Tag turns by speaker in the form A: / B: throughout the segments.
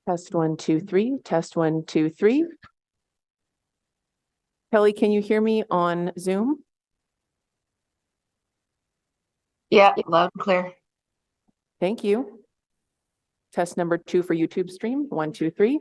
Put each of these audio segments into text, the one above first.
A: Test 1, 2, 3. Test 1, 2, 3. Kelly, can you hear me on Zoom?
B: Yeah, loud and clear.
A: Thank you. Test number 2 for YouTube stream. 1, 2, 3.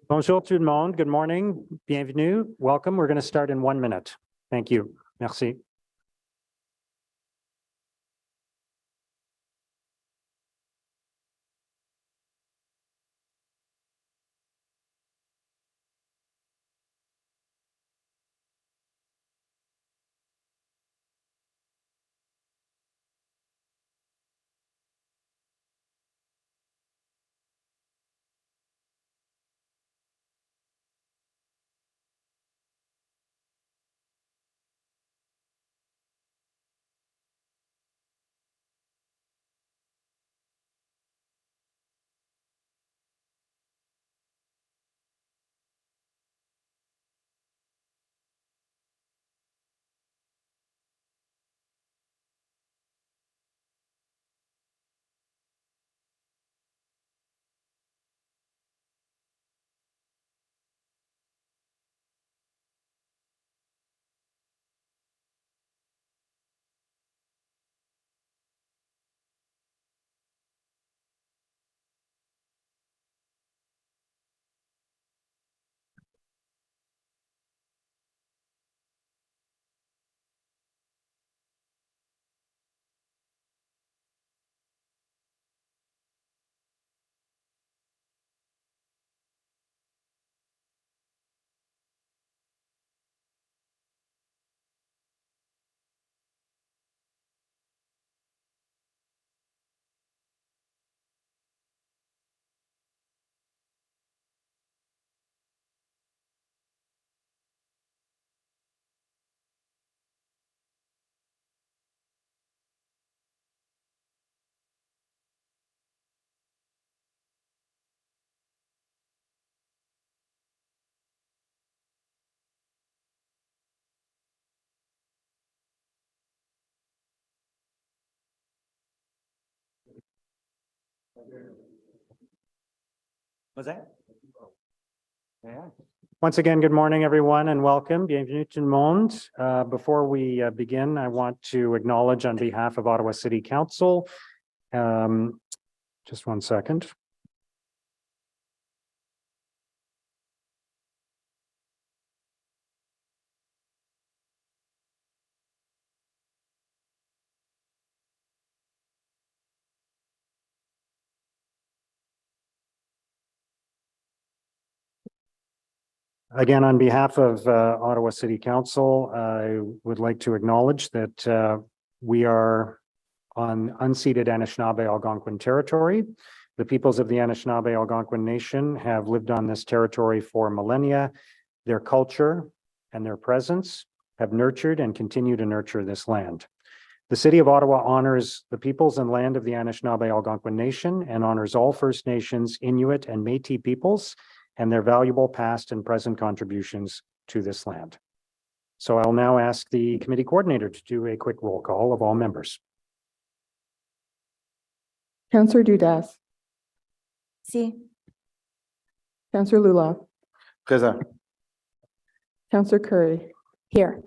C: Bonjour tout le monde. Good morning. Bienvenue. Welcome. We're going to start in 1 minute. Thank you. Merci.
D: Was that? Yeah.
C: Once again, good morning, everyone, and welcome. Bienvenue tout le monde. Before we begin, I want to acknowledge on behalf of Ottawa City Council. Just 1 second. Again, on behalf of Ottawa City Council, I would like to acknowledge that we are on unceded Anishinaabe Algonquin territory. The peoples of the Anishinaabe Algonquin Nation have lived on this territory for millennia. Their culture and their presence have nurtured and continue to nurture this land. The City of Ottawa honors the peoples and land of the Anishinaabe Algonquin Nation and honors all First Nations, Inuit, and Métis peoples and their valuable past and present contributions to this land. So I'll now ask the committee coordinator to do a quick roll call of all members.
A: Councillor Dudas,
D: See.
A: Councillor Lula,
D: Présent.
A: Councillor Curry. Here.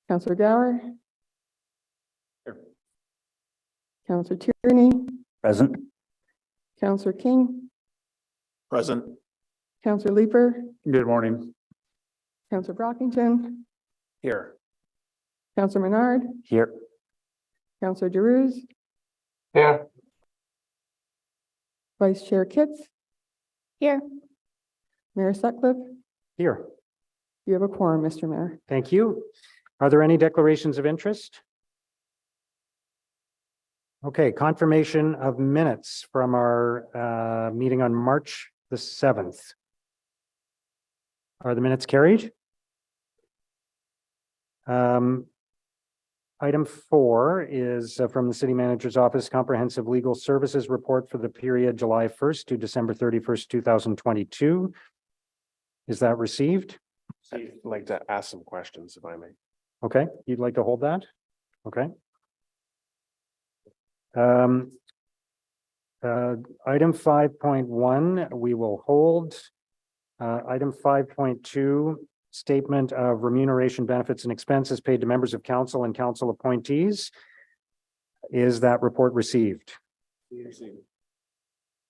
A: Councillor Gower.
D: Here.
A: Councillor Tierney,
D: Present.
A: Councillor King,
D: Present.
A: Councillor Leeper,
D: Good morning.
A: Councillor Brockington,
D: Here.
A: Councillor Menard,
D: Here.
A: Councillor Giroux,
D: Here.
A: Vice Chair Kitts. Here. Mayor Sutcliffe,
C: Here.
A: you have a quorum, Mr. Mayor.
C: Thank you. Are there any declarations of interest? Okay, confirmation of minutes from our meeting on March the 7th. Are the minutes carried? Item 4 is from the City Manager's Office, Comprehensive Legal Services Report for the period July 1st to December 31st, 2022. Is that received?
E: I'd like to ask some questions, if I may.
C: Okay, you'd like to hold that? Okay. Item 5.1, we will hold. Item 5.2, statement of remuneration, benefits, and expenses paid to members of council and council appointees. Is that report received?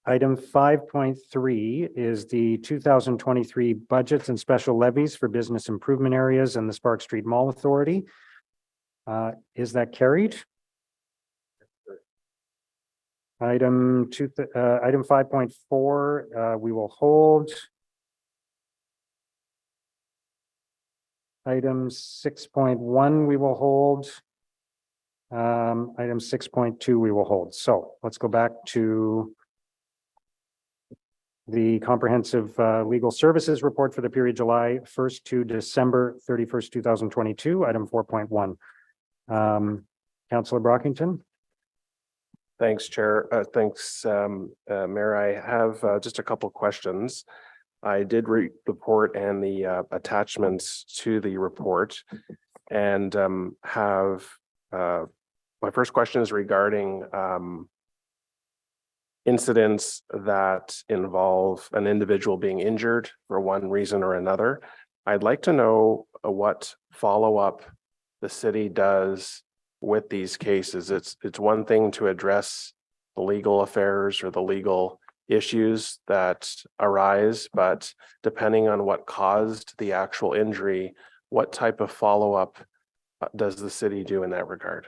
C: Item 5.3 is the 2023 budgets and special levies for business improvement areas and the Spark Street Mall Authority. Is that carried? Item 5.4, we will hold. Item 6.1, we will hold. Item 6.2, we will hold. So let's go back to the comprehensive legal services report for the period July 1st to December 31st, 2022, item 4.1. Councillor Brockington.
E: Thanks, Chair. Thanks, Mayor. I have just a couple questions. I did read the report and the attachments to the report, and have my first question is regarding incidents that involve an individual being injured for one reason or another. I'd like to know what follow-up the city does with these cases. It's one thing to address the legal affairs or the legal issues that arise, but depending on what caused the actual injury, what type of follow-up does the city do in that regard?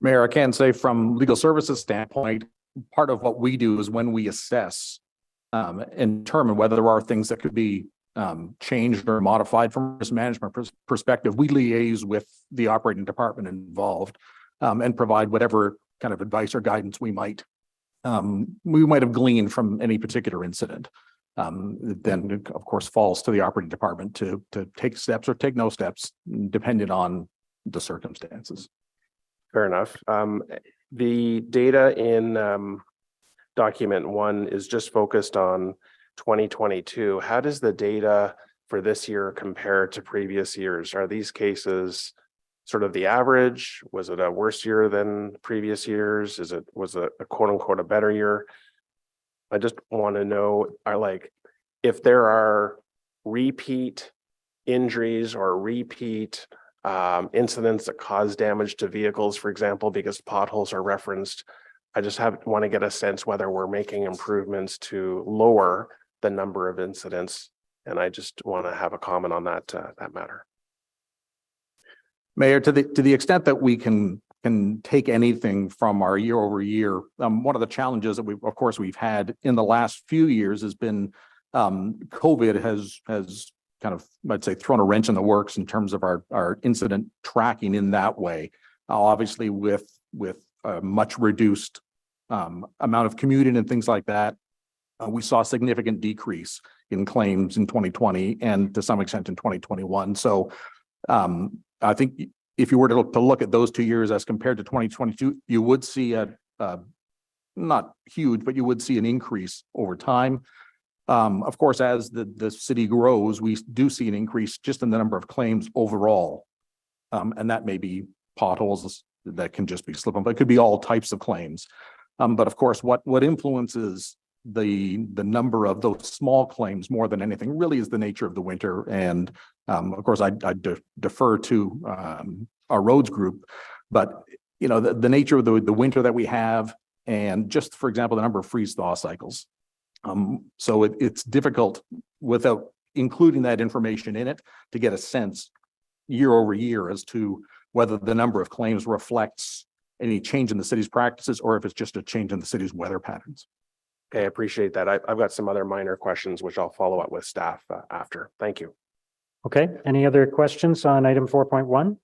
D: Mayor, I can say from legal services standpoint, part of what we do is when we assess and determine whether there are things that could be changed or modified from a risk management perspective, we liaise with the operating department involved and provide whatever kind of advice or guidance we might have gleaned from any particular incident. Then, of course, falls to the operating department to take steps or take no steps, depending on the circumstances.
E: Fair enough. The data in document 1 is just focused on 2022. How does the data for this year compare to previous years? Are these cases sort of the average? Was it a worse year than previous years? Was it a quote unquote a better year? I just want to know, if there are repeat injuries or repeat incidents that cause damage to vehicles, for example, because potholes are referenced. I just want to get a sense whether we're making improvements to lower the number of incidents. And I just want to have a comment on that matter.
D: Mayor, to the extent that we can take anything from our year over year, one of the challenges that we've had in the last few years has been COVID has kind of, I'd say, thrown a wrench in the works in terms of our incident tracking in that way. Obviously, with a much reduced amount of commuting and things like that, we saw a significant decrease in claims in 2020 and to some extent in 2021. So I think if you were to look at those 2 years as compared to 2022, you would see a not huge, but you would see an increase over time. Of course, as the city grows, we do see an increase just in the number of claims overall. And that may be potholes that can just be slip-on, but it could be all types of claims. But of course, what influences the number of those small claims more than anything really is the nature of the winter. And of course, I defer to our roads group, but you know, the nature of the winter that we have, and just for example, the number of freeze-thaw cycles. So it's difficult without including that information in it to get a sense year over year as to whether the number of claims reflects any change in the city's practices or if it's just a change in the city's weather patterns.
E: Okay, I appreciate that. I've got some other minor questions, which I'll follow up with staff after. Thank you.
C: Okay, any other questions on item 4.1?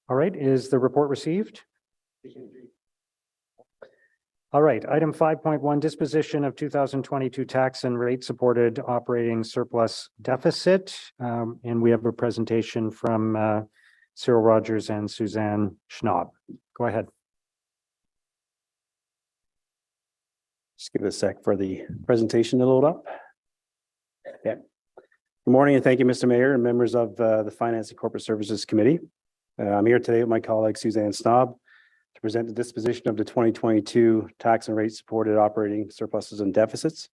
C: All right, is the report received? All right, item 5.1, disposition of 2022 tax and rate supported operating surplus deficit. And we have a presentation from Cyril Rogers and Suzanne Schnaub. Go ahead.
F: Just give it a sec for the presentation to load up. Yeah. Good morning and thank you, Mr. Mayor and members of the Finance and Corporate Services Committee. I'm here today with my colleague Suzanne Schnaub to present the disposition of the 2022 tax and rate supported operating surpluses and deficits.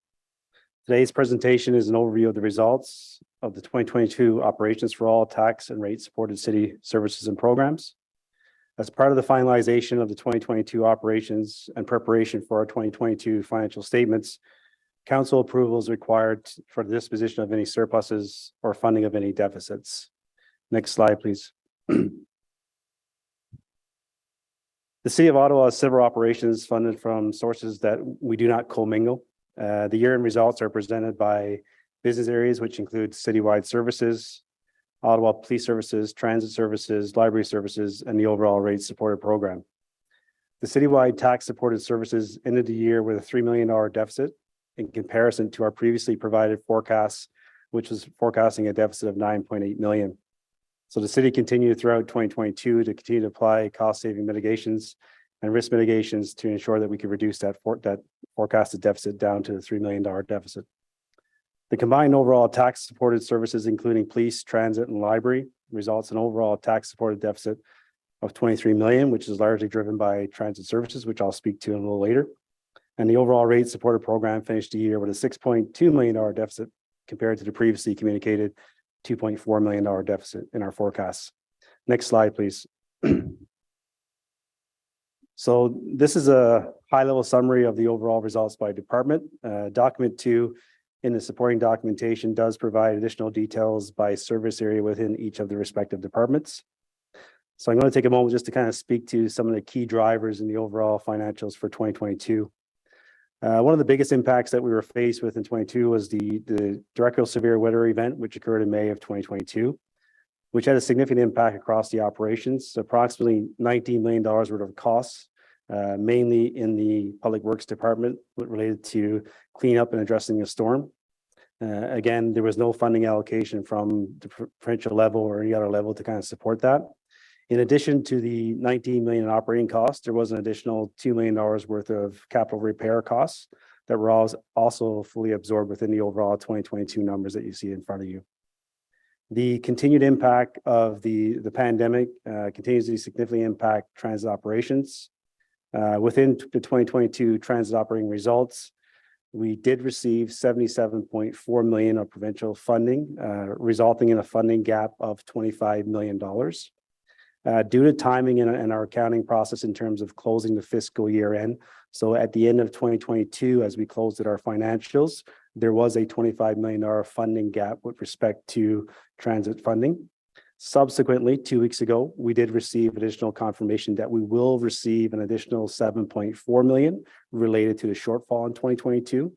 F: Today's presentation is an overview of the results of the 2022 operations for all tax and rate supported city services and programs. As part of the finalization of the 2022 operations and preparation for our 2022 financial statements, council approval is required for the disposition of any surpluses or funding of any deficits. Next slide, please. The City of Ottawa has several operations funded from sources that we do not commingle. The year-end results are presented by business areas, which include citywide services, Ottawa Police Services, Transit Services, Library Services, and the overall rate supported program. The citywide tax supported services ended the year with a $3 million deficit in comparison to our previously provided forecasts, which was forecasting a deficit of $9.8 million. So the city continued throughout 2022 to continue to apply cost saving mitigations and risk mitigations to ensure that we could reduce that forecasted deficit down to the $3 million deficit. The combined overall tax supported services, including police, transit, and library, results in overall tax supported deficit of $23 million, which is largely driven by transit services, which I'll speak to in a little later. And the overall rate supported program finished the year with a $6.2 million deficit compared to the previously communicated $2.4 million deficit in our forecasts. Next slide, please. So this is a high-level summary of the overall results by department. Document 2 in the supporting documentation does provide additional details by service area within each of the respective departments. So I'm going to take a moment just to kind of speak to some of the key drivers in the overall financials for 2022. One of the biggest impacts that we were faced with in 22 was the directional severe weather event, which occurred in May of 2022, which had a significant impact across the operations, approximately $19 million worth of costs, mainly in the Public Works Department related to cleanup and addressing the storm. Again, there was no funding allocation from the provincial level or any other level to kind of support that. In addition to the $19 million in operating costs, there was an additional $2 million worth of capital repair costs that were also fully absorbed within the overall 2022 numbers that you see in front of you. The continued impact of the pandemic continues to significantly impact transit operations. Within the 2022 transit operating results, we did receive $77.4 million of provincial funding, resulting in a funding gap of $25 million. Due to timing in our accounting process in terms of closing the fiscal year end. So at the end of 2022, as we closed at our financials, there was a $25 million funding gap with respect to transit funding. Subsequently, 2 weeks ago, we did receive additional confirmation that we will receive an additional $7.4 million related to the shortfall in 2022.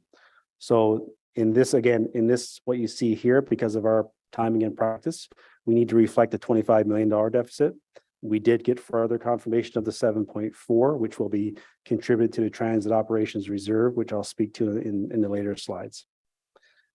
F: So in this, what you see here, because of our timing and practice, we need to reflect a $25 million deficit. We did get further confirmation of the 7.4, which will be contributed to the transit operations reserve, which I'll speak to in the later slides.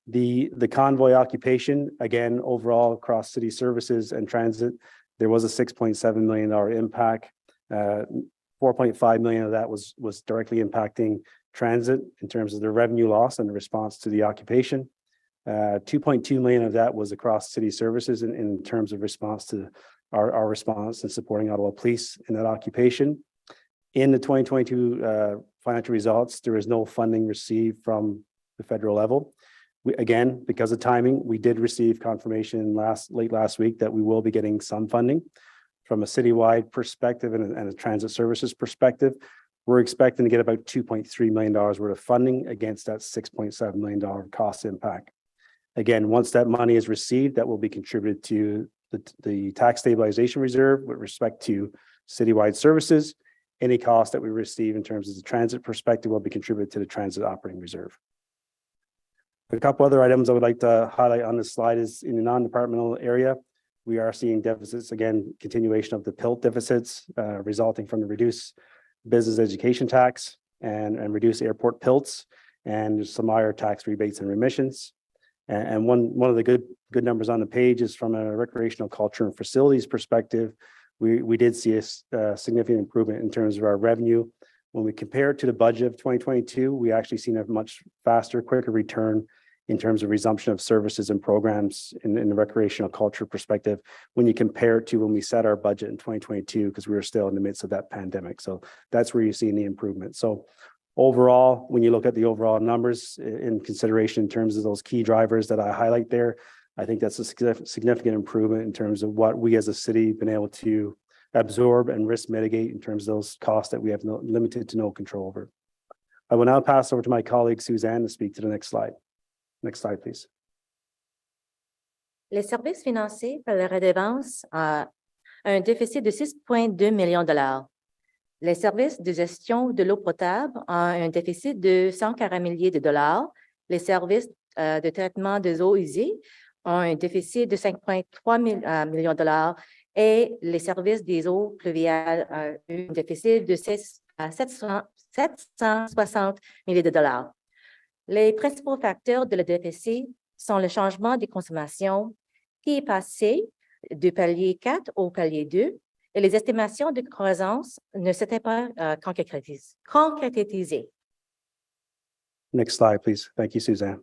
F: The convoy occupation, again, overall across city services and transit, there was a $6.7 million impact. 4.5 million of that was directly impacting transit in terms of the revenue loss and the response to the occupation. 2.2 million of that was across city services in terms of response to our response and supporting Ottawa Police in that occupation. In the 2022 financial results, there is no funding received from the federal level. Again, because of timing, we did receive confirmation late last week that we will be getting some funding from a citywide perspective and a transit services perspective. We're expecting to get about $2.3 million worth of funding against that $6.7 million cost impact. Again, once that money is received, that will be contributed to the tax stabilization reserve with respect to citywide services. Any cost that we receive in terms of the transit perspective will be contributed to the transit operating reserve. A couple other items I would like to highlight on this slide is in the non-departmental area, we are seeing deficits, again, continuation of the PILT deficits resulting from the reduced business education tax and reduced airport PILTs and some higher tax rebates and remissions. And one of the good numbers on the page is from a recreational culture and facilities perspective. We did see a significant improvement in terms of our revenue. When we compare it to the budget of 2022, we actually seen a much faster, quicker return in terms of resumption of services and programs in the recreational culture perspective when you compare it to when we set our budget in 2022, because we were still in the midst of that pandemic. So that's where you're seeing the improvement. So overall, when you look at the overall numbers in consideration in terms of those key drivers that I highlight there, I think that's a significant improvement in terms of what we as a city have been able to absorb and risk mitigate in terms of those costs that we have limited to no control over. I will now pass over to my colleague Suzanne to speak to the next slide. Next slide, please.
G: Les services financés par la redevance ont un déficit de 6,2 millions de dollars. Les services de gestion de l'eau potable ont un déficit de 140 milliers de dollars. Les services de traitement des eaux usées ont un déficit de 5,3 millions de dollars et les services des eaux pluviales ont un déficit de 760 milliers de dollars. Les principaux facteurs de le déficit sont le changement des consommations qui est passé du palier 4 au palier 2 et les estimations de croissance ne s'étaient pas concrétisées.
F: Next slide, please. Thank you, Suzanne.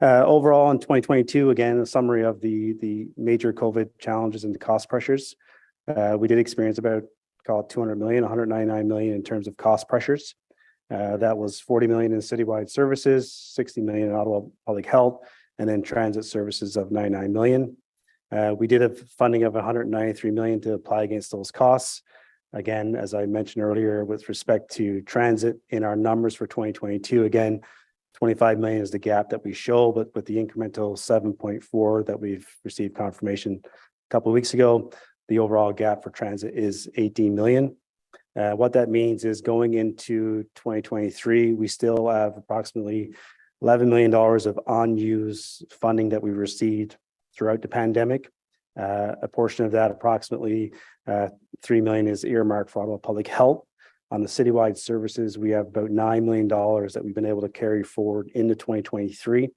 F: Overall, in 2022, again, a summary of the major COVID challenges and the cost pressures. We did experience about, call it 200 million, 199 million in terms of cost pressures. That was 40 million in citywide services, 60 million in Ottawa Public Health, and then transit services of 99 million. We did have funding of 193 million to apply against those costs. Again, as I mentioned earlier, with respect to transit in our numbers for 2022, again, 25 million is the gap that we show, but with the incremental 7.4 that we've received confirmation a couple of weeks ago, the overall gap for transit is 18 million. What that means is going into 2023, we still have approximately $11 million of unused funding that we received throughout the pandemic. A portion of that, approximately 3 million, is earmarked for Ottawa Public Health. On the citywide services, we have about $9 million that we've been able to carry forward into 2023.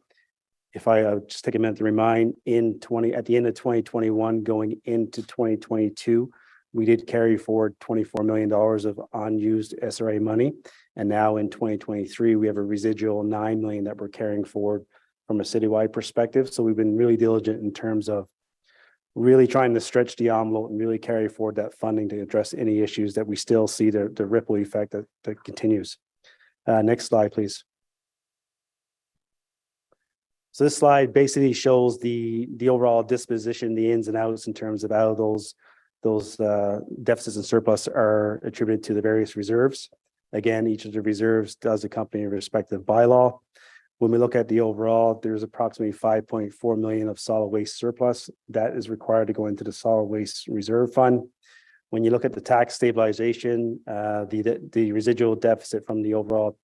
F: If I just take a minute to remind, at the end of 2021, going into 2022, we did carry forward $24 million of unused SRA money. And now in 2023, we have a residual 9 million that we're carrying forward from a citywide perspective. So we've been really diligent in terms of really trying to stretch the envelope and really carry forward that funding to address any issues that we still see the ripple effect that continues. Next slide, please. So this slide basically shows the overall disposition, the ins and outs in terms of how those deficits and surplus are attributed to the various reserves. Again, each of the reserves does accompany a respective bylaw. When we look at the overall, there's approximately 5.4 million of solid waste surplus that is required to go into the solid waste reserve fund. When you look at the tax stabilization, the residual deficit from the overall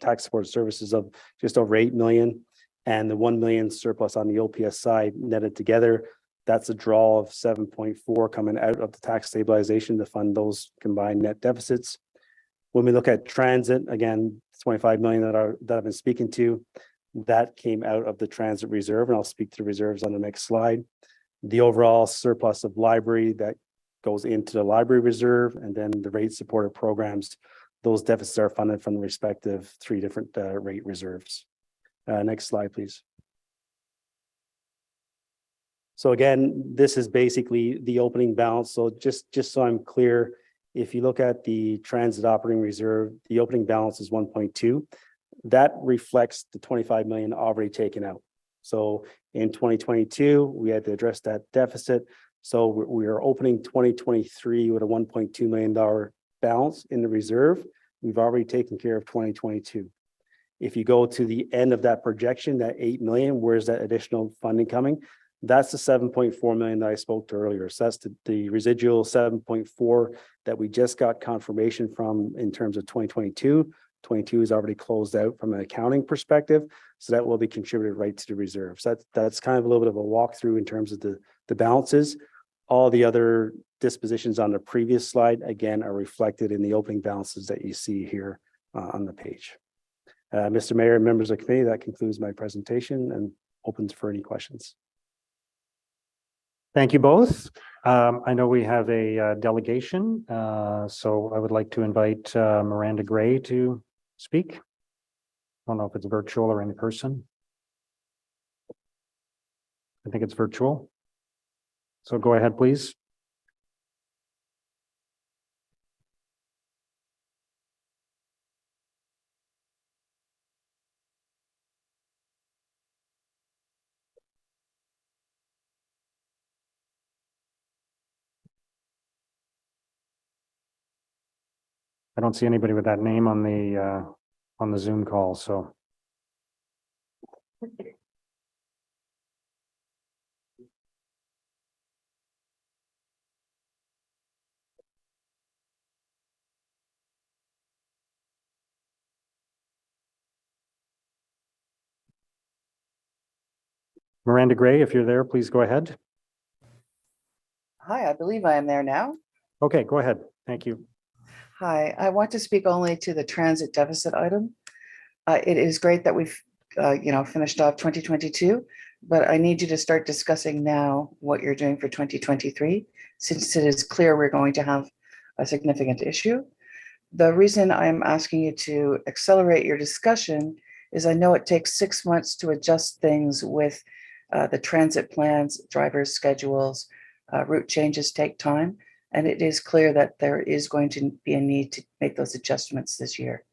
F: tax support services of just over 8 million and the 1 million surplus on the OPS side netted together, that's a draw of 7.4 coming out of the tax stabilization to fund those combined net deficits. When we look at transit, again, 25 million that I've been speaking to, that came out of the transit reserve, and I'll speak to the reserves on the next slide. The overall surplus of library that goes into the library reserve, and then the rate supported programs, those deficits are funded from the respective 3 different rate reserves. Next slide, please. So again, this is basically the opening balance. So just so I'm clear, if you look at the transit operating reserve, the opening balance is 1.2. That reflects the 25 million already taken out. So in 2022, we had to address that deficit. So we are opening 2023 with a $1.2 million balance in the reserve. We've already taken care of 2022. If you go to the end of that projection, that 8 million, where's that additional funding coming? That's the 7.4 million that I spoke to earlier. So that's the residual 7.4 that we just got confirmation from in terms of 2022. 22 is already closed out from an accounting perspective. So that will be contributed right to the reserve. So that's kind of a little bit of a walkthrough in terms of the balances. All the other dispositions on the previous slide, again, are reflected in the opening balances that you see here on the page. Mr. Mayor and members of the committee, that concludes my presentation and opens for any questions.
C: Thank you both. I know we have a delegation, so I would like to invite Miranda Gray to speak. I don't know if it's virtual or in person. I think it's virtual. So go ahead, please. I don't see anybody with that name on the Zoom call, so. Miranda Gray, if you're there, please go ahead.
H: Hi, I believe I am there now.
C: Okay, go ahead. Thank you.
H: Hi, I want to speak only to the transit deficit item. It is great that we've, finished off 2022, but I need you to start discussing now what you're doing for 2023, since it is clear we're going to have a significant issue. The reason I'm asking you to accelerate your discussion is I know it takes 6 months to adjust things with the transit plans, drivers' schedules, route changes take time. And it is clear that there is going to be a need to make those adjustments this year.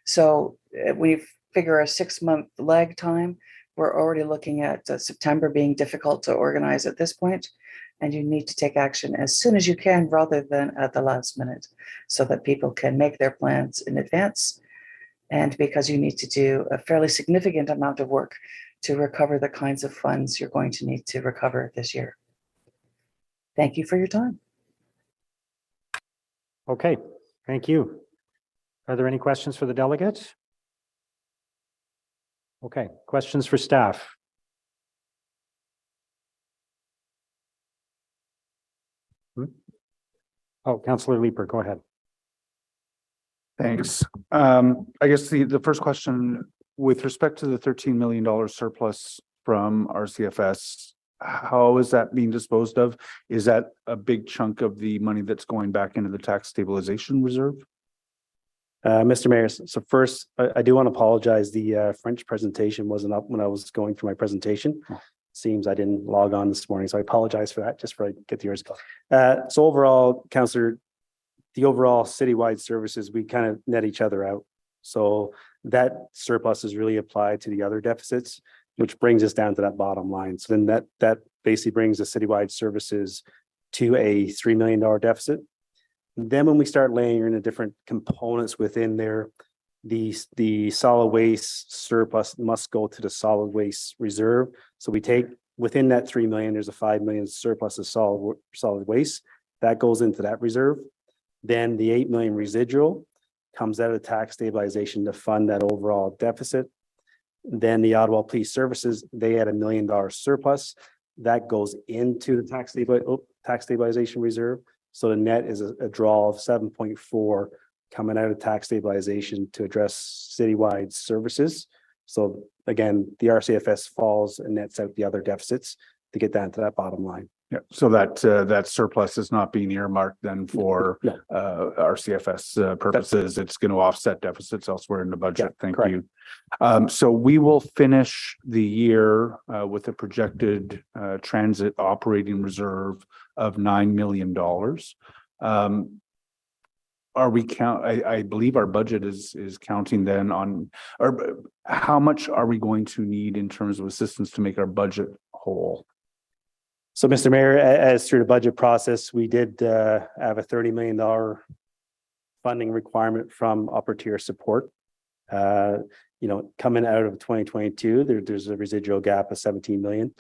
H: So we figure a 6-month lag time. We're already looking at September being difficult to organize at this point, and you need to take action as soon as you can rather than at the last minute so that people can make their plans in advance. And because you need to do a fairly significant amount of work to recover the kinds of funds you're going to need to recover this year. Thank you for your time.
C: Okay, thank you. Are there any questions for the delegate? Okay, questions for staff? Oh, Councillor Leeper, go ahead.
I: Thanks. I guess the first question, with respect to the $13 million surplus from RCFS, how is that being disposed of? Is that a big chunk of the money that's going back into the tax stabilization reserve?
F: Mr. Mayor, so first, I do want to apologize. The French presentation wasn't up when I was going through my presentation. Seems I didn't log on this morning, so I apologize for that, just for I get the yours. So overall, Councillor, the overall citywide services, we kind of net each other out. So that surplus is really applied to the other deficits, which brings us down to that bottom line. So then that basically brings the citywide services to a $3 million deficit. And then when we start laying in the different components within there, the solid waste surplus must go to the solid waste reserve. So we take within that 3 million, there's a 5 million surplus of solid waste that goes into that reserve. Then the 8 million residual comes out of tax stabilization to fund that overall deficit. Then the Ottawa Police Services, they had $1 million surplus that goes into the tax stabilization reserve. So the net is a draw of 7.4 coming out of tax stabilization to address citywide services. So again, the RCFS falls and nets out the other deficits to get down to that bottom line.
I: Yeah, so that surplus is not being earmarked then for RCFS purposes. It's going to offset deficits elsewhere in the budget. Thank you. So we will finish the year with a projected transit operating reserve of $9 million. Are we I believe our budget is counting then on, or how much are we going to need in terms of assistance to make our budget whole?
F: So, Mr. Mayor, as through the budget process, we did have a $30 million funding requirement from upper tier support. Coming out of 2022, there's a residual gap of 17 million.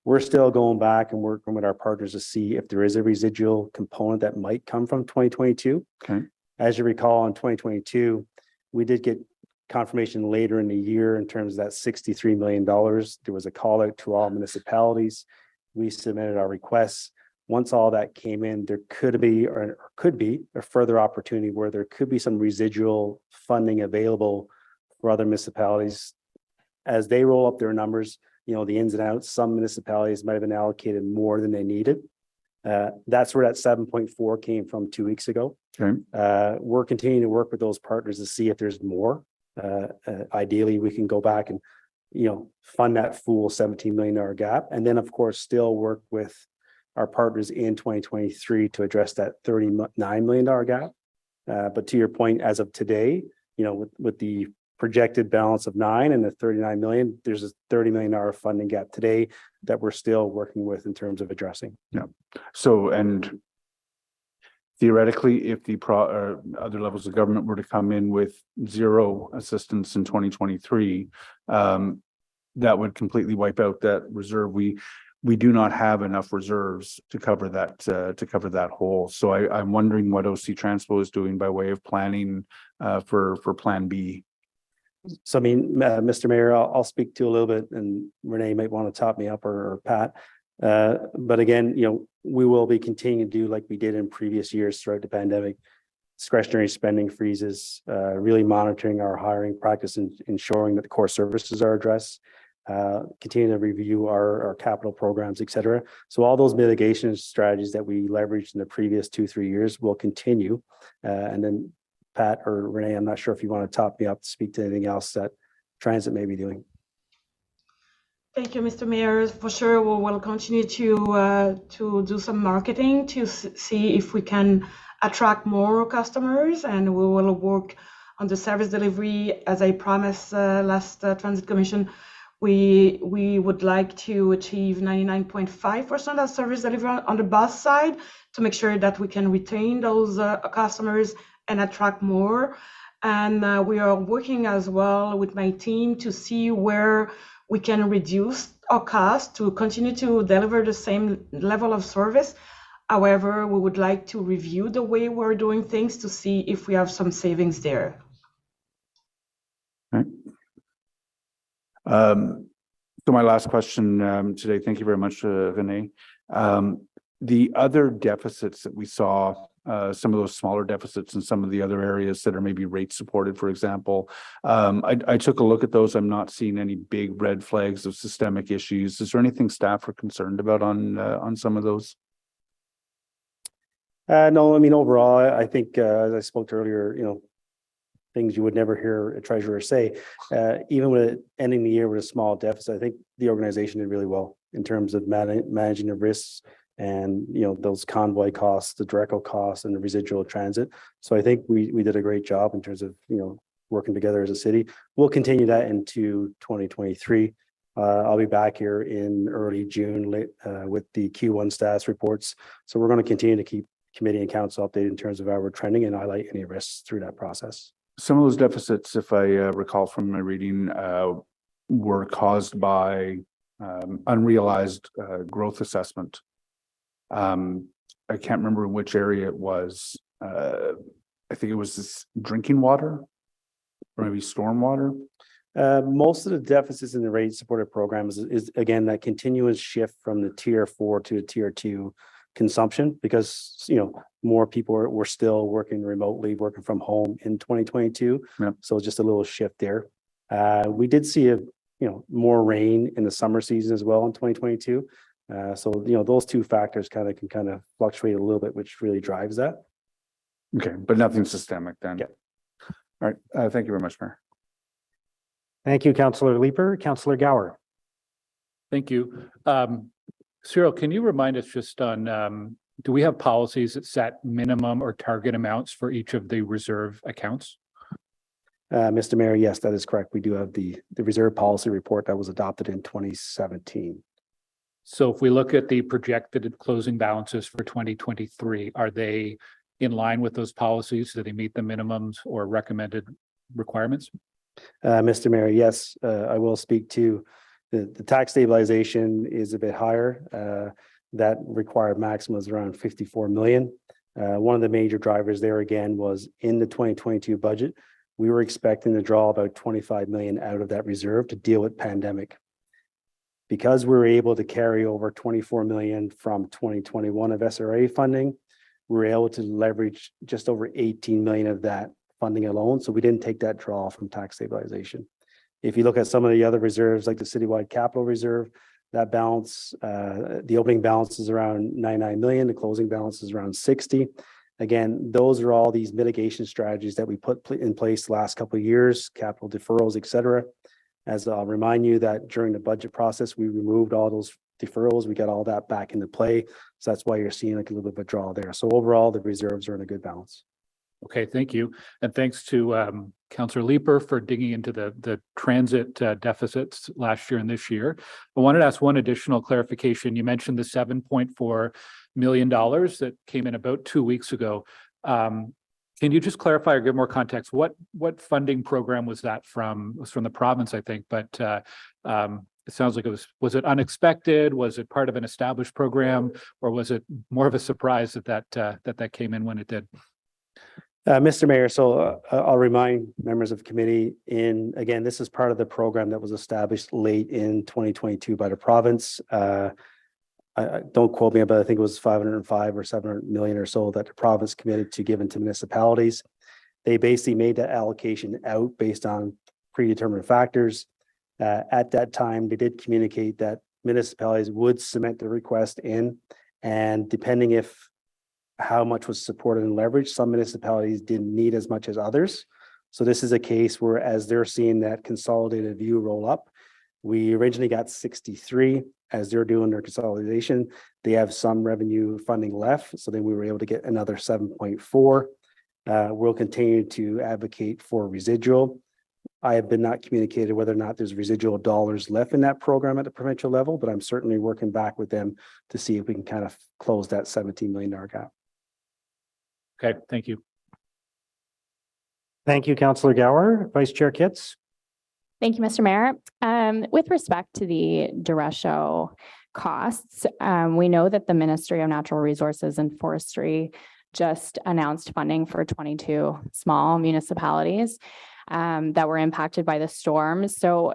F: We're still going back and working with our partners to see if there is a residual component that might come from 2022.
I: Okay.
F: As you recall, in 2022, we did get confirmation later in the year in terms of that $63 million. There was a call out to all municipalities. We submitted our requests. Once all that came in, there could be a further opportunity where there could be some residual funding available for other municipalities as they roll up their numbers. The ins and outs. Some municipalities might have been allocated more than they needed. That's where that 7.4 came from 2 weeks ago.
I: Okay.
F: We're continuing to work with those partners to see if there's more. Ideally, we can go back and fund that full $17 million gap, and then of course still work with our partners in 2023 to address that $39 million gap. But to your point, as of today, with the projected balance of 9 and the 39 million, there's a $30 million funding gap today that we're still working with in terms of addressing.
I: Yeah. So, and theoretically, if the other levels of government were to come in with zero assistance in 2023, that would completely wipe out that reserve. We do not have enough reserves to cover that hole. So I'm wondering what OC Transpo is doing by way of planning for Plan B.
F: So I mean, Mr. Mayor, I'll speak to a little bit, and Renee might want to top me up, or Pat. But again, we will be continuing to do like we did in previous years throughout the pandemic, discretionary spending freezes, really monitoring our hiring practice and ensuring that the core services are addressed, continue to review our capital programs, et cetera. So all those mitigation strategies that we leveraged in the previous 2-3 years will continue. And then Pat or Renee, I'm not sure if you want to top me up to speak to anything else that Transit may be doing.
J: Thank you, Mr. Mayor. For sure, we will continue to do some marketing to see if we can attract more customers, and we will work on the service delivery. As I promised last Transit Commission, we would like to achieve 99.5% of service delivery on the bus side to make sure that we can retain those customers and attract more. And we are working as well with my team to see where we can reduce our cost to continue to deliver the same level of service. However, we would like to review the way we're doing things to see if we have some savings there.
I: Right. So my last question today, thank you very much, Renee. The other deficits that we saw, some of those smaller deficits in some of the other areas that are maybe rate supported, for example, I took a look at those. I'm not seeing any big red flags of systemic issues. Is there anything staff are concerned about on some of those?
F: No, I mean, overall, I think, as I spoke to earlier, things you would never hear a treasurer say, even with ending the year with a small deficit, I think the organization did really well in terms of managing the risks and, those convoy costs, the direct costs and the residual transit. So I think we did a great job in terms of, working together as a city. We'll continue that into 2023. I'll be back here in early June with the Q1 status reports. So we're going to continue to keep committee and council updated in terms of how we're trending and highlight any risks through that process.
I: Some of those deficits, if I recall from my reading, were caused by unrealized growth assessment. I can't remember which area it was. I think it was this drinking water or maybe stormwater.
F: Most of the deficits in the rate supported programs is again that continuous shift from the tier 4 to the tier 2 consumption, because more people were still working remotely, working from home in 2022.
I: Yeah.
F: So just a little shift there. We did see more rain in the summer season as well in 2022. So those two factors can fluctuate a little bit, which really drives that.
I: Okay, but nothing systemic then.
F: Yeah.
I: All right. Thank you very much, Mayor.
C: Thank you, Councillor Leeper. Councillor Gower.
K: Thank you. Cyril, can you remind us just on, do we have policies that set minimum or target amounts for each of the reserve accounts?
F: Mr. Mayor, yes, that is correct. We do have the reserve policy report that was adopted in 2017.
K: So if we look at the projected closing balances for 2023, are they in line with those policies? Do they meet the minimums or recommended requirements?
F: Mr. Mayor, yes, I will speak to the tax stabilization is a bit higher. That required maximum was around 54 million. One of the major drivers there again was in the 2022 budget. We were expecting to draw about 25 million out of that reserve to deal with pandemic. Because we were able to carry over 24 million from 2021 of SRA funding, we were able to leverage just over 18 million of that funding alone. So we didn't take that draw from tax stabilization. If you look at some of the other reserves, like the citywide capital reserve, that balance, the opening balance is around 99 million. The closing balance is around 60. Again, those are all these mitigation strategies that we put in place the last couple of years, capital deferrals, et cetera. As I'll remind you that during the budget process, we removed all those deferrals. We got all that back into play. So that's why you're seeing like a little bit of a draw there. So overall, the reserves are in a good balance.
K: Okay, thank you. And thanks to Councillor Leeper for digging into the transit deficits last year and this year. I wanted to ask one additional clarification. You mentioned the 7.4 million that came in about 2 weeks ago. Can you just clarify or give more context? What funding program was that from? It was from the province, I think, but it sounds like was it unexpected? Was it part of an established program, or was it more of a surprise that came in when it did?
F: Mr. Mayor, so I'll remind members of the committee again, this is part of the program that was established late in 2022 by the province. Don't quote me, but I think it was 505 or 700 million or so that the province committed to given to municipalities. They basically made that allocation out based on predetermined factors. At that time, they did communicate that municipalities would submit the request in, and depending how much was supported and leveraged, some municipalities didn't need as much as others. So this is a case where, as they're seeing that consolidated view roll up, we originally got 63. As they're doing their consolidation, they have some revenue funding left. So then we were able to get another 7.4. We'll continue to advocate for residual. I have been not communicated whether or not there's residual dollars left in that program at the provincial level, but I'm certainly working back with them to see if we can kind of close that $17 million gap.
K: Okay, thank you.
C: Thank you, Councillor Gower. Vice Chair Kitts.
L: Thank you, Mr. Mayor. With respect to the derecho costs, we know that the Ministry of Natural Resources and Forestry just announced funding for 22 small municipalities that were impacted by the storm. So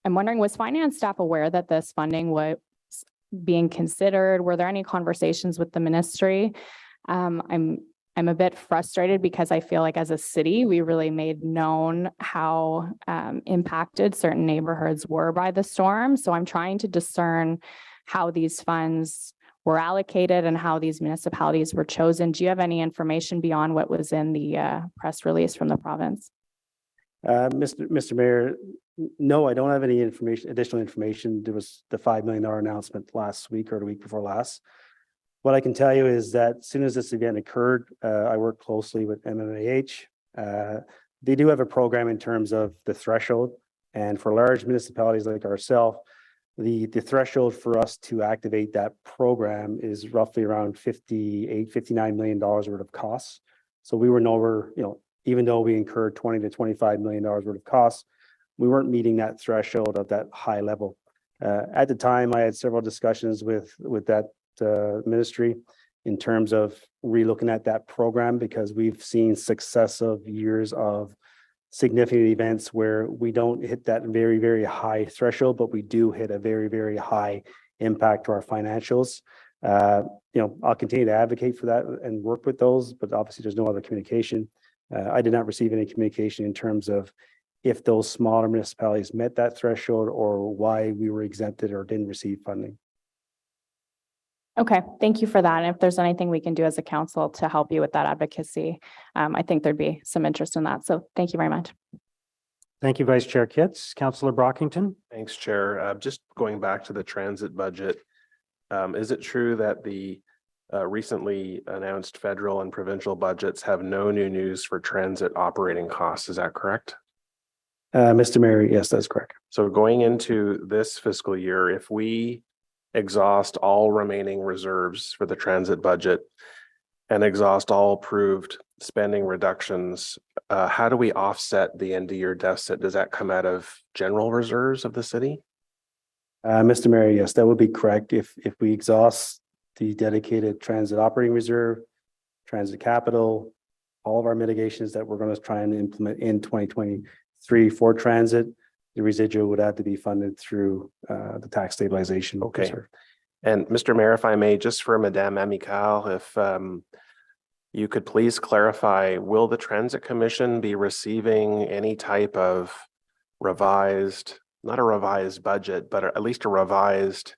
L: I'm wondering, was finance staff aware that this funding was being considered? Were there any conversations with the ministry? I'm a bit frustrated because I feel like as a city, we really made known how impacted certain neighborhoods were by the storm. So I'm trying to discern how these funds were allocated and how these municipalities were chosen. Do you have any information beyond what was in the press release from the province?
F: Mr. Mayor, no, I don't have any additional information. There was the $5 million announcement last week or the week before last. What I can tell you is that as soon as this event occurred, I worked closely with MMAH. They do have a program in terms of the threshold, and for large municipalities like ourselves, the threshold for us to activate that program is roughly around $59 million worth of costs. So we were nowhere, even though we incurred $20 to $25 million worth of costs, we weren't meeting that threshold of that high level. At the time, I had several discussions with that ministry in terms of relooking at that program, because we've seen successive years of significant events where we don't hit that very, very high threshold, but we do hit a very, very high impact to our financials. I'll continue to advocate for that and work with those, but obviously there's no other communication. I did not receive any communication in terms of if those smaller municipalities met that threshold or why we were exempted or didn't receive funding.
L: Okay, thank you for that. And if there's anything we can do as a council to help you with that advocacy, I think there'd be some interest in that. So thank you very much.
C: Thank you, Vice Chair Kitts. Councillor Brockington.
E: Thanks, Chair. Just going back to the transit budget, is it true that the recently announced federal and provincial budgets have no new news for transit operating costs? Is that correct?
F: Mr. Mayor, yes, that's correct.
E: So going into this fiscal year, if we exhaust all remaining reserves for the transit budget and exhaust all approved spending reductions, how do we offset the end of year deficit? Does that come out of general reserves of the city?
F: Mr. Mayor, yes, that would be correct. If we exhaust the dedicated transit operating reserve, transit capital, all of our mitigations that we're going to try and implement in 2023 for transit, the residual would have to be funded through the tax stabilization.
E: Okay.
F: Reserve.
E: And Mr. Mayor, if I may, just for Madame Amical, if you could please clarify, will the Transit Commission be receiving any type of revised, not a revised budget, but at least a revised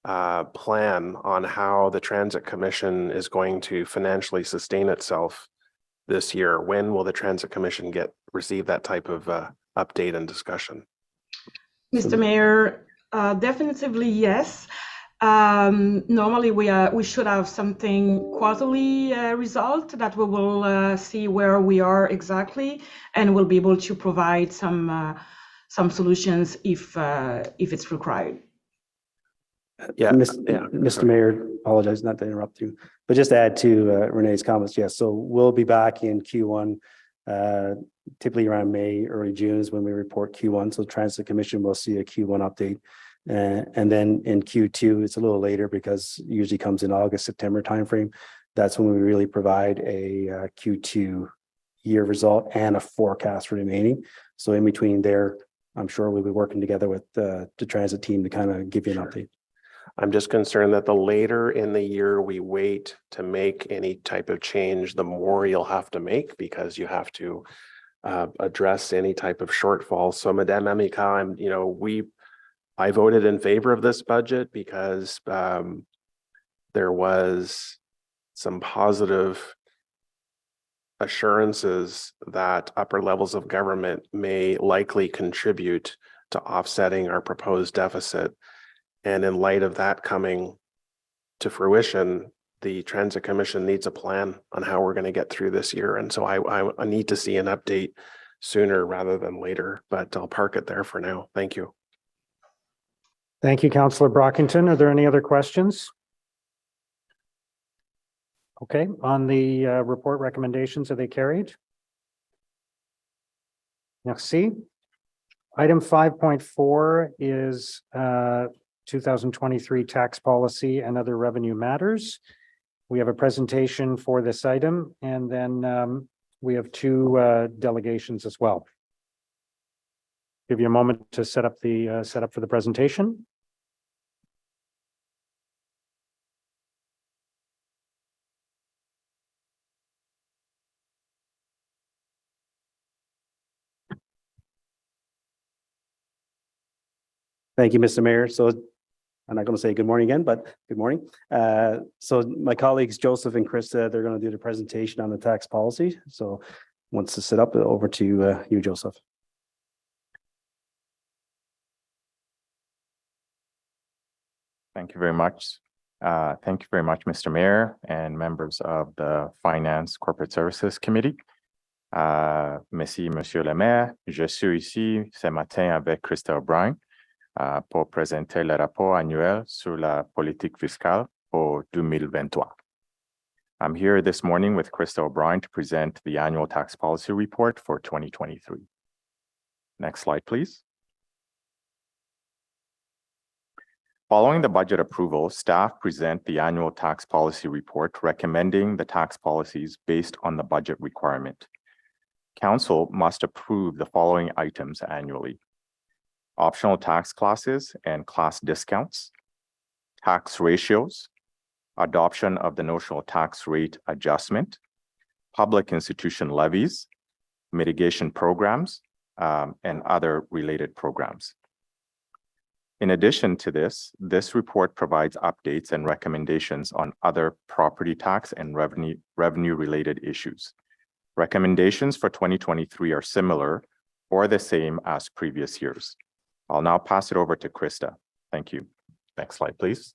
E: plan on how the Transit Commission is going to financially sustain itself this year? When will the Transit Commission receive that type of update and discussion?
J: Mr. Mayor, definitively yes. Normally we should have something quarterly result that we will see where we are exactly, and we'll be able to provide some solutions if it's required.
F: Mr. Mayor, apologize not to interrupt you, but just to add to Renee's comments, yes, so we'll be back in Q1. Typically around May, early June is when we report Q1. So Transit Commission will see a Q1 update. And then in Q2, it's a little later because it usually comes in August, September timeframe. That's when we really provide a Q2 year result and a forecast remaining. So in between there, I'm sure we'll be working together with the transit team to kind of give you an update.
E: I'm just concerned that the later in the year we wait to make any type of change, the more you'll have to make because you have to address any type of shortfall. So Madame Amica, I voted in favor of this budget because there was some positive assurances that upper levels of government may likely contribute to offsetting our proposed deficit. And in light of that coming to fruition, the Transit Commission needs a plan on how we're going to get through this year. And so I need to see an update sooner rather than later, but I'll park it there for now. Thank you.
C: Thank you, Councillor Brockington. Are there any other questions? Okay, on the report recommendations, are they carried? Merci. Item 5.4 is 2023 tax policy and other revenue matters. We have a presentation for this item, and then we have two delegations as well. Give you a moment to set up for the presentation.
F: Thank you, Mr. Mayor. So I'm not going to say good morning again, but good morning. So my colleagues, Joseph and Krista, they're going to do the presentation on the tax policy. So once to set up, over to you, Joseph.
M: Thank you very much. Thank you very much, Mr. Mayor and members of the Finance Corporate Services Committee. Merci, Monsieur le Maire. Je suis ici ce matin avec Krista O'Brien pour présenter le rapport annuel sur la politique fiscale pour 2023. I'm here this morning with Krista O'Brien to present the annual tax policy report for 2023. Next slide, please. Following the budget approval, staff present the annual tax policy report recommending the tax policies based on the budget requirement. Council must approve the following items annually: optional tax classes and class discounts, tax ratios, adoption of the notional tax rate adjustment, public institution levies, mitigation programs, and other related programs. In addition to this report provides updates and recommendations on other property tax and revenue-related issues. Recommendations for 2023 are similar or the same as previous years. I'll now pass it over to Krista. Thank you. Next slide, please.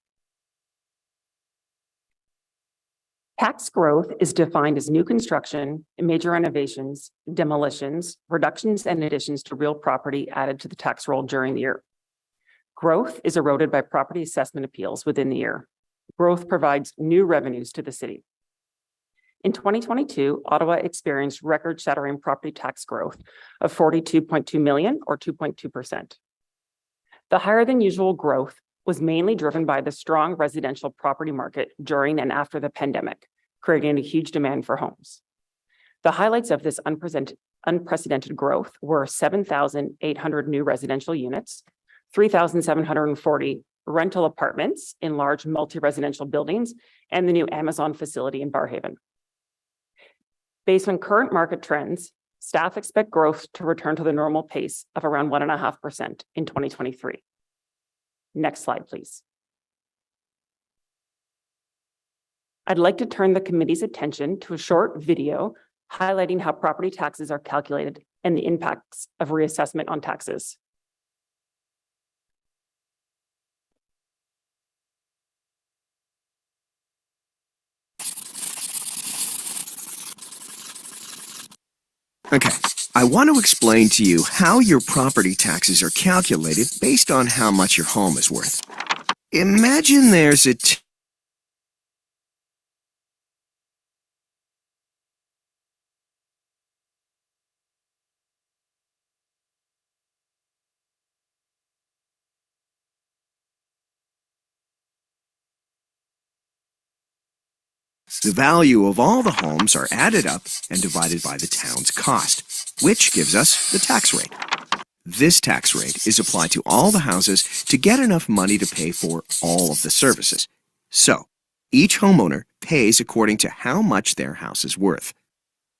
A: Tax growth is defined as new construction, major renovations, demolitions, reductions and additions to real property added to the tax roll during the year. Growth is eroded by property assessment appeals within the year. Growth provides new revenues to the city. In 2022, Ottawa experienced record-shattering property tax growth of 42.2 million or 2.2%. The higher than usual growth was mainly driven by the strong residential property market during and after the pandemic, creating a huge demand for homes. The highlights of this unprecedented growth were 7,800 new residential units, 3,740 rental apartments in large multi-residential buildings, and the new Amazon facility in Barrhaven. Based on current market trends, staff expect growth to return to the normal pace of around 1.5% in 2023. Next slide, please. I'd like to turn the committee's attention to a short video highlighting how property taxes are calculated and the impacts of reassessment on taxes.
N: Okay, I want to explain to you how your property taxes are calculated based on how much your home is worth. Imagine there's a The value of all the homes are added up and divided by the town's cost, which gives us the tax rate. This tax rate is applied to all the houses to get enough money to pay for all of the services. So, each homeowner pays according to how much their house is worth.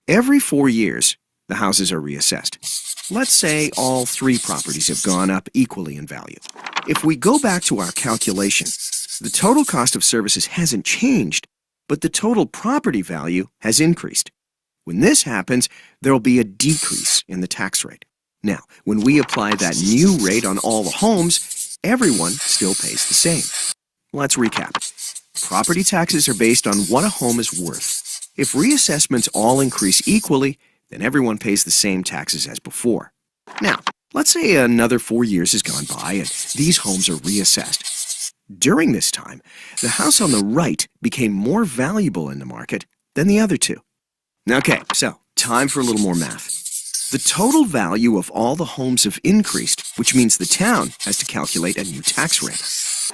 N: Every 4 years, the houses are reassessed. Let's say all 3 properties have gone up equally in value. If we go back to our calculation, the total cost of services hasn't changed, but the total property value has increased. When this happens, there will be a decrease in the tax rate. Now, when we apply that new rate on all the homes, everyone still pays the same. Let's recap. Property taxes are based on what a home is worth. If reassessments all increase equally, then everyone pays the same taxes as before. Now, let's say another 4 years has gone by and these homes are reassessed. During this time, the house on the right became more valuable in the market than the other 2. Okay, so time for a little more math. The total value of all the homes have increased, which means the town has to calculate a new tax rate.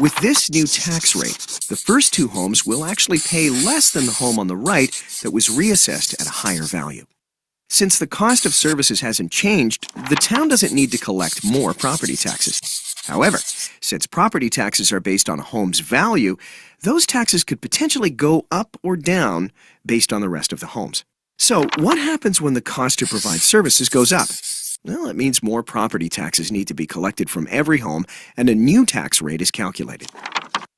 N: With this new tax rate, the first 2 homes will actually pay less than the home on the right that was reassessed at a higher value. Since the cost of services hasn't changed, the town doesn't need to collect more property taxes. However, since property taxes are based on a home's value, those taxes could potentially go up or down based on the rest of the homes. So, what happens when the cost to provide services goes up? Well, it means more property taxes need to be collected from every home and a new tax rate is calculated.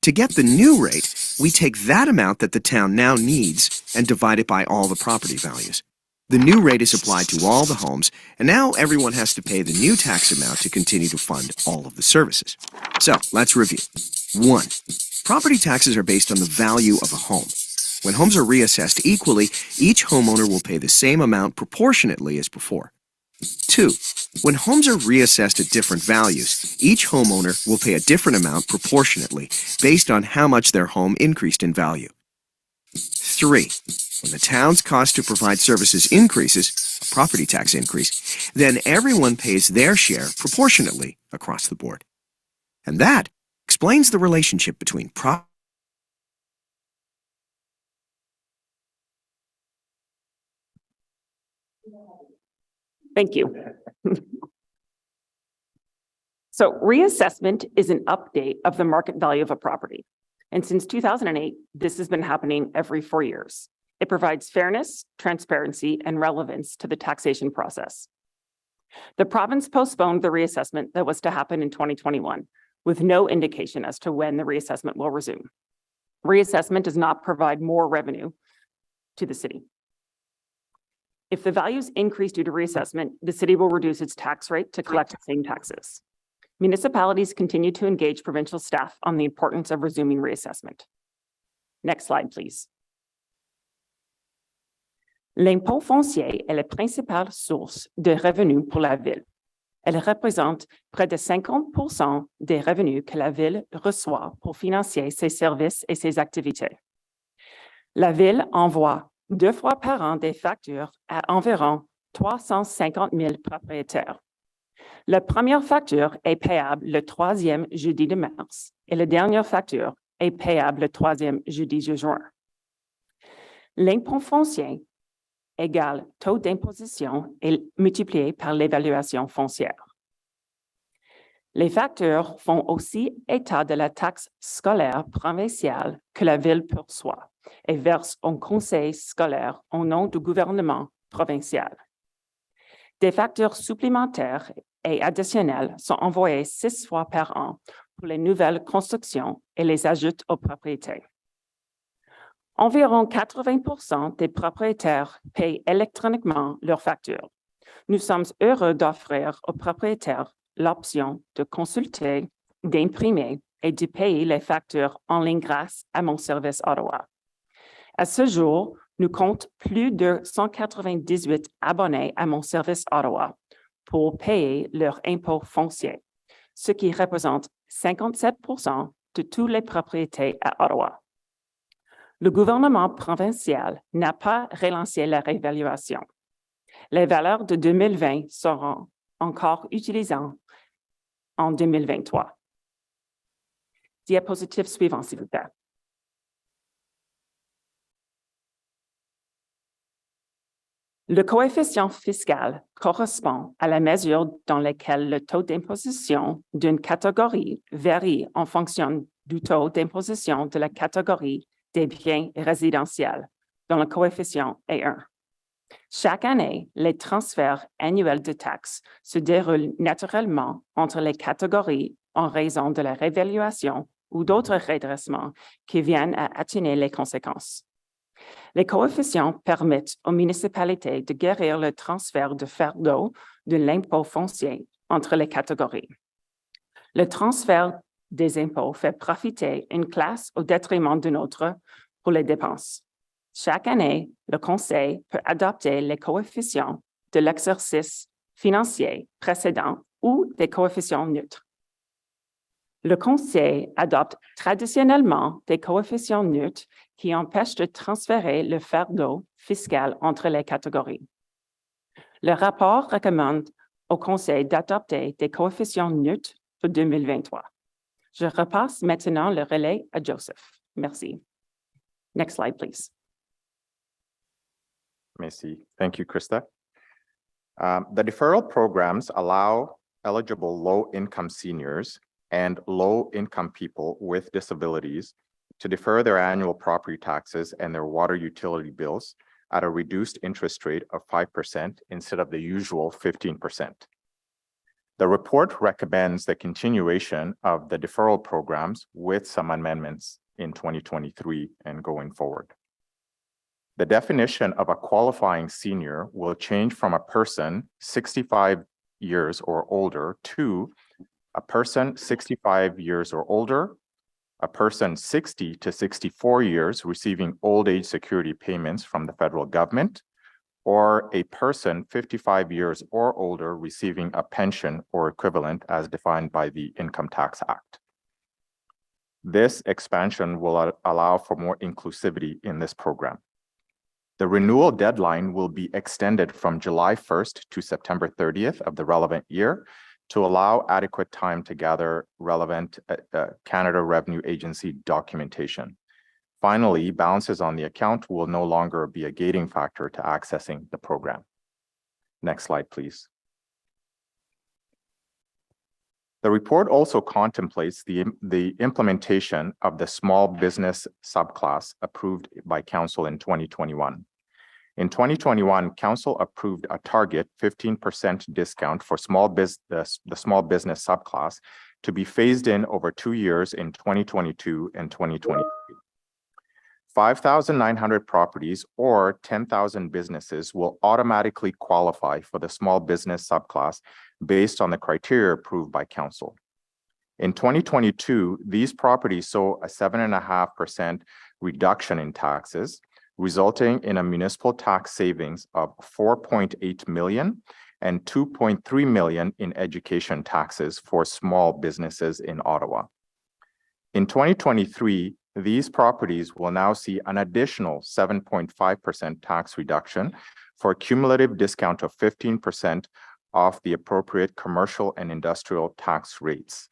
N: To get the new rate, we take that amount that the town now needs and divide it by all the property values. The new rate is applied to all the homes, and now everyone has to pay the new tax amount to continue to fund all of the services. So, let's review. 1. Property taxes are based on the value of a home. When homes are reassessed equally, each homeowner will pay the same amount proportionately as before. 2. When homes are reassessed at different values, each homeowner will pay a different amount proportionately based on how much their home increased in value. 3. When the town's cost to provide services increases, a property tax increase, then everyone pays their share proportionately across the board. And that explains the relationship between
A: Thank you. So reassessment is an update of the market value of a property. And since 2008, this has been happening every 4 years. It provides fairness, transparency, and relevance to the taxation process. The province postponed the reassessment that was to happen in 2021, with no indication as to when the reassessment will resume. Reassessment does not provide more revenue to the city. If the values increase due to reassessment, the city will reduce its tax rate to collect the same taxes. Municipalities continue to engage provincial staff on the importance of resuming reassessment. Next slide, please. L'impôt foncier est la principale source de revenus pour la ville. Elle représente près de 50% des revenus que la ville reçoit pour financer ses services et ses activités. La ville envoie 2 fois par an des factures à environ 350 000 propriétaires. La première facture est payable le 3e jeudi de mars et la dernière facture est payable le 3e jeudi de juin. L'impôt foncier égale taux d'imposition et multiplié par l'évaluation foncière. Les factures font aussi état de la taxe scolaire provinciale que la ville perçoit et verse au conseil scolaire au nom du gouvernement provincial. Des factures supplémentaires et additionnelles sont envoyées 6 fois par an pour les nouvelles constructions et les ajouts aux propriétés. Environ 80% des propriétaires payent électroniquement leurs factures. Nous sommes heureux d'offrir aux propriétaires l'option de consulter, d'imprimer et de payer les factures en ligne grâce à mon service Ottawa. À ce jour, nous comptons plus de 198 abonnés à mon service Ottawa pour payer leur impôt foncier, ce qui représente 57% de toutes les propriétés à Ottawa. Le gouvernement provincial n'a pas relancé la réévaluation. Les valeurs de 2020 seront encore utilisées en 2023. Diapositive suivante, s'il vous plaît. Le coefficient fiscal correspond à la mesure dans laquelle le taux d'imposition d'une catégorie varie en fonction du taux d'imposition de la catégorie des biens résidentiels, dont le coefficient est 1. Chaque année, les transferts annuels de taxes se déroulent naturellement entre les catégories en raison de la réévaluation ou d'autres redressements qui viennent à atténuer les conséquences. Les coefficients permettent aux municipalités de guérir le transfert de fardeau de l'impôt foncier entre les catégories. Le transfert des impôts fait profiter une classe au détriment d'une autre pour les dépenses. Chaque année, le Conseil peut adopter les coefficients de l'exercice financier précédent ou des coefficients neutres. Le Conseil adopte traditionnellement des coefficients neutres qui empêchent de transférer le fardeau fiscal entre les catégories. Le rapport recommande au Conseil d'adopter des coefficients neutres pour 2023. Je repasse maintenant le relais à Joseph. Merci. Next slide, please.
M: Merci. Thank you, Krista. The deferral programs allow eligible low-income seniors and low-income people with disabilities to defer their annual property taxes and their water utility bills at a reduced interest rate of 5% instead of the usual 15%. The report recommends the continuation of the deferral programs with some amendments in 2023 and going forward. The definition of a qualifying senior will change from a person 65 years or older to a person 65 years or older, a person 60 to 64 years receiving old age security payments from the federal government, or a person 55 years or older receiving a pension or equivalent as defined by the Income Tax Act. This expansion will allow for more inclusivity in this program. The renewal deadline will be extended from July 1st to September 30th of the relevant year to allow adequate time to gather relevant Canada Revenue Agency documentation. Finally, balances on the account will no longer be a gating factor to accessing the program. Next slide, please. The report also contemplates the implementation of the small business subclass approved by Council in 2021. In 2021, Council approved a target 15% discount for the small business subclass to be phased in over 2 years in 2022 and 2023. 5,900 properties or 10,000 businesses will automatically qualify for the small business subclass based on the criteria approved by Council. In 2022, these properties saw a 7.5% reduction in taxes, resulting in a municipal tax savings of 4.8 million and 2.3 million in education taxes for small businesses in Ottawa. In 2023, these properties will now see an additional 7.5% tax reduction for a cumulative discount of 15% off the appropriate commercial and industrial tax rates.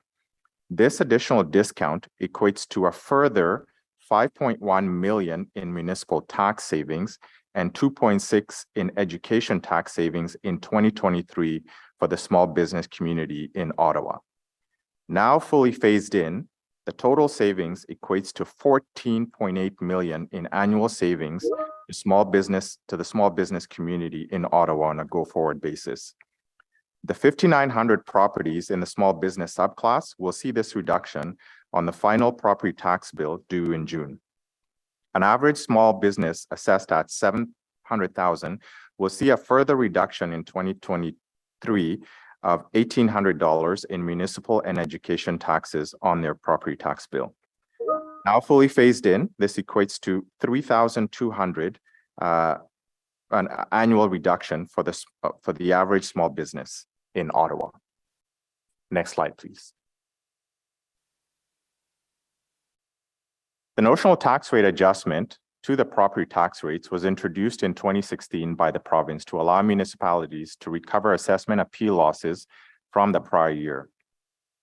M: This additional discount equates to a further 5.1 million in municipal tax savings and 2.6 in education tax savings in 2023 for the small business community in Ottawa. Now fully phased in, the total savings equates to 14.8 million in annual savings to the small business community in Ottawa on a go-forward basis. The 5,900 properties in the small business subclass will see this reduction on the final property tax bill due in June. An average small business assessed at 700,000 will see a further reduction in 2023 of $1,800 in municipal and education taxes on their property tax bill. Now fully phased in, this equates to 3,200 an annual reduction for the average small business in Ottawa. Next slide, please. The notional tax rate adjustment to the property tax rates was introduced in 2016 by the province to allow municipalities to recover assessment appeal losses from the prior year.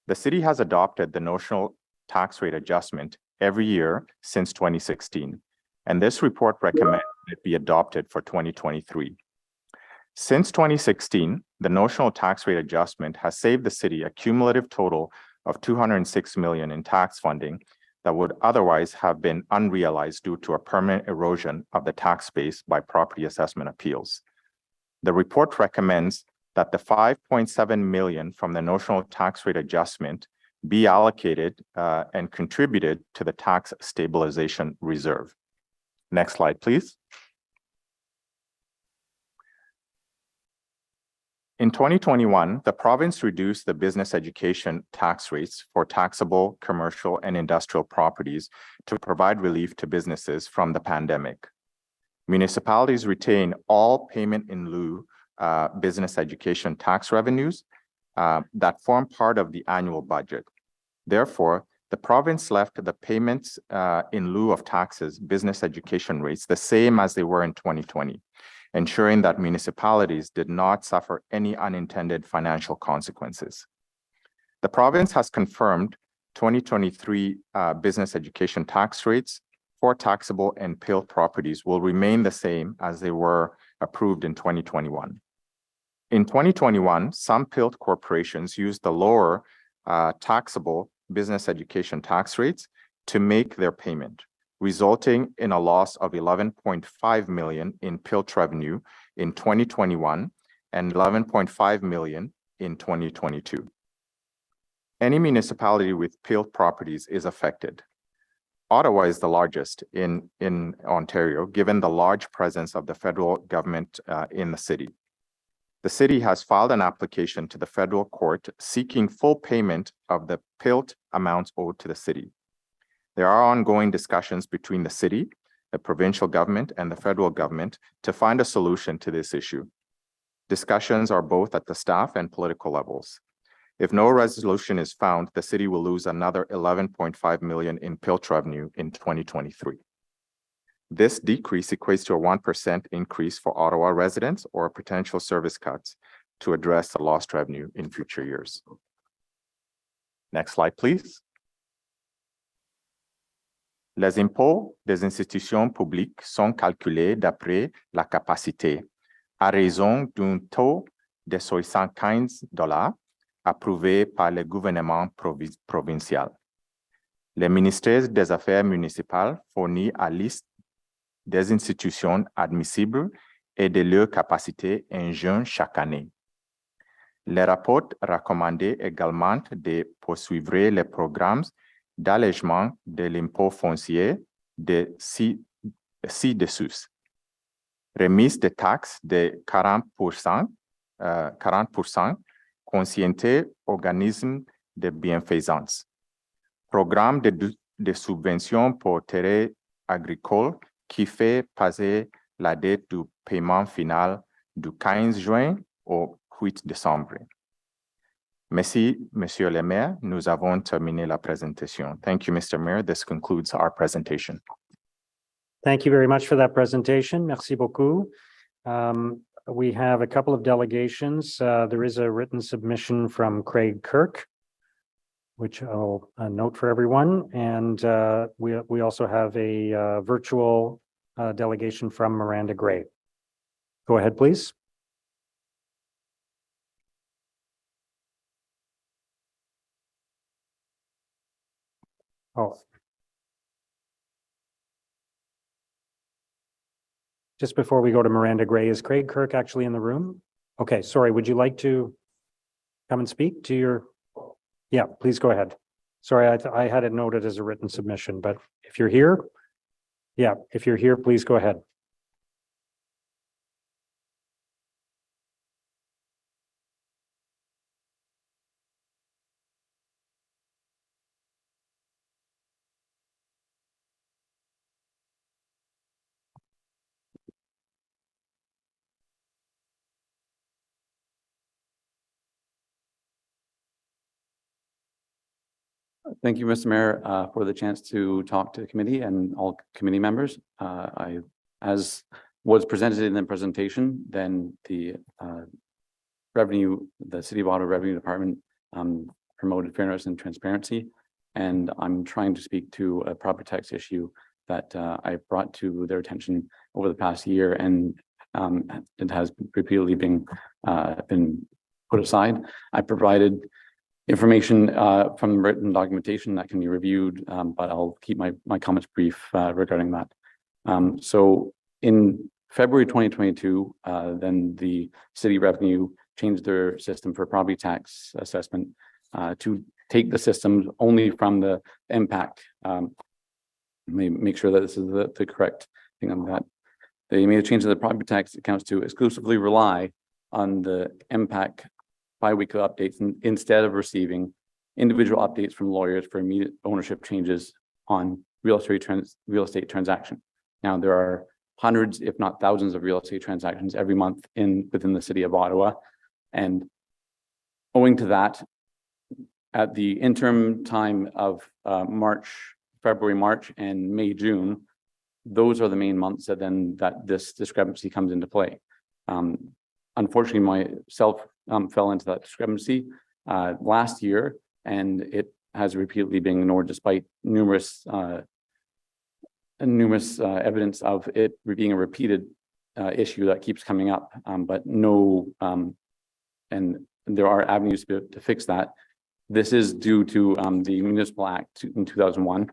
M: The city has adopted the notional tax rate adjustment every year since 2016, and this report recommends it be adopted for 2023. Since 2016, the notional tax rate adjustment has saved the city a cumulative total of $206 million in tax funding that would otherwise have been unrealized due to a permanent erosion of the tax base by property assessment appeals. The report recommends that the $5.7 million from the notional tax rate adjustment be allocated and contributed to the tax stabilization reserve. Next slide, please. In 2021, the province reduced the business education tax rates for taxable commercial and industrial properties to provide relief to businesses from the pandemic. Municipalities retain all payment in lieu business education tax revenues that form part of the annual budget. Therefore, the province left the payments in lieu of taxes business education rates the same as they were in 2020. Ensuring that municipalities did not suffer any unintended financial consequences. The province has confirmed 2023 business education tax rates for taxable and PIL properties will remain the same as they were approved in 2021. In 2021, some PIL corporations used the lower taxable business education tax rates to make their payment, resulting in a loss of $11.5 million in PILT revenue in 2021 and $11.5 million in 2022. Any municipality with PILT properties is affected. Ottawa is the largest in Ontario, given the large presence of the federal government in the city. The city has filed an application to the federal court seeking full payment of the PILT amounts owed to the city. There are ongoing discussions between the city, the provincial government, and the federal government to find a solution to this issue. Discussions are both at the staff and political levels. If no resolution is found, the city will lose another $11.5 million in PILT revenue in 2023. This decrease equates to a 1% increase for Ottawa residents or potential service cuts to address the lost revenue in future years. Next slide, please. Les impôts des institutions publiques sont calculés d'après la capacité, à raison d'un taux de $75 approuvé par le gouvernement provincial. Le ministère des Affaires municipales fournit la liste des institutions admissibles et de leur capacité en juin chaque année. Le rapport recommandait également de poursuivre les programmes d'allègement de l'impôt foncier de ci-dessous. Remise de taxes de 40%, conscienté organismes de bienfaisance. Programme de subvention pour terres agricoles qui fait passer la dette du paiement final du 15 juin au 8 décembre. Merci, Monsieur le Maire. Nous avons terminé la présentation. Thank you, Mr. Mayor. This concludes our presentation.
C: Thank you very much for that presentation. Merci beaucoup. We have a couple of delegations. There is a written submission from Craig Kirk, which I'll note for everyone. And we also have a virtual delegation from Miranda Gray. Go ahead, please. Oh. Just before we go to Miranda Gray, is Craig Kirk actually in the room? Okay, sorry, would you like to come and speak to your, yeah, please go ahead. Sorry, I had it noted as a written submission, but if you're here, yeah, if you're here, please go ahead.
O: Thank you, Mr. Mayor, for the chance to talk to the committee and all committee members. As was presented in the presentation, then the City of Ottawa Revenue Department promoted fairness and transparency. And I'm trying to speak to a property tax issue that I brought to their attention over the past year and It has repeatedly been put aside. I provided information from written documentation that can be reviewed, but I'll keep my comments brief regarding that. So in February 2022, then the city revenue changed their system for property tax assessment to take the systems only from the impact. Make sure that this is the correct thing on that. They made a change to the property tax accounts to exclusively rely on the impact biweekly updates instead of receiving individual updates from lawyers for immediate ownership changes on real estate transaction. Now there are hundreds, if not thousands, of real estate transactions every month within the city of Ottawa, and owing to that, at the interim time of February, March, and May, June, those are the main months that this discrepancy comes into play. Unfortunately, myself fell into that discrepancy last year, and it has repeatedly been ignored despite numerous evidence of it being a repeated issue that keeps coming up, but no, and there are avenues to fix that. This is due to the Municipal Act in 2001.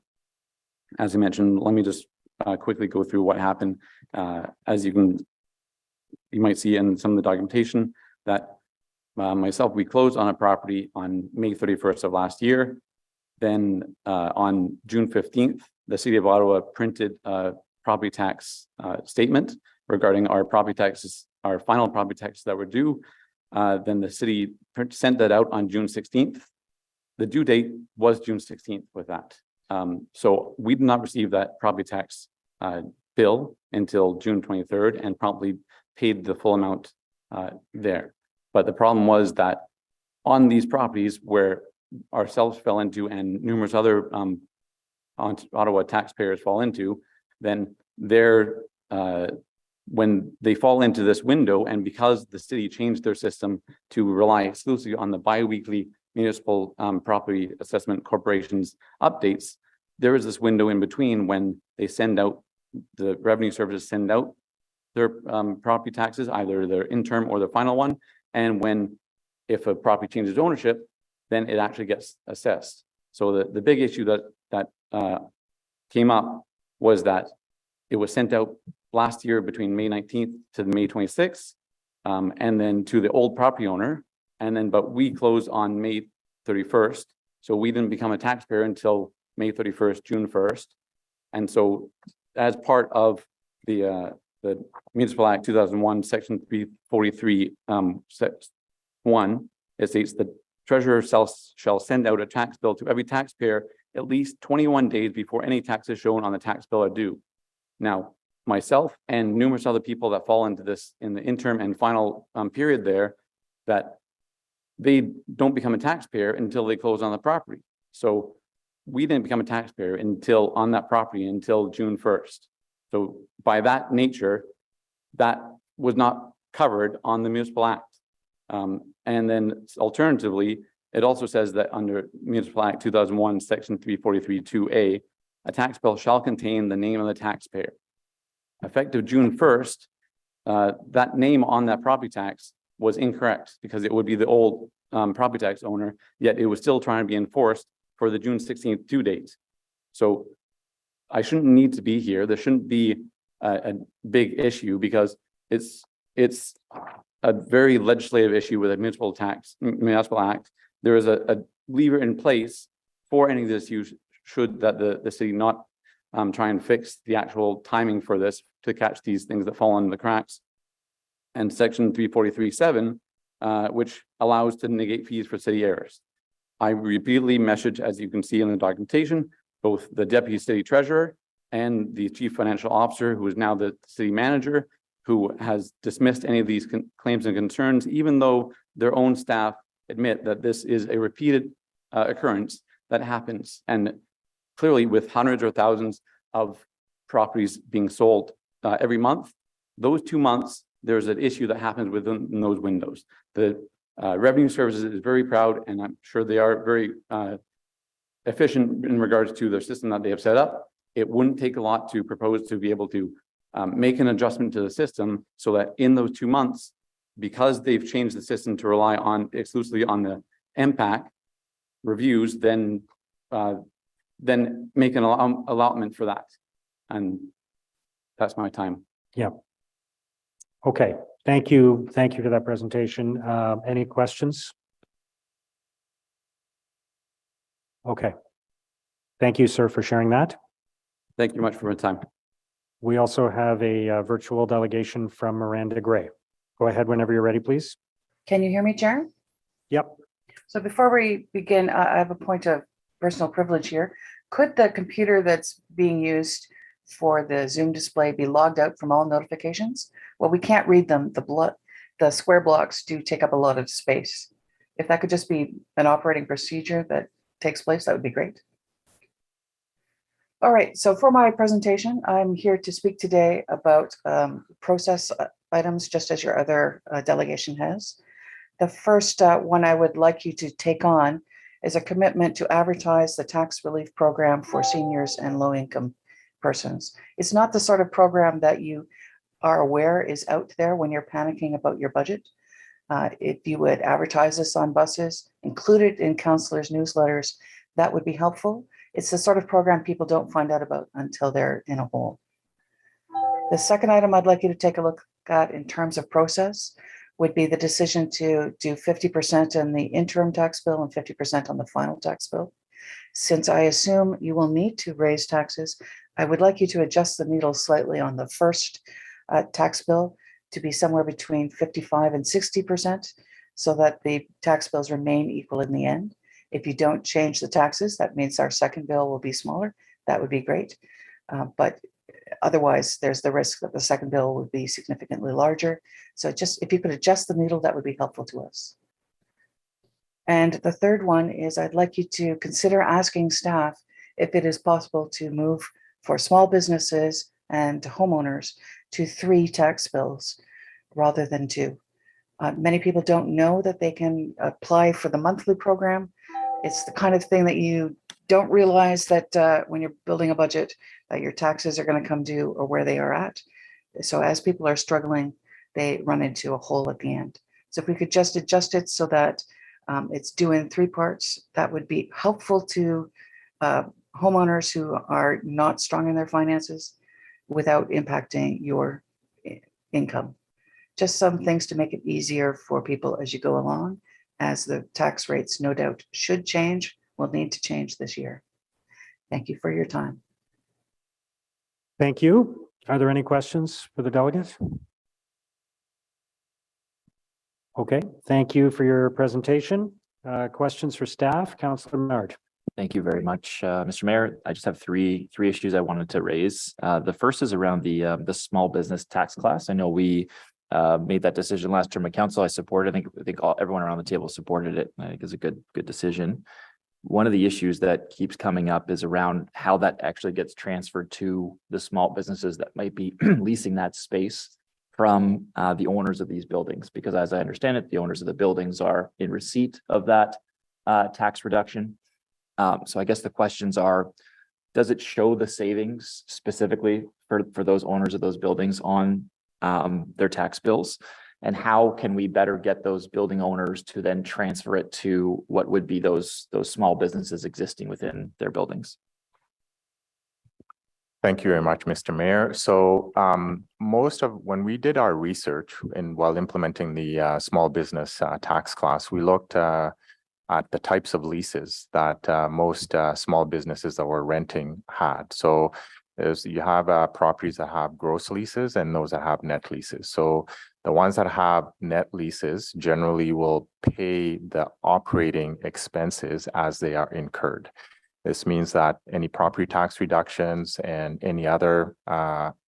O: As I mentioned, let me just quickly go through what happened. As you might see in some of the documentation that we closed on a property on May 31st of last year. Then on June 15th, the City of Ottawa printed a property tax statement regarding our property taxes, our final property taxes that were due. Then the city sent that out on June 16th. The due date was June 16th with that. So we did not receive that property tax bill until June 23rd and promptly paid the full amount there. But the problem was that on these properties where ourselves fell into and numerous other Ottawa taxpayers fall into, then when they fall into this window, and because the city changed their system to rely exclusively on the biweekly municipal property assessment corporation's updates, there is this window in between when they send out, the revenue services send out their property taxes, either their interim or their final one, and if a property changes ownership, then it actually gets assessed. So the big issue that came up was that it was sent out last year between May 19th to May 26th, and then to the old property owner, but we closed on May 31st, so we didn't become a taxpayer until May 31st, June 1st. And so as part of the Municipal Act 2001, Section 343, 1, it states the treasurer shall send out a tax bill to every taxpayer at least 21 days before any taxes shown on the tax bill are due. Now, myself and numerous other people that fall into this in the interim and final period there, that they don't become a taxpayer until they close on the property. So we didn't become a taxpayer on that property until June 1st. So by that nature, that was not covered on the Municipal Act. And then alternatively, it also says that under Municipal Act 2001, Section 343 2A, a tax bill shall contain the name of the taxpayer. Effective June 1st, that name on that property tax was incorrect because it would be the old property tax owner, yet it was still trying to be enforced for the June 16th due date. So I shouldn't need to be here. There shouldn't be a big issue because it's a very legislative issue with a municipal act. There is a lever in place for any of this use should that the city not try and fix the actual timing for this to catch these things that fall into the cracks. And Section 343(7), which allows to negate fees for city errors. I repeatedly message, as you can see in the documentation, both the deputy city treasurer and the chief financial officer, who is now the city manager, who has dismissed any of these claims and concerns, even though their own staff admit that this is a repeated occurrence that happens. And clearly with hundreds or thousands of properties being sold every month, those 2 months, there's an issue that happens within those windows. The Revenue Services is very proud, and I'm sure they are very efficient in regards to their system that they have set up. It wouldn't take a lot to propose to be able to make an adjustment to the system so that in those 2 months, because they've changed the system to rely on exclusively on the MPAC reviews, then make an allotment for that. And that's my time.
C: Yeah. Okay, thank you. Thank you for that presentation. Any questions? Okay. Thank you, sir, for sharing that.
O: Thank you much for your time.
C: We also have a virtual delegation from Miranda Gray. Go ahead whenever you're ready, please.
H: Can you hear me, Chair?
C: Yep.
H: So before we begin, I have a point of personal privilege here. Could the computer that's being used for the Zoom display be logged out from all notifications? Well, we can't read them. The square blocks do take up a lot of space. If that could just be an operating procedure that takes place, that would be great. All right, so for my presentation, I'm here to speak today about process items, just as your other delegation has. The first one I would like you to take on is a commitment to advertise the tax relief program for seniors and low-income persons. It's not the sort of program that you are aware is out there when you're panicking about your budget. If you would advertise this on buses, include it in councillors' newsletters, that would be helpful. It's the sort of program people don't find out about until they're in a hole. The second item I'd like you to take a look at in terms of process would be the decision to do 50% in the interim tax bill and 50% on the final tax bill. Since I assume you will need to raise taxes, I would like you to adjust the needle slightly on the first tax bill to be somewhere between 55 and 60% so that the tax bills remain equal in the end. If you don't change the taxes, that means our second bill will be smaller. That would be great. But otherwise, there's the risk that the second bill would be significantly larger. So just if you could adjust the needle, that would be helpful to us. And the third one is I'd like you to consider asking staff if it is possible to move for small businesses and homeowners to 3 tax bills rather than 2. Many people don't know that they can apply for the monthly program. It's the kind of thing that you don't realize that when you're building a budget, that your taxes are going to come due or where they are at. So as people are struggling, they run into a hole at the end. So if we could just adjust it so that it's due in 3 parts, that would be helpful to homeowners who are not strong in their finances without impacting your income. Just some things to make it easier for people as you go along, as the tax rates no doubt should change, will need to change this year. Thank you for your time.
C: Thank you. Are there any questions for the delegates? Okay, thank you for your presentation. Questions for staff, Councillor Menard.
P: Thank you very much, Mr. Mayor. I just have three issues I wanted to raise. The first is around the small business tax class. I know we made that decision last term of council. I support it. I think everyone around the table supported it. I think it's a good decision. One of the issues that keeps coming up is around how that actually gets transferred to the small businesses that might be leasing that space from the owners of these buildings. Because as I understand it, the owners of the buildings are in receipt of that tax reduction. So I guess the questions are, does it show the savings specifically for those owners of those buildings on their tax bills? And how can we better get those building owners to then transfer it to what would be those small businesses existing within their buildings?
M: Thank you very much, Mr. Mayor. So when we did our research while implementing the small business tax class, we looked at the types of leases that most small businesses that were renting had. So you have properties that have gross leases and those that have net leases. So the ones that have net leases generally will pay the operating expenses as they are incurred. This means that any property tax reductions and any other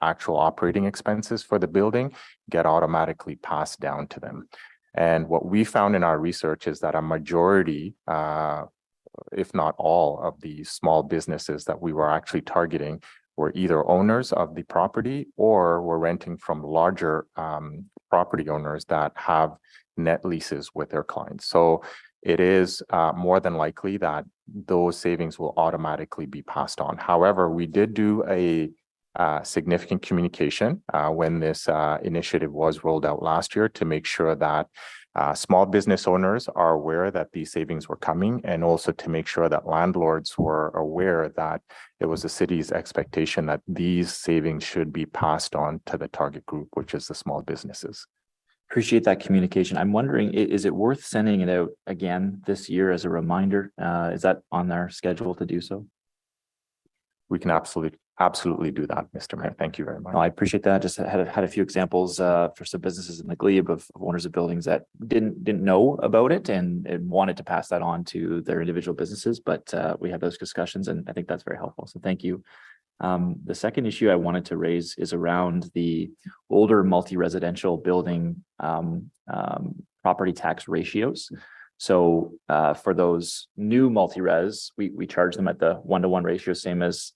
M: actual operating expenses for the building get automatically passed down to them. And what we found in our research is that a majority, if not all, of the small businesses that we were actually targeting were either owners of the property or were renting from larger property owners that have net leases with their clients. So it is more than likely that those savings will automatically be passed on. However, we did do a significant communication when this initiative was rolled out last year to make sure that small business owners are aware that these savings were coming, and also to make sure that landlords were aware that it was the city's expectation that these savings should be passed on to the target group, which is the small businesses.
P: Appreciate that communication. I'm wondering, is it worth sending it out again this year as a reminder? Is that on our schedule to do so?
M: We can absolutely do that, Mr. Mayor. Thank you very much.
P: No, I appreciate that. Just had a few examples for some businesses in the glebe of owners of buildings that didn't know about it and wanted to pass that on to their individual businesses. But we had those discussions, and I think that's very helpful. So thank you. The second issue I wanted to raise is around the older multi-residential building property tax ratios. So for those new multi-res, we charge them at the 1-to-1 ratio, same as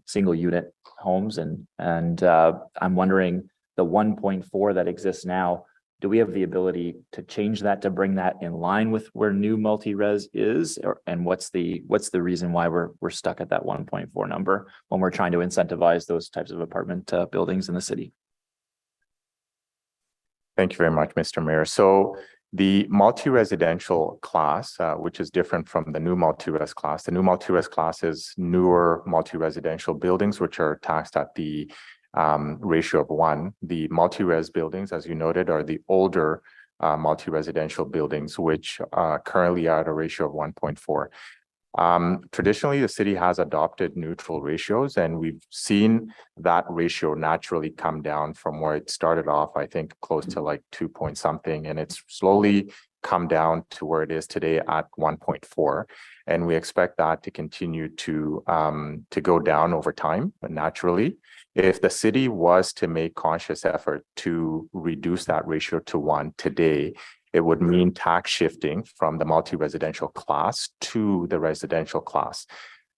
P: single unit homes. And I'm wondering, the 1.4 that exists now, do we have the ability to change that to bring that in line with where new multi-res is? And what's the reason why we're stuck at that 1.4 number when we're trying to incentivize those types of apartment buildings in the city?
M: Thank you very much, Mr. Mayor. So the multi-residential class, which is different from the new multi-res class. The new multi-res class is newer multi-residential buildings, which are taxed at the ratio of 1. The multi-res buildings, as you noted, are the older multi-residential buildings, which currently are at a ratio of 1.4. Traditionally, the city has adopted neutral ratios, and we've seen that ratio naturally come down from where it started off, I think close to like 2 point something, and it's slowly come down to where it is today at 1.4. And we expect that to continue to go down over time, but naturally. If the city was to make conscious effort to reduce that ratio to 1 today, it would mean tax shifting from the multi-residential class to the residential class.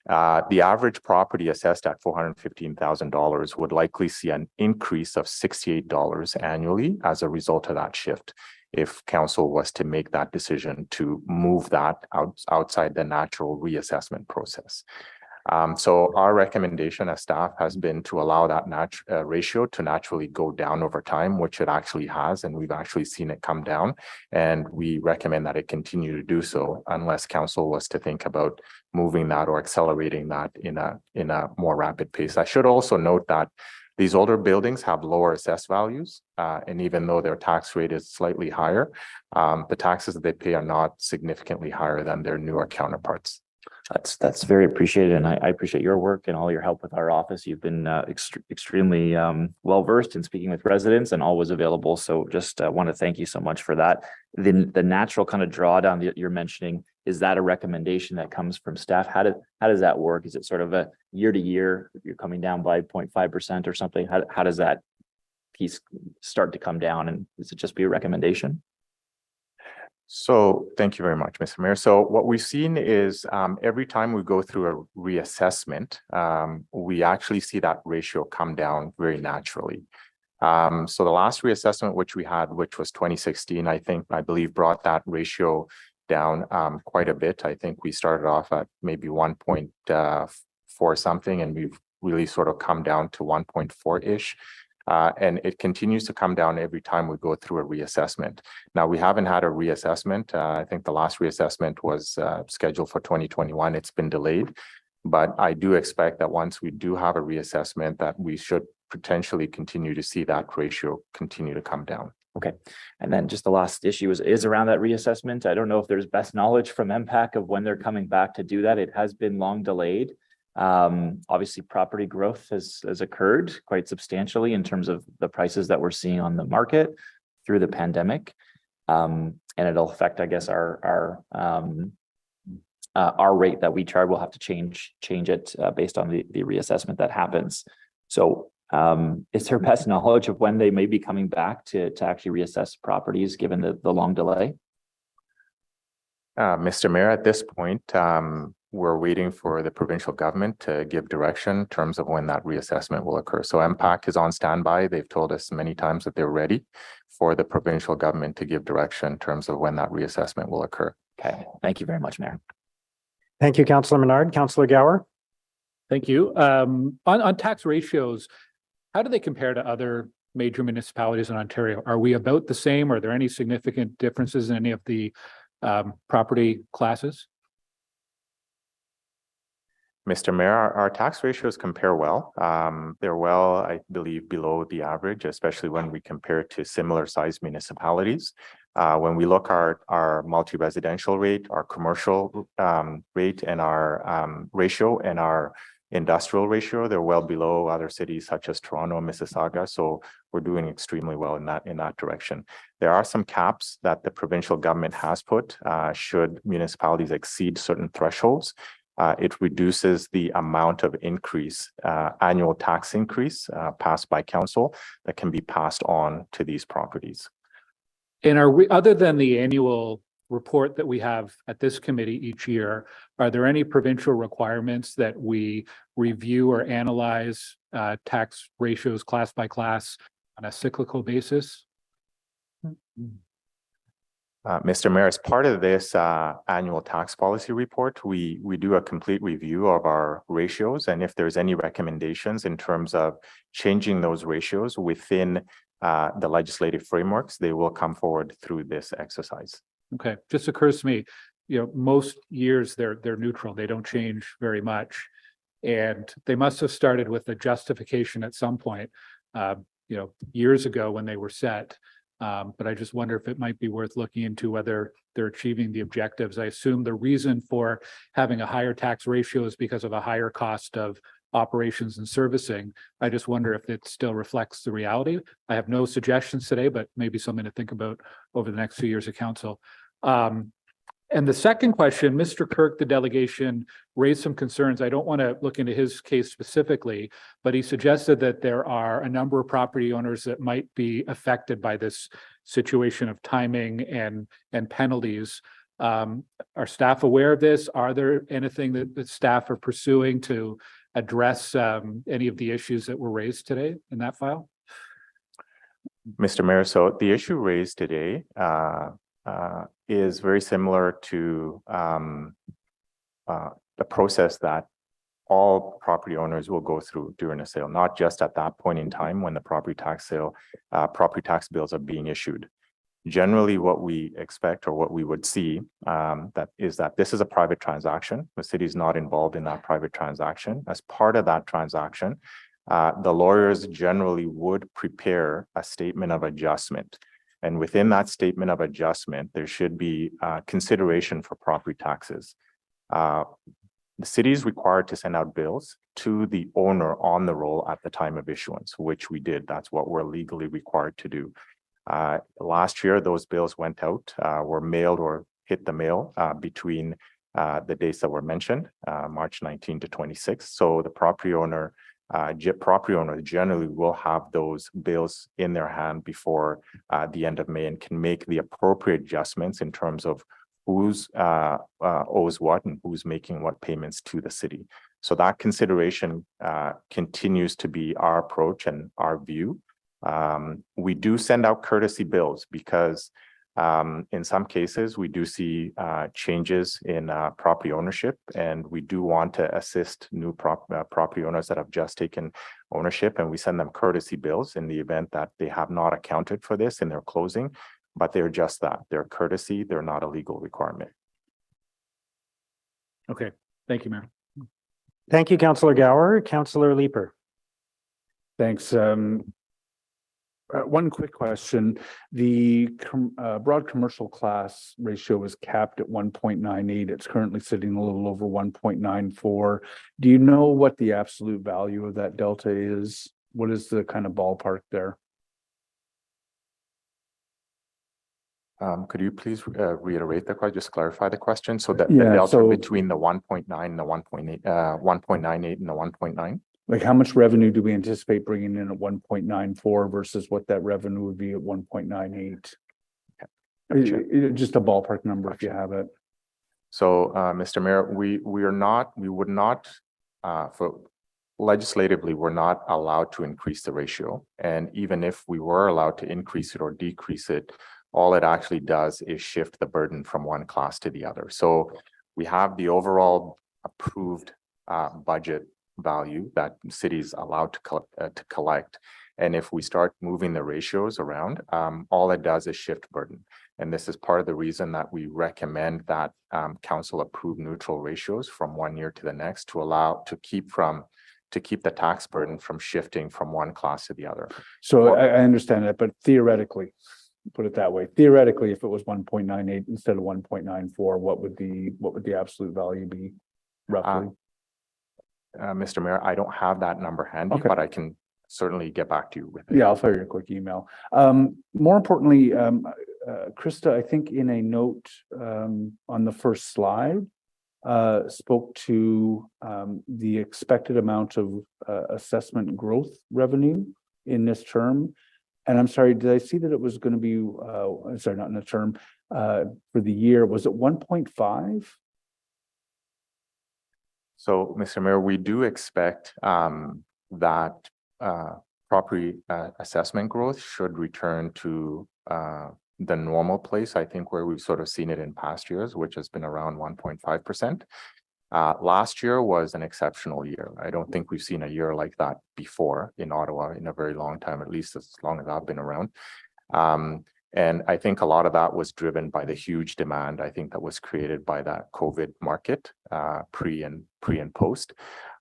M: The average property assessed at $415,000 would likely see an increase of $68 annually as a result of that shift, if council was to make that decision to move that outside the natural reassessment process. So our recommendation as staff has been to allow that ratio to naturally go down over time, which it actually has, and we've actually seen it come down. And we recommend that it continue to do so unless council was to think about moving that or accelerating that in a more rapid pace. I should also note that these older buildings have lower assessed values, and even though their tax rate is slightly higher, the taxes that they pay are not significantly higher than their newer counterparts.
P: That's very appreciated, and I appreciate your work and all your help with our office. You've been extremely well versed in speaking with residents and always available. So just want to thank you so much for that. The natural kind of drawdown that you're mentioning, is that a recommendation that comes from staff? How does that work? Is it sort of a year to year? You're coming down by 0.5% or something? How does that piece start to come down? And does it just be a recommendation?
M: So thank you very much, Mr. Mayor. So what we've seen is every time we go through a reassessment, we actually see that ratio come down very naturally. So the last reassessment which we had, which was 2016, I believe brought that ratio down quite a bit. I think we started off at maybe 1.4 something, and we've really sort of come down to 1.4-ish. And it continues to come down every time we go through a reassessment. Now, we haven't had a reassessment. I think the last reassessment was scheduled for 2021. It's been delayed, but I do expect that once we do have a reassessment, that we should potentially continue to see that ratio continue to come down.
P: Okay. And then just the last issue is around that reassessment. I don't know if there's best knowledge from MPAC of when they're coming back to do that. It has been long delayed. Obviously, property growth has occurred quite substantially in terms of the prices that we're seeing on the market through the pandemic, and it'll affect, I guess, our rate that we charge. We'll have to change it based on the reassessment that happens. So, is there best knowledge of when they may be coming back to actually reassess properties, given the long delay?
M: Mr. Mayor, at this point, we're waiting for the provincial government to give direction in terms of when that reassessment will occur. So MPAC is on standby. They've told us many times that they're ready for the provincial government to give direction in terms of when that reassessment will occur.
P: Okay. Thank you very much, Mayor.
C: Thank you, Councillor Menard. Councillor Gower.
K: Thank you. On tax ratios, how do they compare to other major municipalities in Ontario? Are we about the same? Are there any significant differences in any of the property classes?
M: Mr. Mayor, our tax ratios compare well. They're well, I believe, below the average, especially when we compare it to similar sized municipalities. When we look at our multi-residential rate, our commercial rate, and our ratio, and our industrial ratio, they're well below other cities such as Toronto and Mississauga. So we're doing extremely well in that direction. There are some caps that the provincial government has put should municipalities exceed certain thresholds. It reduces the amount of increase, annual tax increase passed by council that can be passed on to these properties.
K: And are we, other than the annual report that we have at this committee each year, are there any provincial requirements that we review or analyze tax ratios class by class on a cyclical basis?
M: Mr. Mayor, as part of this annual tax policy report, we do a complete review of our ratios, and if there's any recommendations in terms of changing those ratios within the legislative frameworks, they will come forward through this exercise.
K: Okay, just occurs to me, most years they're neutral, they don't change very much, and they must have started with a justification at some point, years ago when they were set. But I just wonder if it might be worth looking into whether they're achieving the objectives. I assume the reason for having a higher tax ratio is because of a higher cost of operations and servicing. I just wonder if it still reflects the reality. I have no suggestions today, but maybe something to think about over the next few years of council. And the second question, Mr. Kirk, the delegation, raised some concerns. I don't want to look into his case specifically, but he suggested that there are a number of property owners that might be affected by this situation of timing and penalties. Are staff aware of this? Are there anything that the staff are pursuing to address any of the issues that were raised today in that file?
M: Mr. Mayor, so the issue raised today is very similar to the process that all property owners will go through during a sale, not just at that point in time when the property tax bills are being issued. Generally, what we expect or what we would see that this is a private transaction. The city is not involved in that private transaction. As part of that transaction, the lawyers generally would prepare a statement of adjustment. And within that statement of adjustment, there should be consideration for property taxes. The city is required to send out bills to the owner on the roll at the time of issuance, which we did. That's what we're legally required to do. Last year, those bills went out, were mailed or hit the mail between the dates that were mentioned, March 19 to 26. So the property owners generally will have those bills in their hand before the end of May and can make the appropriate adjustments in terms of who's owes what and who's making what payments to the city. So that consideration continues to be our approach and our view. We do send out courtesy bills because in some cases we do see changes in property ownership, and we do want to assist new property owners that have just taken ownership, and we send them courtesy bills in the event that they have not accounted for this in their closing, but they're just that. They're courtesy, they're not a legal requirement.
K: Okay, thank you, Mayor.
C: Thank you, Councillor Gower. Councillor Leeper.
I: Thanks. One quick question. The broad commercial class ratio is capped at 1.98. It's currently sitting a little over 1.94. Do you know what the absolute value of that delta is? What is the kind of ballpark there?
M: Could you please reiterate the question, just clarify the question? So that the delta between the 1.9 and the 1.8, 1.98 and the 1.9?
I: Like how much revenue do we anticipate bringing in at 1.94 versus what that revenue would be at 1.98? Okay. Just a ballpark number if you have it.
M: So, Mr. Mayor, we would not, legislatively, we're not allowed to increase the ratio. And even if we were allowed to increase it or decrease it, all it actually does is shift the burden from one class to the other. So we have the overall approved budget value that cities allowed to collect. And if we start moving the ratios around, all it does is shift burden. And this is part of the reason that we recommend that council approve neutral ratios from one year to the next to keep the tax burden from shifting from one class to the other.
I: So I understand that, but theoretically, put it that way, theoretically, if it was 1.98 instead of 1.94, what would the absolute value be roughly?
M: Mr. Mayor, I don't have that number handy,
I: Okay.
M: but I can certainly get back to you with it.
I: Yeah, I'll fire you a quick email. More importantly, Krista, I think in a note on the first slide, spoke to the expected amount of assessment growth revenue in this term. And I'm sorry, did I see that it was going to be, sorry, not in the term, for the year, was it 1.5?
M: So, Mr. Mayor, we do expect that property assessment growth should return to the normal place, I think, where we've sort of seen it in past years, which has been around 1.5%. Last year was an exceptional year. I don't think we've seen a year like that before in Ottawa in a very long time, at least as long as I've been around. And I think a lot of that was driven by the huge demand, I think, that was created by that COVID market, pre and post.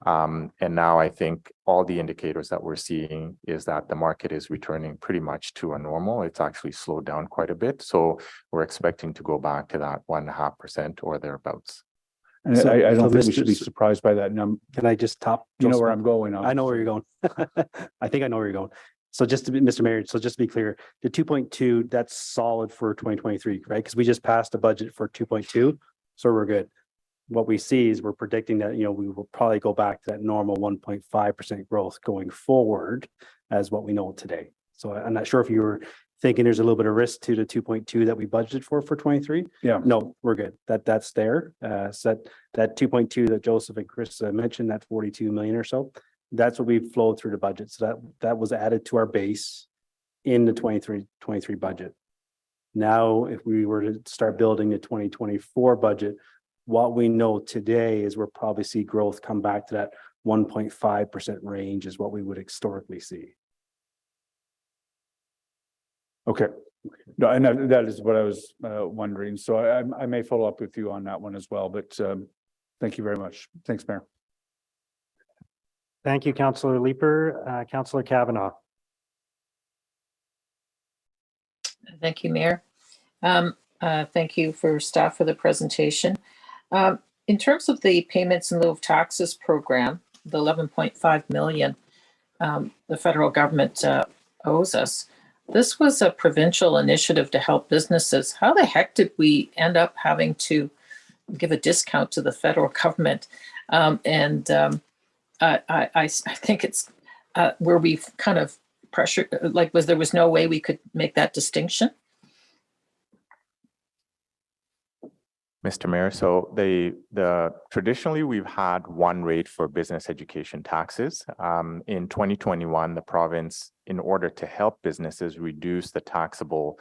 M: And now I think all the indicators that we're seeing is that the market is returning pretty much to a normal. It's actually slowed down quite a bit. So we're expecting to go back to that 1.5% or thereabouts.
I: And
F: So-
I: I don't
F: so
I: think we
F: Mr.
I: should be surprised by that number.
F: Can I just top?
I: You know
F: Joseph?
I: where I'm going.
F: I know where you're going. I think I know where you're going. So just to be, Mr. Mayor, so just to be clear, the 2.2, that's solid for 2023, right? Because we just passed a budget for 2.2, so we're good. What we see is we're predicting that, we will probably go back to that normal 1.5% growth going forward as what we know today. So I'm not sure if you were thinking there's a little bit of risk to the 2.2 that we budgeted for 23.
I: Yeah.
F: No, we're good. That's there. So that 2.2 that Joseph and Chris mentioned, that 42 million or so, that's what we've flowed through the budget. So that was added to our base in the 23 budget. Now, if we were to start building the 2024 budget, what we know today is we'll probably see growth come back to that 1.5% range is what we would historically see.
I: Okay. No, and that is what I was wondering. So I may follow up with you on that one as well, but thank you very much. Thanks, Mayor.
C: Thank you, Councillor Leeper. Councillor Kavanaugh.
B: Thank you, Mayor. Thank you for staff for the presentation. In terms of the payments in lieu of taxes program, the 11.5 million the federal government owes us, this was a provincial initiative to help businesses. How the heck did we end up having to give a discount to the federal government? I think it's where we've kind of pressured, there was no way we could make that distinction?
M: Mr. Mayor, so traditionally we've had one rate for business education taxes. In 2021, the province, in order to help businesses, reduce the taxable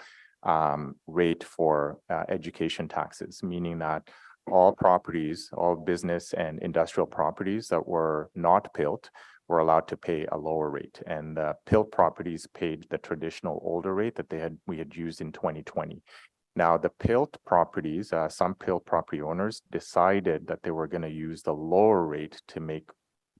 M: rate for education taxes, meaning that all properties, all business and industrial properties that were not PILT were allowed to pay a lower rate. And the PILT properties paid the traditional older rate that we had used in 2020. Now, the PILT properties, some PILT property owners decided that they were going to use the lower rate to make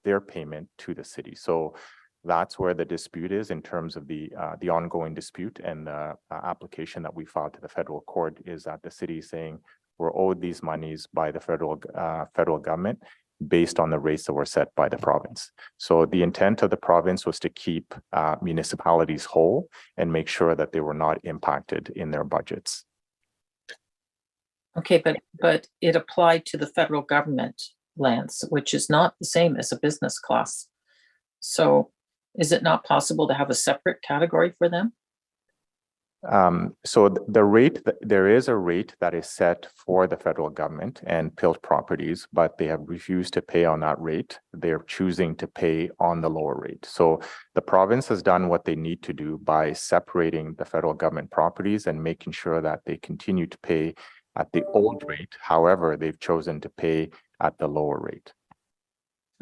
M: their payment to the city. So that's where the dispute is in terms of the ongoing dispute, and the application that we filed to the federal court is that the city is saying we're owed these monies by the federal government based on the rates that were set by the province. So the intent of the province was to keep municipalities whole and make sure that they were not impacted in their budgets.
B: Okay, but it applied to the federal government lands, which is not the same as a business class. So is it not possible to have a separate category for them?
M: So the rate, there is a rate that is set for the federal government and PILT properties, but they have refused to pay on that rate. They're choosing to pay on the lower rate. So the province has done what they need to do by separating the federal government properties and making sure that they continue to pay at the old rate. However, they've chosen to pay at the lower rate.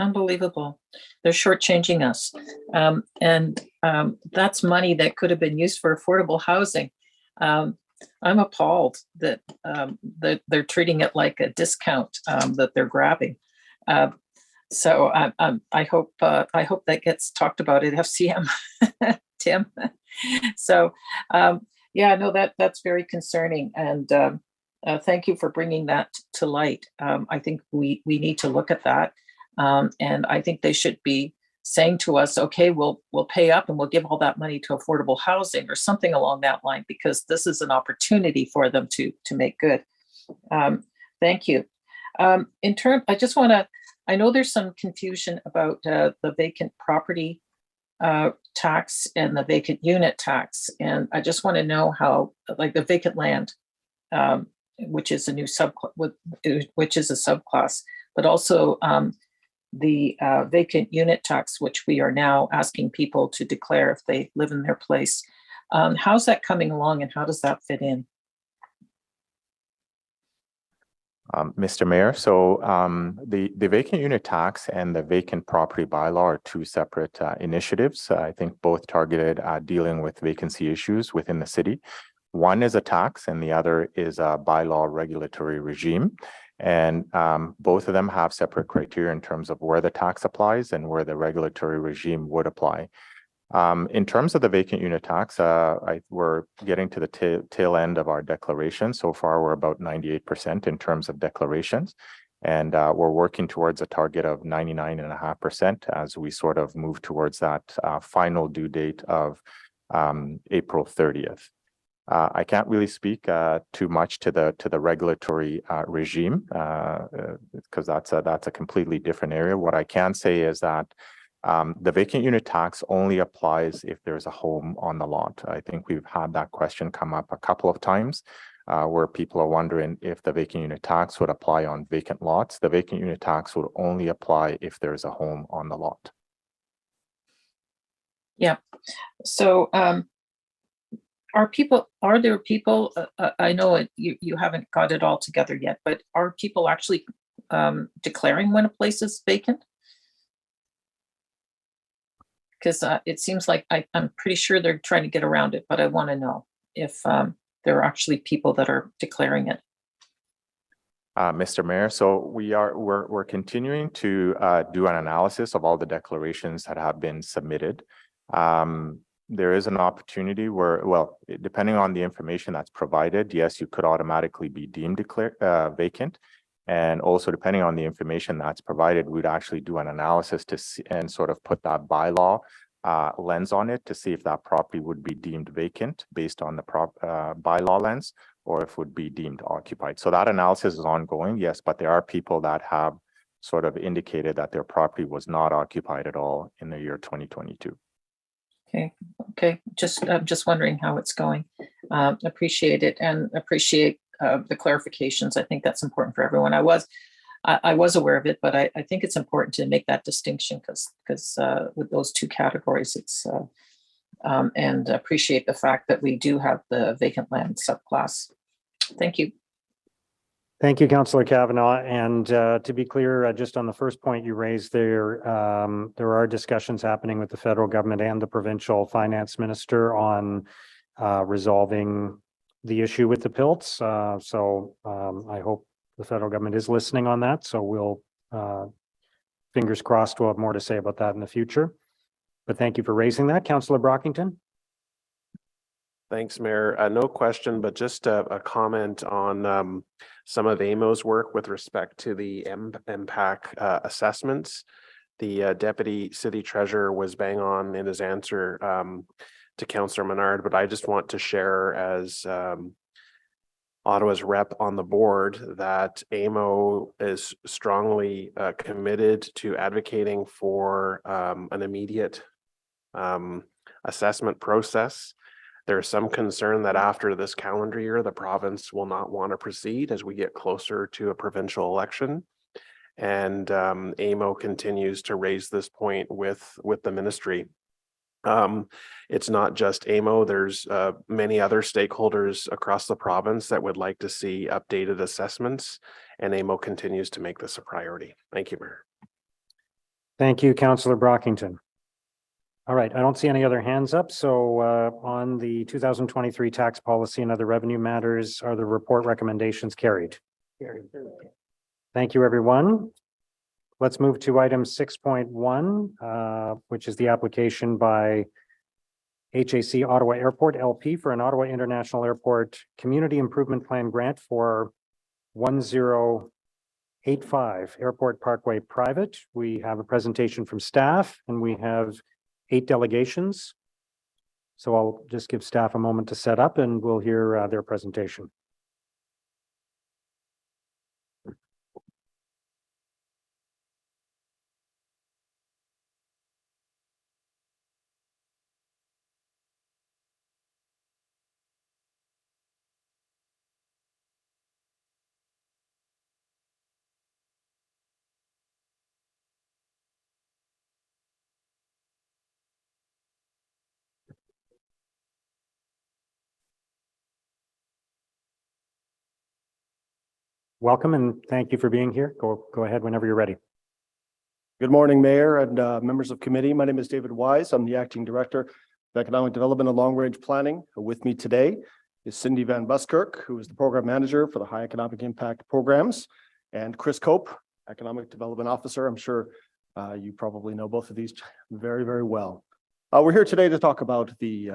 B: Unbelievable. They're shortchanging us. That's money that could have been used for affordable housing. I'm appalled that they're treating it like a discount that they're grabbing. So I hope that gets talked about at FCM, Tim. So yeah, no, that's very concerning, and thank you for bringing that to light. I think we need to look at that, and I think they should be saying to us, okay, we'll pay up and we'll give all that money to affordable housing or something along that line, because this is an opportunity for them to make good. Thank you. I know there's some confusion about the vacant property tax and the vacant unit tax. And I just want to know how, like the vacant land, which is a new which is a subclass, but also the vacant unit tax, which we are now asking people to declare if they live in their place. How's that coming along and how does that fit in?
M: Mr. Mayor, so the vacant unit tax and the vacant property bylaw are two separate initiatives. I think both targeted at dealing with vacancy issues within the city. One is a tax and the other is a bylaw regulatory regime. And both of them have separate criteria in terms of where the tax applies and where the regulatory regime would apply. In terms of the vacant unit tax, we're getting to the tail end of our declaration. So far, we're about 98% in terms of declarations. And we're working towards a target of 99.5% as we sort of move towards that final due date of April 30th. I can't really speak too much to the regulatory regime because that's a completely different area. What I can say is that the vacant unit tax only applies if there's a home on the lot. I think we've had that question come up a couple of times where people are wondering if the vacant unit tax would apply on vacant lots. The vacant unit tax would only apply if there's a home on the lot.
B: Yeah. So are there people, I know you haven't got it all together yet, but are people actually declaring when a place is vacant? Because it seems like I'm pretty sure they're trying to get around it, but I want to know if there are actually people that are declaring it.
M: Mr. Mayor, so we're continuing to do an analysis of all the declarations that have been submitted. There is an opportunity where, well, depending on the information that's provided, yes, you could automatically be deemed vacant. And also, depending on the information that's provided, we'd actually do an analysis to see and sort of put that bylaw lens on it to see if that property would be deemed vacant based on the bylaw lens, or if it would be deemed occupied. So that analysis is ongoing, yes, but there are people that have sort of indicated that their property was not occupied at all in the year 2022.
B: Okay. I'm just wondering how it's going. Appreciate it and appreciate the clarifications. I think that's important for everyone. I was aware of it, but I think it's important to make that distinction because with those two categories, it's and appreciate the fact that we do have the vacant land subclass. Thank you.
C: Thank you, Councillor Kavanaugh. And to be clear, just on the first point you raised there are discussions happening with the federal government and the provincial finance minister on resolving the issue with the PILTs. I hope the federal government is listening on that. So we'll, fingers crossed, we'll have more to say about that in the future. But thank you for raising that. Councillor Brockington.
E: Thanks, Mayor. No question, but just a comment on some of AMO's work with respect to the impact assessments. The Deputy City Treasurer was bang on in his answer to Councillor Menard, but I just want to share as Ottawa's rep on the board that AMO is strongly committed to advocating for an immediate assessment process. There's some concern that after this calendar year, the province will not want to proceed as we get closer to a provincial election. And AMO continues to raise this point with the ministry. It's not just AMO, there's many other stakeholders across the province that would like to see updated assessments, and AMO continues to make this a priority. Thank you, Mayor.
C: Thank you, Councillor Brockington. All right, I don't see any other hands up. So on the 2023 tax policy and other revenue matters, are the report recommendations carried? Thank you, everyone. Let's move to item 6.1, which is the application by HAC Ottawa Airport LP for an Ottawa International Airport Community Improvement Plan grant for 1085 Airport Parkway Private. We have a presentation from staff and we have 8 delegations. So I'll just give staff a moment to set up and we'll hear their presentation. Welcome and thank you for being here. Go ahead whenever you're ready.
Q: Good morning, Mayor and members of committee. My name is David Wise. I'm the Acting Director of Economic Development and Long Range Planning. With me today is Cindy Van Buskirk, who is the Program Manager for the High Economic Impact Programs, and Chris Cope, Economic Development Officer. I'm sure you probably know both of these very, very well. We're here today to talk about the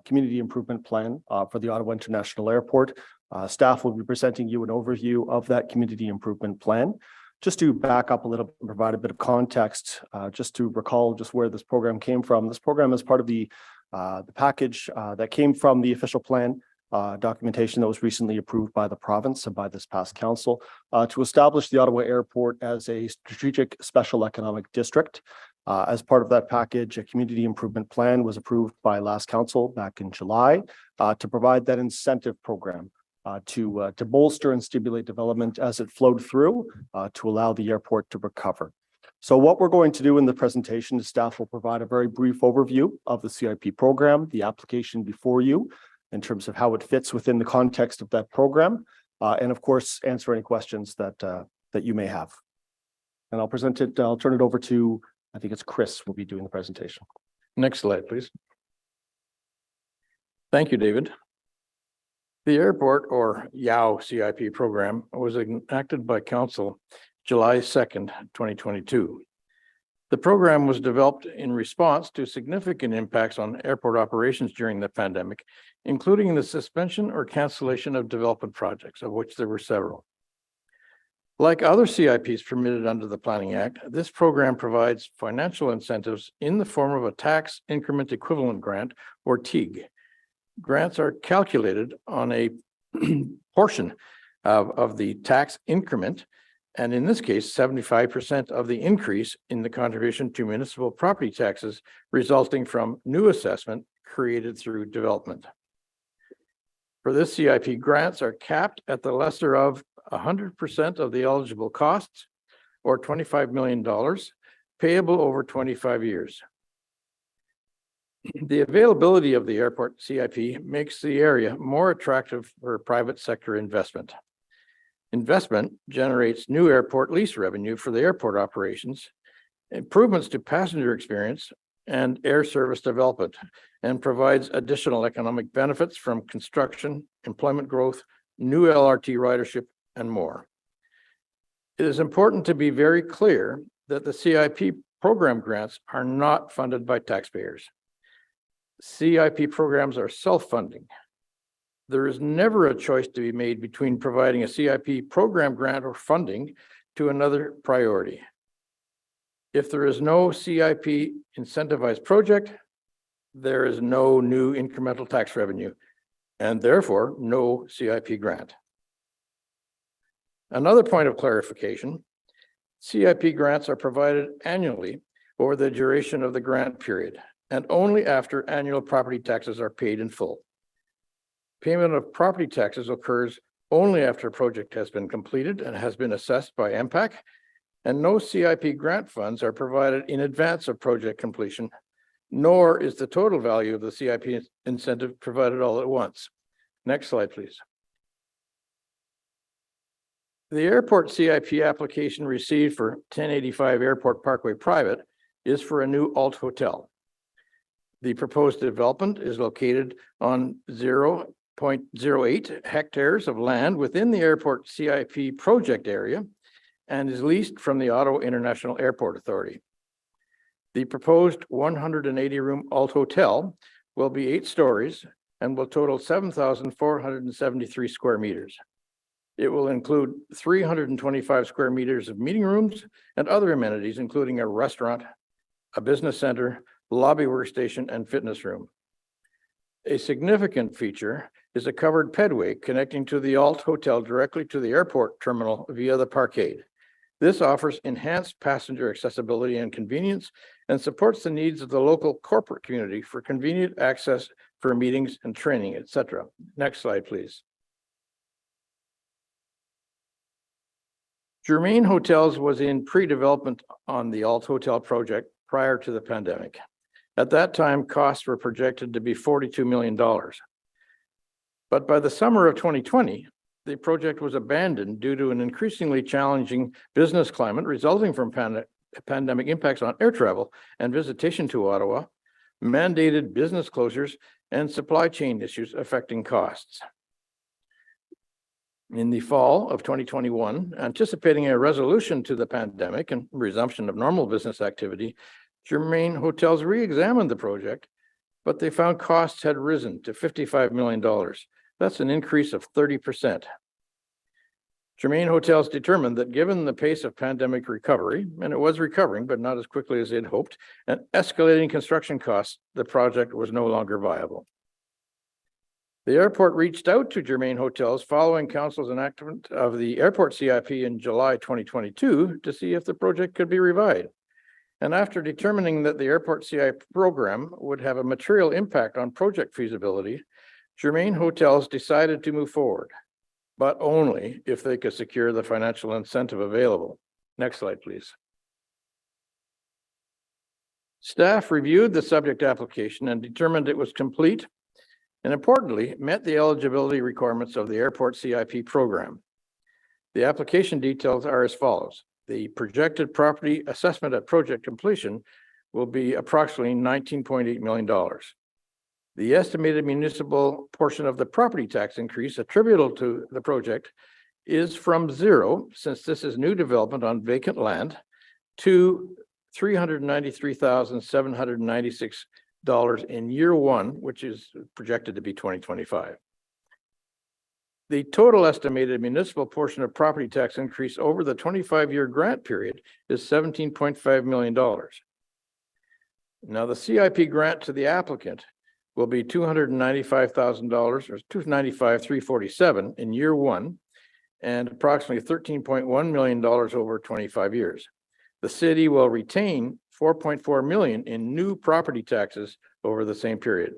Q: Community Improvement Plan for the Ottawa International Airport. Staff will be presenting you an overview of that Community Improvement Plan. Just to back up a little and provide a bit of context, just to recall just where this program came from. This program is part of the package that came from the official plan documentation that was recently approved by the province and by this past council to establish the Ottawa Airport as a strategic special economic district. As part of that package, a community improvement plan was approved by last council back in July to provide that incentive program to bolster and stimulate development as it flowed through to allow the airport to recover. So what we're going to do in the presentation is staff will provide a very brief overview of the CIP program, the application before you in terms of how it fits within the context of that program, and of course, answer any questions that you may have. And I'll turn it over to, I think it's Chris will be doing the presentation.
R: Next slide, please. Thank you, David. The airport or YOW CIP program was enacted by Council July 2nd, 2022. The program was developed in response to significant impacts on airport operations during the pandemic, including the suspension or cancellation of development projects, of which there were several. Like other CIPs permitted under the Planning Act, this program provides financial incentives in the form of a tax increment equivalent grant, or TIG. Grants are calculated on a portion of the tax increment, and in this case, 75% of the increase in the contribution to municipal property taxes resulting from new assessment created through development. For this CIP, grants are capped at the lesser of 100% of the eligible costs, or $25 million, payable over 25 years. The availability of the airport CIP makes the area more attractive for private sector investment. Investment generates new airport lease revenue for the airport operations, improvements to passenger experience, and air service development, and provides additional economic benefits from construction, employment growth, new LRT ridership, and more. It is important to be very clear that the CIP program grants are not funded by taxpayers. CIP programs are self-funding. There is never a choice to be made between providing a CIP program grant or funding to another priority. If there is no CIP incentivized project, there is no new incremental tax revenue, and therefore no CIP grant. Another point of clarification, CIP grants are provided annually over the duration of the grant period, and only after annual property taxes are paid in full. Payment of property taxes occurs only after a project has been completed and has been assessed by MPAC, and no CIP grant funds are provided in advance of project completion, nor is the total value of the CIP incentive provided all at once. Next slide, please. The airport CIP application received for 1085 Airport Parkway Private is for a new alt hotel. The proposed development is located on 0.08 hectares of land within the airport CIP project area and is leased from the Ottawa International Airport Authority. The proposed 180-room alt hotel will be 8 stories and will total 7,473 square meters. It will include 325 square meters of meeting rooms and other amenities, including a restaurant, a business center, lobby workstation, and fitness room. A significant feature is a covered pedway connecting to the alt hotel directly to the airport terminal via the parkade. This offers enhanced passenger accessibility and convenience and supports the needs of the local corporate community for convenient access for meetings and training, etc. Next slide, please. Germain Hotels was in pre-development on the alt hotel project prior to the pandemic. At that time, costs were projected to be $42 million. But by the summer of 2020, the project was abandoned due to an increasingly challenging business climate resulting from pandemic impacts on air travel and visitation to Ottawa, mandated business closures, and supply chain issues affecting costs. In the fall of 2021, anticipating a resolution to the pandemic and resumption of normal business activity, Germain Hotels re-examined the project, but they found costs had risen to $55 million. That's an increase of 30%. Germain Hotels determined that given the pace of pandemic recovery, and it was recovering, but not as quickly as they'd hoped, and escalating construction costs, the project was no longer viable. The airport reached out to Germain Hotels following council's enactment of the airport CIP in July 2022 to see if the project could be revived. And after determining that the airport CIP program would have a material impact on project feasibility, Germain Hotels decided to move forward, but only if they could secure the financial incentive available. Next slide, please. Staff reviewed the subject application and determined it was complete and importantly, met the eligibility requirements of the airport CIP program. The application details are as follows. The projected property assessment at project completion will be approximately $19.8 million. The estimated municipal portion of the property tax increase attributable to the project is from 0, since this is new development on vacant land, to $393,796 in year 1, which is projected to be 2025. The total estimated municipal portion of property tax increase over the 25-year grant period is $17.5 million. Now, the CIP grant to the applicant will be $295,000 or $295,347 in year 1 and approximately $13.1 million over 25 years. The city will retain $4.4 million in new property taxes over the same period.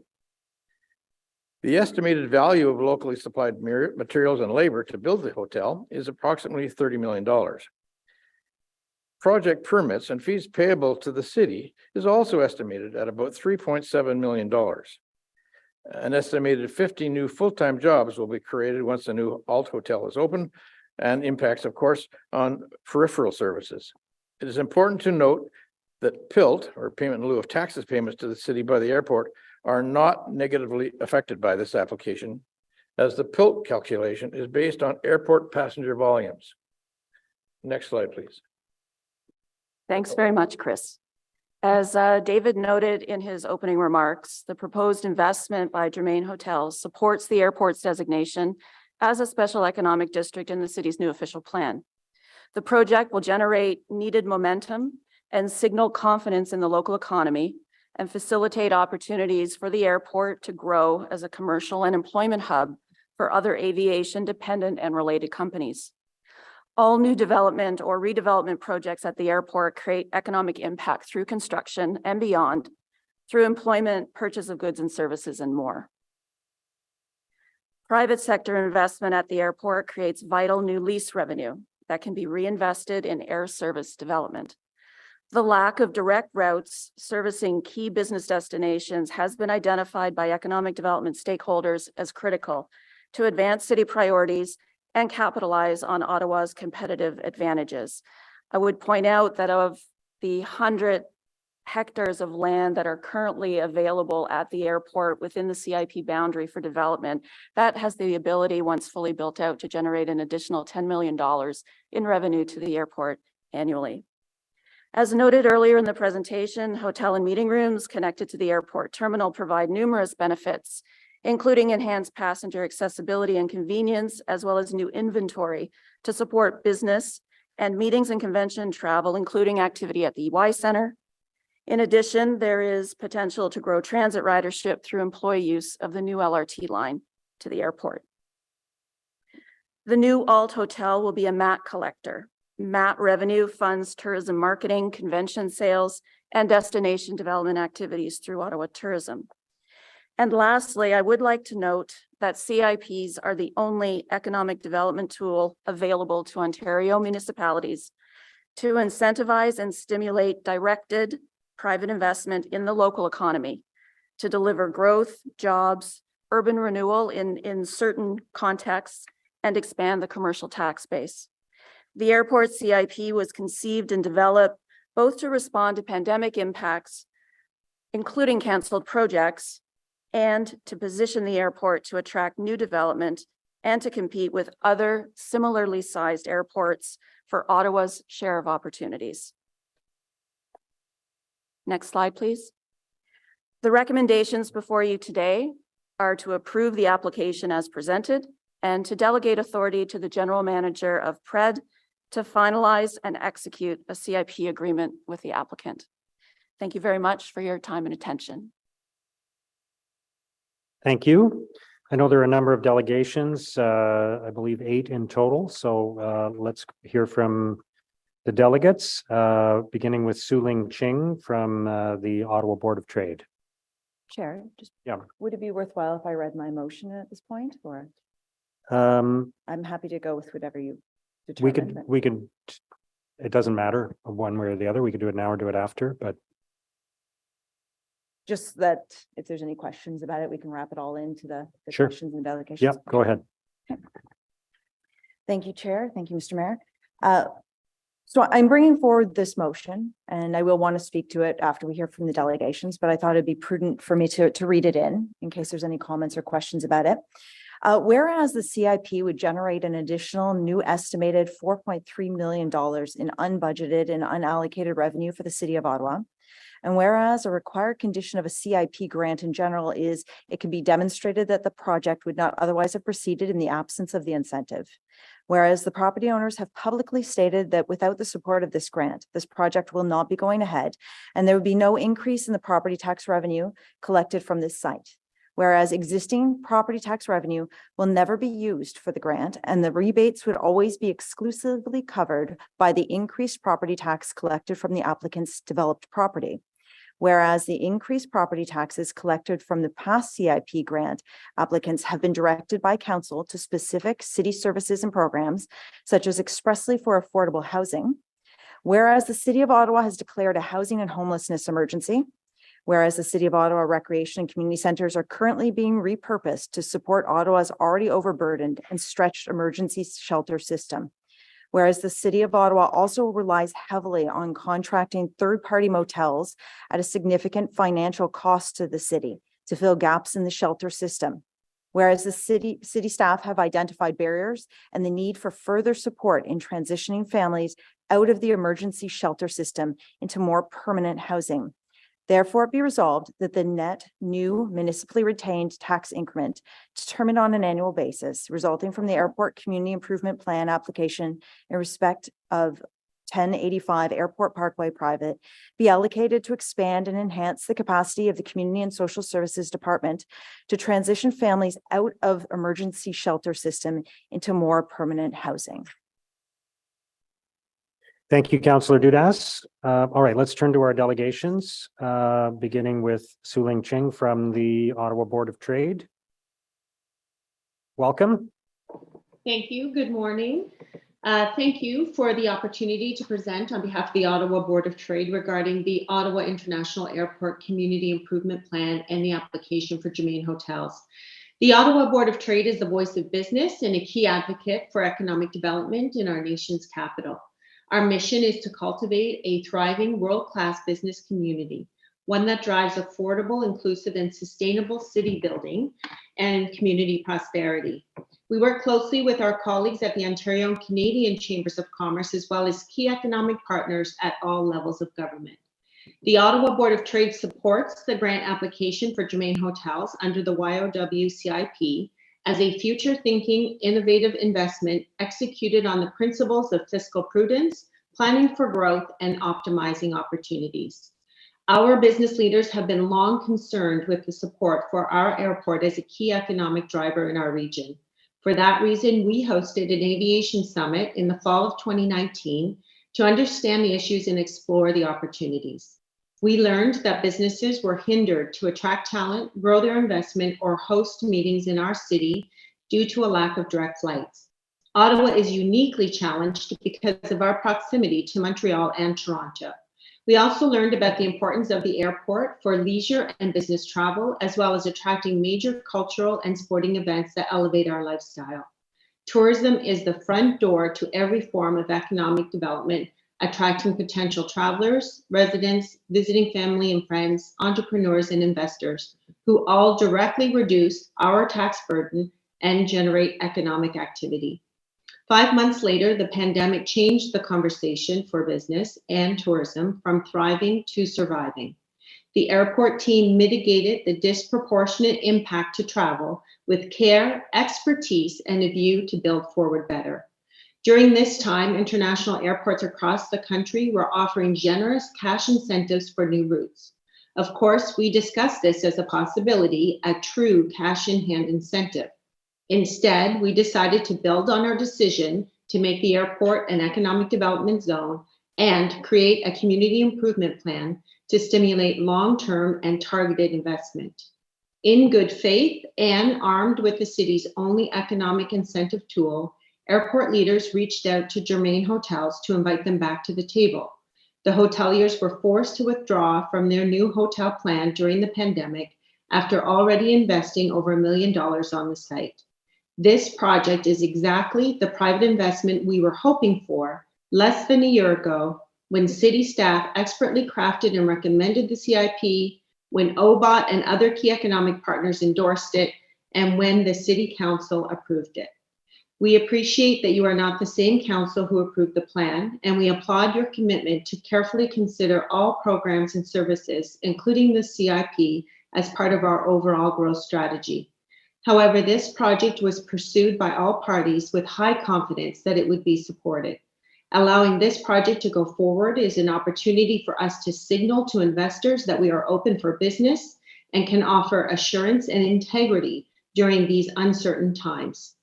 R: The estimated value of locally supplied materials and labor to build the hotel is approximately $30 million. Project permits and fees payable to the city is also estimated at about $3.7 million. An estimated 50 new full-time jobs will be created once the new alt hotel is open, and impacts, of course, on peripheral services. It is important to note that PILT, or payment in lieu of taxes payments to the city by the airport, are not negatively affected by this application, as the PILT calculation is based on airport passenger volumes. Next slide, please.
A: Thanks very much, Chris. As David noted in his opening remarks, the proposed investment by Germain Hotels supports the airport's designation as a special economic district in the city's new official plan. The project will generate needed momentum and signal confidence in the local economy and facilitate opportunities for the airport to grow as a commercial and employment hub for other aviation dependent and related companies. All new development or redevelopment projects at the airport create economic impact through construction and beyond, through employment, purchase of goods and services, and more. Private sector investment at the airport creates vital new lease revenue that can be reinvested in air service development. The lack of direct routes servicing key business destinations has been identified by economic development stakeholders as critical to advance city priorities
S: and capitalize on Ottawa's competitive advantages. I would point out that of the 100 hectares of land that are currently available at the airport within the CIP boundary for development, that has the ability, once fully built out, to generate an additional $10 million in revenue to the airport annually. As noted earlier in the presentation, hotel and meeting rooms connected to the airport terminal provide numerous benefits, including enhanced passenger accessibility and convenience, as well as new inventory to support business and meetings and convention travel, including activity at the Y Center. In addition, there is potential to grow transit ridership through employee use of the new LRT line to the airport. The new Alt Hotel will be a MAT collector. MAT revenue funds tourism marketing, convention sales, and destination development activities through Ottawa Tourism. And lastly, I would like to note that CIPs are the only economic development tool available to Ontario municipalities to incentivize and stimulate directed private investment in the local economy to deliver growth, jobs, urban renewal in certain contexts, and expand the commercial tax base. The airport CIP was conceived and developed both to respond to pandemic impacts, including canceled projects, and to position the airport to attract new development and to compete with other similarly sized airports for Ottawa's share of opportunities. Next slide, please. The recommendations before you today are to approve the application as presented and to delegate authority to the general manager of PRED to finalize and execute a CIP agreement with the applicant. Thank you very much for your time and attention.
C: Thank you. I know there are a number of delegations, I believe 8 in total. So let's hear from the delegates, beginning with Su-Ling Ching from the Ottawa Board of Trade.
T: Chair, would it be worthwhile if I read my motion at this point, or? I'm happy to go with whatever you determine.
C: We could, it doesn't matter one way or the other. We could do it now or do it after, but.
T: Just that if there's any questions about it, we can wrap it all into the
C: Sure.
T: questions and delegations.
C: Yep, go ahead.
T: Okay. Thank you, Chair. Thank you, Mr. Mayor. So I'm bringing forward this motion, and I will want to speak to it after we hear from the delegations, but I thought it'd be prudent for me to read it in case there's any comments or questions about it. Whereas the CIP would generate an additional new estimated $4.3 million in unbudgeted and unallocated revenue for the City of Ottawa. And whereas a required condition of a CIP grant in general is it can be demonstrated that the project would not otherwise have proceeded in the absence of the incentive. Whereas the property owners have publicly stated that without the support of this grant, this project will not be going ahead, and there would be no increase in the property tax revenue collected from this site. Whereas existing property tax revenue will never be used for the grant, and the rebates would always be exclusively covered by the increased property tax collected from the applicant's developed property. Whereas the increased property taxes collected from the past CIP grant applicants have been directed by council to specific city services and programs, such as expressly for affordable housing. Whereas the City of Ottawa has declared a housing and homelessness emergency. Whereas the City of Ottawa recreation and community centers are currently being repurposed to support Ottawa's already overburdened and stretched emergency shelter system. Whereas the City of Ottawa also relies heavily on contracting third-party motels at a significant financial cost to the city to fill gaps in the shelter system. Whereas the city staff have identified barriers and the need for further support in transitioning families out of the emergency shelter system into more permanent housing. Therefore, it be resolved that the net new municipally retained tax increment determined on an annual basis resulting from the Airport Community Improvement Plan application in respect of 1085 Airport Parkway Private be allocated to expand and enhance the capacity of the Community and Social Services Department to transition families out of emergency shelter system into more permanent housing.
C: Thank you, Councillor Dudas. All right, let's turn to our delegations, beginning with Su-Ling Ching from the Ottawa Board of Trade. Welcome.
U: Thank you. Good morning. Thank you for the opportunity to present on behalf of the Ottawa Board of Trade regarding the Ottawa International Airport Community Improvement Plan and the application for Germain Hotels. The Ottawa Board of Trade is the voice of business and a key advocate for economic development in our nation's capital. Our mission is to cultivate a thriving world-class business community, one that drives affordable, inclusive, and sustainable city building and community prosperity. We work closely with our colleagues at the Ontario and Canadian Chambers of Commerce, as well as key economic partners at all levels of government. The Ottawa Board of Trade supports the grant application for Germain Hotels under the YOW CIP as a future-thinking, innovative investment executed on the principles of fiscal prudence, planning for growth, and optimizing opportunities. Our business leaders have been long concerned with the support for our airport as a key economic driver in our region. For that reason, we hosted an aviation summit in the fall of 2019 to understand the issues and explore the opportunities. We learned that businesses were hindered to attract talent, grow their investment, or host meetings in our city due to a lack of direct flights. Ottawa is uniquely challenged because of our proximity to Montreal and Toronto. We also learned about the importance of the airport for leisure and business travel, as well as attracting major cultural and sporting events that elevate our lifestyle. Tourism is the front door to every form of economic development, attracting potential travelers, residents, visiting family and friends, entrepreneurs, and investors, who all directly reduce our tax burden and generate economic activity. 5 months later, the pandemic changed the conversation for business and tourism from thriving to surviving. The airport team mitigated the disproportionate impact to travel with care, expertise, and a view to build forward better. During this time, international airports across the country were offering generous cash incentives for new routes. Of course, we discussed this as a possibility, a true cash-in-hand incentive. Instead, we decided to build on our decision to make the airport an economic development zone and create a community improvement plan to stimulate long-term and targeted investment. In good faith and armed with the city's only economic incentive tool, airport leaders reached out to Germain Hotels to invite them back to the table. The hoteliers were forced to withdraw from their new hotel plan during the pandemic after already investing over $1 million on the site. This project is exactly the private investment we were hoping for less than a year ago when city staff expertly crafted and recommended the CIP, when OBOT and other key economic partners endorsed it, and when the City Council approved it. We appreciate that you are not the same council who approved the plan, and we applaud your commitment to carefully consider all programs and services, including the CIP, as part of our overall growth strategy. However, this project was pursued by all parties with high confidence that it would be supported. Allowing this project to go forward is an opportunity for us to signal to investors that we are open for business and can offer assurance and integrity during these uncertain times.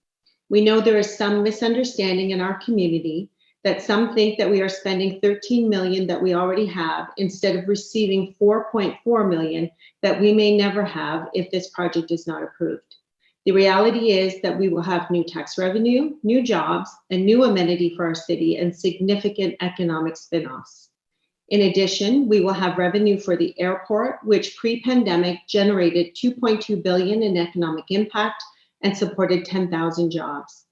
U: We know there is some misunderstanding in our community that some think that we are spending $13 million that we already have instead of receiving $4.4 million that we may never have if this project is not approved. The reality is that we will have new tax revenue, new jobs, a new amenity for our city, and significant economic spin-offs. In addition, we will have revenue for the airport, which pre-pandemic generated $2.2 billion in economic impact and supported 10,000 jobs.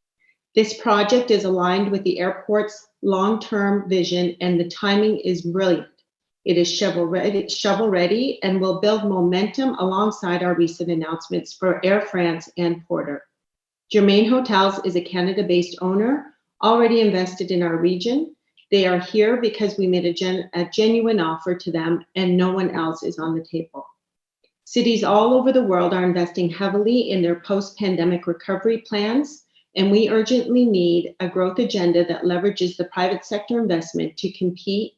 U: This project is aligned with the airport's long-term vision, and the timing is brilliant. It is shovel-ready and will build momentum alongside our recent announcements for Air France and Porter. Germain Hotels is a Canada-based owner, already invested in our region. They are here because we made a genuine offer to them, and no one else is on the table. Cities all over the world are investing heavily in their post-pandemic recovery plans, and we urgently need a growth agenda that leverages the private sector investment to compete,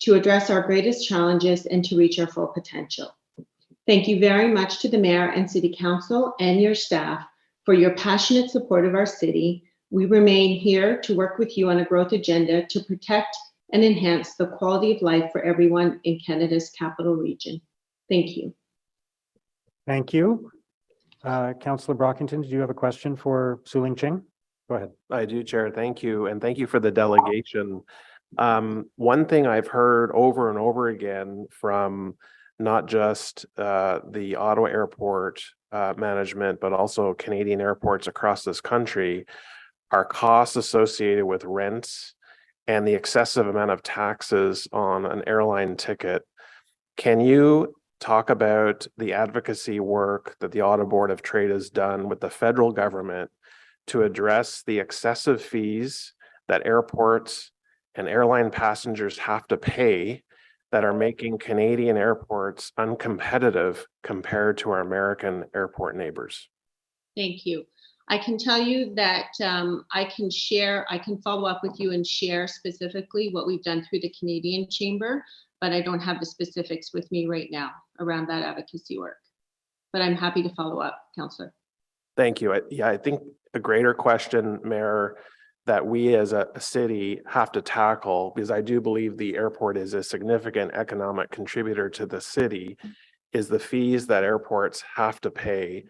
U: to address our greatest challenges, and to reach our full potential. Thank you very much to the Mayor and City Council and your staff for your passionate support of our city. We remain here to work with you on a growth agenda to protect and enhance the quality of life for everyone in Canada's capital region. Thank you.
C: Thank you. Councillor Brockington, do you have a question for Su-Ling Ching? Go ahead.
E: I do, Chair. Thank you. And thank you for the delegation. One thing I've heard over and over again from not just the Ottawa Airport management, but also Canadian airports across this country, are costs associated with rents and the excessive amount of taxes on an airline ticket. Can you talk about the advocacy work that the Ottawa Board of Trade has done with the federal government to address the excessive fees that airports and airline passengers have to pay that are making Canadian airports uncompetitive compared to our American airport neighbors?
U: Thank you. I can tell you that I can follow up with you and share specifically what we've done through the Canadian Chamber, but I don't have the specifics with me right now around that advocacy work. But I'm happy to follow up, Councillor.
E: Thank you. I think a greater question, Mayor, that we as a city have to tackle, because I do believe the airport is a significant economic contributor to the city, is the fees that airports have to pay.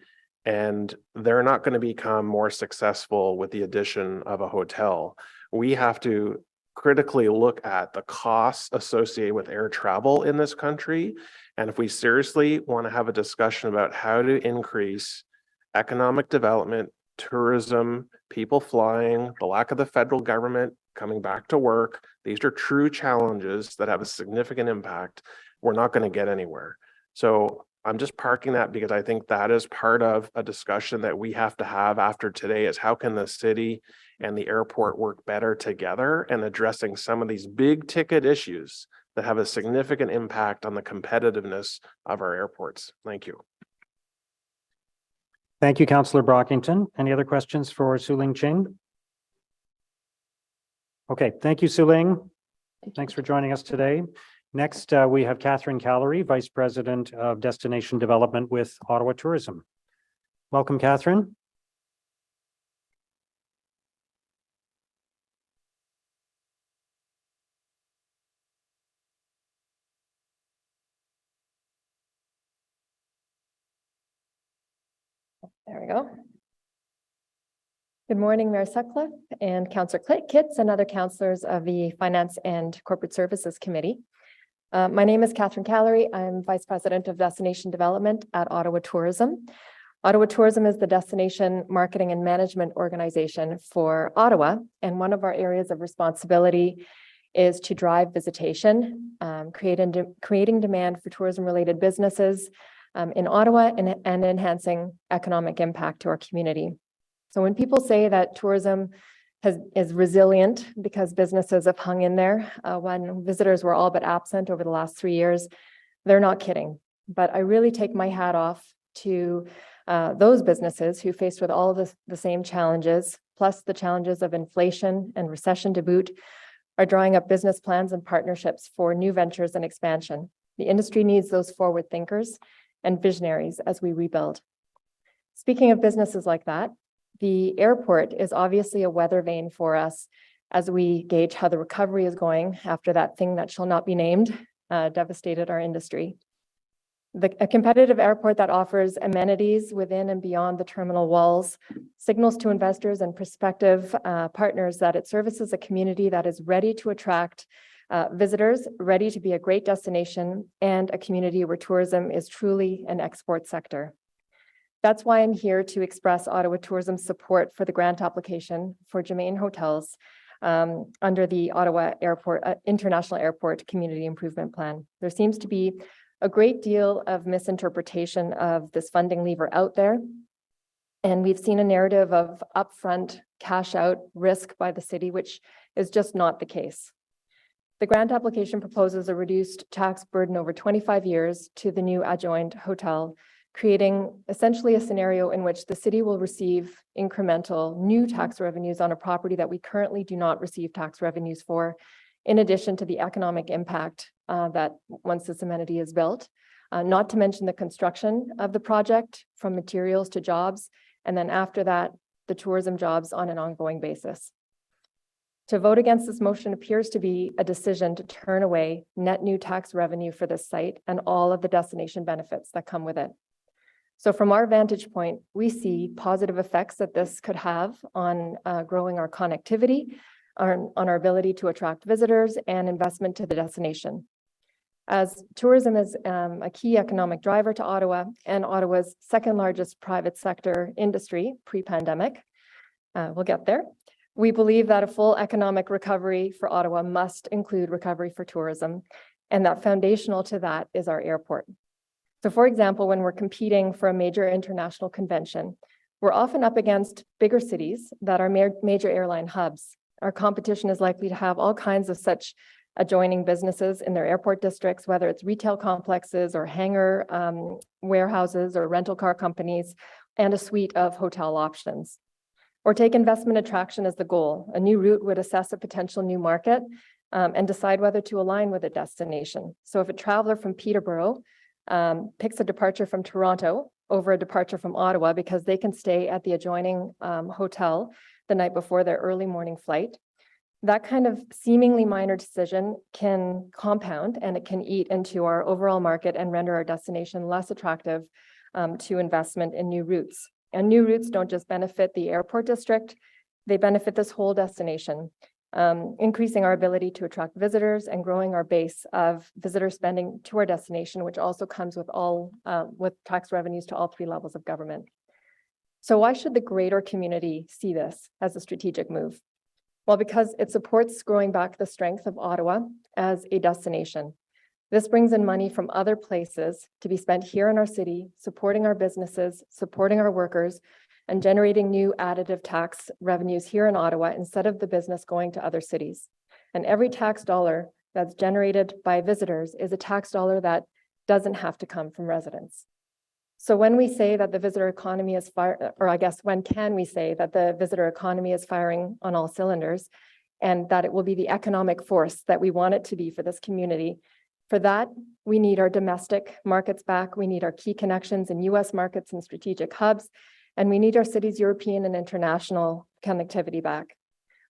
E: And they're not going to become more successful with the addition of a hotel. We have to critically look at the costs associated with air travel in this country. And if we seriously want to have a discussion about how to increase economic development, tourism, people flying, the lack of the federal government coming back to work, these are true challenges that have a significant impact. We're not going to get anywhere. So I'm just parking that because I think that is part of a discussion that we have to have after today, is how can the city and the airport work better together and addressing some of these big ticket issues that have a significant impact on the competitiveness of our airports. Thank you.
C: Thank you, Councillor Brockington. Any other questions for Su-Ling Ching? Okay, thank you, Su-Ling. Thanks for joining us today. Next, we have Catherine Callery, Vice President of Destination Development with Ottawa Tourism. Welcome, Catherine.
D: There we go. Good morning, Mayor Sutcliffe and Councillor Kitts and other councillors of the Finance and Corporate Services Committee. My name is Catherine Callery. I'm Vice President of Destination Development at Ottawa Tourism. Ottawa Tourism is the destination marketing and management organization for Ottawa, and one of our areas of responsibility is to drive visitation, creating demand for tourism-related businesses in Ottawa and enhancing economic impact to our community. So when people say that tourism is resilient because businesses have hung in there when visitors were all but absent over the last 3 years, they're not kidding. But I really take my hat off to those businesses who, faced with all of the same challenges, plus the challenges of inflation and recession to boot, are drawing up business plans and partnerships for new ventures and expansion. The industry needs those forward thinkers and visionaries as we rebuild. Speaking of businesses like that, the airport is obviously a weather vane for us as we gauge how the recovery is going after that thing that shall not be named devastated our industry. A competitive airport that offers amenities within and beyond the terminal walls signals to investors and prospective partners that it services a community that is ready to attract visitors, ready to be a great destination, and a community where tourism is truly an export sector. That's why I'm here to express Ottawa Tourism's support for the grant application for Germain Hotels under the Ottawa Airport International Airport Community Improvement Plan. There seems to be a great deal of misinterpretation of this funding lever out there, and we've seen a narrative of upfront cash out risk by the city, which is just not the case. The grant application proposes a reduced tax burden over 25 years to the new adjoined hotel, creating essentially a scenario in which the city will receive incremental new tax revenues on a property that we currently do not receive tax revenues for, in addition to the economic impact that once this amenity is built, not to mention the construction of the project from materials to jobs, and then after that, the tourism jobs on an ongoing basis. To vote against this motion appears to be a decision to turn away net new tax revenue for this site and all of the destination benefits that come with it. So from our vantage point, we see positive effects that this could have on growing our connectivity, on our ability to attract visitors and investment to the destination. as tourism is a key economic driver to Ottawa and Ottawa's second largest private sector industry pre-pandemic. We'll get there. We believe that a full economic recovery for Ottawa must include recovery for tourism, and that foundational to that is our airport. So for example, when we're competing for a major international convention, we're often up against bigger cities that are major airline hubs. Our competition is likely to have all kinds of such adjoining businesses in their airport districts, whether it's retail complexes or hangar warehouses or rental car companies, and a suite of hotel options. Or take investment attraction as the goal. A new route would assess a potential new market and decide whether to align with a destination. So if a traveler from Peterborough picks a departure from Toronto over a departure from Ottawa because they can stay at the adjoining hotel the night before their early morning flight, that kind of seemingly minor decision can compound and it can eat into our overall market and render our destination less attractive to investment in new routes. And new routes don't just benefit the airport district, they benefit this whole destination, increasing our ability to attract visitors and growing our base of visitor spending to our destination, which also comes with tax revenues to all three levels of government. So why should the greater community see this as a strategic move? Well, because it supports growing back the strength of Ottawa as a destination. This brings in money from other places to be spent here in our city, supporting our businesses, supporting our workers, and generating new additive tax revenues here in Ottawa instead of the business going to other cities. And every tax dollar that's generated by visitors is a tax dollar that doesn't have to come from residents. So when we say that the visitor economy is when can we say that the visitor economy is firing on all cylinders and that it will be the economic force that we want it to be for this community? For that, we need our domestic markets back. We need our key connections in US markets and strategic hubs, and we need our city's European and international connectivity back.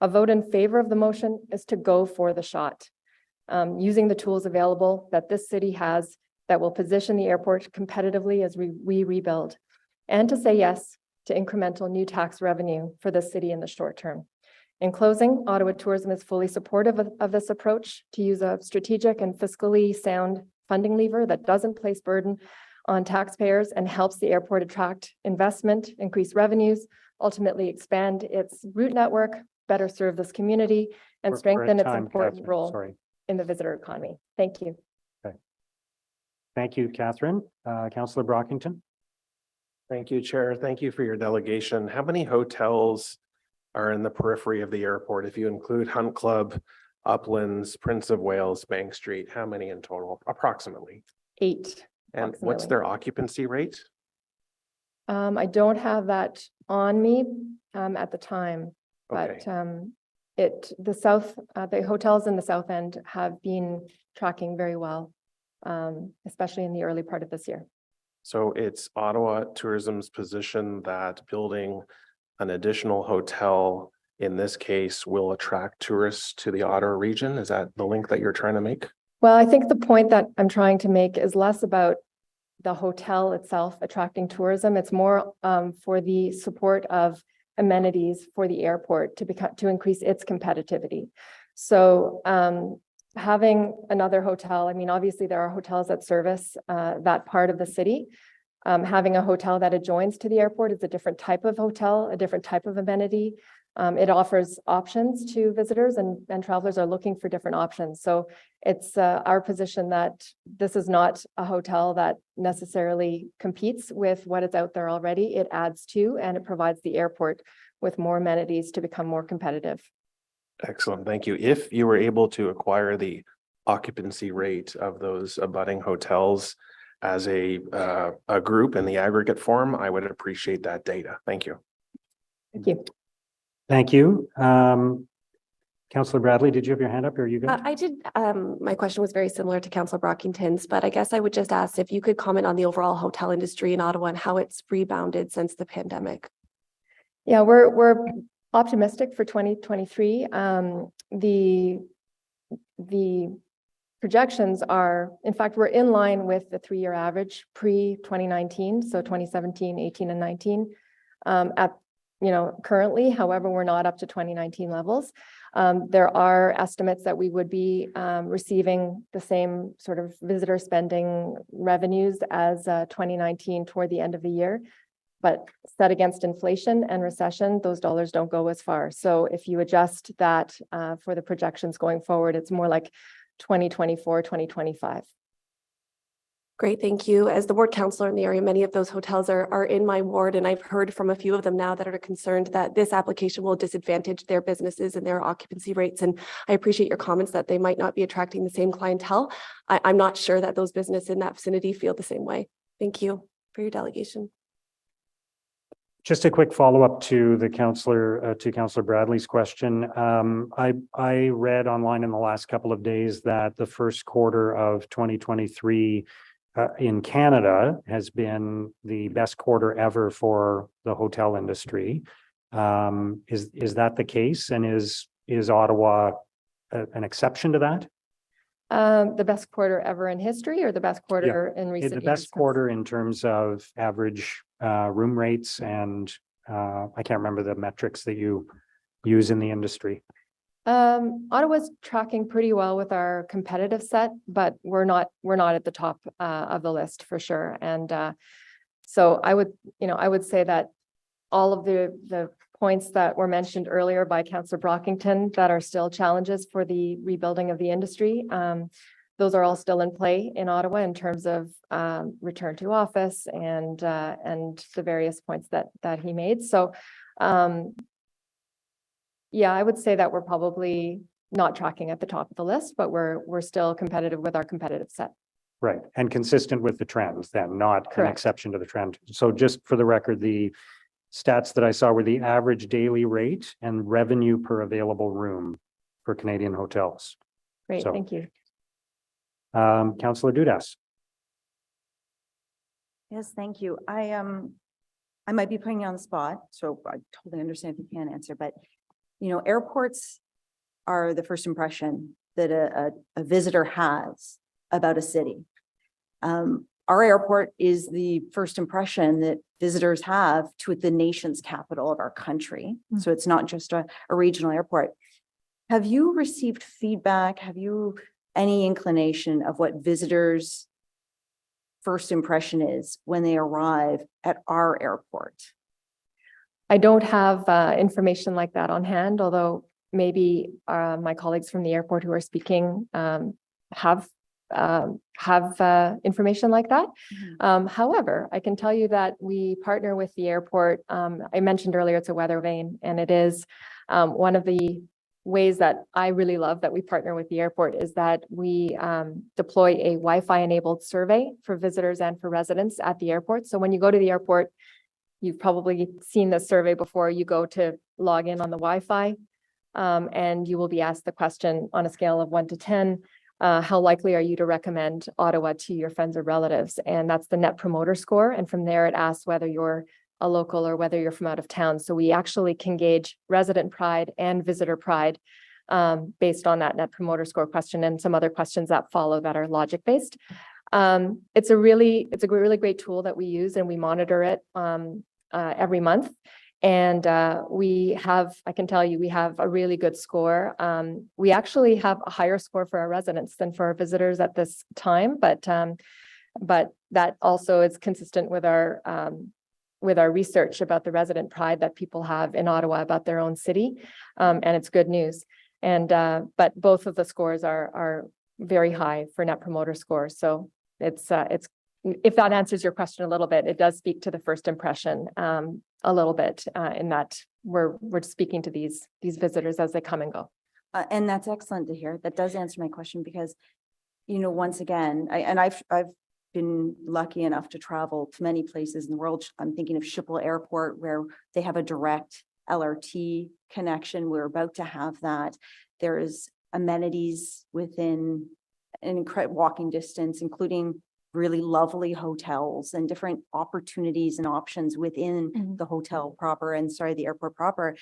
D: A vote in favor of the motion is to go for the shot, using the tools available that this city has that will position the airport competitively as we rebuild, and to say yes to incremental new tax revenue for the city in the short term. In closing, Ottawa Tourism is fully supportive of this approach to use a strategic and fiscally sound funding lever that doesn't place burden on taxpayers and helps the airport attract investment, increase revenues, ultimately expand its route network, better serve this community, and strengthen its important role in the visitor economy. Thank you.
C: Thank you, Catherine. Councillor Brockington.
E: Thank you, Chair. Thank you for your delegation. How many hotels are in the periphery of the airport? If you include Hunt Club, Uplands, Prince of Wales, Bank Street, how many in total, approximately?
D: 8.
E: And what's their occupancy rate?
D: I don't have that on me at the time, but the hotels in the South End have been tracking very well, especially in the early part of this year.
E: So it's Ottawa Tourism's position that building an additional hotel in this case will attract tourists to the Ottawa region? Is that the link that you're trying to make?
D: Well, I think the point that I'm trying to make is less about the hotel itself attracting tourism. It's more for the support of amenities for the airport to increase its competitivity. So having another hotel, I mean, obviously there are hotels that service that part of the city. Having a hotel that adjoins to the airport is a different type of hotel, a different type of amenity. It offers options to visitors and travelers are looking for different options. So it's our position that this is not a hotel that necessarily competes with what is out there already. It adds to, and it provides the airport with more amenities to become more competitive.
E: Excellent, thank you. If you were able to acquire the occupancy rate of those abutting hotels as a group in the aggregate form, I would appreciate that data. Thank you.
D: Thank you.
C: Thank you. Councillor Bradley, did you have your hand up or are you good?
G: I did. My question was very similar to Councillor Brockington's, but I guess I would just ask if you could comment on the overall hotel industry in Ottawa and how it's rebounded since the pandemic.
D: Yeah, we're optimistic for 2023. The projections are, in fact, we're in line with the 3-year average pre-2019, so 2017, 18, and 19. currently. However, we're not up to 2019 levels. There are estimates that we would be receiving the same sort of visitor spending revenues as 2019 toward the end of the year. But set against inflation and recession, those dollars don't go as far. So if you adjust that for the projections going forward, it's more like 2024, 2025.
G: Great, thank you. As the ward councillor in the area, many of those hotels are in my ward, and I've heard from a few of them now that are concerned that this application will disadvantage their businesses and their occupancy rates. And I appreciate your comments that they might not be attracting the same clientele. I'm not sure that those businesses in that vicinity feel the same way. Thank you for your delegation.
C: Just a quick follow-up to the councillor, to Councillor Bradley's question. I read online in the last couple of days that the first quarter of 2023 in Canada has been the best quarter ever for the hotel industry. Is that the case? And is Ottawa an exception to that?
D: The best quarter ever in history, or the best quarter in recent years?
C: The best quarter in terms of average room rates, and I can't remember the metrics that you use in the industry.
D: Ottawa's tracking pretty well with our competitive set, but we're not at the top of the list for sure. And so I would say that all of the points that were mentioned earlier by Councillor Brockington that are still challenges for the rebuilding of the industry, those are all still in play in Ottawa in terms of return to office and the various points that he made. So yeah, I would say that we're probably not tracking at the top of the list, but we're still competitive with our competitive set.
C: Right, and consistent with the trends then, not
D: Correct.
C: An exception to the trend. So just for the record, the stats that I saw were the average daily rate and revenue per available room for Canadian hotels.
D: Great, thank you.
C: Councillor Dudas.
T: Yes, thank you. I might be putting you on the spot, so I totally understand if you can't answer, but airports are the first impression that a visitor has about a city. Our airport is the first impression that visitors have to the nation's capital of our country. So it's not just a regional airport. Have you received feedback? Have you any inclination of what visitors' first impression is when they arrive at our airport?
D: I don't have information like that on hand, although maybe my colleagues from the airport who are speaking have information like that. However, I can tell you that we partner with the airport. I mentioned earlier it's a weather vane, and it is one of the ways that I really love that we partner with the airport is that we deploy a Wi-Fi enabled survey for visitors and for residents at the airport. So when you go to the airport, you've probably seen this survey before. You go to log in on the Wi-Fi and you will be asked the question on a scale of 1 to 10, how likely are you to recommend Ottawa to your friends or relatives? And that's the Net Promoter Score. And from there, it asks whether you're a local or whether you're from out of town. So we actually can gauge resident pride and visitor pride based on that Net Promoter Score question and some other questions that follow that are logic-based. It's a really great tool that we use, and we monitor it every month. And I can tell you, we have a really good score. We actually have a higher score for our residents than for our visitors at this time, but that also is consistent with our research about the resident pride that people have in Ottawa about their own city, and it's good news. And but both of the scores are very high for Net Promoter Score. So it's if that answers your question a little bit, it does speak to the first impression a little bit in that we're speaking to these visitors as they come and go.
T: And that's excellent to hear. That does answer my question because, once again, I've been lucky enough to travel to many places in the world. I'm thinking of Schiphol Airport, where they have a direct LRT connection. We're about to have that. There's amenities within an incredible walking distance, including really lovely hotels and different opportunities and options within the hotel proper and the airport proper.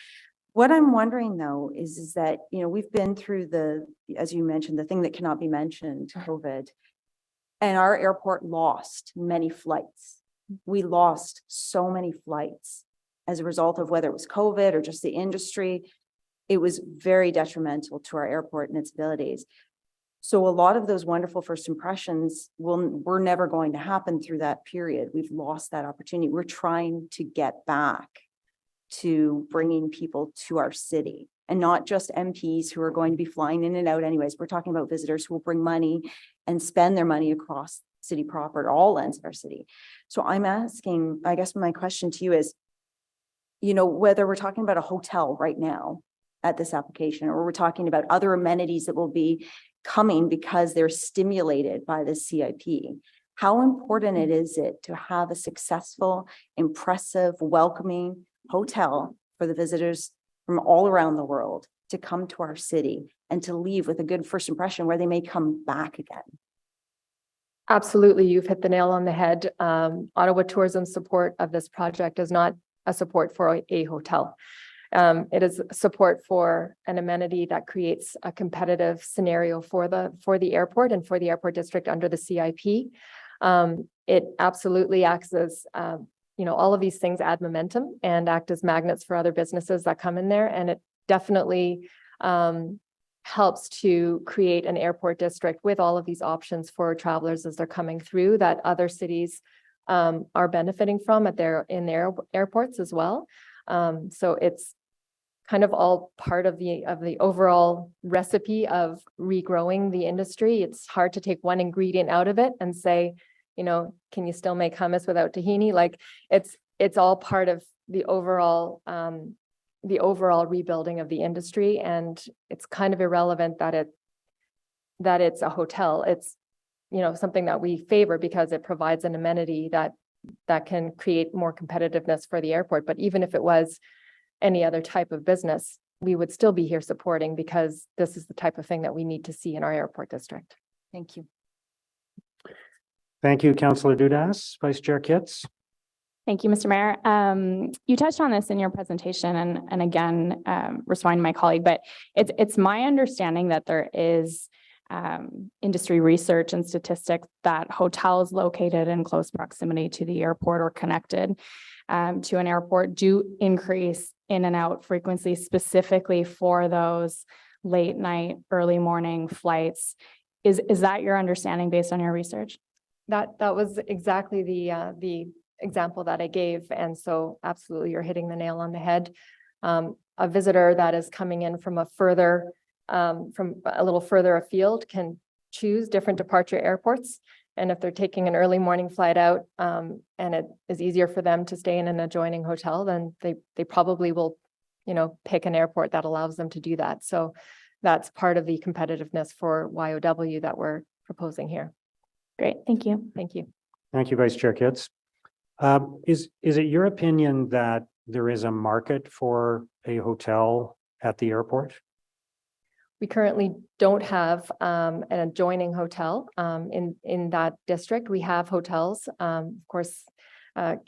T: What I'm wondering though is that, we've been through as you mentioned, the thing that cannot be mentioned, COVID, and our airport lost many flights. We lost so many flights as a result of whether it was COVID or just the industry, it was very detrimental to our airport and its abilities. So a lot of those wonderful first impressions were never going to happen through that period. We've lost that opportunity. We're trying to get back to bringing people to our city, and not just MPs who are going to be flying in and out anyways. We're talking about visitors who will bring money and spend their money across city proper, all ends of our city. So I'm asking, I guess my question to you is, you know, whether we're talking about a hotel right now at this application, or we're talking about other amenities that will be coming because they're stimulated by the CIP. How important is it to have a successful, impressive, welcoming hotel for the visitors from all around the world to come to our city and to leave with a good first impression where they may come back again?
D: Absolutely, you've hit the nail on the head. Ottawa Tourism's support of this project is not a support for a hotel. It is support for an amenity that creates a competitive scenario for the airport and for the airport district under the CIP. It absolutely acts as, all of these things add momentum and act as magnets for other businesses that come in there. And it definitely helps to create an airport district with all of these options for travelers as they're coming through that other cities are benefiting from in their airports as well. So it's kind of all part of the overall recipe of regrowing the industry. It's hard to take one ingredient out of it and say, can you still make hummus without tahini? Like it's all part of the overall rebuilding of the industry. And it's kind of irrelevant that it's a hotel. It's, something that we favor because it provides an amenity that can create more competitiveness for the airport. But even if it was any other type of business, we would still be here supporting, because this is the type of thing that we need to see in our airport district. Thank you.
C: Thank you, Councillor Dudas. Vice Chair Kitts.
L: Thank you, Mr. Mayor. You touched on this in your presentation, and again, responding to my colleague, but it's my understanding that there is industry research and statistics that hotels located in close proximity to the airport or connected to an airport do increase in and out frequency, specifically for those late night, early morning flights. Is that your understanding based on your research?
D: That was exactly the example that I gave. And so absolutely, you're hitting the nail on the head. A visitor that is coming in from from a little further afield can choose different departure airports. And if they're taking an early morning flight out, and it is easier for them to stay in an adjoining hotel, then they probably will, pick an airport that allows them to do that. So that's part of the competitiveness for YOW that we're proposing here.
L: Great, thank you.
D: Thank you.
C: Thank you, Vice Chair Kitts. Is it your opinion that there is a market for a hotel at the airport?
D: We currently don't have an adjoining hotel in that district. We have hotels. Of course,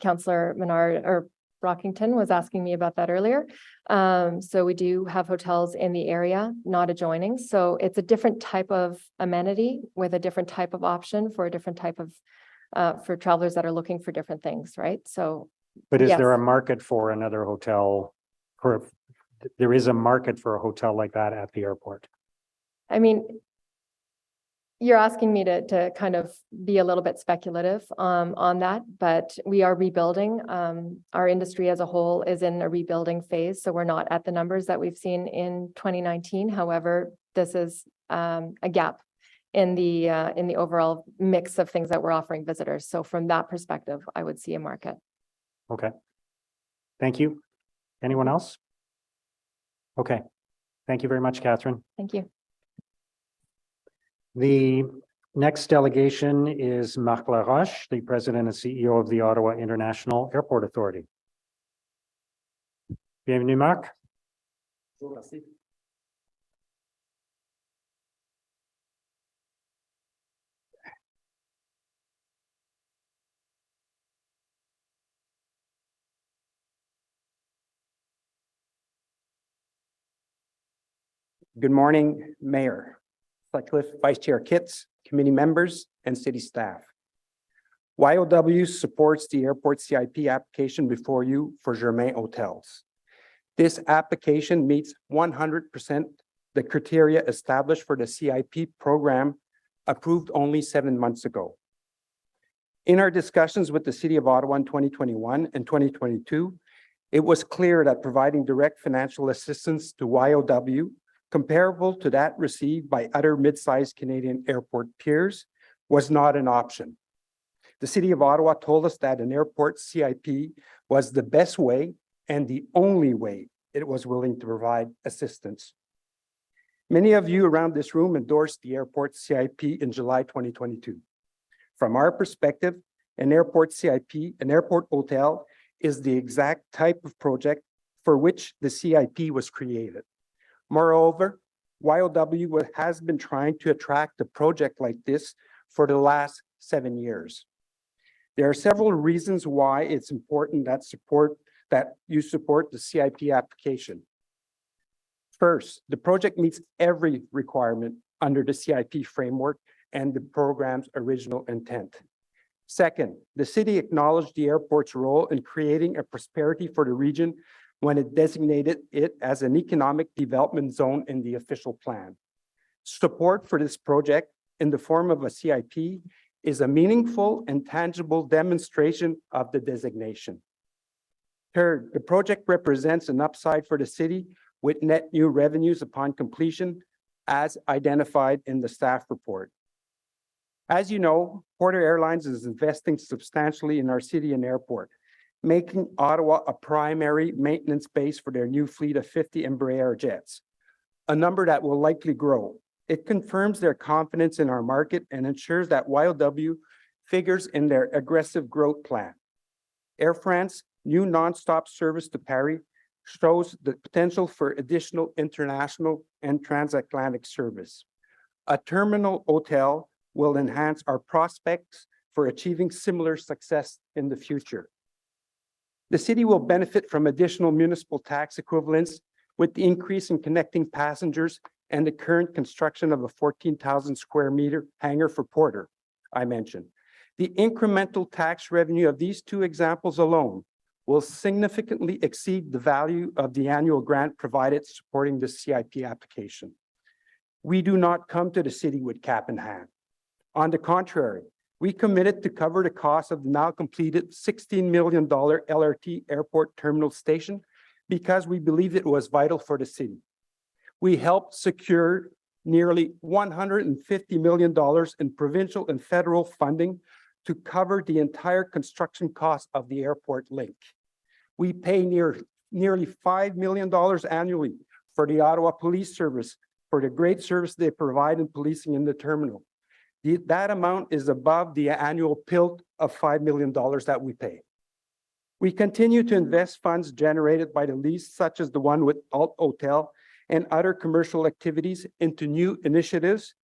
D: Councillor Menard or Brockington was asking me about that earlier. So we do have hotels in the area, not adjoining. So it's a different type of amenity with a different type of option for a different type of for travelers that are looking for different things, right? So,
C: but is
D: yes.
C: there a market for another hotel? There is a market for a hotel like that at the airport?
D: I mean, you're asking me to kind of be a little bit speculative on that, but we are rebuilding. Our industry as a whole is in a rebuilding phase, so we're not at the numbers that we've seen in 2019. However, this is a gap in the overall mix of things that we're offering visitors. So from that perspective, I would see a market.
C: Okay. Thank you. Anyone else? Okay. Thank you very much, Catherine.
D: Thank you.
C: The next delegation is Marc Laroche, the President and CEO of the Ottawa International Airport Authority. Bienvenue, Marc.
V: Good morning, Mayor Sutcliffe, Vice Chair Kitts, committee members, and city staff. YOW supports the airport CIP application before you for Germain Hotels. This application meets 100% the criteria established for the CIP program approved only 7 months ago. In our discussions with the City of Ottawa in 2021 and 2022, it was clear that providing direct financial assistance to YOW comparable to that received by other mid-sized Canadian airport peers was not an option. The City of Ottawa told us that an airport CIP was the best way and the only way it was willing to provide assistance. Many of you around this room endorsed the airport CIP in July 2022. From our perspective, an airport CIP, an airport hotel, is the exact type of project for which the CIP was created. Moreover, YOW has been trying to attract a project like this for the last 7 years. There are several reasons why it's important that you support the CIP application. First, the project meets every requirement under the CIP framework and the program's original intent. Second, the city acknowledged the airport's role in creating a prosperity for the region when it designated it as an economic development zone in the official plan. Support for this project in the form of a CIP is a meaningful and tangible demonstration of the designation. Third, the project represents an upside for the city with net new revenues upon completion, as identified in the staff report. As you know, Porter Airlines is investing substantially in our city and airport, making Ottawa a primary maintenance base for their new fleet of 50 Embraer jets, a number that will likely grow. It confirms their confidence in our market and ensures that YOW figures in their aggressive growth plan. Air France's new nonstop service to Paris shows the potential for additional international and transatlantic service. A terminal hotel will enhance our prospects for achieving similar success in the future. The city will benefit from additional municipal tax equivalents with the increase in connecting passengers and the current construction of a 14,000 square meter hangar for Porter, I mentioned. The incremental tax revenue of these two examples alone will significantly exceed the value of the annual grant provided supporting the CIP application. We do not come to the city with cap in hand. On the contrary, we committed to cover the cost of the now completed $16 million LRT airport terminal station because we believed it was vital for the city. We helped secure nearly $150 million in provincial and federal funding to cover the entire construction cost of the airport link. We pay nearly $5 million annually for the Ottawa Police Service for the great service they provide in policing in the terminal. That amount is above the annual PILT of $5 million that we pay. We continue to invest funds generated by the lease, such as the one with Alt Hotel and other commercial activities, into new initiatives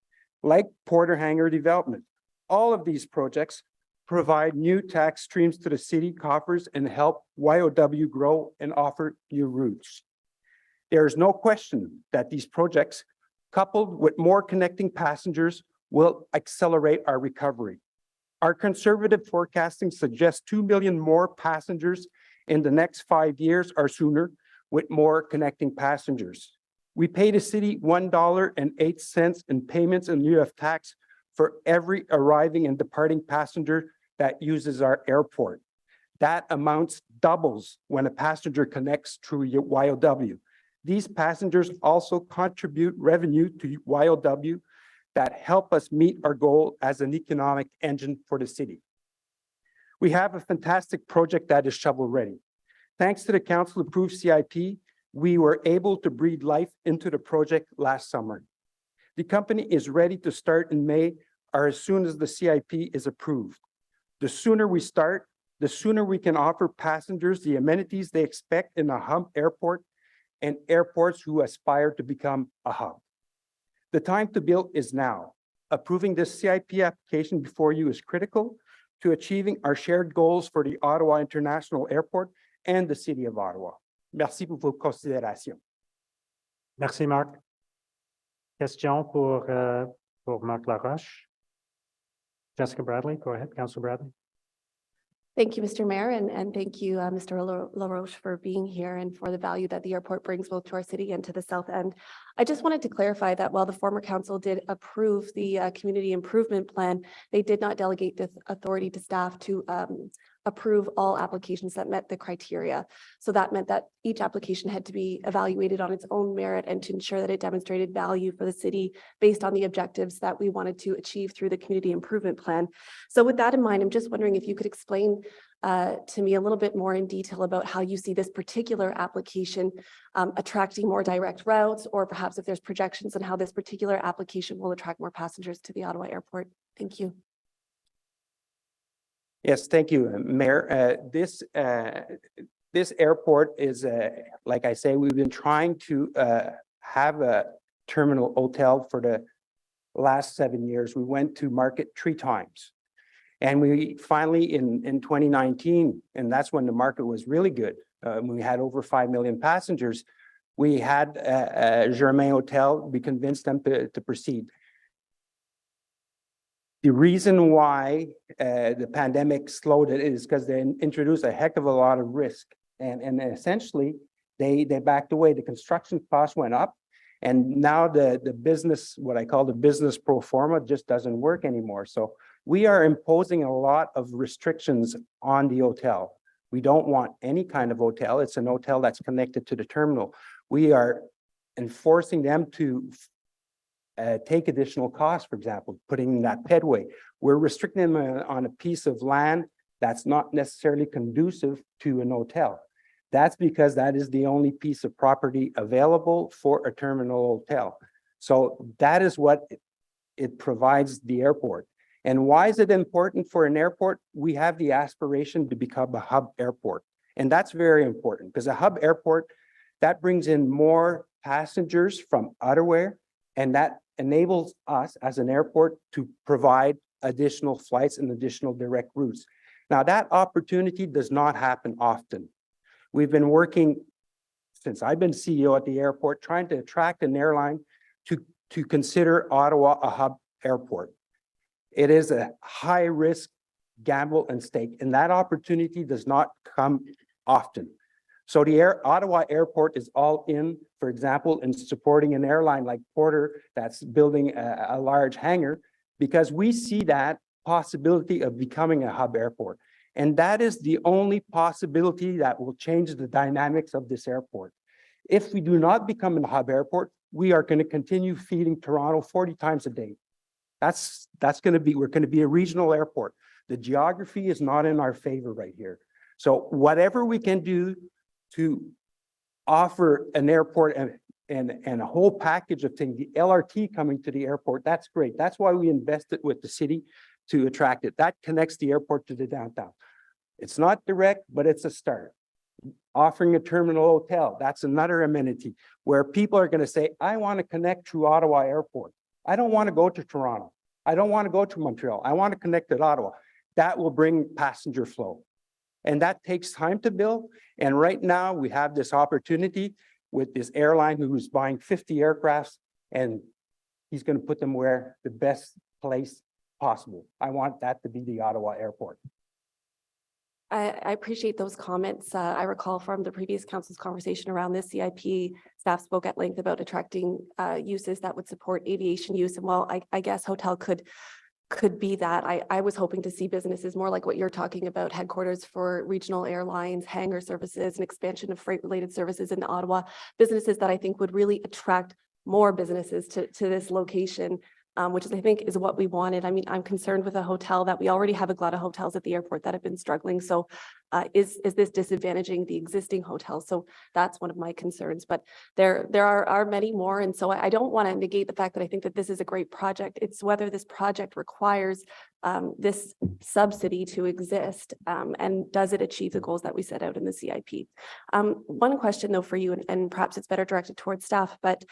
V: like Porter Hangar development. All of these projects provide new tax streams to the city coffers and help YOW grow and offer new routes. There is no question that these projects, coupled with more connecting passengers, will accelerate our recovery. Our conservative forecasting suggests 2 million more passengers in the next 5 years or sooner with more connecting passengers. We pay the city $1.08 in payments in lieu of tax for every arriving and departing passenger that uses our airport. That amount doubles when a passenger connects through YOW. These passengers also contribute revenue to YOW that help us meet our goal as an economic engine for the city. We have a fantastic project that is shovel-ready. Thanks to the council-approved CIP, we were able to breathe life into the project last summer. The company is ready to start in May or as soon as the CIP is approved. The sooner we start, the sooner we can offer passengers the amenities they expect in a hub airport and airports who aspire to become a hub. The time to build is now. Approving this CIP application before you is critical to achieving our shared goals for the Ottawa International Airport and the City of Ottawa. Merci pour vos considérations.
C: Merci, Marc. Question pour Marc Laroche. Jessica Bradley, go ahead, Councilor Bradley.
G: Thank you, Mr. Mayor, and thank you, Mr. LaRoche, for being here and for the value that the airport brings both to our city and to the south end. I just wanted to clarify that while the former council did approve the community improvement plan, they did not delegate this authority to staff to approve all applications that met the criteria. So that meant that each application had to be evaluated on its own merit and to ensure that it demonstrated value for the city based on the objectives that we wanted to achieve through the community improvement plan. So with that in mind, I'm just wondering if you could explain to me a little bit more in detail about how you see this particular application attracting more direct routes, or perhaps if there's projections on how this particular application will attract more passengers to the Ottawa airport. Thank you.
V: Yes, thank you, Mayor. This airport is, like I say, we've been trying to have a terminal hotel for the last 7 years. We went to market 3 times. And we finally, in 2019, and that's when the market was really good, we had over 5 million passengers, we had Germain Hotel, we convinced them to proceed. The reason why the pandemic slowed it is because they introduced a heck of a lot of risk. And essentially, they backed away. The construction costs went up. And now the business, what I call the business pro forma, just doesn't work anymore. So we are imposing a lot of restrictions on the hotel. We don't want any kind of hotel. It's an hotel that's connected to the terminal. We are enforcing them to take additional costs, for example, putting in that pedway. We're restricting them on a piece of land that's not necessarily conducive to an hotel. That's because that is the only piece of property available for a terminal hotel. So that is what it provides the airport. And why is it important for an airport? We have the aspiration to become a hub airport. And that's very important because a hub airport, that brings in more passengers from Ottawa, and that enables us as an airport to provide additional flights and additional direct routes. Now, that opportunity does not happen often. We've been working since I've been CEO at the airport, trying to attract an airline to consider Ottawa a hub airport. It is a high risk gamble and stake, and that opportunity does not come often. So the Ottawa airport is all in, for example, in supporting an airline like Porter that's building a large hangar, because we see that possibility of becoming a hub airport. And that is the only possibility that will change the dynamics of this airport. If we do not become a hub airport, we are going to continue feeding Toronto 40 times a day. That's going to be, we're going to be a regional airport. The geography is not in our favor right here. So whatever we can do to offer an airport and a whole package of things, the LRT coming to the airport, that's great. That's why we invested with the city to attract it. That connects the airport to the downtown. It's not direct, but it's a start. Offering a terminal hotel, that's another amenity where people are going to say, I want to connect to Ottawa Airport. I don't want to go to Toronto. I don't want to go to Montreal. I want to connect at Ottawa. That will bring passenger flow. And that takes time to build. And right now we have this opportunity with this airline who's buying 50 aircrafts, and he's going to put them where the best place possible. I want that to be the Ottawa airport.
G: I appreciate those comments. I recall from the previous council's conversation around this CIP, staff spoke at length about attracting uses that would support aviation use. And while I guess hotel could be that, I was hoping to see businesses more like what you're talking about, headquarters for regional airlines, hangar services, and expansion of freight related services in Ottawa, businesses that I think would really attract more businesses to this location. Which I think is what we wanted. I mean, I'm concerned with a hotel that we already have a lot of hotels at the airport that have been struggling. So is this disadvantaging the existing hotels? So that's one of my concerns, but there are many more. And so I don't want to negate the fact that I think that this is a great project. It's whether this project requires this subsidy to exist, and does it achieve the goals that we set out in the CIP? One question though for you, and perhaps it's better directed towards staff, but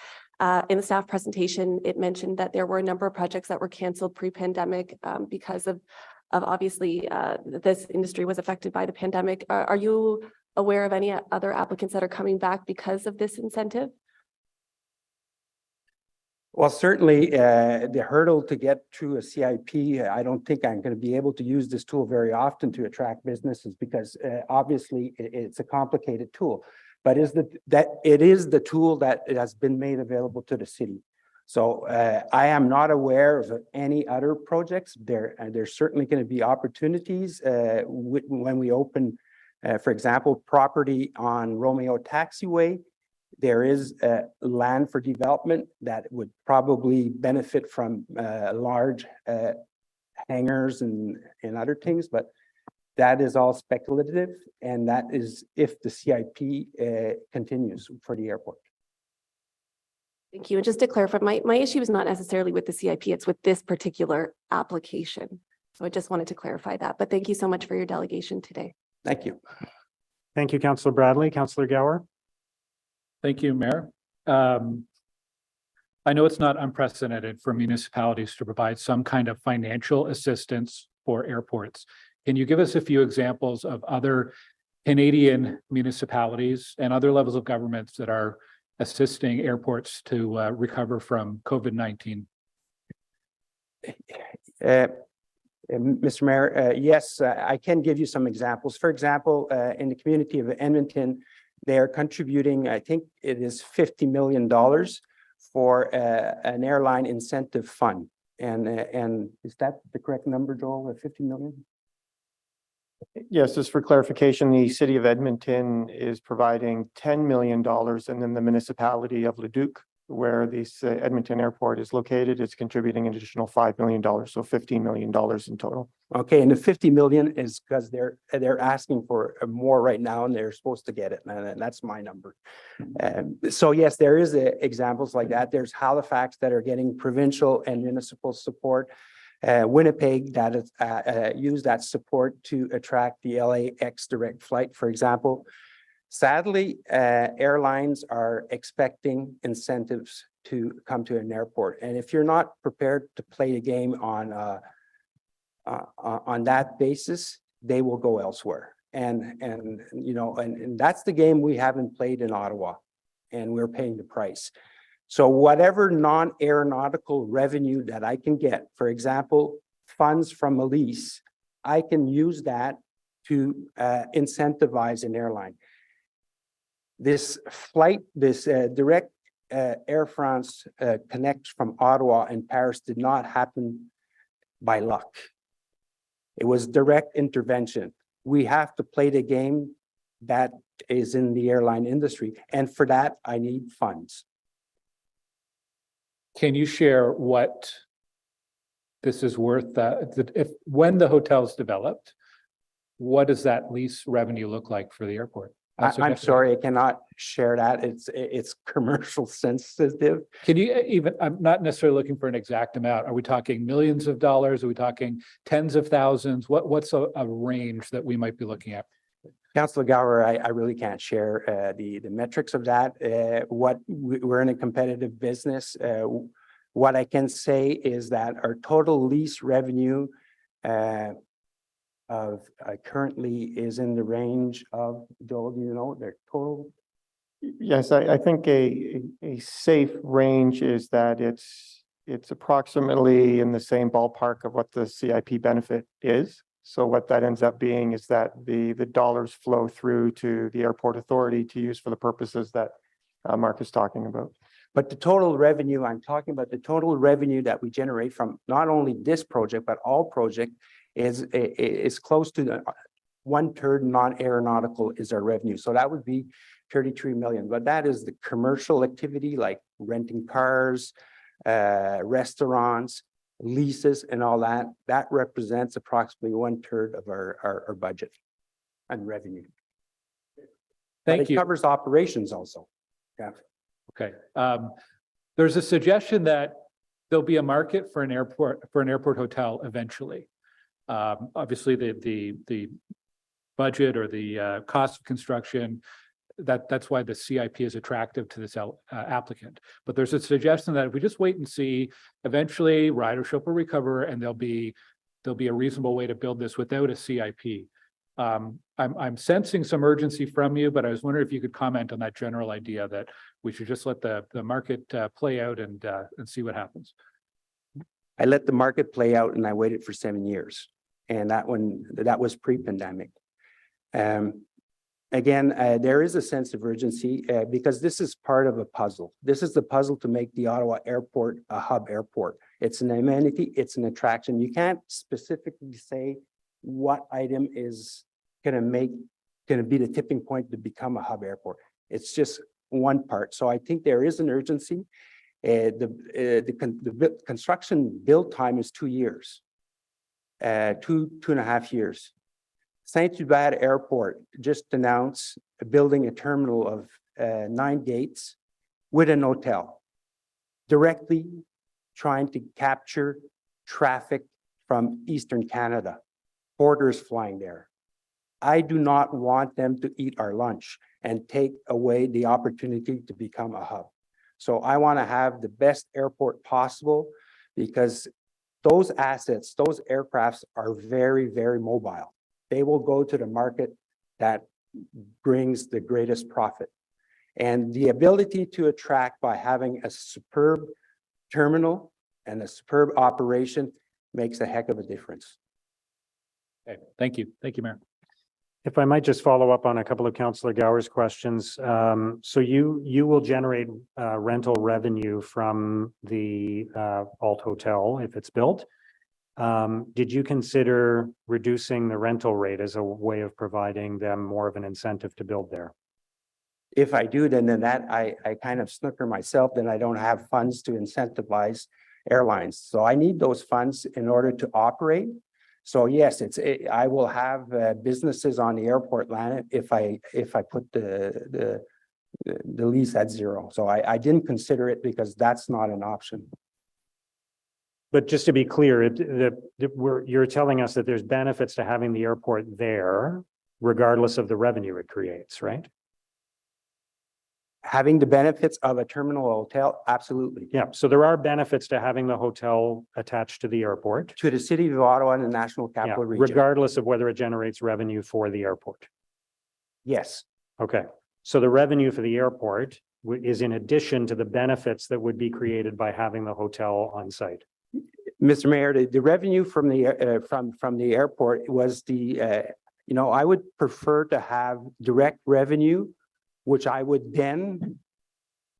G: in the staff presentation, it mentioned that there were a number of projects that were canceled pre-pandemic because of obviously this industry was affected by the pandemic. Are you aware of any other applicants that are coming back because of this incentive?
V: Well, certainly, the hurdle to get through a CIP, I don't think I'm going to be able to use this tool very often to attract businesses because obviously it's a complicated tool. But it is the tool that it has been made available to the city. So I am not aware of any other projects. There's certainly going to be opportunities when we open, for example, property on Romeo Taxiway. There is land for development that would probably benefit from large hangars and other things, but that is all speculative, and that is if the CIP continues for the airport.
G: Thank you. And just to clarify, my issue is not necessarily with the CIP, it's with this particular application. So I just wanted to clarify that, but thank you so much for your delegation today.
V: Thank you.
C: Thank you, Councillor Bradley. Councillor Gower.
K: Thank you, Mayor. I know it's not unprecedented for municipalities to provide some kind of financial assistance for airports. Can you give us a few examples of other Canadian municipalities and other levels of governments that are assisting airports to recover from COVID-19?
V: Mr. Mayor, yes, I can give you some examples. For example, in the community of Edmonton, they are contributing, I think it is $50 million for an airline incentive fund. And is that the correct number, Joel, 50 million?
J: Yes, just for clarification, the city of Edmonton is providing $10 million, and then the municipality of Leduc, where this Edmonton Airport is located, is contributing an additional $5 million, so $15 million in total.
V: Okay, and the 50 million is because they're asking for more right now, and they're supposed to get it, and that's my number. So yes, there is examples like that. There's Halifax that are getting provincial and municipal support. Winnipeg that is use that support to attract the LAX direct flight, for example. Sadly, airlines are expecting incentives to come to an airport, and if you're not prepared to play the game on that basis, they will go elsewhere. And you know, and that's the game we haven't played in Ottawa, and we're paying the price. So whatever non-aeronautical revenue that I can get, for example, funds from a lease, I can use that to incentivize an airline. This flight, this direct Air France connect from Ottawa and Paris did not happen by luck. It was direct intervention. We have to play the game that is in the airline industry, and for that, I need funds.
K: Can you share what this is worth? When the hotel's developed, what does that lease revenue look like for the airport?
V: I'm sorry, I cannot share that. It's commercial sensitive.
K: Can you even, I'm not necessarily looking for an exact amount. Are we talking millions of dollars? Are we talking tens of thousands? What's a range that we might be looking at?
V: Councillor Gower, I really can't share the metrics of that. We're in a competitive business. What I can say is that our total lease revenue currently is in the range of, Joel, do you know their total?
J: Yes, I think a safe range is that it's approximately in the same ballpark of what the CIP benefit is. So what that ends up being is that the dollars flow through to the airport authority to use for the purposes that Mark is talking about.
V: But the total revenue, I'm talking about the total revenue that we generate from not only this project, but all project is close to 1/3 non-aeronautical is our revenue. So that would be 33 million, but that is the commercial activity like renting cars, restaurants, leases and all that. That represents approximately 1/3 of our budget and revenue.
K: Thank you.
V: It covers operations also. Yeah.
K: Okay. There's a suggestion that there'll be a market for an airport hotel eventually. Obviously, the budget or the cost of construction, that's why the CIP is attractive to this applicant. But there's a suggestion that if we just wait and see, eventually ridership will recover and there'll be a reasonable way to build this without a CIP. I'm sensing some urgency from you, but I was wondering if you could comment on that general idea that we should just let the market play out and see what happens.
V: I let the market play out and I waited for 7 years. And that was pre-pandemic. Again, there is a sense of urgency because this is part of a puzzle. This is the puzzle to make the Ottawa airport a hub airport. It's an amenity, it's an attraction. You can't specifically say what item is going to be the tipping point to become a hub airport. It's just one part. So I think there is an urgency. The construction build time is 2 years, 2.5 years. Saint-Hubert Airport just announced building a terminal of 9 gates with an hotel, directly trying to capture traffic from Eastern Canada, borders flying there. I do not want them to eat our lunch and take away the opportunity to become a hub. So I want to have the best airport possible because those assets, those aircrafts are very, very mobile. They will go to the market that brings the greatest profit. And the ability to attract by having a superb terminal and a superb operation makes a heck of a difference.
K: Okay, thank you. Thank you, Mayor.
C: If I might just follow up on a couple of Councillor Gower's questions. So you will generate rental revenue from the Alt Hotel if it's built. Did you consider reducing the rental rate as a way of providing them more of an incentive to build there?
V: If I do, then that I kind of snooker myself, then I don't have funds to incentivize airlines. So I need those funds in order to operate. So yes, I will have businesses on the airport land if I put the lease at zero. So I didn't consider it because that's not an option.
C: But just to be clear, you're telling us that there's benefits to having the airport there, regardless of the revenue it creates, right?
V: Having the benefits of a terminal hotel, absolutely.
C: Yeah, so there are benefits to having the hotel attached to the airport.
V: To the city of Ottawa and the National Capital Region.
C: Regardless of whether it generates revenue for the airport.
V: Yes.
C: Okay, so the revenue for the airport is in addition to the benefits that would be created by having the hotel on site.
V: Mr. Mayor, the revenue from the airport was I would prefer to have direct revenue, which I would then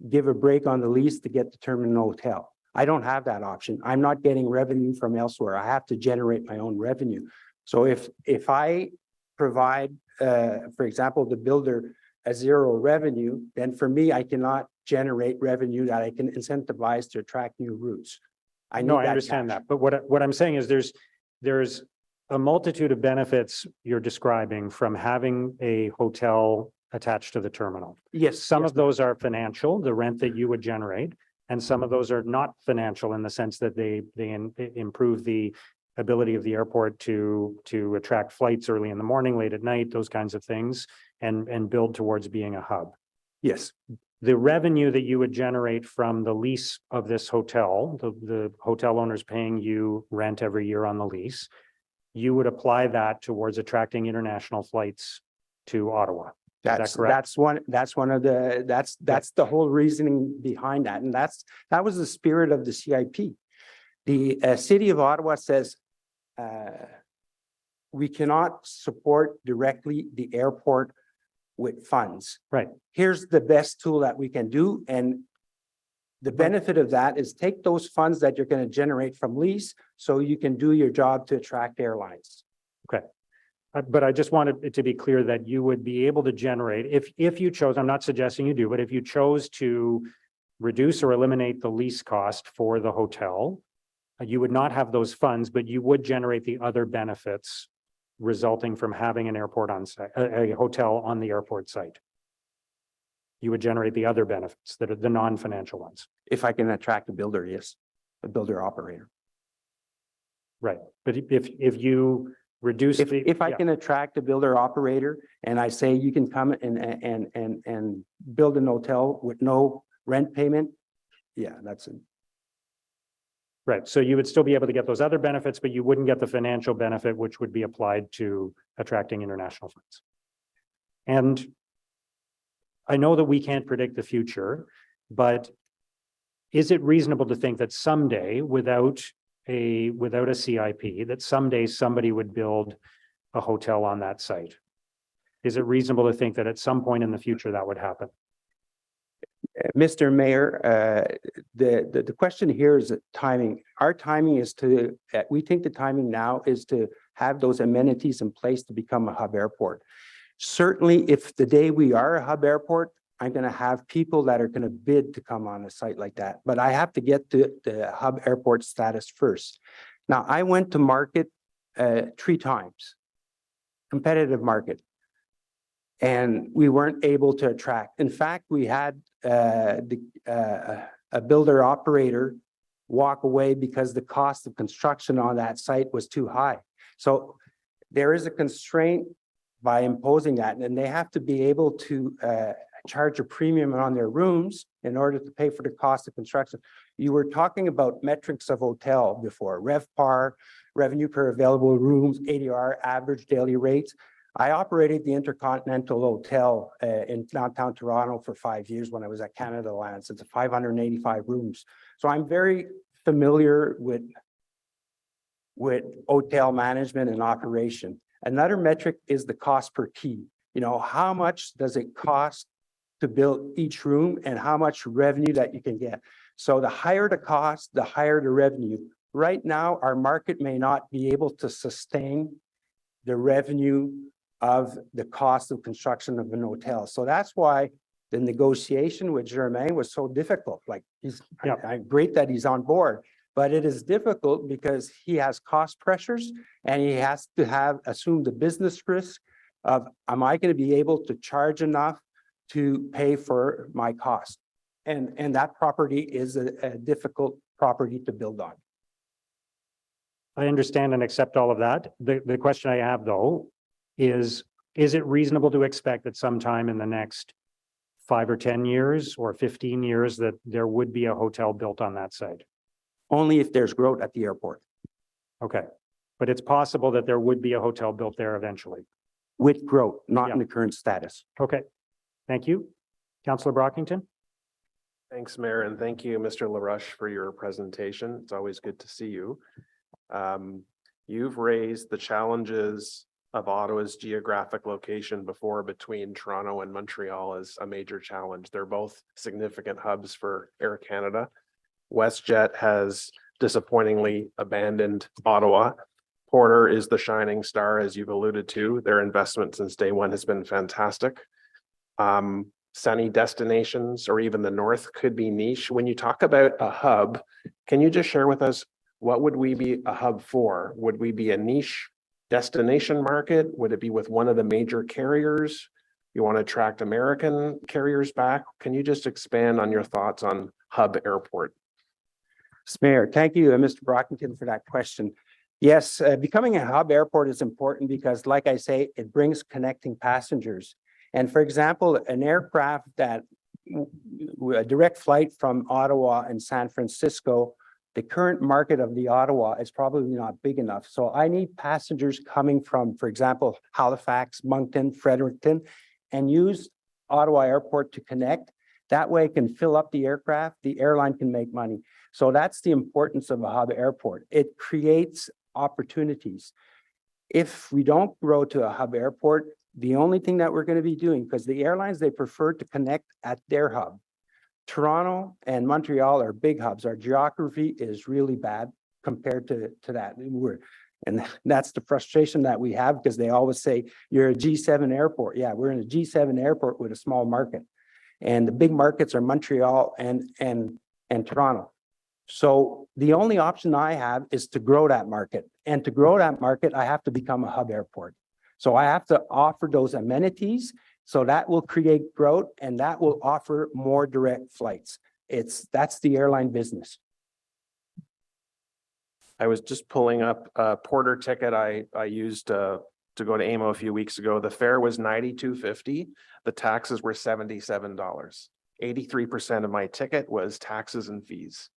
V: give a break on the lease to get the terminal hotel. I don't have that option. I'm not getting revenue from elsewhere. I have to generate my own revenue. So if I provide, for example, the builder a zero revenue, then for me, I cannot generate revenue that I can incentivize to attract new routes. I
C: understand that. But what I'm saying is there's a multitude of benefits you're describing from having a hotel attached to the terminal.
V: Yes.
C: Some of those are financial, the rent that you would generate, and some of those are not financial in the sense that they improve the ability of the airport to attract flights early in the morning, late at night, those kinds of things, and build towards being a hub.
V: Yes.
C: The revenue that you would generate from the lease of this hotel, the hotel owner's paying you rent every year on the lease, you would apply that towards attracting international flights to Ottawa.
V: That's one of the the whole reasoning behind that. And that was the spirit of the CIP. The city of Ottawa says we cannot support directly the airport with funds.
C: Right.
V: Here's the best tool that we can do. And the benefit of that is take those funds that you're going to generate from lease so you can do your job to attract airlines.
C: Okay. But I just wanted it to be clear that you would be able to generate, if you chose, I'm not suggesting you do, but if you chose to reduce or eliminate the lease cost for the hotel, you would not have those funds, but you would generate the other benefits resulting from having an airport on site, a hotel on the airport site. You would generate the other benefits that are the non-financial ones.
V: If I can attract a builder, yes, a builder operator.
C: Right, but if you reduce
V: if I can attract a builder operator and I say you can come and build an hotel with no rent payment, yeah, that's it.
C: Right, so you would still be able to get those other benefits, but you wouldn't get the financial benefit, which would be applied to attracting international funds. And I know that we can't predict the future, but is it reasonable to think that someday, without a CIP, that someday somebody would build a hotel on that site? Is it reasonable to think that at some point in the future that would happen?
V: Mr. Mayor, the question here is timing. Our timing is to, we think the timing now is to have those amenities in place to become a hub airport. Certainly, if the day we are a hub airport, I'm going to have people that are going to bid to come on a site like that. But I have to get the hub airport status first. Now, I went to market 3 times, competitive market, and we weren't able to attract. In fact, we had a builder operator walk away because the cost of construction on that site was too high. So there is a constraint by imposing that, and they have to be able to charge a premium on their rooms in order to pay for the cost of construction. You were talking about metrics of hotel before, RevPAR, revenue per available rooms, ADR, average daily rates. I operated the Intercontinental Hotel in downtown Toronto for 5 years when I was at Canada Lands. It's 585 rooms. So I'm very familiar with hotel management and operation. Another metric is the cost per key. You know, how much does it cost to build each room and how much revenue that you can get? So the higher the cost, the higher the revenue. Right now, our market may not be able to sustain the revenue of the cost of construction of an hotel. So that's why the negotiation with Germain was so difficult. Like, I'm great that he's on board, but it is difficult because he has cost pressures and he has to assume the business risk of, am I going to be able to charge enough to pay for my cost? And that property is a difficult property to build on.
C: I understand and accept all of that. The question I have, though, is it reasonable to expect that sometime in the next 5 or 10 years or 15 years that there would be a hotel built on that site?
V: Only if there's growth at the airport.
C: Okay. But it's possible that there would be a hotel built there eventually.
V: With growth, not in the current status.
C: Okay. Thank you. Councillor Brockington.
E: Thanks, Mayor, and thank you, Mr. LaRuche, for your presentation. It's always good to see you. You've raised the challenges of Ottawa's geographic location before between Toronto and Montreal as a major challenge. They're both significant hubs for Air Canada. WestJet has disappointingly abandoned Ottawa. Porter is the shining star, as you've alluded to. Their investment since day one has been fantastic. Sunny destinations or even the north could be niche. When you talk about a hub, can you just share with us, what would we be a hub for? Would we be a niche destination market? Would it be with one of the major carriers? You want to attract American carriers back? Can you just expand on your thoughts on hub airport?
V: Mayor, thank you, Mr. Brockington, for that question. Yes, becoming a hub airport is important because, like I say, it brings connecting passengers. And for example, an aircraft that a direct flight from Ottawa and San Francisco, the current market of the Ottawa is probably not big enough. So I need passengers coming from, for example, Halifax, Moncton, Fredericton, and use Ottawa Airport to connect. That way it can fill up the aircraft, the airline can make money. So that's the importance of a hub airport. It creates opportunities. If we don't grow to a hub airport, the only thing that we're going to be doing, because the airlines, they prefer to connect at their hub. Toronto and Montreal are big hubs. Our geography is really bad compared to that. And that's the frustration that we have, because they always say you're a G7 airport. Yeah, we're in a G7 airport with a small market. And the big markets are Montreal and Toronto. So the only option I have is to grow that market. And to grow that market, I have to become a hub airport. So I have to offer those amenities. So that will create growth and that will offer more direct flights. That's the airline business.
E: I was just pulling up a Porter ticket I used to go to AMO a few weeks ago. The fare was $92.50. The taxes were $77. 83% of my ticket was taxes and fees.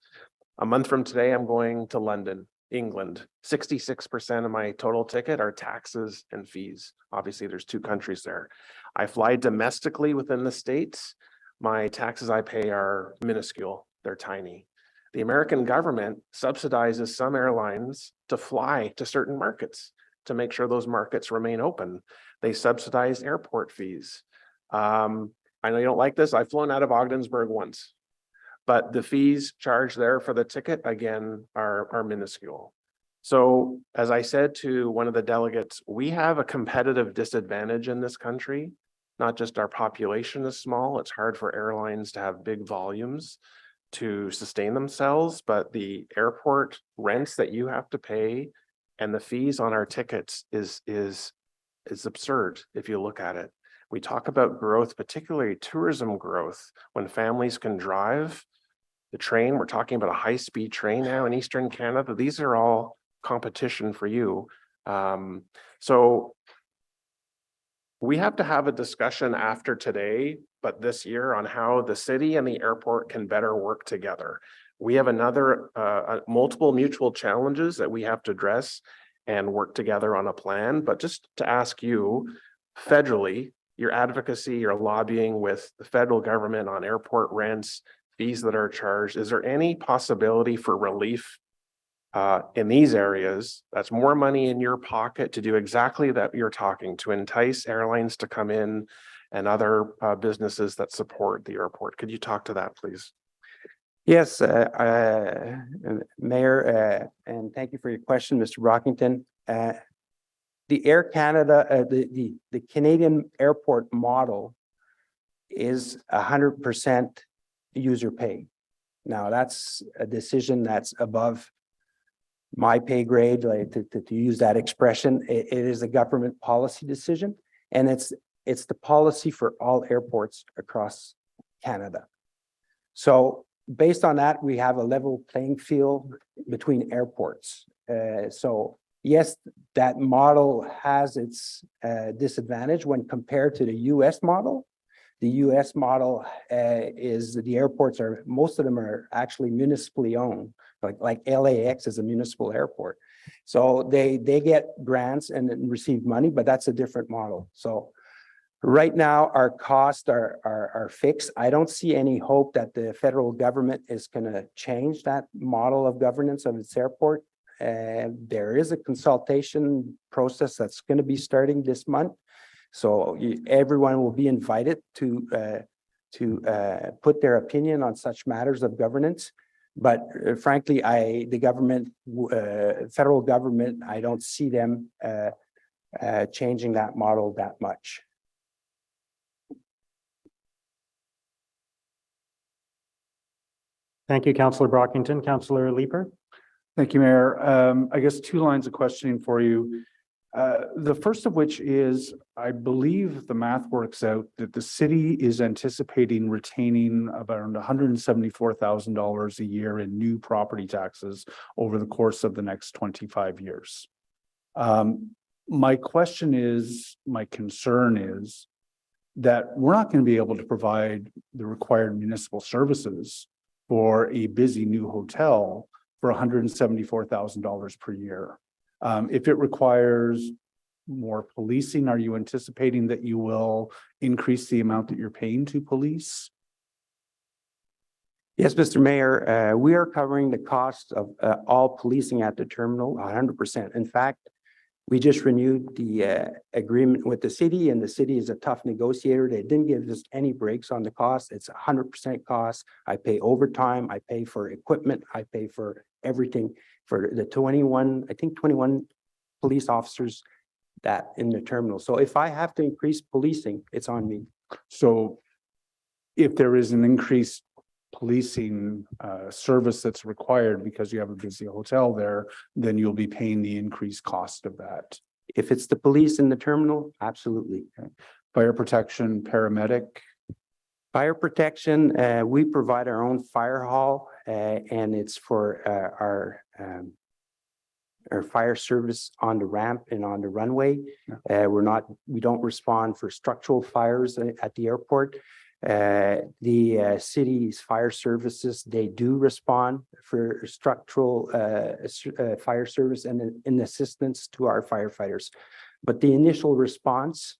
E: A month from today, I'm going to London. England. 66% of my total ticket are taxes and fees. Obviously, there's two countries there. I fly domestically within the States. My taxes I pay are minuscule. They're tiny. The American government subsidizes some airlines to fly to certain markets to make sure those markets remain open. They subsidize airport fees. I know you don't like this. I've flown out of Ogdensburg once, but the fees charged there for the ticket, again, are minuscule. So as I said to one of the delegates, we have a competitive disadvantage in this country. Not just our population is small, it's hard for airlines to have big volumes to sustain themselves, but the airport rents that you have to pay and the fees on our tickets is absurd if you look at it. We talk about growth, particularly tourism growth, when families can drive the train. We're talking about a high-speed train now in Eastern Canada. These are all competition for you. So we have to have a discussion after today, but this year, on how the city and the airport can better work together. We have another multiple mutual challenges that we have to address and work together on a plan. But just to ask you, federally, your advocacy, your lobbying with the federal government on airport rents, fees that are charged, is there any possibility for relief in these areas? That's more money in your pocket to do exactly that you're talking, to entice airlines to come in and other businesses that support the airport. Could you talk to that, please?
V: Yes, Mayor, and thank you for your question, Mr. Brockington. The Air Canada, the Canadian airport model is 100% user pay. Now, that's a decision that's above my pay grade, like to use that expression. It is a government policy decision, and it's the policy for all airports across Canada. So based on that, we have a level playing field between airports. So yes, that model has its disadvantage when compared to the US model. The US model is the airports are, most of them are actually municipally owned, like LAX is a municipal airport. So they get grants and receive money, but that's a different model. So right now, our costs are fixed. I don't see any hope that the federal government is going to change that model of governance of its airport. There is a consultation process that's going to be starting this month. So everyone will be invited to put their opinion on such matters of governance. But frankly, the government, federal government, I don't see them changing that model that much.
C: Thank you, Councillor Brockington. Councillor Leeper.
I: Thank you, Mayor. I guess two lines of questioning for you. The first of which is, I believe the math works out that the city is anticipating retaining around $174,000 a year in new property taxes over the course of the next 25 years. My question is, my concern is that we're not going to be able to provide the required municipal services for a busy new hotel for $174,000 per year. If it requires more policing, are you anticipating that you will increase the amount that you're paying to police?
V: Yes, Mr. Mayor, we are covering the cost of all policing at the terminal 100%. In fact, we just renewed the agreement with the city, and the city is a tough negotiator. They didn't give us any breaks on the cost. It's 100% cost. I pay overtime. I pay for equipment. I pay for everything for the 21 police officers that in the terminal. So if I have to increase policing, it's on me.
I: So if there is an increased policing service that's required because you have a busy hotel there, then you'll be paying the increased cost of that.
V: If it's the police in the terminal, absolutely.
I: Okay. Fire protection, paramedic.
V: Fire protection, we provide our own fire hall, and it's for our fire service on the ramp and on the runway. We don't respond for structural fires at the airport. The city's fire services, they do respond for structural fire service and in assistance to our firefighters. But the initial response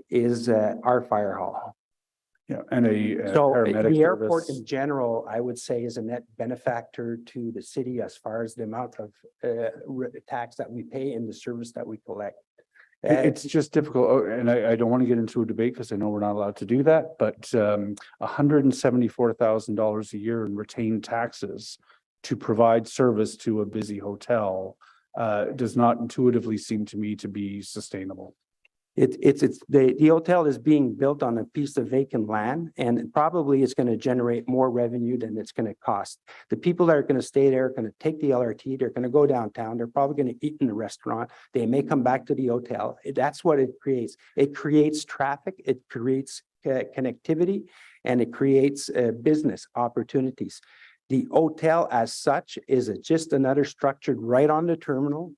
V: is our fire hall.
I: Yeah, and a
V: So
I: paramedic
V: the airport
I: service.
V: in general, I would say, is a net benefactor to the city as far as the amount of tax that we pay and the service that we collect.
I: It's just difficult, and I don't want to get into a debate because I know we're not allowed to do that, but $174,000 a year in retained taxes to provide service to a busy hotel does not intuitively seem to me to be sustainable.
V: The hotel is being built on a piece of vacant land, and probably it's going to generate more revenue than it's going to cost. The people that are going to stay there are going to take the LRT, they're going to go downtown, they're probably going to eat in the restaurant, they may come back to the hotel. That's what it creates. It creates traffic, it creates connectivity, and it creates business opportunities. The hotel as such is just another structure right on the terminal,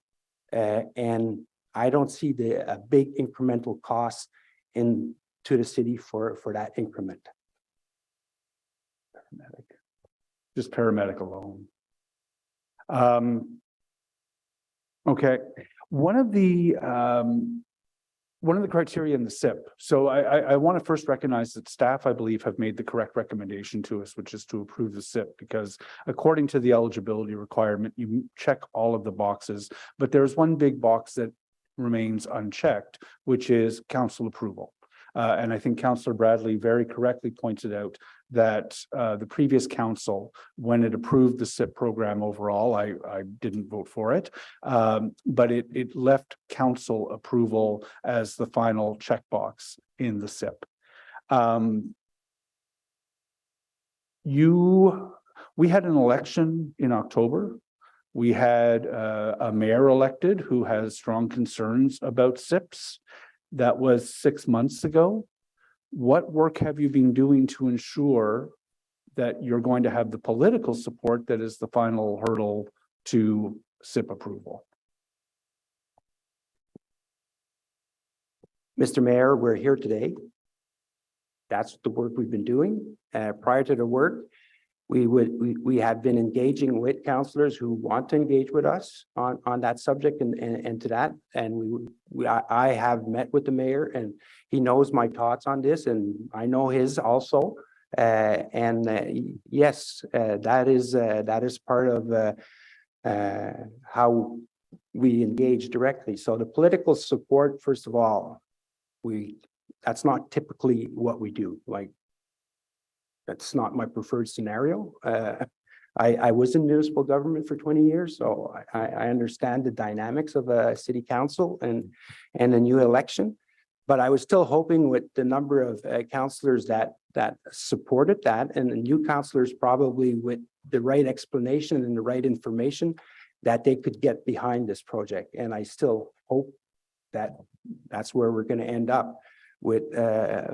V: and I don't see a big incremental cost to the city for that increment.
I: Just paramedic alone. Okay, one of the criteria in the SIP. So I want to first recognize that staff, I believe, have made the correct recommendation to us, which is to approve the SIP, because according to the eligibility requirement, you check all of the boxes, but there's one big box that remains unchecked, which is council approval. And I think Councillor Bradley very correctly pointed out that the previous council, when it approved the SIP program overall, I didn't vote for it, but it left council approval as the final checkbox in the SIP. We had an election in October. We had a mayor elected who has strong concerns about SIPs. That was 6 months ago. What work have you been doing to ensure that you're going to have the political support that is the final hurdle to SIP approval?
V: Mr. Mayor, we're here today. That's the work we've been doing. Prior to the work, we have been engaging with councillors who want to engage with us on that subject and to that. And I have met with the mayor, and he knows my thoughts on this, and I know his also. Yes, that is part of how we engage directly. So the political support, first of all, that's not typically what we do. Like, that's not my preferred scenario. I was in municipal government for 20 years, so I understand the dynamics of a city council and a new election. But I was still hoping with the number of councillors that supported that, and the new councillors probably with the right explanation and the right information, that they could get behind this project. And I still hope that that's where we're going to end up, with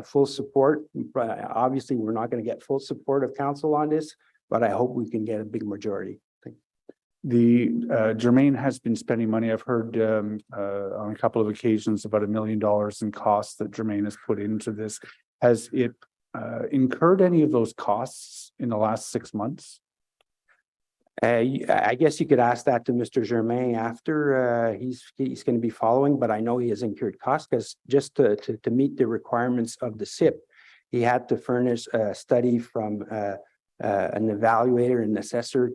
V: full support. Obviously, we're not going to get full support of council on this, but I hope we can get a big majority.
I: Germain has been spending money. I've heard on a couple of occasions about $1 million in costs that Germain has put into this. Has it incurred any of those costs in the last 6 months?
V: I guess you could ask that to Mr. Germain after he's going to be following, but I know he has incurred costs because just to meet the requirements of the SIP, he had to furnish a study from an evaluator and assessor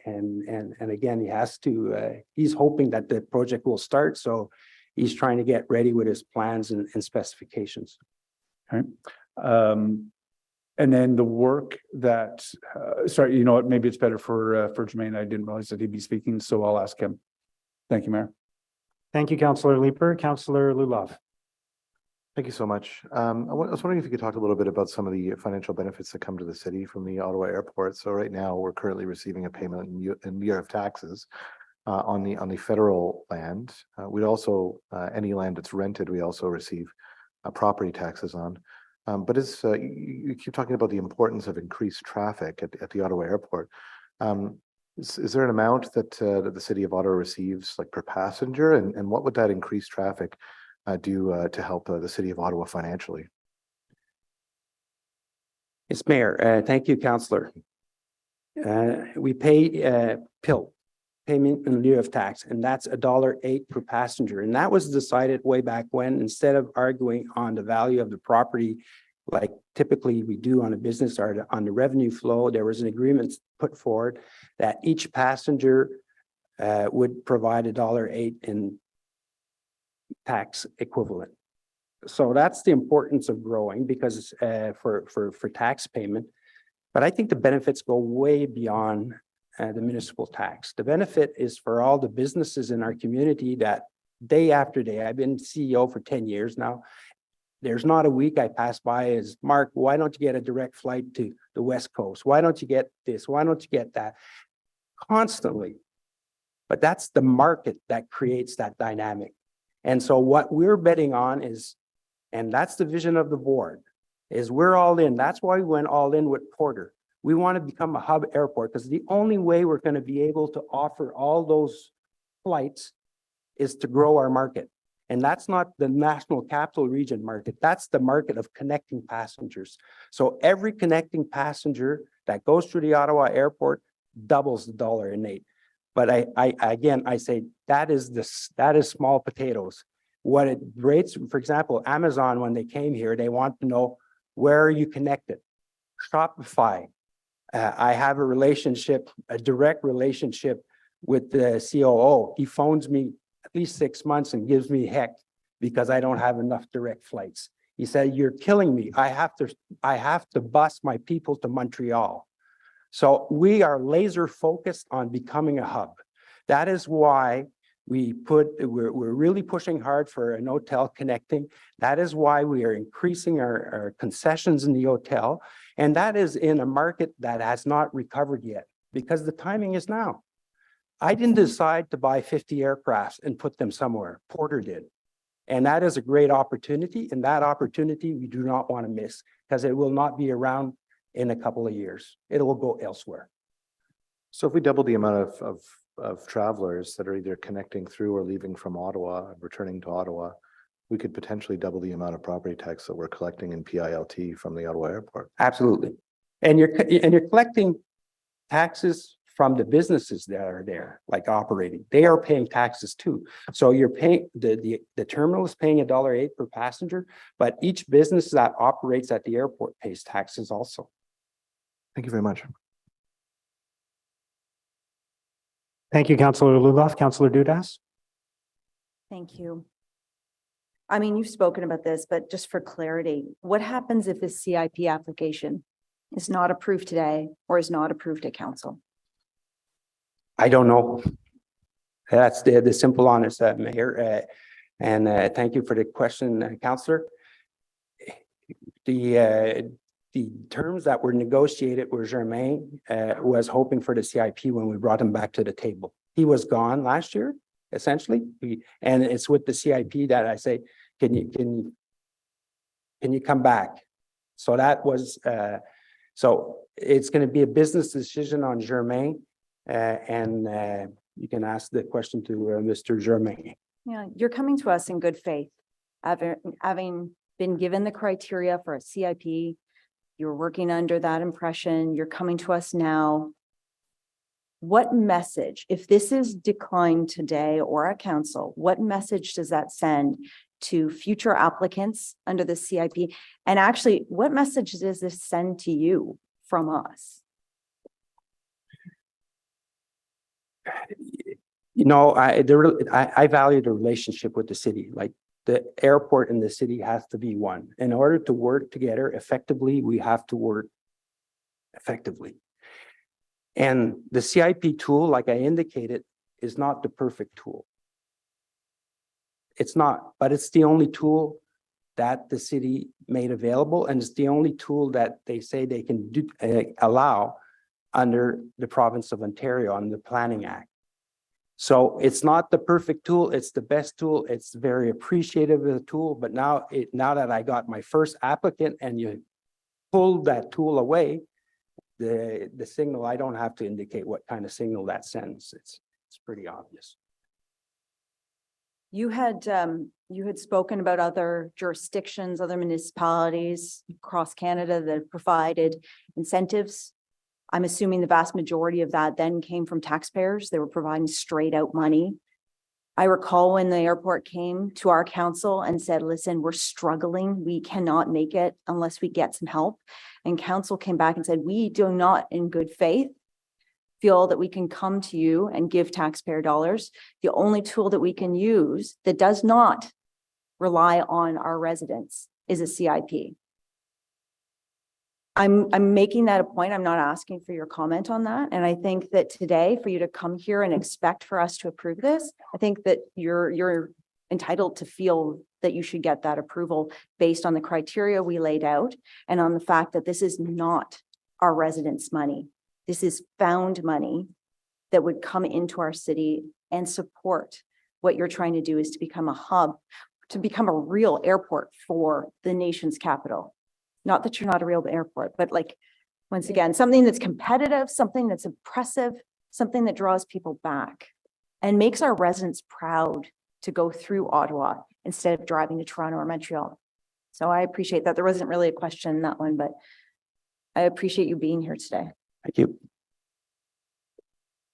V: and again, he has to, he's hoping that the project will start. So he's trying to get ready with his plans and specifications.
I: Okay. And then the work that, sorry, you know what, maybe it's better for Germain. I didn't realize that he'd be speaking, so I'll ask him. Thank you, Mayor.
C: Thank you, Councillor Leeper. Councillor Lulov.
N: Thank you so much. I was wondering if you could talk a little bit about some of the financial benefits that come to the city from the Ottawa airport. So right now, we're currently receiving a payment in year of taxes on the federal land. We'd also, any land that's rented, we also receive property taxes on. But you keep talking about the importance of increased traffic at the Ottawa airport. Is there an amount that the city of Ottawa receives, like per passenger, and what would that increased traffic do to help the city of Ottawa financially?
V: Yes, Mayor, thank you, Councillor. We pay PIL, payment in lieu of tax, and that's $1.08 per passenger. And that was decided way back when, instead of arguing on the value of the property, like typically we do on a business or on the revenue flow, there was an agreement put forward that each passenger would provide $1.08 in tax equivalent. So that's the importance of growing, because for tax payment. But I think the benefits go way beyond the municipal tax. The benefit is for all the businesses in our community that day after day, I've been CEO for 10 years now. There's not a week I pass by as, Mark, why don't you get a direct flight to the West Coast? Why don't you get this? Why don't you get that? Constantly. But that's the market that creates that dynamic. And so what we're betting on is, and that's the vision of the board, is we're all in. That's why we went all in with Porter. We want to become a hub airport, because the only way we're going to be able to offer all those flights is to grow our market. And that's not the National Capital Region market. That's the market of connecting passengers. So every connecting passenger that goes through the Ottawa airport doubles the $1.08. But I say that is small potatoes. What it rates, for example, Amazon, when they came here, they want to know, where are you connected? Shopify. I have a relationship, a direct relationship with the COO. He phones me at least 6 months and gives me heck because I don't have enough direct flights. He said, you're killing me. I have to bus my people to Montreal. So we are laser focused on becoming a hub. That is why we're really pushing hard for an hotel connecting. That is why we are increasing our concessions in the hotel. And that is in a market that has not recovered yet, because the timing is now. I didn't decide to buy 50 aircrafts and put them somewhere. Porter did. And that is a great opportunity. And that opportunity we do not want to miss, because it will not be around in a couple of years. It will go elsewhere.
N: So if we double the amount of travelers that are either connecting through or leaving from Ottawa and returning to Ottawa, we could potentially double the amount of property tax that we're collecting in PILT from the Ottawa airport.
V: Absolutely. And you're collecting taxes from the businesses that are there, like operating. They are paying taxes too. So you're paying, the terminal is paying $1.08 per passenger, but each business that operates at the airport pays taxes also.
N: Thank you very much.
C: Thank you, Councillor Lugoff. Councillor Dudas.
T: Thank you. I mean, you've spoken about this, but just for clarity, what happens if this CIP application is not approved today or is not approved at council?
V: I don't know. That's the simple honest, Mayor. And thank you for the question, Councillor. The terms that were negotiated with Germain was hoping for the CIP when we brought him back to the table. He was gone last year, essentially. And it's with the CIP that I say, can you come back? So that was, so it's going to be a business decision on Germain. And you can ask the question to Mr. Germain.
T: Yeah, you're coming to us in good faith, having been given the criteria for a CIP. You're working under that impression. You're coming to us now. What message, if this is declined today or at council, what message does that send to future applicants under the CIP? And actually, what message does this send to you from us?
V: You know, I value the relationship with the city. Like, the airport and the city has to be one. In order to work together effectively, we have to work effectively. And the CIP tool, like I indicated, is not the perfect tool. It's not, but it's the only tool that the city made available, and it's the only tool that they say they can do, allow under the province of Ontario on the Planning Act. So it's not the perfect tool, it's the best tool. It's very appreciative of the tool, but now that I got my first applicant and you pulled that tool away, the signal, I don't have to indicate what kind of signal that sends. It's pretty obvious.
T: You had spoken about other jurisdictions, other municipalities across Canada that provided incentives. I'm assuming the vast majority of that then came from taxpayers. They were providing straight out money. I recall when the airport came to our council and said, listen, we're struggling. We cannot make it unless we get some help. And council came back and said, we do not in good faith feel that we can come to you and give taxpayer dollars. The only tool that we can use that does not rely on our residents is a CIP. I'm making that a point. I'm not asking for your comment on that. And I think that today for you to come here and expect for us to approve this, I think that you're entitled to feel that you should get that approval based on the criteria we laid out and on the fact that this is not our residents' money. This is found money that would come into our city and support what you're trying to do is to become a hub, to become a real airport for the nation's capital. Not that you're not a real airport, but like, once again, something that's competitive, something that's impressive, something that draws people back and makes our residents proud to go through Ottawa instead of driving to Toronto or Montreal. So I appreciate that. There wasn't really a question in that one, but I appreciate you being here today.
F: Thank you.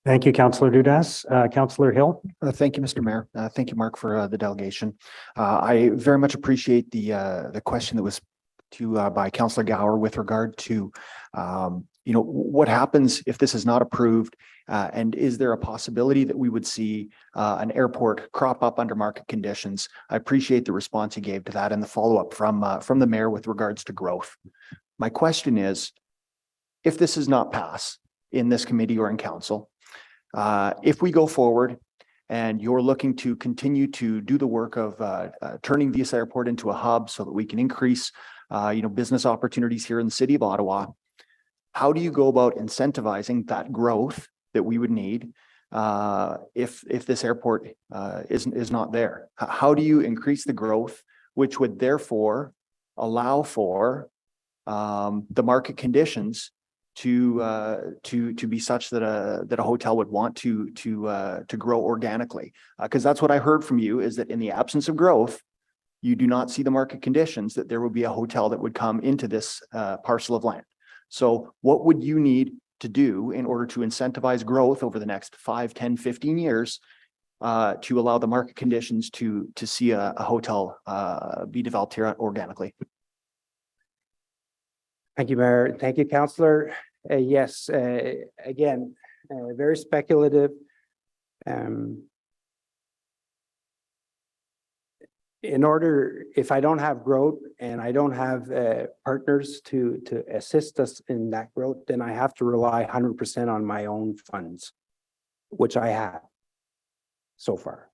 F: Thank you, Councillor Dudas. Councillor Hill.
H: Thank you, Mr. Mayor. Thank you, Mark, for the delegation. I very much appreciate the question that was by Councillor Gower with regard to, what happens if this is not approved, and is there a possibility that we would see an airport crop up under market conditions? I appreciate the response you gave to that and the follow-up from the mayor with regards to growth. My question is, if this does not pass in this committee or in council, if we go forward and you're looking to continue to do the work of turning this airport into a hub so that we can increase business opportunities here in the city of Ottawa, how do you go about incentivizing that growth that we would need if this airport is not there? How do you increase the growth, which would therefore allow for the market conditions to be such that a hotel would want to grow organically? Because that's what I heard from you, is that in the absence of growth, you do not see the market conditions that there would be a hotel that would come into this parcel of land. So what would you need to do in order to incentivize growth over the next 5, 10, 15 years to allow the market conditions to see a hotel be developed here organically?
V: Thank you, Mayor. Thank you, Councillor. Yes, again, very speculative. If I don't have growth and I don't have partners to assist us in that growth, then I have to rely 100% on my own funds, which I have so far.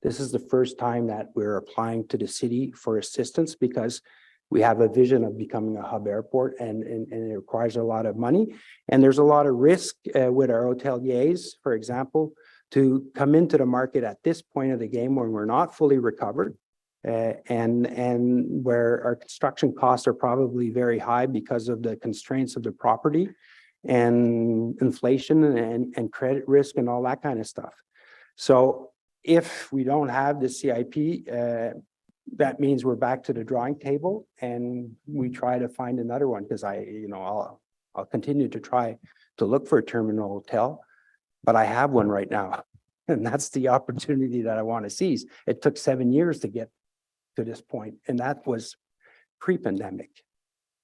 V: This is the first time that we're applying to the city for assistance because we have a vision of becoming a hub airport and it requires a lot of money. And there's a lot of risk with our hoteliers, for example, to come into the market at this point of the game when we're not fully recovered. And where our construction costs are probably very high because of the constraints of the property and inflation and credit risk and all that kind of stuff. So if we don't have the CIP, that means we're back to the drawing table and we try to find another one, because I'll continue to try to look for a terminal hotel, but I have one right now. And that's the opportunity that I want to seize. It took 7 years to get to this point, and that was pre-pandemic.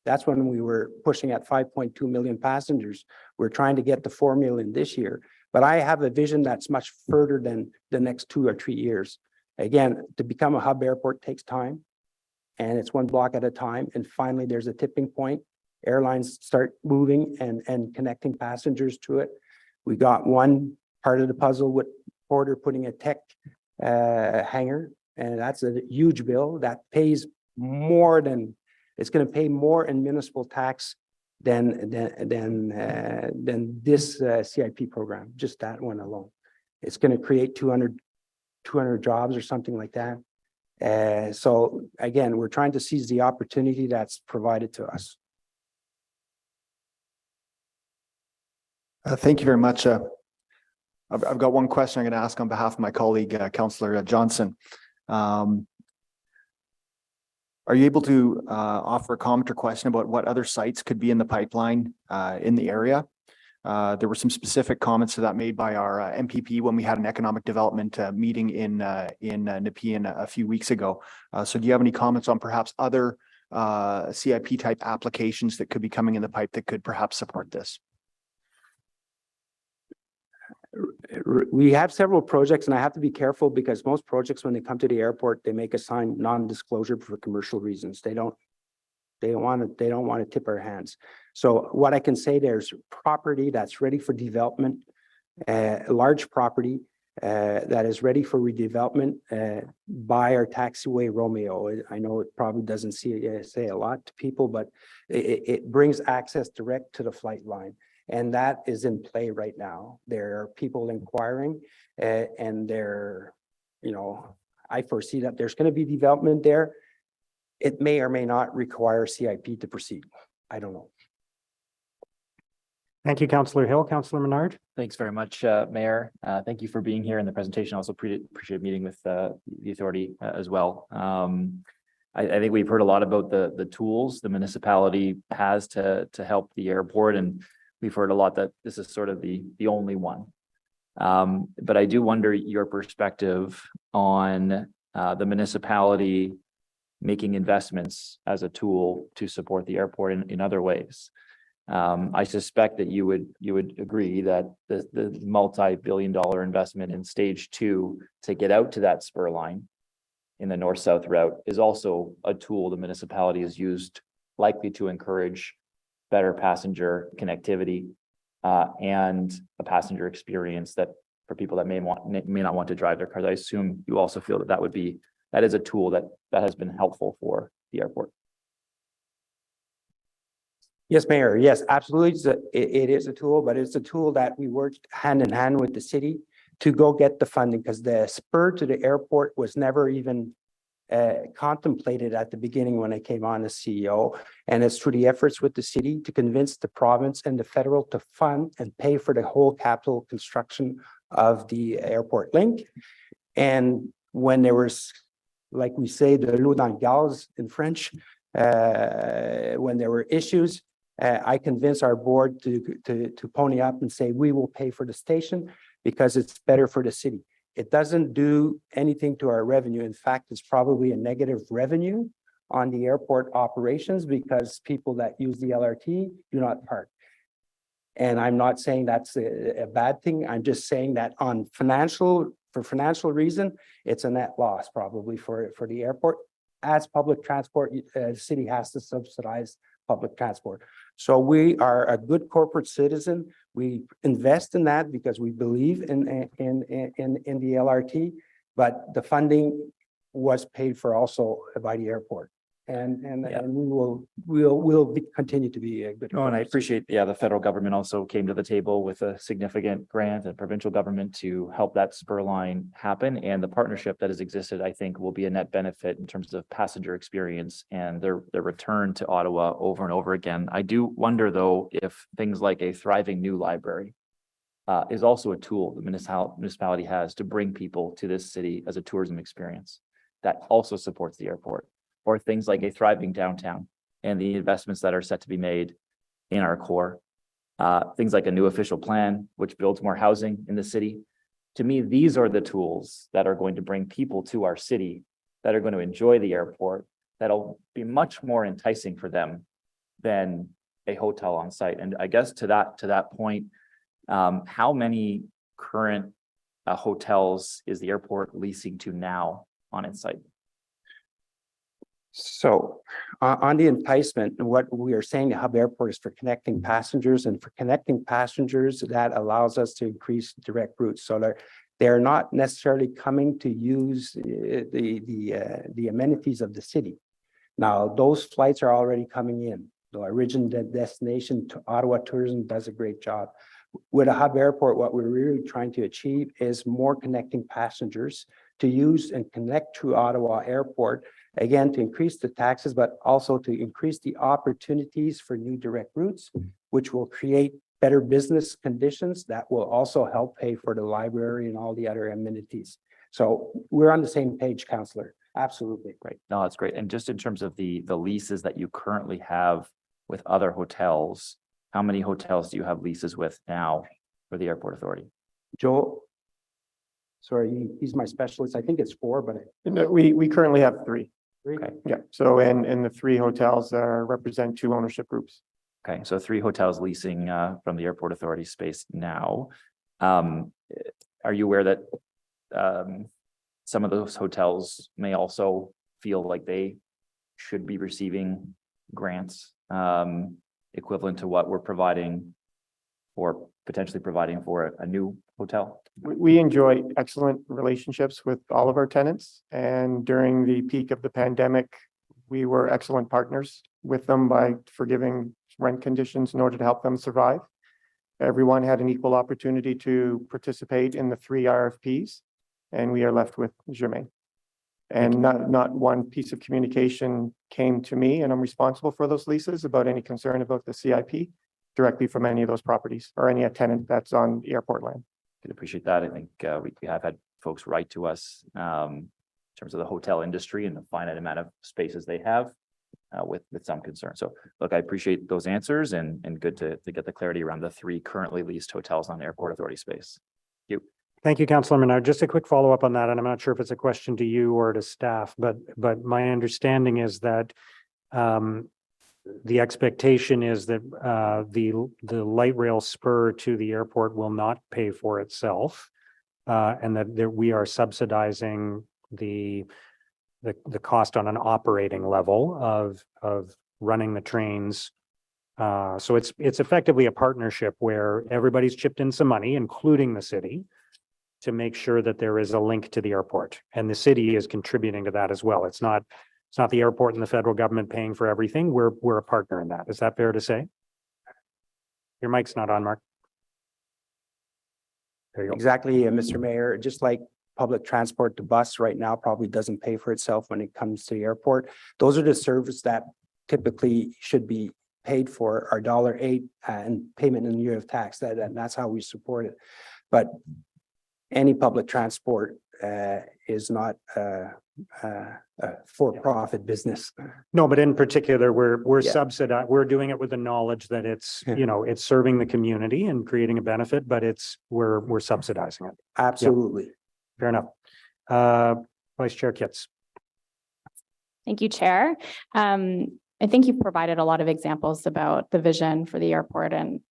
V: That's when we were pushing at 5.2 million passengers. We're trying to get to 4 million this year, but I have a vision that's much further than the next 2 or 3 years. Again, to become a hub airport takes time, and it's one block at a time. And finally, there's a tipping point. Airlines start moving and connecting passengers to it. We got one part of the puzzle with Porter putting a tech hangar, and that's a huge bill that pays more than, it's going to pay more in municipal tax than this CIP program, just that one alone. It's going to create 200 jobs or something like that. So again, we're trying to seize the opportunity that's provided to us.
H: Thank you very much. I've got one question I'm going to ask on behalf of my colleague, Councillor Johnson. Are you able to offer a comment or question about what other sites could be in the pipeline in the area? There were some specific comments to that made by our MPP when we had an economic development meeting in Nepean a few weeks ago. So do you have any comments on perhaps other CIP type applications that could be coming in the pipe that could perhaps support this?
O: We have several projects, and I have to be careful because most projects, when they come to the airport, they make a sign non-disclosure for commercial reasons. They don't want to tip our hands. So what I can say, there's property that's ready for development, a large property that is ready for redevelopment by our taxiway Romeo. I know it probably doesn't say a lot to people, but it brings access direct to the flight line. And that is in play right now. There are people inquiring and I foresee that there's going to be development there. It may or may not require CIP to proceed. I don't know.
C: Thank you, Councillor Hill. Councillor Menard.
P: Thanks very much, Mayor. Thank you for being here in the presentation. I also appreciate meeting with the authority as well. I think we've heard a lot about the tools the municipality has to help the airport, and we've heard a lot that this is sort of the only one. But I do wonder your perspective on the municipality making investments as a tool to support the airport in other ways. I suspect that you would agree that the multi-billion-dollar investment in stage 2 to get out to that spur line in the north-south route is also a tool the municipality has used, likely to encourage better passenger connectivity and a passenger experience that for people that may not want to drive their cars. I assume you also feel that is a tool that has been helpful for the airport.
O: Yes, Mayor. Yes, absolutely. It is a tool, but it's a tool that we worked hand in hand with the city to go get the funding, because the spur to the airport was never even contemplated at the beginning when I came on as CEO. And it's through the efforts with the city to convince the province and the federal to fund and pay for the whole capital construction of the airport link. And when there was, like we say, the l'eau dans le gaz in French, when there were issues, I convinced our board to pony up and say, we will pay for the station because it's better for the city. It doesn't do anything to our revenue. In fact, it's probably a negative revenue on the airport operations because people that use the LRT do not park. And I'm not saying that's a bad thing. I'm just saying that for financial reason, it's a net loss probably for the airport. As public transport, the city has to subsidize public transport. So we are a good corporate citizen. We invest in that because we believe in the LRT, but the funding was paid for also by the airport. And we'll continue to be a good.
P: Oh, and I appreciate, the federal government also came to the table with a significant grant and provincial government to help that spur line happen. And the partnership that has existed, I think, will be a net benefit in terms of passenger experience and their return to Ottawa over and over again. I do wonder, though, if things like a thriving new library is also a tool the municipality has to bring people to this city as a tourism experience that also supports the airport. Or things like a thriving downtown and the investments that are set to be made in our core. Things like a new official plan, which builds more housing in the city. To me, these are the tools that are going to bring people to our city, that are going to enjoy the airport, that'll be much more enticing for them than a hotel on site. And I guess to that point, how many current hotels is the airport leasing to now on its site?
O: So on the enticement, what we are saying, the hub airport is for connecting passengers, and for connecting passengers, that allows us to increase direct routes. So they're not necessarily coming to use the amenities of the city. Now, those flights are already coming in. The origin destination to Ottawa tourism does a great job. With a hub airport, what we're really trying to achieve is more connecting passengers to use and connect to Ottawa Airport, again, to increase the taxes, but also to increase the opportunities for new direct routes, which will create better business conditions that will also help pay for the library and all the other amenities. So we're on the same page, Councillor. Absolutely.
P: Great. No, that's great. And just in terms of the leases that you currently have with other hotels, how many hotels do you have leases with now for the airport authority?
O: Joe, sorry, he's my specialist. I think it's 4, but
J: No, we currently have 3.
P: Okay.
J: Yeah, so and the 3 hotels represent 2 ownership groups.
P: Okay, so 3 hotels leasing from the airport authority space now. Are you aware that some of those hotels may also feel like they should be receiving grants equivalent to what we're providing or potentially providing for a new hotel?
J: We enjoy excellent relationships with all of our tenants, and during the peak of the pandemic, we were excellent partners with them by forgiving rent conditions in order to help them survive. Everyone had an equal opportunity to participate in the 3 RFPs, and we are left with Germain. And not one piece of communication came to me, and I'm responsible for those leases, about any concern about the CIP directly from any of those properties or any tenant that's on the airport land.
P: Could appreciate that. I think we have had folks write to us in terms of the hotel industry and the finite amount of spaces they have with some concern. So look, I appreciate those answers and good to get the clarity around the 3 currently leased hotels on airport authority space. Thank you.
C: Thank you, Councillor Menard. Just a quick follow-up on that, and I'm not sure if it's a question to you or to staff, but my understanding is that the expectation is that the light rail spur to the airport will not pay for itself, and that we are subsidizing the cost on an operating level of running the trains. So it's effectively a partnership where everybody's chipped in some money, including the city, to make sure that there is a link to the airport, and the city is contributing to that as well. It's not the airport and the federal government paying for everything. We're a partner in that. Is that fair to say? Your mic's not on, Mark. There you go.
O: exactly, Mr. Mayor, just like public transport, the bus right now probably doesn't pay for itself when it comes to the airport. Those are the services that typically should be paid for, our $8 and payment in lieu of tax. That's how we support it. But any public transport is not a for-profit business.
C: No, but in particular, we're
O: Yeah.
C: subsidized. We're doing it with the knowledge that it's, it's serving the community and creating a benefit, but we're subsidizing it.
O: Absolutely.
C: Yeah. Fair enough. Vice Chair Kitts.
L: Thank you, Chair. I think you've provided a lot of examples about the vision for the airport and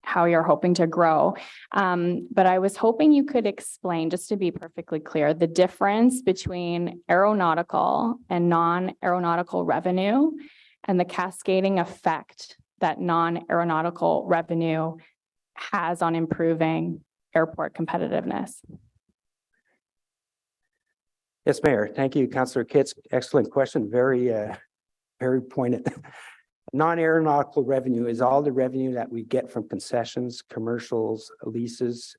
L: how you're hoping to grow. But I was hoping you could explain, just to be perfectly clear, the difference between aeronautical and non-aeronautical revenue and the cascading effect that non-aeronautical revenue has on improving airport competitiveness.
O: Yes, Mayor. Thank you, Councillor Kitts. Excellent question. Very pointed. Non-aeronautical revenue is all the revenue that we get from concessions, commercials, leases,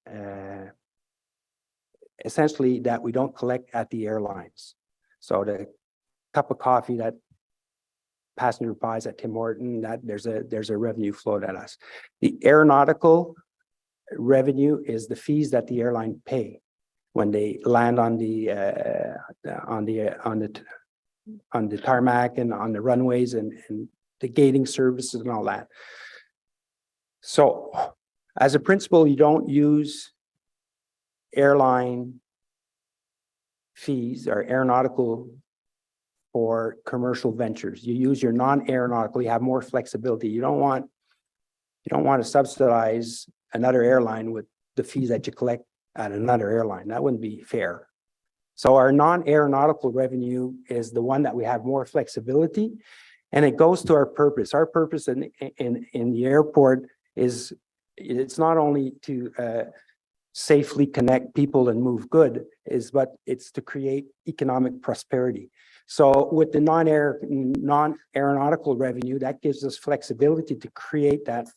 O: essentially that we don't collect at the airlines. So the cup of coffee that passenger buys at Tim Horton, that there's a revenue flowed at us. The aeronautical revenue is the fees that the airline pay when they land on the tarmac and on the runways and the gating services and all that. So as a principle, you don't use airline fees or aeronautical for commercial ventures. You use your non-aeronautical, you have more flexibility. You don't want to subsidize another airline with the fees that you collect at another airline. That wouldn't be fair. So our non-aeronautical revenue is the one that we have more flexibility, and it goes to our purpose. Our purpose in the airport is, it's not only to safely connect people and move good, but it's to create economic prosperity. So with the non-aeronautical revenue, that gives us flexibility to create that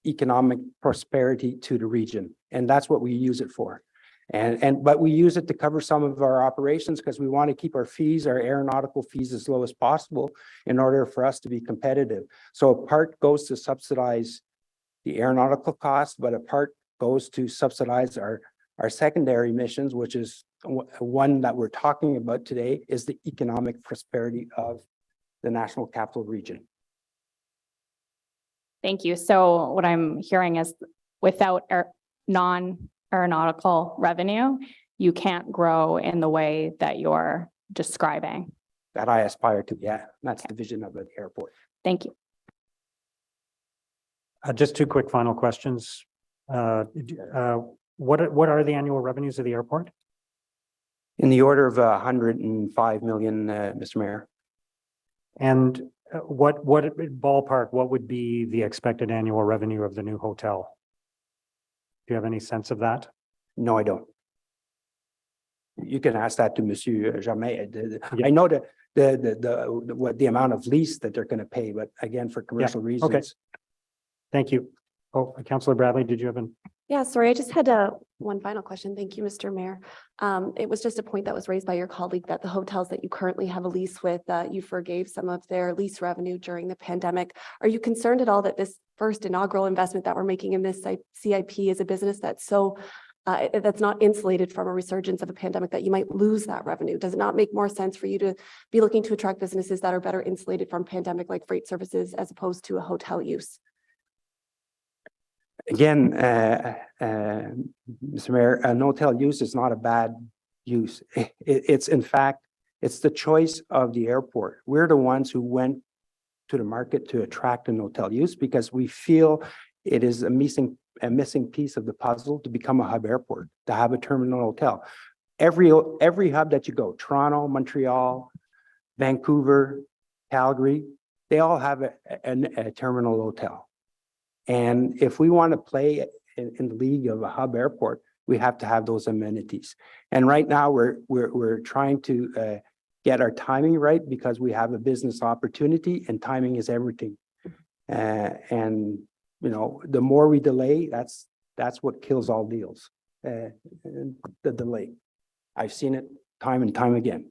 O: economic prosperity to the region, and that's what we use it for. But we use it to cover some of our operations because we want to keep our fees, our aeronautical fees, as low as possible in order for us to be competitive. So a part goes to subsidize the aeronautical cost, but a part goes to subsidize our secondary missions, which is one that we're talking about today is the economic prosperity of the National Capital Region.
L: Thank you. So what I'm hearing is without non-aeronautical revenue, you can't grow in the way that you're describing.
O: That I aspire to, yeah. That's the vision of the airport.
L: Thank you.
C: Just two quick final questions. What are the annual revenues of the airport?
O: In the order of 105 million, Mr. Mayor.
C: And what ballpark, what would be the expected annual revenue of the new hotel? Do you have any sense of that?
O: No, I don't. You can ask that to Monsieur Germain. I know the amount of lease that they're going to pay, but again, for commercial reasons.
C: Okay. Thank you. Oh, Councillor Bradley, did you have an?
G: Yeah, sorry, I just had one final question. Thank you, Mr. Mayor. It was just a point that was raised by your colleague that the hotels that you currently have a lease with, you forgave some of their lease revenue during the pandemic. Are you concerned at all that this first inaugural investment that we're making in this CIP is a business that's that's not insulated from a resurgence of a pandemic, that you might lose that revenue? Does it not make more sense for you to be looking to attract businesses that are better insulated from pandemic like freight services as opposed to a hotel use?
O: Again, Mr. Mayor, an hotel use is not a bad use. It's in fact, it's the choice of the airport. We're the ones who went to the market to attract an hotel use because we feel it is a missing piece of the puzzle to become a hub airport, to have a terminal hotel. Every hub that you go, Toronto, Montreal, Vancouver, Calgary, they all have a terminal hotel. And if we want to play in the league of a hub airport, we have to have those amenities. And right now we're trying to get our timing right because we have a business opportunity and timing is everything. And you know, the more we delay, that's what kills all deals. The delay. I've seen it time and time again.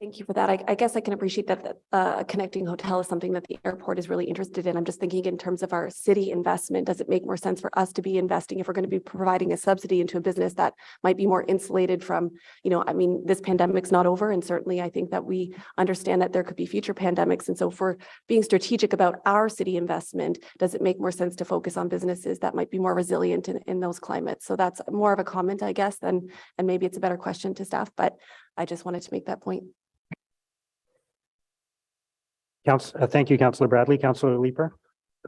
G: Thank you for that. I guess I can appreciate that a connecting hotel is something that the airport is really interested in. I'm just thinking in terms of our city investment, does it make more sense for us to be investing if we're going to be providing a subsidy into a business that might be more insulated from, you know, I mean, this pandemic's not over. And certainly I think that we understand that there could be future pandemics. And so for being strategic about our city investment, does it make more sense to focus on businesses that might be more resilient in those climates? So that's more of a comment, I guess, and maybe it's a better question to staff, but I just wanted to make that point.
C: Thank you, Councillor Bradley. Councillor Leeper.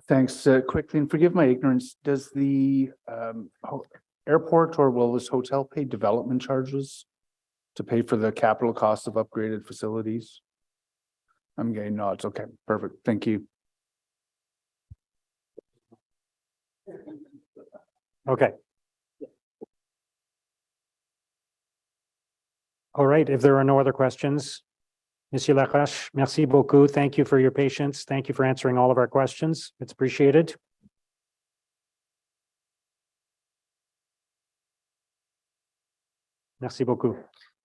I: Thanks. Quickly, and forgive my ignorance, does the airport or will this hotel pay development charges to pay for the capital cost of upgraded facilities? I'm getting nods. Okay, perfect. Thank you.
C: Okay. All right, if there are no other questions, Monsieur Laroche, merci beaucoup. Thank you for your patience. Thank you for answering all of our questions. It's appreciated. Merci beaucoup.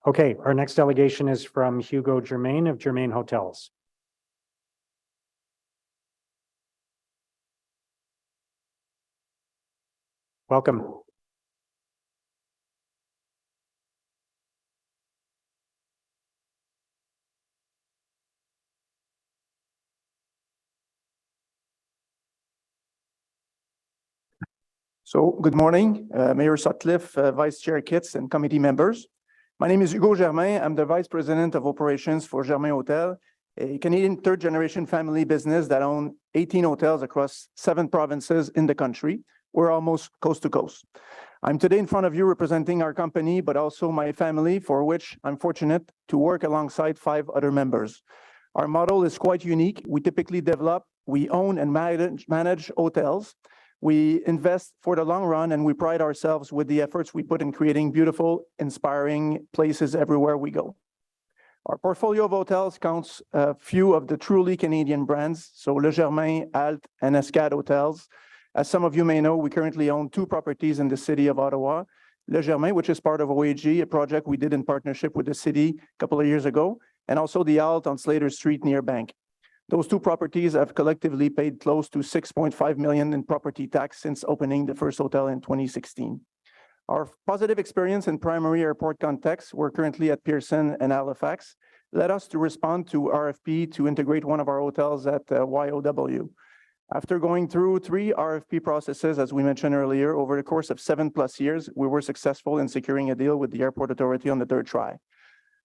C: Okay, our next delegation is from Hugo Germain of Germain Hotels. Welcome.
J: So good morning, Mayor Sutcliffe, Vice Chair Kitts and committee members. My name is Hugo Germain. I'm the Vice President of Operations for Germain Hotel, a Canadian third-generation family business that owns 18 hotels across 7 provinces in the country. We're almost coast to coast. I'm today in front of you representing our company, but also my family, for which I'm fortunate to work alongside 5 other members. Our model is quite unique. We typically develop, we own and manage hotels. We invest for the long run, and we pride ourselves with the efforts we put in creating beautiful, inspiring places everywhere we go. Our portfolio of hotels counts a few of the truly Canadian brands, so Le Germain, Alt, and Escade Hotels. As some of you may know, we currently own 2 properties in the city of Ottawa. Le Germain, which is part of OAG, a project we did in partnership with the city a couple of years ago, and also the Alt on Slater Street near Bank. Those 2 properties have collectively paid close to $6.5 million in property tax since opening the first hotel in 2016. Our positive experience in primary airport context, we're currently at Pearson and Halifax, led us to respond to RFP to integrate one of our hotels at YOW. After going through 3 RFP processes, as we mentioned earlier, over the course of 7+ years, we were successful in securing a deal with the Airport Authority on the 3rd try.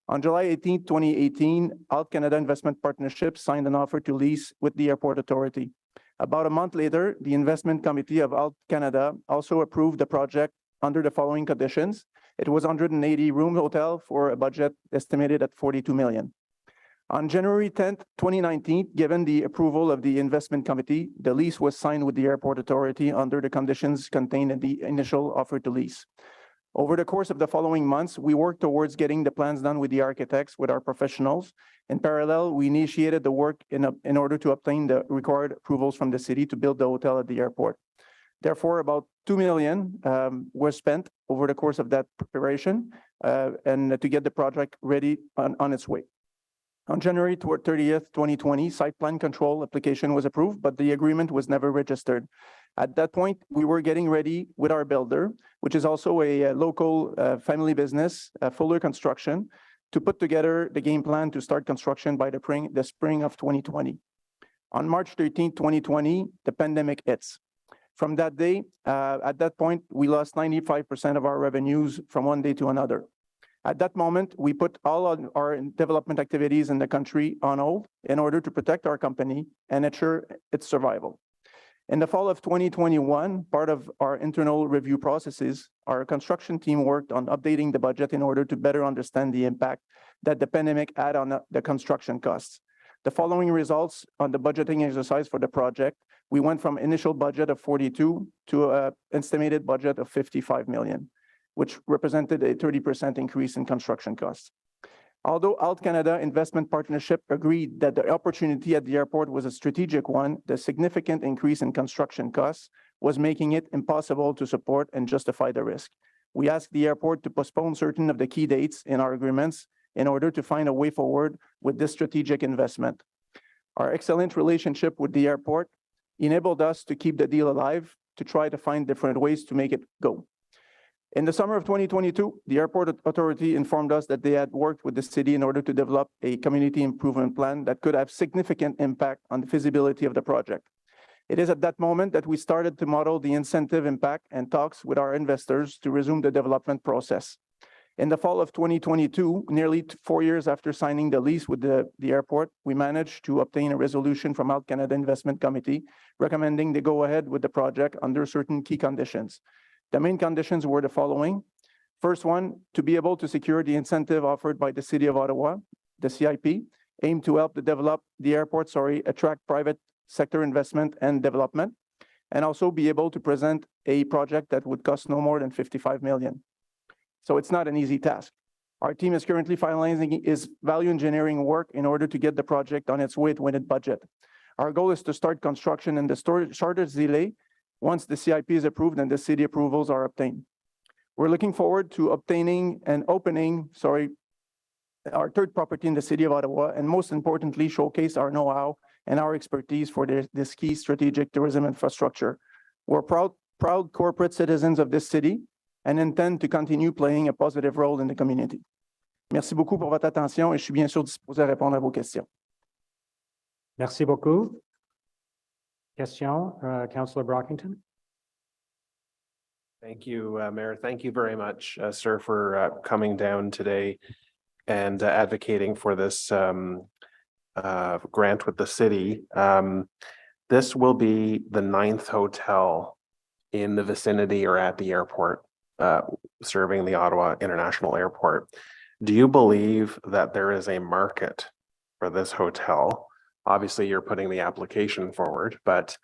J: On July 18, 2018, Alt Canada Investment Partnership signed an offer to lease with the Airport Authority. About a month later, the Investment Committee of Alt Canada also approved the project under the following conditions. It was 180-room hotel for a budget estimated at 42 million. On January 10, 2019, given the approval of the Investment Committee, the lease was signed with the Airport Authority under the conditions contained in the initial offer to lease. Over the course of the following months, we worked towards getting the plans done with the architects, with our professionals. In parallel, we initiated the work in order to obtain the required approvals from the city to build the hotel at the airport. Therefore, about 2 million was spent over the course of that preparation and to get the project ready on its way. On January 30th, 2020, site plan control application was approved, but the agreement was never registered. At that point, we were getting ready with our builder, which is also a local family business, Fuller Construction, to put together the game plan to start construction by the spring of 2020. On March 13, 2020, the pandemic hits. From that day, at that point, we lost 95% of our revenues from one day to another. At that moment, we put all of our development activities in the country on hold in order to protect our company and ensure its survival. In the fall of 2021, part of our internal review processes, our construction team worked on updating the budget in order to better understand the impact that the pandemic had on the construction costs. The following results on the budgeting exercise for the project, we went from initial budget of 42 to an estimated budget of 55 million. Which represented a 30% increase in construction costs. Although Alt Canada Investment Partnership agreed that the opportunity at the airport was a strategic one, the significant increase in construction costs was making it impossible to support and justify the risk. We asked the airport to postpone certain of the key dates in our agreements in order to find a way forward with this strategic investment. Our excellent relationship with the airport enabled us to keep the deal alive, to try to find different ways to make it go. In the summer of 2022, the Airport Authority informed us that they had worked with the city in order to develop a community improvement plan that could have significant impact on the feasibility of the project. It is at that moment that we started to model the incentive impact and talks with our investors to resume the development process. In the fall of 2022, nearly 4 years after signing the lease with the airport, we managed to obtain a resolution from Alt Canada Investment Committee recommending they go ahead with the project under certain key conditions. The main conditions were the following. First one, to be able to secure the incentive offered by the City of Ottawa, the CIP, aimed to help the airport, attract private sector investment and development, and also be able to present a project that would cost no more than 55 million. So it's not an easy task. Our team is currently finalizing its value engineering work in order to get the project on its way to win budget. Our goal is to start construction in the shortest delay once the CIP is approved and the city approvals are obtained. We're looking forward to obtaining and opening, our third property in the City of Ottawa, and most importantly, showcase our know-how and our expertise for this key strategic tourism infrastructure. We're proud corporate citizens of this city and intend to continue playing a positive role in the community. Merci beaucoup pour votre attention et je suis bien sûr disposé à répondre à vos questions.
C: Merci beaucoup. Question, Councillor Brockington.
E: Thank you, Mayor. Thank you very much, sir, for coming down today and advocating for this grant with the city. This will be the 9th hotel in the vicinity or at the airport serving the Ottawa International Airport. Do you believe that there is a market for this hotel? Obviously, you're putting the application forward, but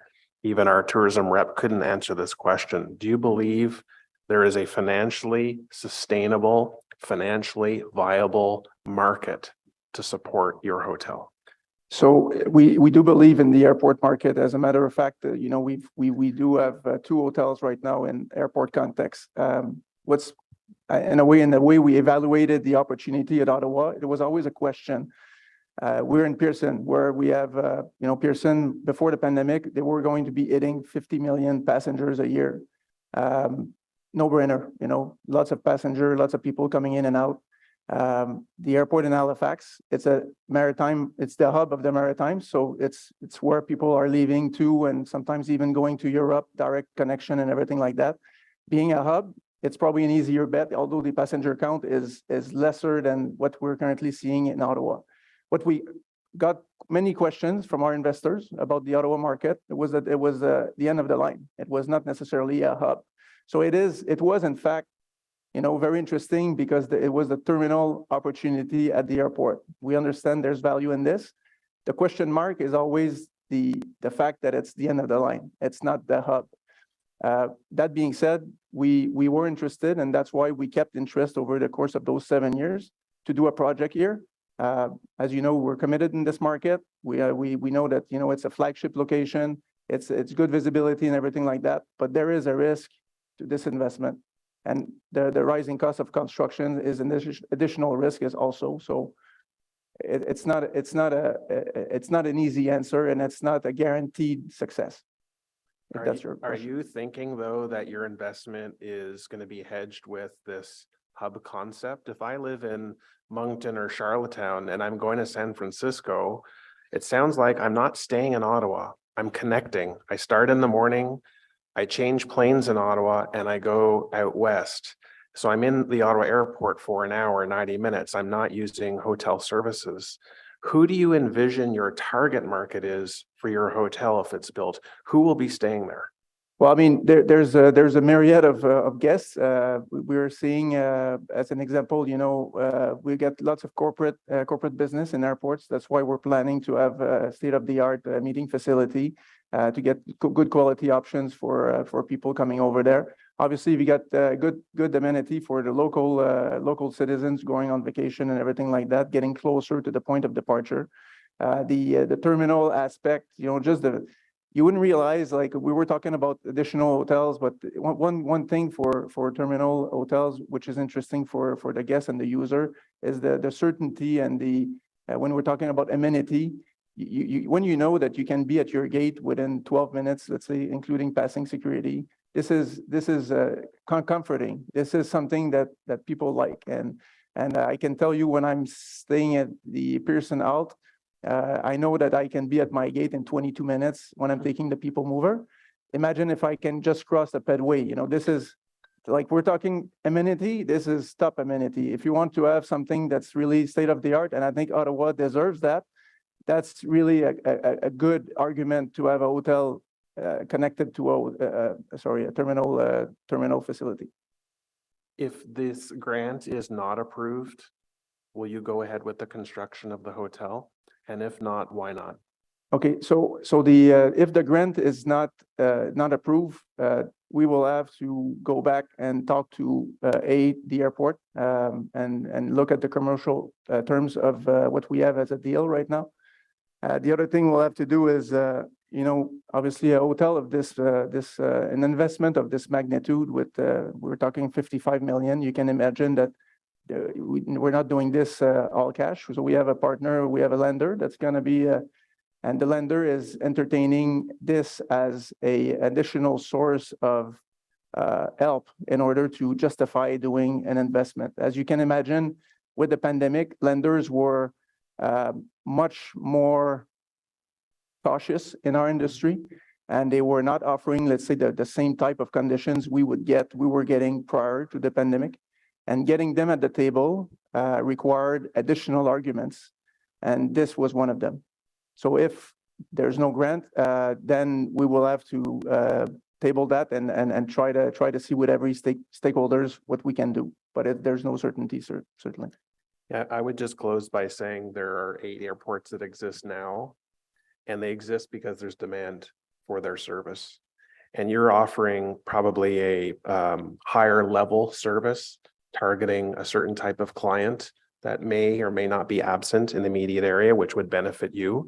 E: even our tourism rep couldn't answer this question. Do you believe there is a financially sustainable, financially viable market to support your hotel?
J: So we do believe in the airport market. As a matter of fact, we do have 2 hotels right now in airport context. In the way we evaluated the opportunity at Ottawa, it was always a question. We're in Pearson, where we have, Pearson before the pandemic, they were going to be hitting 50 million passengers a year. no brainer, you know, lots of passenger, lots of people coming in and out. The airport in Halifax, it's a maritime, it's the hub of the maritime. So it's where people are leaving to, and sometimes even going to Europe, direct connection and everything like that. Being a hub, it's probably an easier bet, although the passenger count is lesser than what we're currently seeing in Ottawa. What we got many questions from our investors about the Ottawa market. It was that it was the end of the line. It was not necessarily a hub. So it was in fact, you know, very interesting because it was a terminal opportunity at the airport. We understand there's value in this. The question mark is always the fact that it's the end of the line. It's not the hub. That being said, we were interested, and that's why we kept interest over the course of those 7 years to do a project here. As you know, we're committed in this market. We know that, you know, it's a flagship location. It's good visibility and everything like that, but there is a risk to this investment. And the rising cost of construction is an additional risk is also. So it's not an easy answer, and it's not a guaranteed success.
E: Are you thinking though that your investment is going to be hedged with this hub concept? If I live in Moncton or Charlottetown and I'm going to San Francisco, it sounds like I'm not staying in Ottawa. I'm connecting. I start in the morning, I change planes in Ottawa, and I go out west. So I'm in the Ottawa airport for an hour, 90 minutes. I'm not using hotel services. Who do you envision your target market is for your hotel if it's built? Who will be staying there?
J: Well, I mean, there's a myriad of guests. We're seeing, as an example, you know, we get lots of corporate business in airports. That's why we're planning to have a state-of-the-art meeting facility to get good quality options for people coming over there. Obviously, we got good amenity for the local citizens going on vacation and everything like that, getting closer to the point of departure. The terminal aspect, you know, you wouldn't realize, like we were talking about additional hotels, but one thing for terminal hotels, which is interesting for the guest and the user, is the certainty and when we're talking about amenity, when you know that you can be at your gate within 12 minutes, let's say, including passing security, this is comforting. This is something that people like, and I can tell you when I'm staying at the Pearson Alt, I know that I can be at my gate in 22 minutes when I'm taking the people mover. Imagine if I can just cross the pedway. You know, this is like, we're talking amenity. This is top amenity. If you want to have something that's really state of the art, and I think Ottawa deserves that, that's really a good argument to have a hotel connected to a terminal facility.
E: If this grant is not approved, will you go ahead with the construction of the hotel? And if not, why not?
J: Okay, so if the grant is not approved, we will have to go back and talk to the airport and look at the commercial terms of what we have as a deal right now. The other thing we'll have to do is, you know, obviously a hotel of an investment of this magnitude with we're talking 55 million. You can imagine that we're not doing this all cash. So we have a partner, we have a lender that's going to be, and the lender is entertaining this as a additional source of help in order to justify doing an investment. As you can imagine, with the pandemic, lenders were much more cautious in our industry, and they were not offering, let's say, the same type of conditions we were getting prior to the pandemic. And getting them at the table required additional arguments, and this was one of them. So if there's no grant, then we will have to table that and try to see with every stakeholders what we can do. But there's no certainty, certainly.
E: Yeah, I would just close by saying there are 8 airports that exist now, and they exist because there's demand for their service. And you're offering probably a higher level service targeting a certain type of client that may or may not be absent in the immediate area, which would benefit you.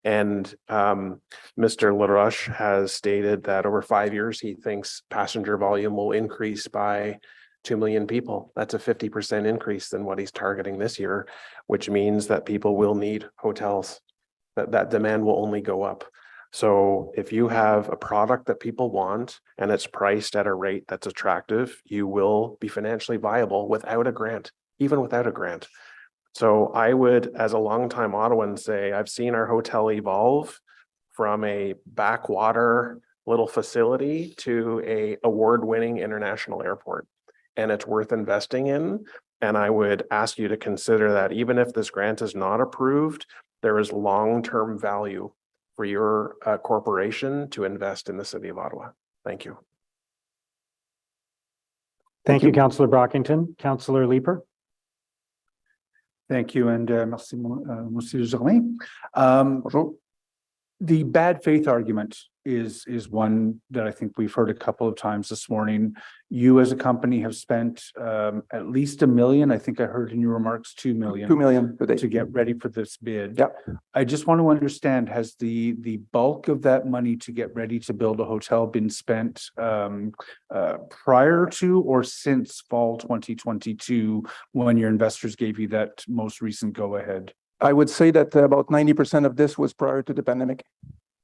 E: And Mr. LaRoche has stated that over 5 years, he thinks passenger volume will increase by 2 million people. That's a 50% increase than what he's targeting this year, which means that people will need hotels, that demand will only go up. So if you have a product that people want and it's priced at a rate that's attractive, you will be financially viable without a grant, even without a grant. So I would, as a longtime Ottawan, say I've seen our hotel evolve from a backwater little facility to a award-winning international airport, and it's worth investing in. And I would ask you to consider that even if this grant is not approved, there is long-term value for your corporation to invest in the city of Ottawa. Thank you.
C: Thank you, Councillor Brockington. Councillor Leeper.
I: Thank you, and merci, Monsieur Germain. The bad faith argument is one that I think we've heard a couple of times this morning. You as a company have spent at least $1 million. I think I heard in your remarks 2 million.
Q: 2 million
I: to get ready for this bid.
Q: Yep.
I: I just want to understand, has the bulk of that money to get ready to build a hotel been spent prior to or since fall 2022 when your investors gave you that most recent go ahead?
Q: I would say that about 90% of this was prior to the pandemic.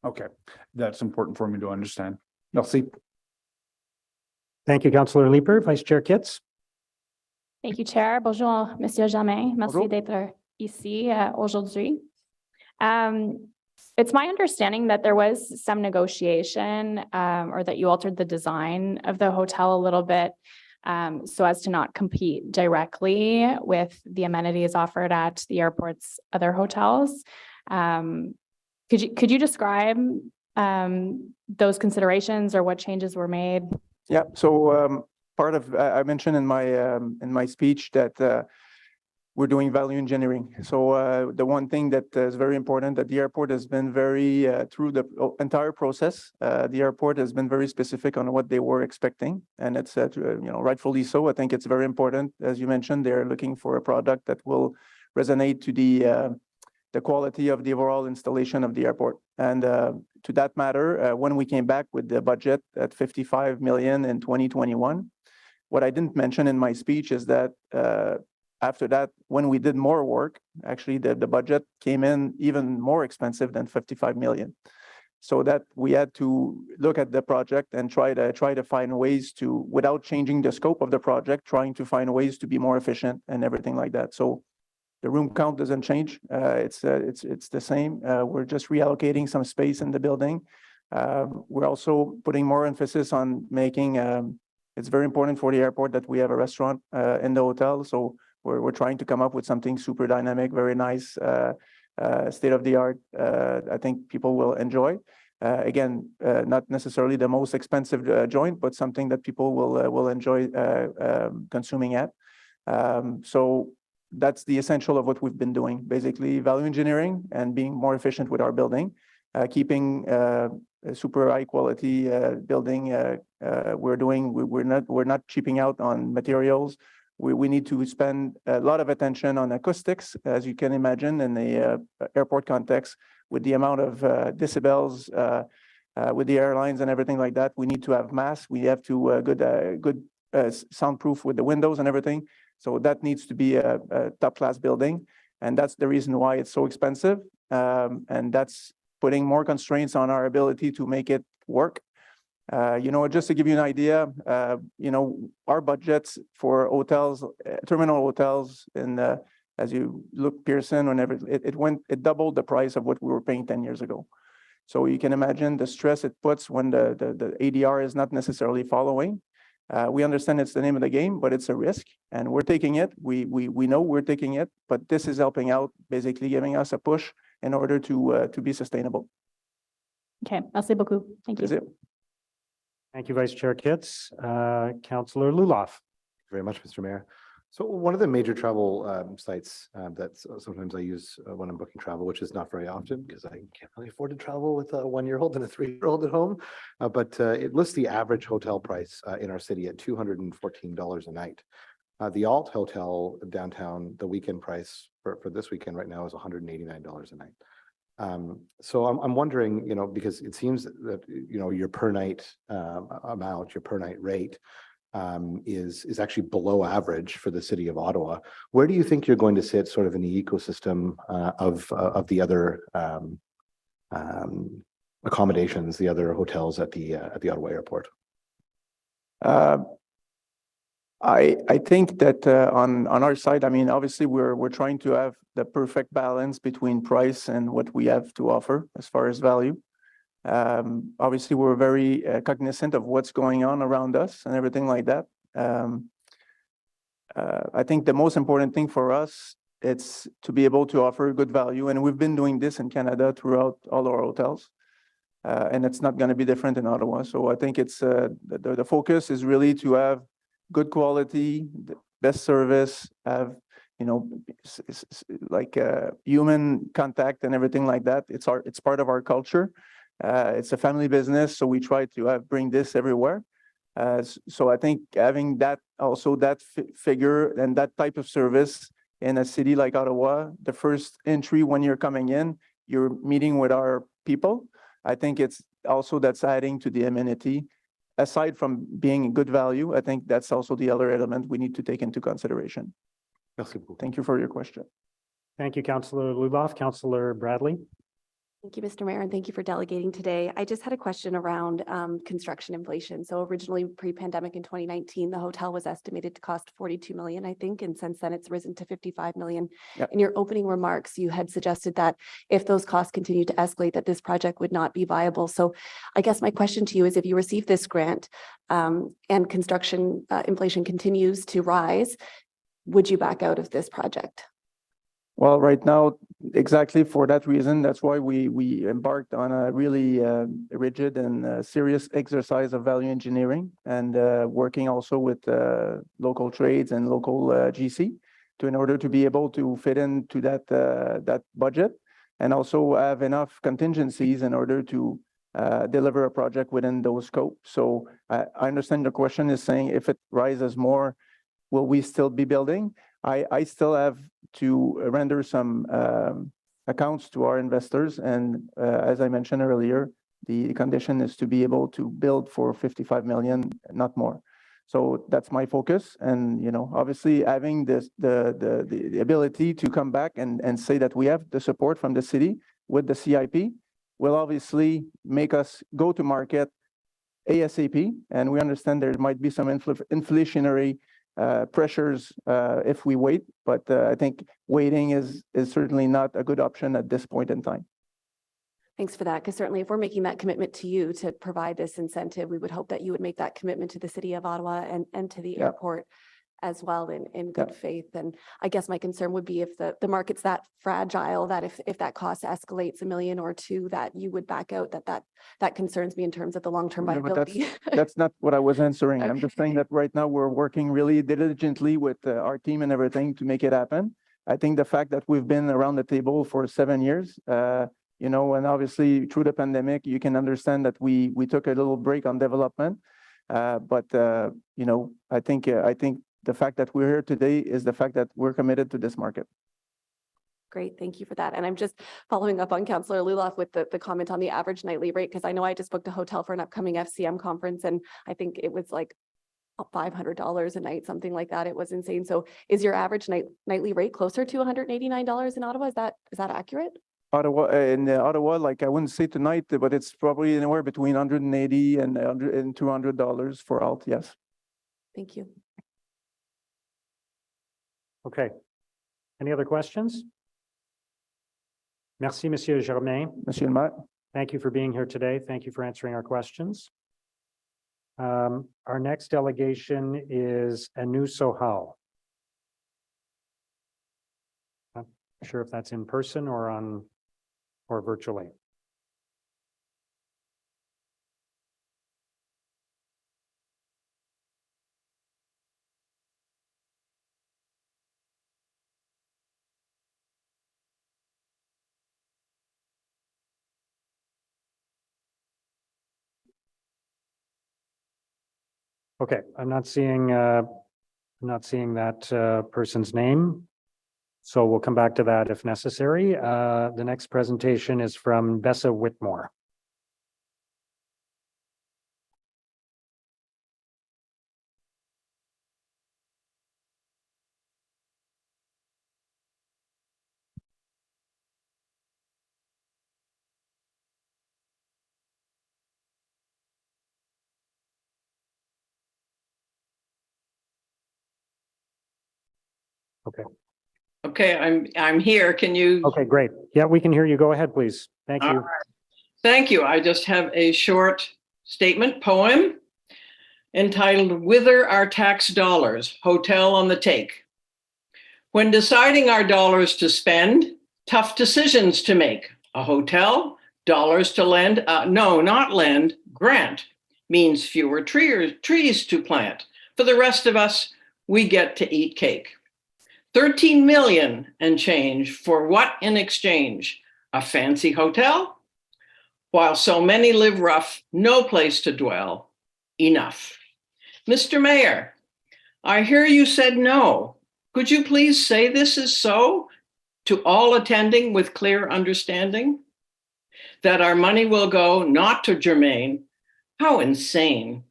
I: Okay, that's important for me to understand. Merci.
C: Thank you, Councillor Leeper. Vice Chair Kitts.
L: Thank you, Chair. Bonjour, Monsieur Germain. Merci d'être ici aujourd'hui. It's my understanding that there was some negotiation or that you altered the design of the hotel a little bit so as to not compete directly with the amenities offered at the airport's other hotels. Could you describe those considerations or what changes were made?
Q: Yeah, so part of I mentioned in my speech that we're doing value engineering. So the one thing that is very important that the airport has been very through the entire process. The airport has been very specific on what they were expecting, and it's rightfully so. I think it's very important, as you mentioned, they're looking for a product that will resonate to the quality of the overall installation of the airport. And to that matter, when we came back with the budget at 55 million in 2021, what I didn't mention in my speech is that after that, when we did more work, actually the budget came in even more expensive than 55 million. So that we had to look at the project and try to find ways to, without changing the scope of the project, trying to find ways to be more efficient and everything like that. So the room count doesn't change. It's the same. We're just reallocating some space in the building. We're also putting more emphasis on making. It's very important for the airport that we have a restaurant in the hotel. So we're trying to come up with something super dynamic, very nice, state of the art. I think people will enjoy. Again, not necessarily the most expensive joint, but something that people will enjoy consuming at. So that's the essential of what we've been doing, basically value engineering and being more efficient with our building, keeping a super high quality building. We're not cheaping out on materials. We need to spend a lot of attention on acoustics, as you can imagine, in the airport context, with the amount of decibels, with the airlines and everything like that. We need to have masks. We have to good soundproof with the windows and everything. So that needs to be a top class building, and that's the reason why it's so expensive. And that's putting more constraints on our ability to make it work. Just to give you an idea, our budgets for hotels, terminal hotels, and as you look Pearson, whenever it doubled the price of what we were paying 10 years ago. So you can imagine the stress it puts when the ADR is not necessarily following. We understand it's the name of the game, but it's a risk, and we're taking it. We know we're taking it, but this is helping out, basically giving us a push in order to be sustainable.
L: Okay, merci beaucoup. Thank you.
C: Thank you, Vice Chair Kitts. Councillor Luloff.
N: Thank you very much, Mr. Mayor. So one of the major travel sites that sometimes I use when I'm booking travel, which is not very often because I can't really afford to travel with a 1-year-old and a 3-year-old at home, but it lists the average hotel price in our city at $214 a night. The Alt Hotel downtown, the weekend price for this weekend right now is $189 a night. So I'm wondering, because it seems that, your per night amount, your per night rate is actually below average for the city of Ottawa. Where do you think you're going to sit sort of in the ecosystem of the other accommodations, the other hotels at the Ottawa airport?
J: I think that on our side, I mean, obviously, we're trying to have the perfect balance between price and what we have to offer as far as value. Obviously, we're very cognizant of what's going on around us and everything like that. I think the most important thing for us, it's to be able to offer good value, and we've been doing this in Canada throughout all our hotels. And it's not going to be different in Ottawa. So I think it's the focus is really to have good quality, the best service, have, you know, like human contact and everything like that. It's part of our culture. It's a family business, so we try to bring this everywhere. So I think having that also that figure and that type of service in a city like Ottawa, the first entry when you're coming in, you're meeting with our people. I think it's also that's adding to the amenity. Aside from being good value, I think that's also the other element we need to take into consideration. Thank you for your question.
C: Thank you, Councillor Luloff. Councillor Bradley.
G: Thank you, Mr. Mayor, and thank you for delegating today. I just had a question around construction inflation. So originally pre-pandemic in 2019, the hotel was estimated to cost 42 million, I think, and since then it's risen to 55 million.
J: Yep.
G: In your opening remarks, you had suggested that if those costs continue to escalate, that this project would not be viable. So I guess my question to you is, if you receive this grant and construction inflation continues to rise, would you back out of this project?
J: Well, right now, exactly for that reason, that's why we embarked on a really rigid and serious exercise of value engineering and working also with local trades and local GC in order to be able to fit into that budget and also have enough contingencies in order to deliver a project within those scope. So I understand the question is saying if it rises more, will we still be building? I still have to render some accounts to our investors. And as I mentioned earlier, the condition is to be able to build for 55 million, not more. So that's my focus. And, you know, obviously having this, the ability to come back and say that we have the support from the city with the CIP will obviously make us go to market ASAP. And we understand there might be some inflationary pressures if we wait, but I think waiting is certainly not a good option at this point in time.
G: Thanks for that, because certainly if we're making that commitment to you to provide this incentive, we would hope that you would make that commitment to the city of Ottawa and to the airport as well in good faith. And I guess my concern would be if the market's that fragile, that if that cost escalates $1 million or $2 million, that you would back out, that concerns me in terms of the long-term viability.
J: That's not what I was answering. Okay. I'm just saying that right now we're working really diligently with our team and everything to make it happen. I think the fact that we've been around the table for 7 years, you know, and obviously through the pandemic, you can understand that we took a little break on development. But you know, I think the fact that we're here today is the fact that we're committed to this market.
G: Great, thank you for that. And I'm just following up on Councillor Luloff with the comment on the average nightly rate, because I know I just booked a hotel for an upcoming FCM conference, and I think it was like $500 a night, something like that. It was insane. So is your average nightly rate closer to $189 in Ottawa? Is that accurate?
J: Ottawa, Ottawa, like I wouldn't say tonight, but it's probably anywhere between $180 and $200 for alt. Yes.
G: Thank you.
C: Okay. Any other questions? Merci, Monsieur Germain.
J: Monsieur le Maire.
C: Thank you for being here today. Thank you for answering our questions. Our next delegation is Anu Sohal. I'm not sure if that's in person or virtually. Okay, I'm not seeing that person's name, so we'll come back to that if necessary. The next presentation is from Bessa Whitmore. Okay.
B: Okay, I'm here. Can you?
C: Okay, great. Yeah, we can hear you. Go ahead, please. Thank you.
B: All right. Thank you. I just have a short statement poem entitled "Whither Our Tax Dollars? Hotel on the Take." When deciding our dollars to spend, tough decisions to make. A hotel, dollars to lend, no, not lend, grant, means fewer trees to plant. For the rest of us, we get to eat cake. 13 million and change for what in exchange? A fancy hotel? While so many live rough, no place to dwell. Enough. Mr. Mayor, I hear you said no. Could you please say this is so to all attending with clear understanding? That our money will go not to Germain, how insane,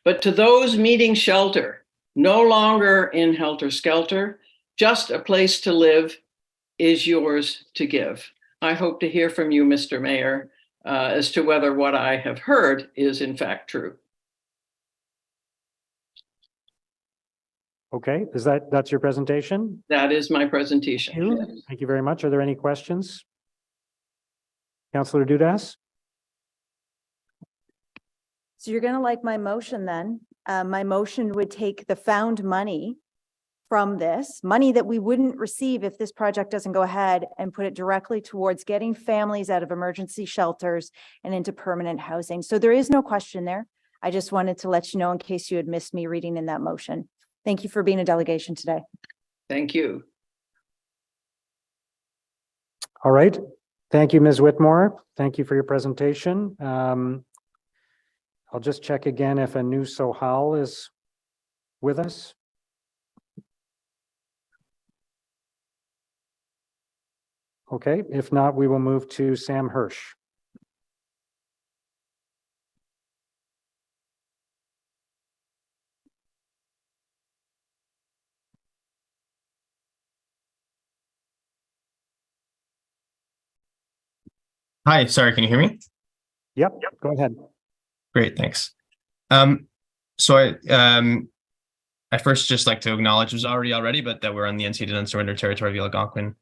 B: but to those needing shelter, no longer in helter-skelter, just a place to live is yours to give. I hope to hear from you, Mr. Mayor, as to whether what I have heard is in fact true.
C: Okay, that's your presentation?
B: That is my presentation.
C: Thank you very much. Are there any questions? Councillor Dudas?
T: So you're going to like my motion then. My motion would take the found money from this, money that we wouldn't receive if this project doesn't go ahead, and put it directly towards getting families out of emergency shelters and into permanent housing. So there is no question there. I just wanted to let you know in case you had missed me reading in that motion. Thank you for being a delegation today.
B: Thank you.
C: All right. Thank you, Ms. Whitmore. Thank you for your presentation. I'll just check again if Anu Sohal is with us. Okay, if not, we will move to Sam Hirsch.
M: Hi, sorry, can you hear me?
C: Yep, go ahead.
M: Great, thanks. So I first just like to acknowledge it was already, but that we're on the unceded and surrendered territory of the Algonquin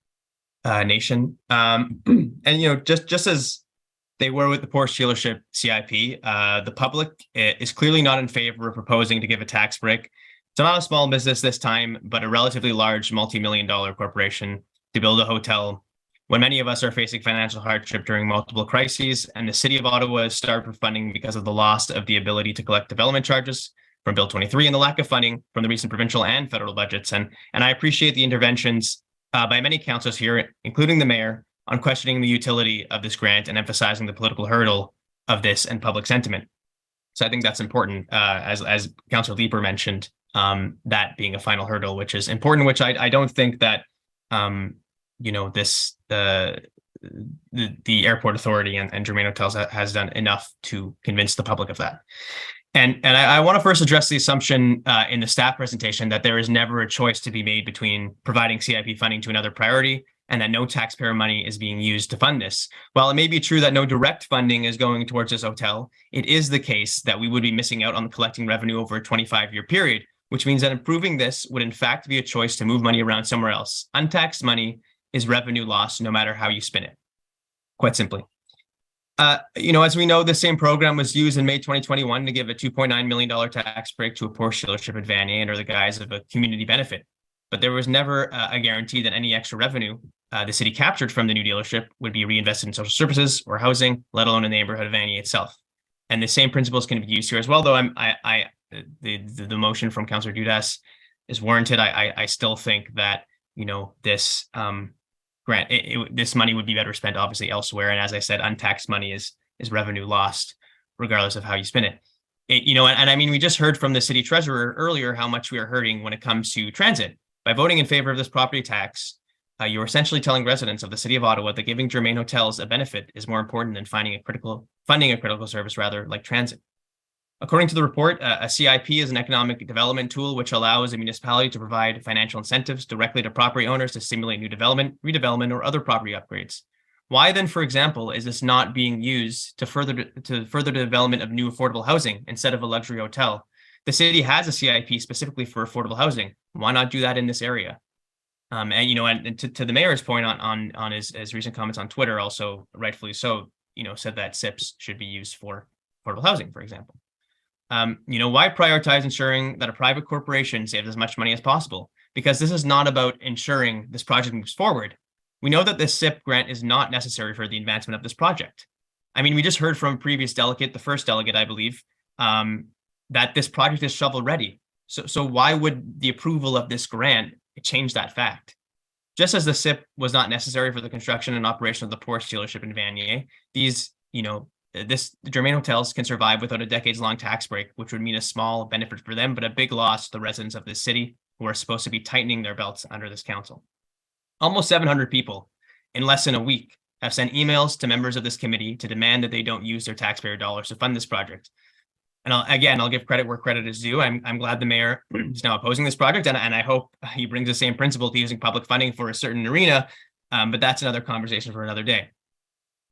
M: Nation. And you know, just as they were with the Porsche dealership CIP, the public is clearly not in favor of proposing to give a tax break. It's not a small business this time, but a relatively large multi-million-dollar corporation to build a hotel when many of us are facing financial hardship during multiple crises, and the City of Ottawa is starved for funding because of the loss of the ability to collect development charges from Bill 23 and the lack of funding from the recent provincial and federal budgets. And I appreciate the interventions by many councillors here, including the mayor, on questioning the utility of this grant and emphasizing the political hurdle of this and public sentiment. So I think that's important, as Councillor Leeper mentioned, that being a final hurdle, which is important, which I don't think that you know, this the airport authority and Germain Hotels has done enough to convince the public of that. And I want to first address the assumption in the staff presentation that there is never a choice to be made between providing CIP funding to another priority and that no taxpayer money is being used to fund this. While it may be true that no direct funding is going towards this hotel, it is the case that we would be missing out on collecting revenue over a 25-year period, which means that improving this would in fact be a choice to move money around somewhere else. Untaxed money is revenue loss, no matter how you spin it, quite simply. You know, as we know, the same program was used in May 2021 to give a $2.9 million tax break to a Porsche dealership at Vanier under the guise of a community benefit. But there was never a guarantee that any extra revenue the city captured from the new dealership would be reinvested in social services or housing, let alone in the neighborhood of Vanier itself. And the same principles can be used here as well, though the motion from Councillor Dudas is warranted. I still think that, you know, this grant, this money would be better spent obviously elsewhere. And as I said, untaxed money is revenue lost, regardless of how you spin it. You know, and I mean, we just heard from the city treasurer earlier how much we are hurting when it comes to transit. By voting in favor of this property tax, you're essentially telling residents of the city of Ottawa that giving Germain Hotels a benefit is more important than funding a critical service, rather, like transit. According to the report, a CIP is an economic development tool which allows a municipality to provide financial incentives directly to property owners to stimulate new development, redevelopment, or other property upgrades. Why then, for example, is this not being used to further the development of new affordable housing instead of a luxury hotel? The city has a CIP specifically for affordable housing. Why not do that in this area? And and to the mayor's point on his recent comments on Twitter, also rightfully so, said that SIPs should be used for affordable housing, for example. Why prioritize ensuring that a private corporation saves as much money as possible? Because this is not about ensuring this project moves forward. We know that this SIP grant is not necessary for the advancement of this project. I mean, we just heard from a previous delegate, the first delegate, I believe, that this project is shovel ready. So why would the approval of this grant change that fact? Just as the SIP was not necessary for the construction and operation of the Porsche dealership in Vanier, this Germain hotels can survive without a decades-long tax break, which would mean a small benefit for them, but a big loss to the residents of this city who are supposed to be tightening their belts under this council. Almost 700 people in less than a week have sent emails to members of this committee to demand that they don't use their taxpayer dollars to fund this project. And I'll give credit where credit is due. I'm glad the mayor is now opposing this project, and I hope he brings the same principle to using public funding for a certain arena, but that's another conversation for another day.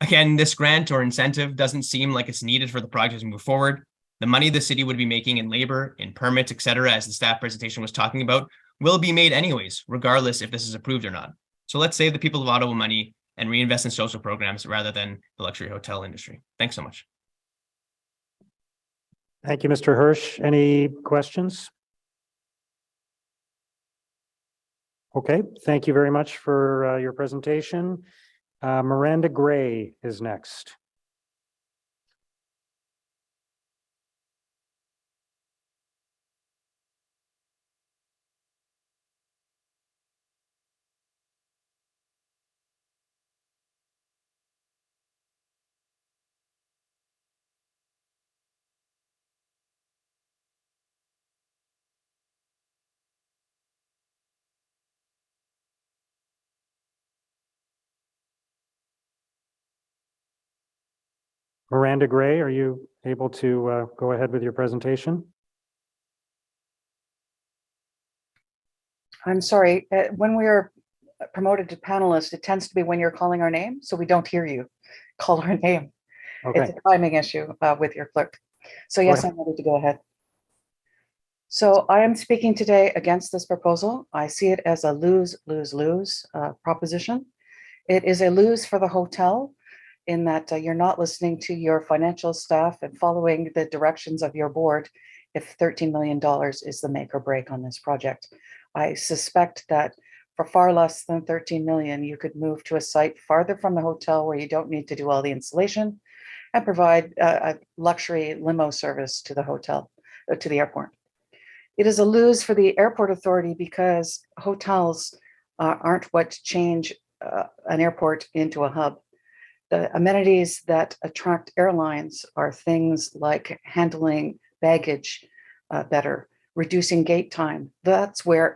M: Again, this grant or incentive doesn't seem like it's needed for the project to move forward. The money the city would be making in labor, in permits, et cetera, as the staff presentation was talking about, will be made anyways, regardless if this is approved or not. So let's save the people of Ottawa money and reinvest in social programs rather than the luxury hotel industry. Thanks so much.
C: Thank you, Mr. Hirsch. Any questions? Okay, thank you very much for your presentation. Miranda Gray is next. Miranda Gray, are you able to go ahead with your presentation?
A: I'm sorry, when we are promoted to panelist, it tends to be when you're calling our name, so we don't hear you call our name.
C: Okay.
A: It's a timing issue with your clerk. So yes, I'm ready to go ahead. So I am speaking today against this proposal. I see it as a lose-lose-lose proposition. It is a lose for the hotel in that you're not listening to your financial staff and following the directions of your board if $13 million is the make or break on this project. I suspect that for far less than 13 million, you could move to a site farther from the hotel where you don't need to do all the installation and provide a luxury limo service to the hotel, to the airport. It is a lose for the airport authority because hotels aren't what change an airport into a hub. The amenities that attract airlines are things like handling baggage better, reducing gate time. That's where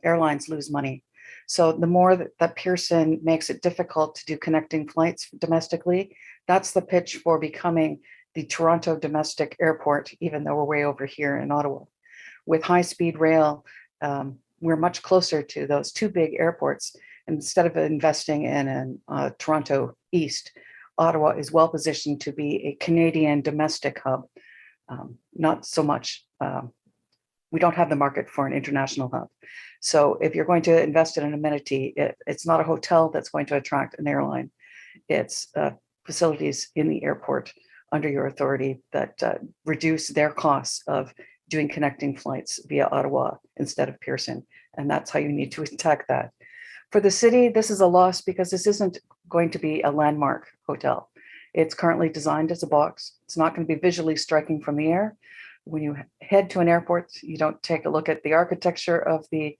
A: airlines lose money. So the more that Pearson makes it difficult to do connecting flights domestically, that's the pitch for becoming the Toronto domestic airport, even though we're way over here in Ottawa. With high-speed rail, we're much closer to those two big airports. Instead of investing in Toronto East, Ottawa is well positioned to be a Canadian domestic hub. Not so much, we don't have the market for an international hub. So if you're going to invest in an amenity, it's not a hotel that's going to attract an airline. It's facilities in the airport under your authority that reduce their costs of doing connecting flights via Ottawa instead of Pearson. And that's how you need to attack that. For the city, this is a loss because this isn't going to be a landmark hotel. It's currently designed as a box. It's not going to be visually striking from the air. When you head to an airport, you don't take a look at the architecture of the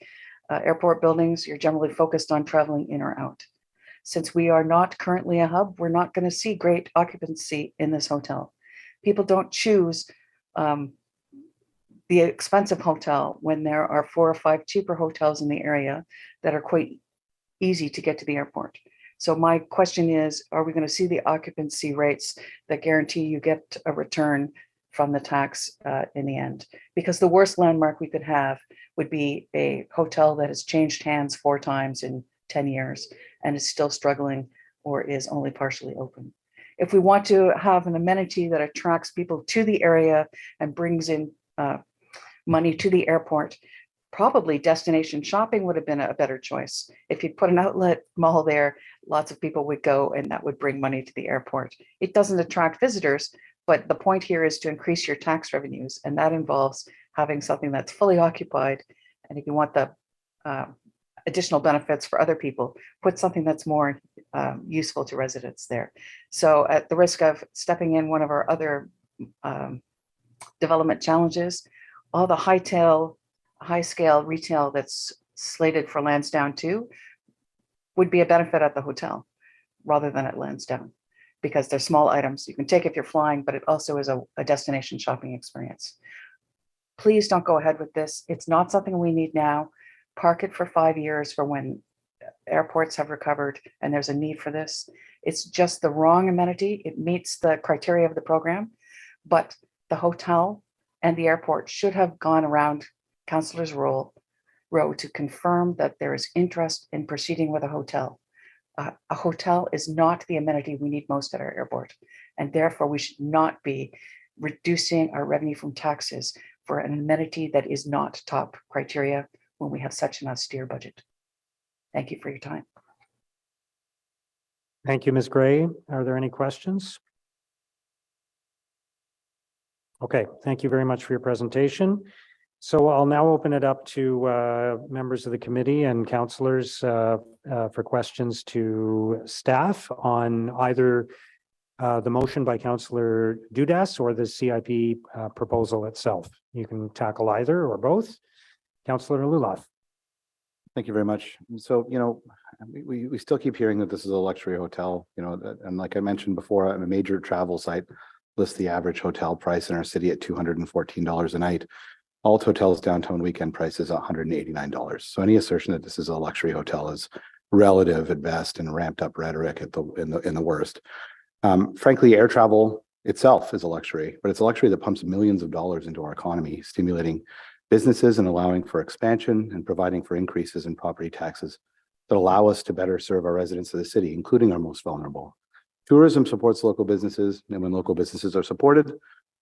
A: airport buildings. You're generally focused on traveling in or out. Since we are not currently a hub, we're not going to see great occupancy in this hotel. People don't choose the expensive hotel when there are 4 or 5 cheaper hotels in the area that are quite easy to get to the airport. So my question is, are we going to see the occupancy rates that guarantee you get a return from the tax in the end? Because the worst landmark we could have would be a hotel that has changed hands 4 times in 10 years and is still struggling or is only partially open. If we want to have an amenity that attracts people to the area and brings in money to the airport, Probably destination shopping would have been a better choice. If you put an outlet mall there, lots of people would go and that would bring money to the airport. It doesn't attract visitors, but the point here is to increase your tax revenues, and that involves having something that's fully occupied. And if you want the additional benefits for other people, put something that's more useful to residents there. So at the risk of stepping in one of our other development challenges, all the high scale retail that's slated for Lansdowne 2 would be a benefit at the hotel rather than at Lansdowne, because they're small items you can take if you're flying, but it also is a destination shopping experience. Please don't go ahead with this. It's not something we need now. Park it for 5 years for when airports have recovered and there's a need for this. It's just the wrong amenity. It meets the criteria of the program, but the hotel and the airport should have gone around Councillor's row to confirm that there is interest in proceeding with a hotel. A hotel is not the amenity we need most at our airport, and therefore we should not be reducing our revenue from taxes for an amenity that is not top criteria when we have such an austere budget. Thank you for your time.
C: Thank you, Ms. Gray. Are there any questions? Okay, thank you very much for your presentation. So I'll now open it up to members of the committee and councillors for questions to staff on either the motion by Councillor Dudas or the CIP proposal itself. You can tackle either or both. Councillor Lulaf.
N: Thank you very much. So, we still keep hearing that this is a luxury hotel, and like I mentioned before, a major travel site lists the average hotel price in our city at $214 a night. Alt hotels downtown weekend price is $189. So any assertion that this is a luxury hotel is relative at best and ramped up rhetoric at in the worst. Frankly, air travel itself is a luxury, but it's a luxury that pumps millions of dollars into our economy, stimulating businesses and allowing for expansion and providing for increases in property taxes that allow us to better serve our residents of the city, including our most vulnerable. Tourism supports local businesses, and when local businesses are supported,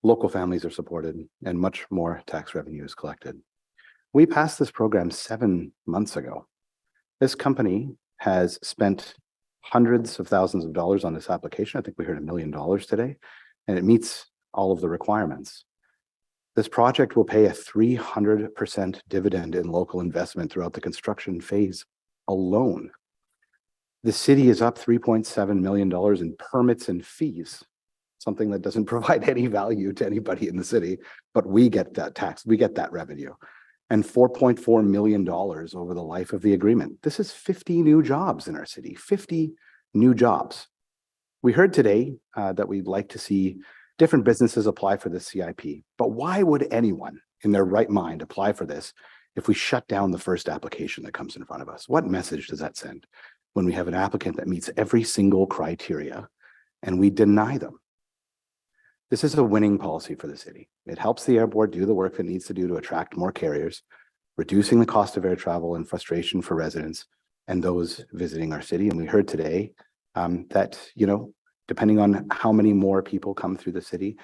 N: local families are supported, and much more tax revenue is collected. We passed this program 7 months ago. This company has spent hundreds of thousands of dollars on this application. I think we heard $1 million today, and it meets all of the requirements. This project will pay a 300% dividend in local investment throughout the construction phase alone. The city is up $3.7 million in permits and fees, something that doesn't provide any value to anybody in the city, but we get that tax, we get that revenue, and $4.4 million over the life of the agreement. This is 50 new jobs in our city, 50 new jobs. We heard today that we'd like to see different businesses apply for the CIP, but why would anyone in their right mind apply for this if we shut down the first application that comes in front of us? What message does that send when we have an applicant that meets every single criteria and we deny them? This is a winning policy for the city. It helps the airport do the work it needs to do to attract more carriers, reducing the cost of air travel and frustration for residents and those visiting our city. And we heard today that, depending on how many more people come through the city,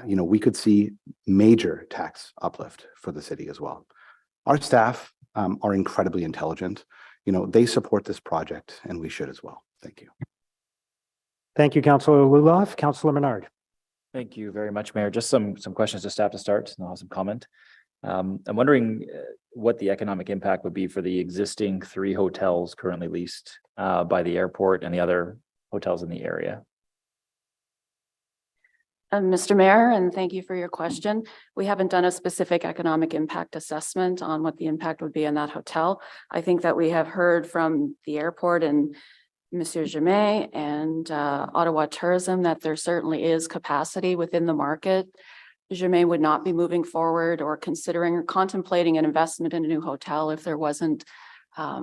N: we could see major tax uplift for the city as well. Our staff are incredibly intelligent. They support this project, and we should as well. Thank you.
C: Thank you, Councillor Lulaf. Councillor Menard.
P: Thank you very much, Mayor. Just some questions to staff to start, and I'll have some comment. I'm wondering what the economic impact would be for the existing 3 hotels currently leased by the airport and the other hotels in the area.
R: Mr. Mayor, and thank you for your question. We haven't done a specific economic impact assessment on what the impact would be in that hotel. I think that we have heard from the airport and Monsieur Germain and Ottawa Tourism that there certainly is capacity within the market. Germain would not be moving forward or considering or contemplating an investment in a new hotel if there wasn't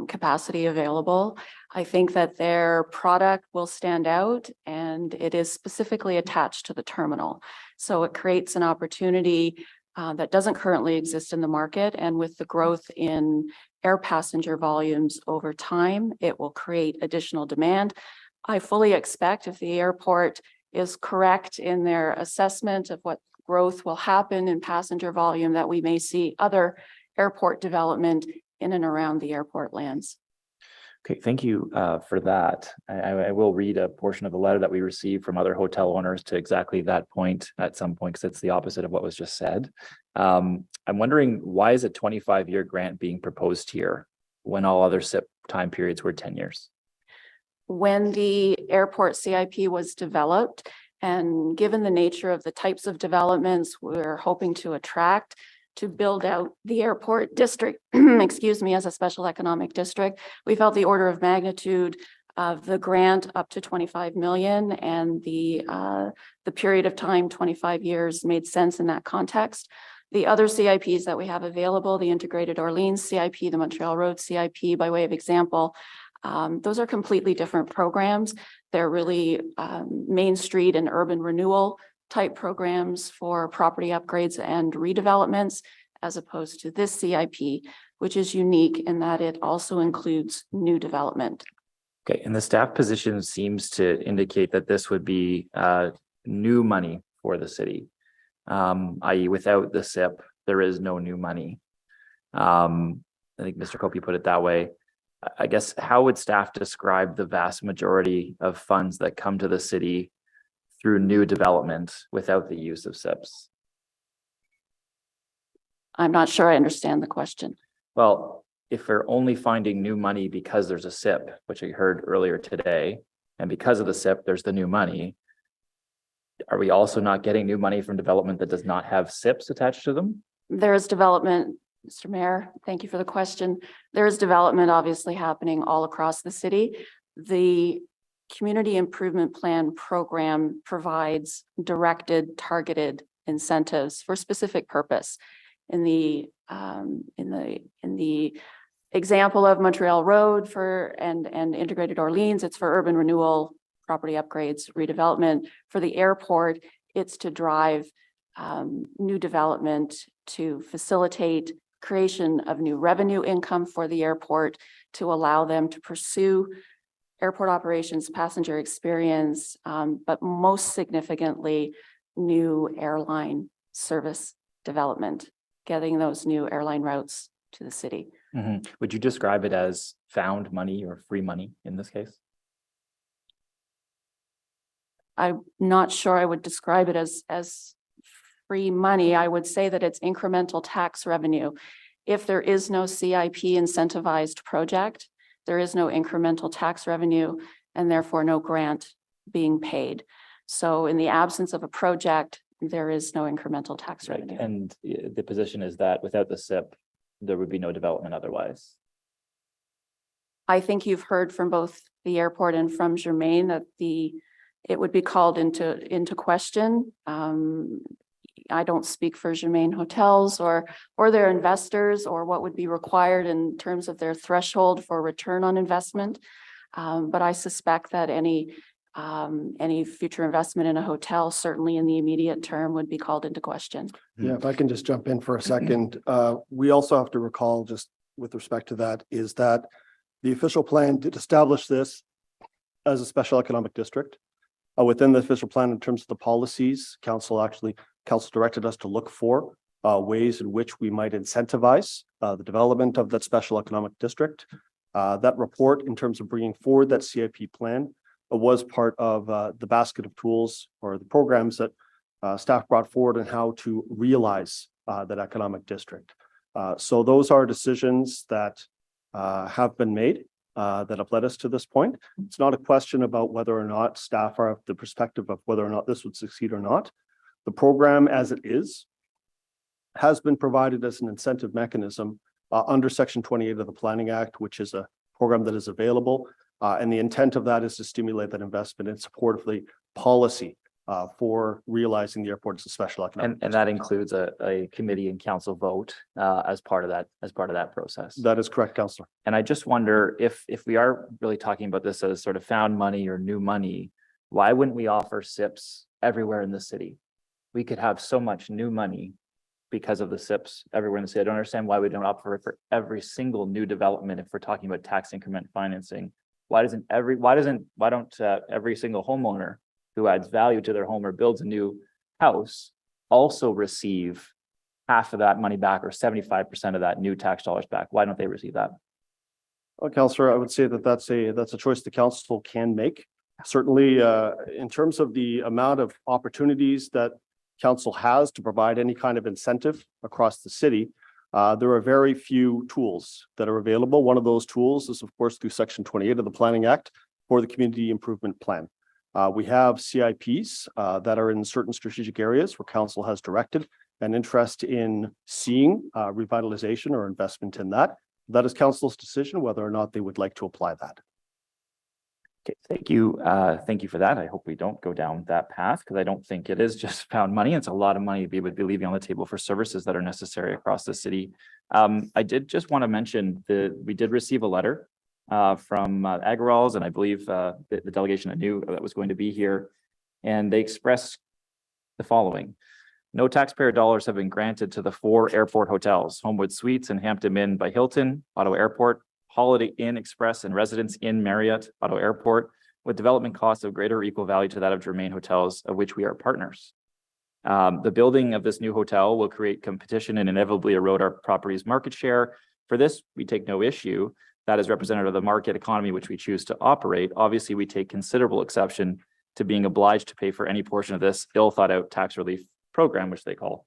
R: capacity available. I think that their product will stand out, and it is specifically attached to the terminal. So it creates an opportunity that doesn't currently exist in the market. And with the growth in air passenger volumes over time, it will create additional demand. I fully expect if the airport is correct in their assessment of what growth will happen in passenger volume, that we may see other airport development in and around the airport lands.
P: Okay, thank you for that. I will read a portion of the letter that we received from other hotel owners to exactly that point at some point, because it's the opposite of what was just said. I'm wondering, why is a 25-year grant being proposed here when all other SIP time periods were 10 years?
R: When the airport CIP was developed, and given the nature of the types of developments we're hoping to attract to build out the airport district, excuse me, as a special economic district, we felt the order of magnitude of the grant up to 25 million and the period of time, 25 years, made sense in that context. The other CIPs that we have available, the Integrated Orleans CIP, the Montreal Road CIP, by way of example, those are completely different programs. They're really Main Street and urban renewal type programs for property upgrades and redevelopments, as opposed to this CIP, which is unique in that it also includes new development.
P: Okay, and the staff position seems to indicate that this would be new money for the city, i.e. without the SIP, there is no new money. I think Mr. Copey put it that way. I guess, how would staff describe the vast majority of funds that come to the city through new development without the use of SIPs?
R: I'm not sure I understand the question.
P: Well, if we're only finding new money because there's a SIP, which I heard earlier today, and because of the SIP, there's the new money, are we also not getting new money from development that does not have SIPs attached to them?
R: There is development, Mr. Mayor, thank you for the question. There is development obviously happening all across the city. The Community Improvement Plan program provides directed, targeted incentives for specific purpose. In the example of Montreal Road and Integrated Orleans, it's for urban renewal, property upgrades, redevelopment. For the airport, it's to drive new development to facilitate creation of new revenue income for the airport, to allow them to pursue airport operations, passenger experience, but most significantly, new airline service development, getting those new airline routes to the city.
P: Mm-hmm. Would you describe it as found money or free money in this case?
R: I'm not sure I would describe it as free money. I would say that it's incremental tax revenue. If there is no CIP incentivized project, there is no incremental tax revenue and therefore no grant being paid. So in the absence of a project, there is no incremental tax revenue.
P: And the position is that without the SIP, there would be no development otherwise.
R: I think you've heard from both the airport and from Germain that it would be called into question. I don't speak for Germain Hotels or their investors or what would be required in terms of their threshold for return on investment. But I suspect that any future investment in a hotel, certainly in the immediate term, would be called into question.
Q: Yeah, if I can just jump in for a second. We also have to recall, just with respect to that, is that the official plan did establish this as a special economic district. Within the official plan, in terms of the policies, council directed us to look for ways in which we might incentivize the development of that special economic district. That report, in terms of bringing forward that CIP plan, was part of the basket of tools or the programs that staff brought forward on how to realize that economic district. So those are decisions that have been made that have led us to this point. It's not a question about whether or not staff are of the perspective of whether or not this would succeed or not. The program as it is has been provided as an incentive mechanism under Section 28 of the Planning Act, which is a program that is available. And the intent of that is to stimulate that investment in support of the policy for realizing the airport as a special economic.
P: And that includes a committee and council vote as part of that process.
Q: That is correct, Councillor.
P: And I just wonder if we are really talking about this as sort of found money or new money, why wouldn't we offer SIPs everywhere in the city? We could have so much new money because of the SIPs everywhere in the city. I don't understand why we don't offer it for every single new development if we're talking about tax increment financing. Why don't every single homeowner who adds value to their home or builds a new house also receive half of that money back or 75% of that new tax dollars back? Why don't they receive that?
Q: Well, Councillor, I would say that that's a choice the council can make. Certainly, in terms of the amount of opportunities that council has to provide any kind of incentive across the city, there are very few tools that are available. One of those tools is, of course, through Section 28 of the Planning Act for the Community Improvement Plan. We have CIPs that are in certain strategic areas where council has directed an interest in seeing revitalization or investment in that. That is council's decision whether or not they would like to apply that.
P: Okay, thank you. Thank you for that. I hope we don't go down that path because I don't think it is just found money. It's a lot of money we would be leaving on the table for services that are necessary across the city. I did just want to mention that we did receive a letter from Agarwals, and I believe the delegation I knew that was going to be here, and they expressed the following. No taxpayer dollars have been granted to the 4 airport hotels, Homewood Suites and Hampton Inn by Hilton, Ottawa Airport, Holiday Inn Express and Residence Inn Marriott, Ottawa Airport, with development costs of greater or equal value to that of Germain Hotels, of which we are partners. The building of this new hotel will create competition and inevitably erode our property's market share. For this, we take no issue. That is representative of the market economy which we choose to operate. Obviously, we take considerable exception to being obliged to pay for any portion of this ill thought out tax relief program, which they call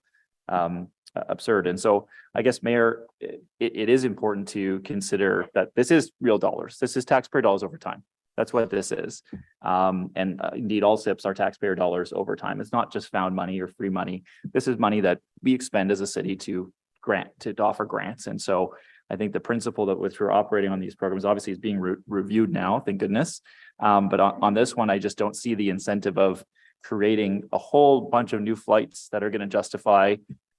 P: absurd. And so I guess, Mayor, it is important to consider that this is real dollars. This is taxpayer dollars over time. That's what this is. Indeed, all SIPs are taxpayer dollars over time. It's not just found money or free money. This is money that we expend as a city to offer grants. And so I think the principle that which we're operating on these programs obviously is being reviewed now, thank goodness. But on this one, I just don't see the incentive of creating a whole bunch of new flights that are going to justify,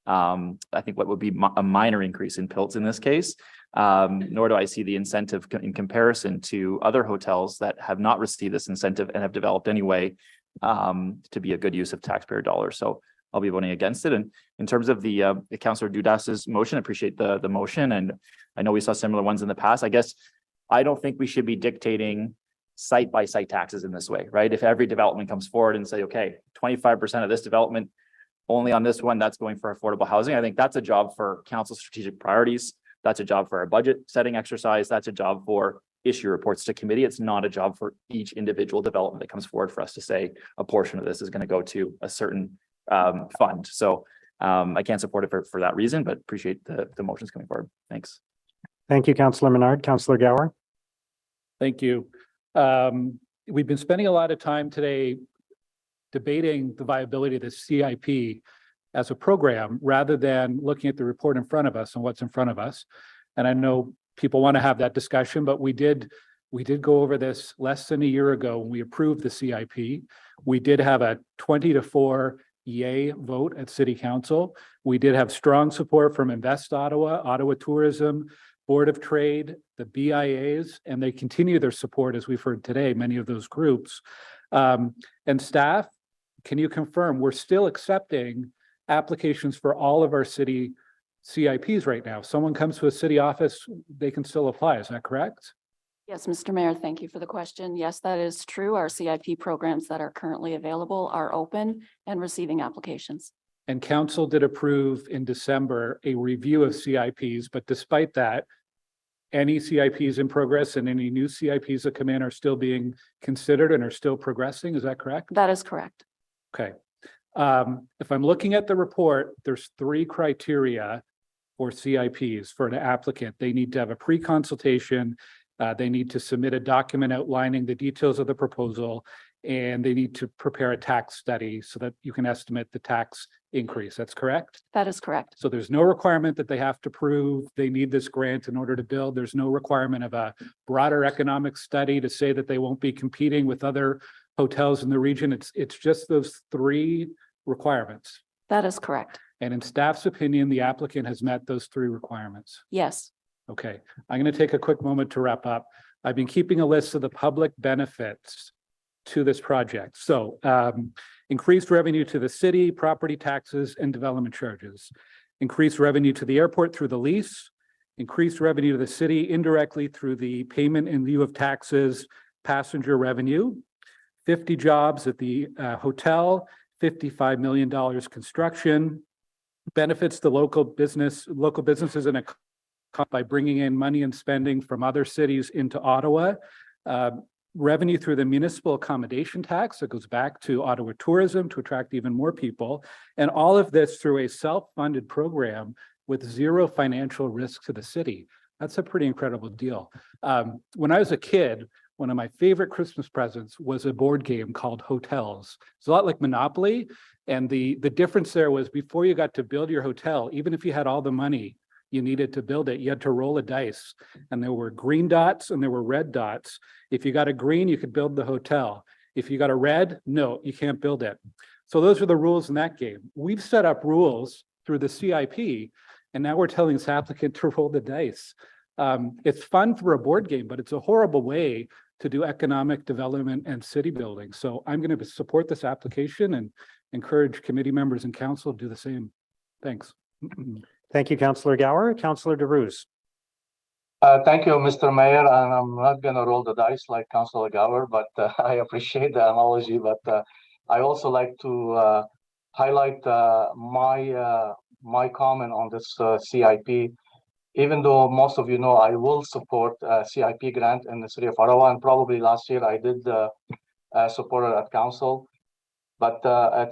P: I think, what would be a minor increase in PILTs in this case. Nor do I see the incentive in comparison to other hotels that have not received this incentive and have developed anyway to be a good use of taxpayer dollars. So I'll be voting against it. And in terms of the Councillor Dudas's motion, I appreciate the motion. And I know we saw similar ones in the past. I guess I don't think we should be dictating site by site taxes in this way, right? If every development comes forward and say, okay, 25% of this development only on this one, that's going for affordable housing. I think that's a job for council strategic priorities. That's a job for our budget setting exercise. That's a job for issue reports to committee. It's not a job for each individual development that comes forward for us to say a portion of this is going to go to a certain fund. So I can't support it for that reason, but appreciate the motions coming forward. Thanks.
C: Thank you, Councillor Menard. Councillor Gower.
K: Thank you. We've been spending a lot of time today debating the viability of the CIP as a program rather than looking at the report in front of us and what's in front of us. And I know people want to have that discussion, but we did go over this less than a year ago when we approved the CIP. We did have a 20-4 yay vote at City Council. We did have strong support from Invest Ottawa, Ottawa Tourism, Board of Trade, the BIAs, and they continue their support, as we've heard today, many of those groups. And staff, can you confirm we're still accepting applications for all of our city CIPs right now? If someone comes to a city office, they can still apply. Is that correct?
R: Yes, Mr. Mayor, thank you for the question. Yes, that is true. Our CIP programs that are currently available are open and receiving applications.
K: And council did approve in December a review of CIPs, but despite that, any CIPs in progress and any new CIPs that come in are still being considered and are still progressing. Is that correct?
R: That is correct.
K: Okay. If I'm looking at the report, there's 3 criteria for CIPs for an applicant. They need to have a pre-consultation. They need to submit a document outlining the details of the proposal, and they need to prepare a tax study so that you can estimate the tax increase. That's correct?
R: That is correct.
K: So there's no requirement that they have to prove they need this grant in order to build. There's no requirement of a broader economic study to say that they won't be competing with other hotels in the region. It's just those 3 requirements.
R: That is correct.
K: And in staff's opinion, the applicant has met those 3 requirements.
R: Yes.
K: Okay, I'm going to take a quick moment to wrap up. I've been keeping a list of the public benefits to this project. So increased revenue to the city, property taxes, and development charges. Increased revenue to the airport through the lease. Increased revenue to the city indirectly through the payment in lieu of taxes, passenger revenue. 50 jobs at the hotel, $55 million construction. benefits the local businesses in a by bringing in money and spending from other cities into Ottawa. Revenue through the municipal accommodation tax that goes back to Ottawa tourism to attract even more people. And all of this through a self-funded program with zero financial risk to the city. That's a pretty incredible deal. When I was a kid, one of my favorite Christmas presents was a board game called Hotels. It's a lot like Monopoly. And the difference there was before you got to build your hotel, even if you had all the money you needed to build it, you had to roll a dice. And there were green dots and there were red dots. If you got a green, you could build the hotel. If you got a red, no, you can't build it. So those are the rules in that game. We've set up rules through the CIP, and now we're telling this applicant to roll the dice. It's fun for a board game, but it's a horrible way to do economic development and city building. So I'm going to support this application and encourage committee members and council to do the same. Thanks.
C: Thank you, Councillor Gower. Councillor DeRuse.
S: Thank you, Mr. Mayor, and I'm not going to roll the dice like Councillor Gower, but I appreciate the analogy. But I also like to highlight my comment on this CIP. Even though most of you know I will support CIP grant in the city of Ottawa, and probably last year I did support it at council. But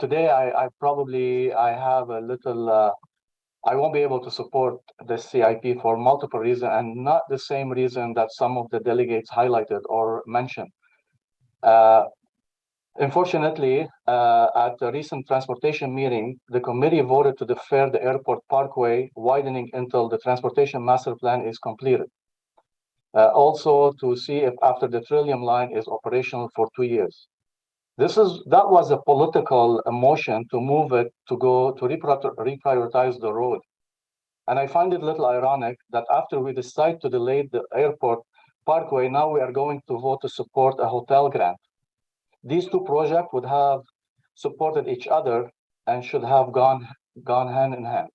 S: today I have a little. I won't be able to support the CIP for multiple reasons, and not the same reason that some of the delegates highlighted or mentioned. Unfortunately, at the recent transportation meeting, the committee voted to defer the airport parkway widening until the transportation master plan is completed. Also to see if after the Trillium line is operational for 2 years. That was a political motion to move it to go to reprioritize the road. And I find it a little ironic that after we decide to delay the airport parkway, now we are going to vote to support a hotel grant. These two projects would have supported each other and should have gone hand in hand.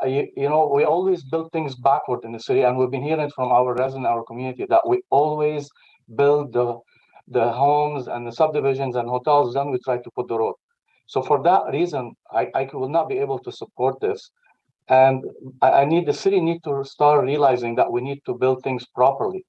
S: You know, we always build things backward in the city, and we've been hearing from our residents, our community, that we always build the homes and the subdivisions and hotels, then we try to put the road. So for that reason, I will not be able to support this. And the city need to start realizing that we need to build things properly.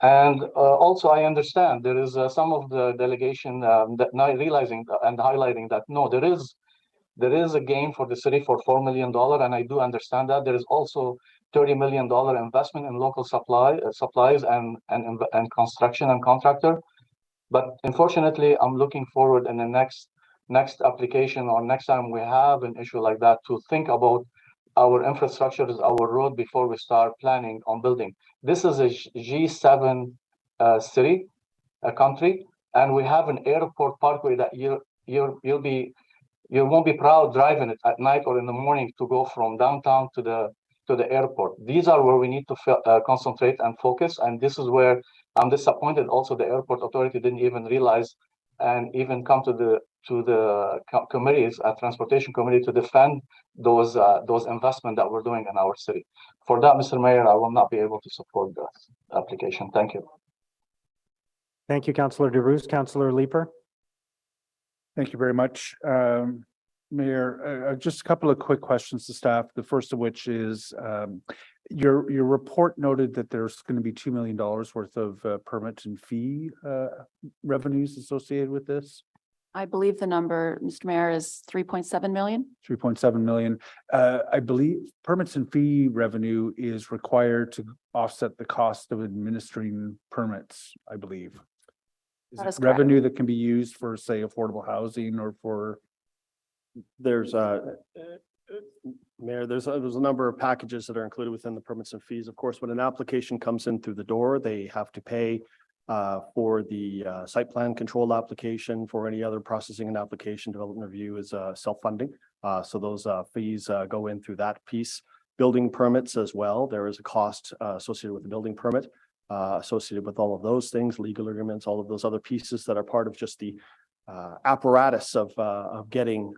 S: And also I understand there is some of the delegation that not realizing and highlighting that, no, there is a gain for the city for $4 million. And I do understand that. There is also $30 million investment in local supplies and construction and contractor. But unfortunately, I'm looking forward in the next application or next time we have an issue like that to think about our infrastructure is our road before we start planning on building. This is a G7 city, a country, and we have an airport parkway that you won't be proud driving it at night or in the morning to go from downtown to the airport. These are where we need to concentrate and focus, and this is where I'm disappointed. Also, the airport authority didn't even realize and even come to the committees, transportation committee, to defend those investments that we're doing in our city. For that, Mr. Mayor, I will not be able to support this application. Thank you.
C: Thank you, Councillor DeRuse. Councillor Leeper.
I: Thank you very much. Mayor, just a couple of quick questions to staff. The first of which is your report noted that there's going to be $2 million worth of permit and fee revenues associated with this.
R: I believe the number, Mr. Mayor, is 3.7 million.
I: 3.7 million. I believe permits and fee revenue is required to offset the cost of administering permits, I believe. Is it revenue that can be used for, say, affordable housing or for?
Q: There's Mayor, there's a number of packages that are included within the permits and fees. Of course, when an application comes in through the door, they have to pay for the site plan control application. For any other processing and application development review is self-funding. So those fees go in through that piece. Building permits as well. There is a cost associated with the building permit, associated with all of those things, legal agreements, all of those other pieces that are part of just the apparatus of getting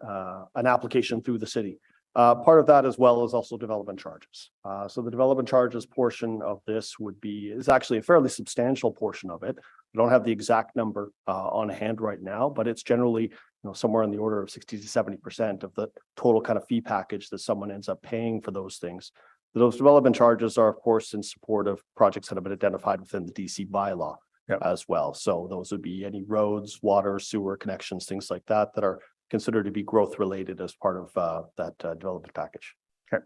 Q: an application through the city. Part of that as well is also development charges. So the development charges portion of this is actually a fairly substantial portion of it. I don't have the exact number on hand right now, but it's generally somewhere in the order of 60 to 70% of the total kind of fee package that someone ends up paying for those things. Those development charges are, of course, in support of projects that have been identified within the DC bylaw as well. So those would be any roads, water, sewer connections, things like that, that are considered to be growth related as part of that development package.
I: Okay.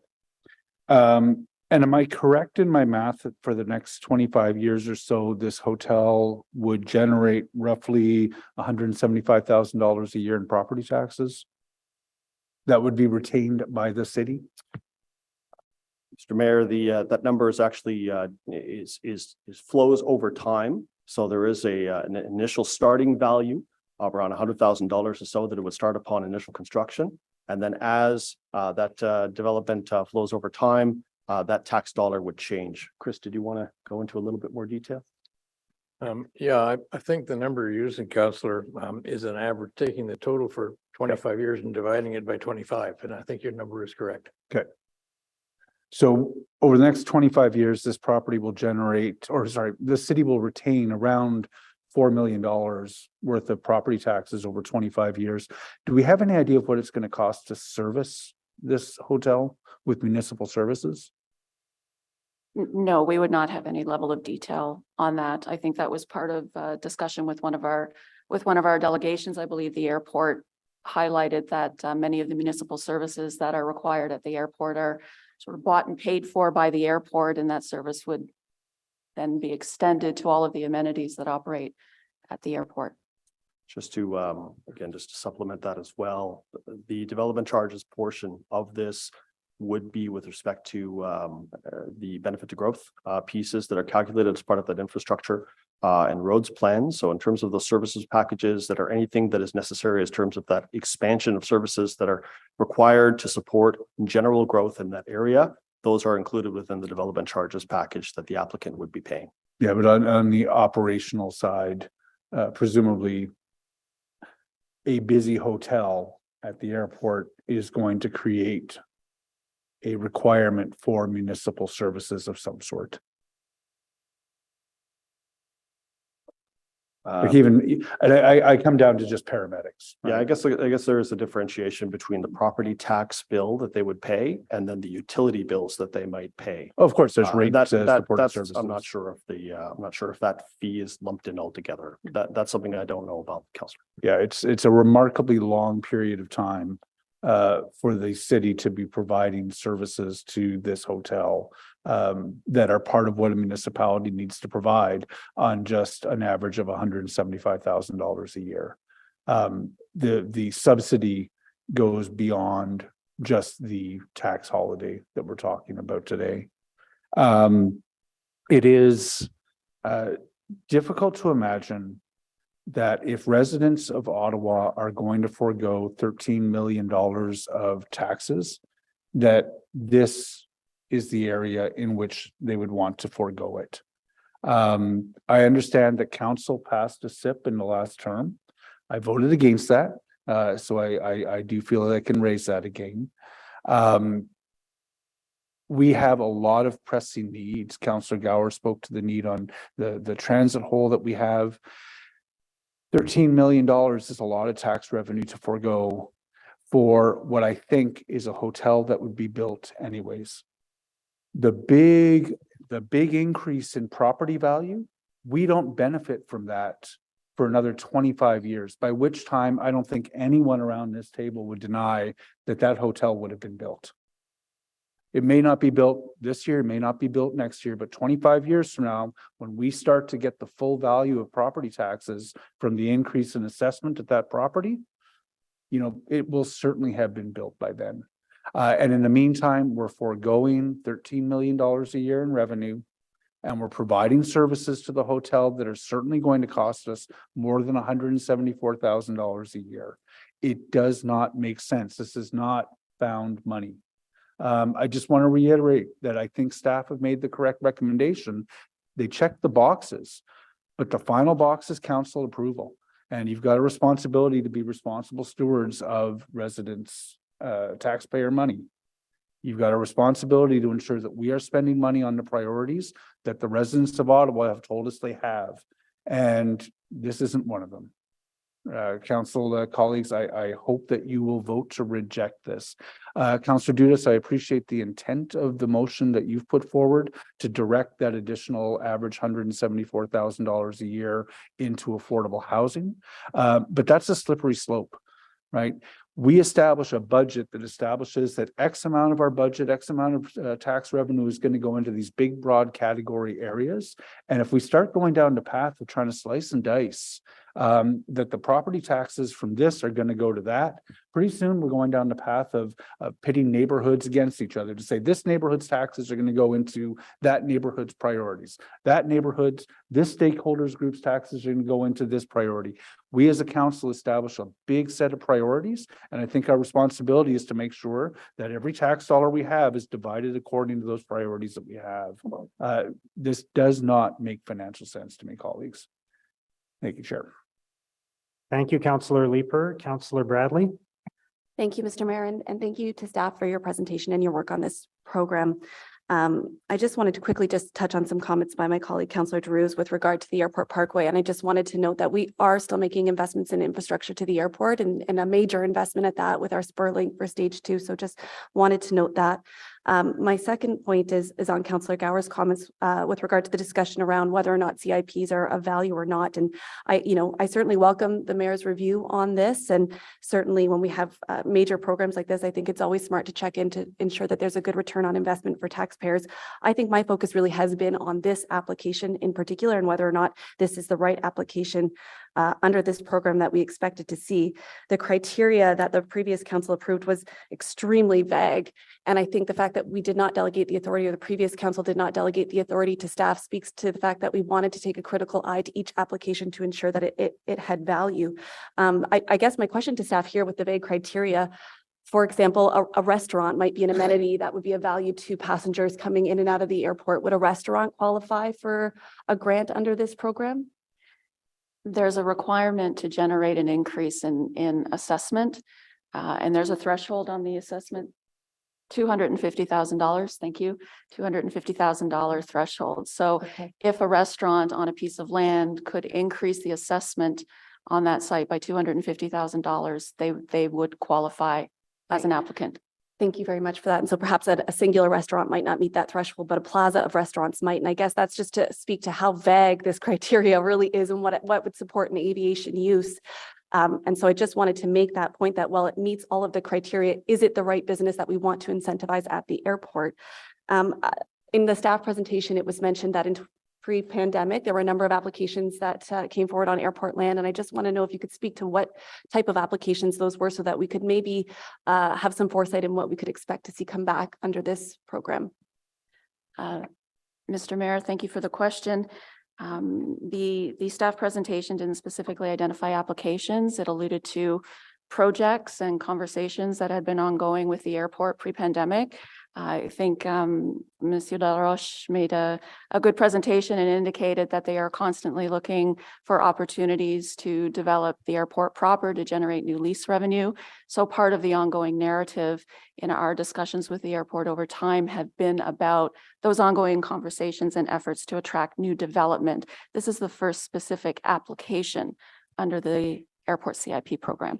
I: And am I correct in my math that for the next 25 years or so, this hotel would generate roughly $175,000 a year in property taxes that would be retained by the city?
Q: Mr. Mayor, that number is actually is flows over time. So there is an initial starting value of around $100,000 or so that it would start upon initial construction, and then as that development flows over time, that tax dollar would change. Chris, did you want to go into a little bit more detail?
D: Yeah, I think the number you're using, Councillor, is an average, taking the total for 25 years and dividing it by 25, and I think your number is correct.
I: Okay. So over the next 25 years, this property will generate, or sorry, the city will retain around $4 million worth of property taxes over 25 years. Do we have any idea of what it's going to cost to service this hotel with municipal services?
R: No, we would not have any level of detail on that. I think that was part of discussion with one of our delegations. I believe the airport highlighted that many of the municipal services that are required at the airport are sort of bought and paid for by the airport, and that service would then be extended to all of the amenities that operate at the airport.
Q: Just to, again, just to supplement that as well, the development charges portion of this would be with respect to the benefit to growth pieces that are calculated as part of that infrastructure and roads plan. So in terms of those services packages that are anything that is necessary as terms of that expansion of services that are required to support general growth in that area, those are included within the development charges package that the applicant would be paying.
I: Yeah, but on the operational side, presumably a busy hotel at the airport is going to create a requirement for municipal services of some sort. Like even, and I come down to just paramedics.
Q: Right? Yeah, I guess there is a differentiation between the property tax bill that they would pay and then the utility bills that they might pay.
I: Of course, there's rate supported services.
Q: I'm not sure if that fee is lumped in altogether. That's something I don't know about, Councillor.
I: Yeah, it's a remarkably long period of time for the city to be providing services to this hotel that are part of what a municipality needs to provide on just an average of $175,000 a year. The subsidy goes beyond just the tax holiday that we're talking about today. It is difficult to imagine that if residents of Ottawa are going to forego $13 million of taxes, that this is the area in which they would want to forego it. I understand that council passed a SIP in the last term. I voted against that, so I do feel that I can raise that again. We have a lot of pressing needs. Councillor Gower spoke to the need on the transit hole that we have. $13 million is a lot of tax revenue to forego for what I think is a hotel that would be built anyways. The big increase in property value, we don't benefit from that for another 25 years, by which time I don't think anyone around this table would deny that that hotel would have been built. It may not be built this year, it may not be built next year, but 25 years from now, when we start to get the full value of property taxes from the increase in assessment of that property, you know, it will certainly have been built by then. And in the meantime, we're foregoing $13 million a year in revenue, and we're providing services to the hotel that are certainly going to cost us more than $174,000 a year. It does not make sense. This is not found money. I just want to reiterate that I think staff have made the correct recommendation. They checked the boxes, but the final box is council approval. And you've got a responsibility to be responsible stewards of residents' taxpayer money. You've got a responsibility to ensure that we are spending money on the priorities that the residents of Ottawa have told us they have. And this isn't one of them. Council colleagues, I hope that you will vote to reject this. Councillor Dudas, I appreciate the intent of the motion that you've put forward to direct that additional average $174,000 a year into affordable housing. But that's a slippery slope, right? We establish a budget that establishes that X amount of our budget, X amount of tax revenue is going to go into these big, broad category areas. And if we start going down the path of trying to slice and dice, that the property taxes from this are going to go to that, pretty soon we're going down the path of pitting neighborhoods against each other to say this neighborhood's taxes are going to go into that neighborhood's priorities. That neighborhood's, this stakeholders group's taxes are going to go into this priority. We as a council establish a big set of priorities, and I think our responsibility is to make sure that every tax dollar we have is divided according to those priorities that we have. This does not make financial sense to me, colleagues. Thank you, Chair.
C: Thank you, Councillor Leeper. Councillor Bradley.
G: Thank you, Mr. Mayor, and thank you to staff for your presentation and your work on this program. I just wanted to quickly just touch on some comments by my colleague, Councillor Drews, with regard to the Airport Parkway. And I just wanted to note that we are still making investments in infrastructure to the airport and a major investment at that with our spur link for stage 2. So just wanted to note that. My second point is on Councillor Gower's comments with regard to the discussion around whether or not CIPs are of value or not. And I certainly welcome the mayor's review on this. And certainly when we have major programs like this, I think it's always smart to check in to ensure that there's a good return on investment for taxpayers. I think my focus really has been on this application in particular and whether or not this is the right application under this program that we expected to see. The criteria that the previous council approved was extremely vague. And I think the fact that we did not delegate the authority, or the previous council did not delegate the authority to staff, speaks to the fact that we wanted to take a critical eye to each application to ensure that it had value. I guess my question to staff here with the vague criteria, for example, a restaurant might be an amenity that would be of value to passengers coming in and out of the airport. Would a restaurant qualify for a grant under this program?
R: There's a requirement to generate an increase in assessment, and there's a threshold on the assessment. $250,000. Thank you. $250,000 threshold. So if a restaurant on a piece of land could increase the assessment on that site by $250,000, they would qualify as an applicant.
G: Thank you very much for that. And so perhaps a singular restaurant might not meet that threshold, but a plaza of restaurants might. And I guess that's just to speak to how vague this criteria really is and what would support an aviation use. And so I just wanted to make that point that while it meets all of the criteria, is it the right business that we want to incentivize at the airport? In the staff presentation, it was mentioned that in pre-pandemic, there were a number of applications that came forward on airport land. And I just want to know if you could speak to what type of applications those were so that we could maybe have some foresight in what we could expect to see come back under this program.
R: Mr. Mayor, thank you for the question. The staff presentation didn't specifically identify applications. It alluded to projects and conversations that had been ongoing with the airport pre-pandemic. I think Monsieur Laroche made a good presentation and indicated that they are constantly looking for opportunities to develop the airport proper to generate new lease revenue. So part of the ongoing narrative in our discussions with the airport over time have been about those ongoing conversations and efforts to attract new development. This is the first specific application under the airport CIP program.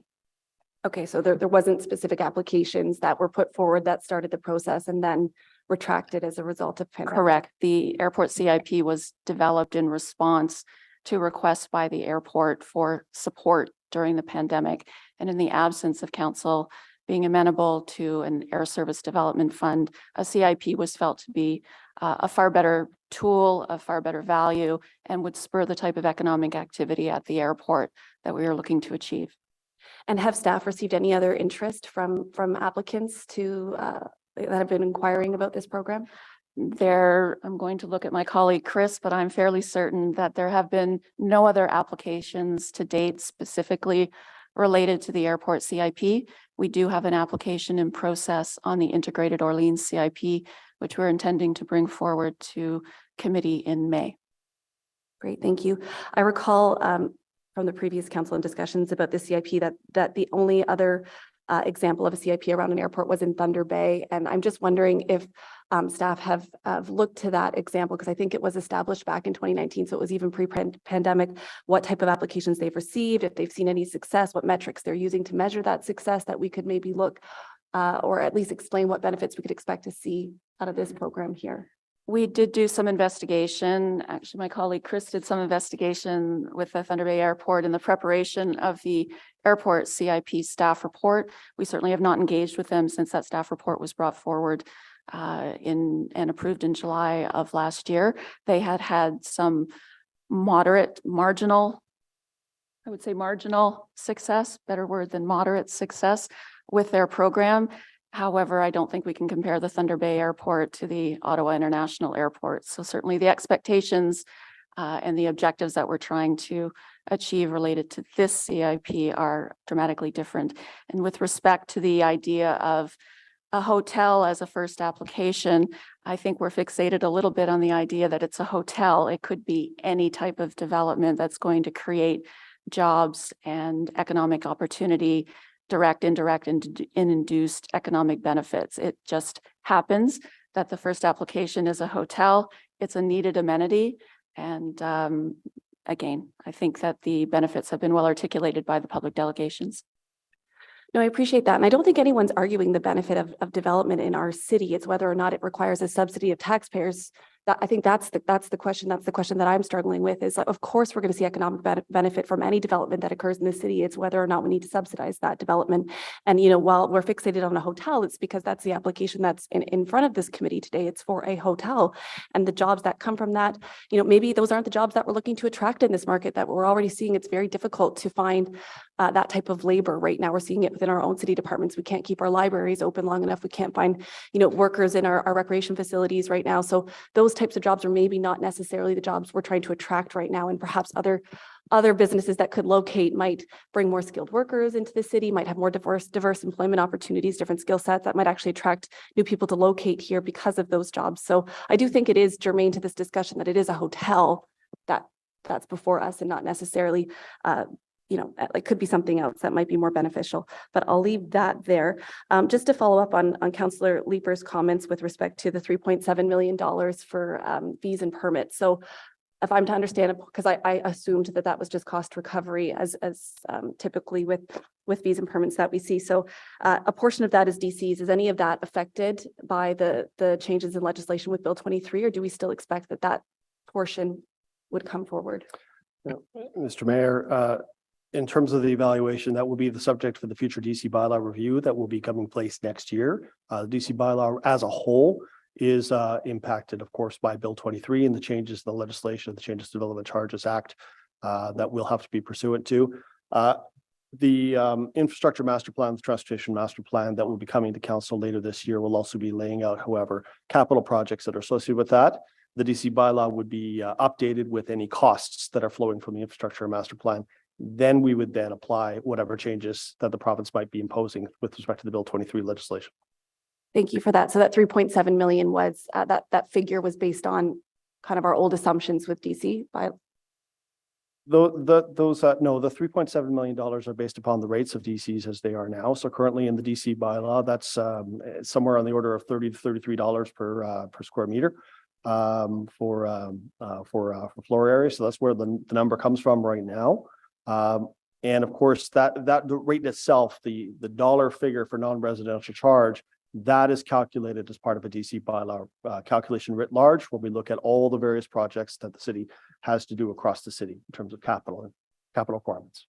G: Okay, so there wasn't specific applications that were put forward that started the process and then retracted as a result of pandemic.
R: Correct. The airport CIP was developed in response to requests by the airport for support during the pandemic. And in the absence of council being amenable to an air service development fund, a CIP was felt to be a far better tool, a far better value, and would spur the type of economic activity at the airport that we are looking to achieve.
G: And have staff received any other interest from applicants that have been inquiring about this program?
R: I'm going to look at my colleague Chris, but I'm fairly certain that there have been no other applications to date specifically related to the airport CIP. We do have an application in process on the integrated Orleans CIP, which we're intending to bring forward to committee in May.
G: Great, thank you. I recall from the previous council and discussions about the CIP that the only other example of a CIP around an airport was in Thunder Bay. And I'm just wondering if staff have looked to that example, because I think it was established back in 2019, so it was even pre-pandemic, what type of applications they've received, if they've seen any success, what metrics they're using to measure that success, that we could maybe look or at least explain what benefits we could expect to see out of this program here.
R: We did do some investigation. Actually, my colleague Chris did some investigation with the Thunder Bay Airport in the preparation of the airport CIP staff report. We certainly have not engaged with them since that staff report was brought forward and approved in July of last year. They had some marginal success, better word than moderate success with their program. However, I don't think we can compare the Thunder Bay Airport to the Ottawa International Airport. So certainly the expectations and the objectives that we're trying to achieve related to this CIP are dramatically different. And with respect to the idea of a hotel as a first application, I think we're fixated a little bit on the idea that it's a hotel. It could be any type of development that's going to create jobs and economic opportunity, direct, indirect, and induced economic benefits. It just happens that the first application is a hotel. It's a needed amenity. And again, I think that the benefits have been well articulated by the public delegations.
G: No, I appreciate that. And I don't think anyone's arguing the benefit of development in our city. It's whether or not it requires a subsidy of taxpayers. I think that's the question. That's the question that I'm struggling with is, of course, we're going to see economic benefit from any development that occurs in the city. It's whether or not we need to subsidize that development. And, you know, while we're fixated on a hotel, it's because that's the application that's in front of this committee today. It's for a hotel, and the jobs that come from that, you know, maybe those aren't the jobs that we're looking to attract in this market that we're already seeing. It's very difficult to find that type of labor right now. We're seeing it within our own city departments. We can't keep our libraries open long enough. We can't find, you know, workers in our recreation facilities right now. So those types of jobs are maybe not necessarily the jobs we're trying to attract right now. And perhaps other businesses that could locate might bring more skilled workers into the city, might have more diverse employment opportunities, different skill sets that might actually attract new people to locate here because of those jobs. So I do think it is germane to this discussion that it is a hotel that's before us and not necessarily you know, it could be something else that might be more beneficial, but I'll leave that there. Just to follow up on Councillor Leeper's comments with respect to the $3.7 million for fees and permits. So if I'm to understand it, because I assumed that was just cost recovery as typically with fees and permits that we see. So a portion of that is DC's. Is any of that affected by the changes in legislation with Bill 23, or do we still expect that portion would come forward?
Q: Mr. Mayor, in terms of the evaluation, that will be the subject for the future DC bylaw review that will be coming place next year. The DC bylaw as a whole is impacted, of course, by Bill 23 and the changes to the legislation, the Changes to Development Charges Act that we'll have to be pursuant to. The infrastructure master plan, the transportation master plan that will be coming to council later this year will also be laying out, however, capital projects that are associated with that. The DC bylaw would be updated with any costs that are flowing from the infrastructure master plan. Then we would then apply whatever changes that the province might be imposing with respect to the Bill 23 legislation.
G: Thank you for that. So that 3.7 million was that figure was based on kind of our old assumptions with DC.
Q: No, the $3.7 million are based upon the rates of DCs as they are now. So currently in the DC bylaw, that's somewhere on the order of $30 to $33 per square meter for floor area. So that's where the number comes from right now. And of course, that the rate itself, the dollar figure for non-residential charge, that is calculated as part of a DC bylaw calculation writ large, where we look at all the various projects that the city has to do across the city in terms of capital and capital requirements.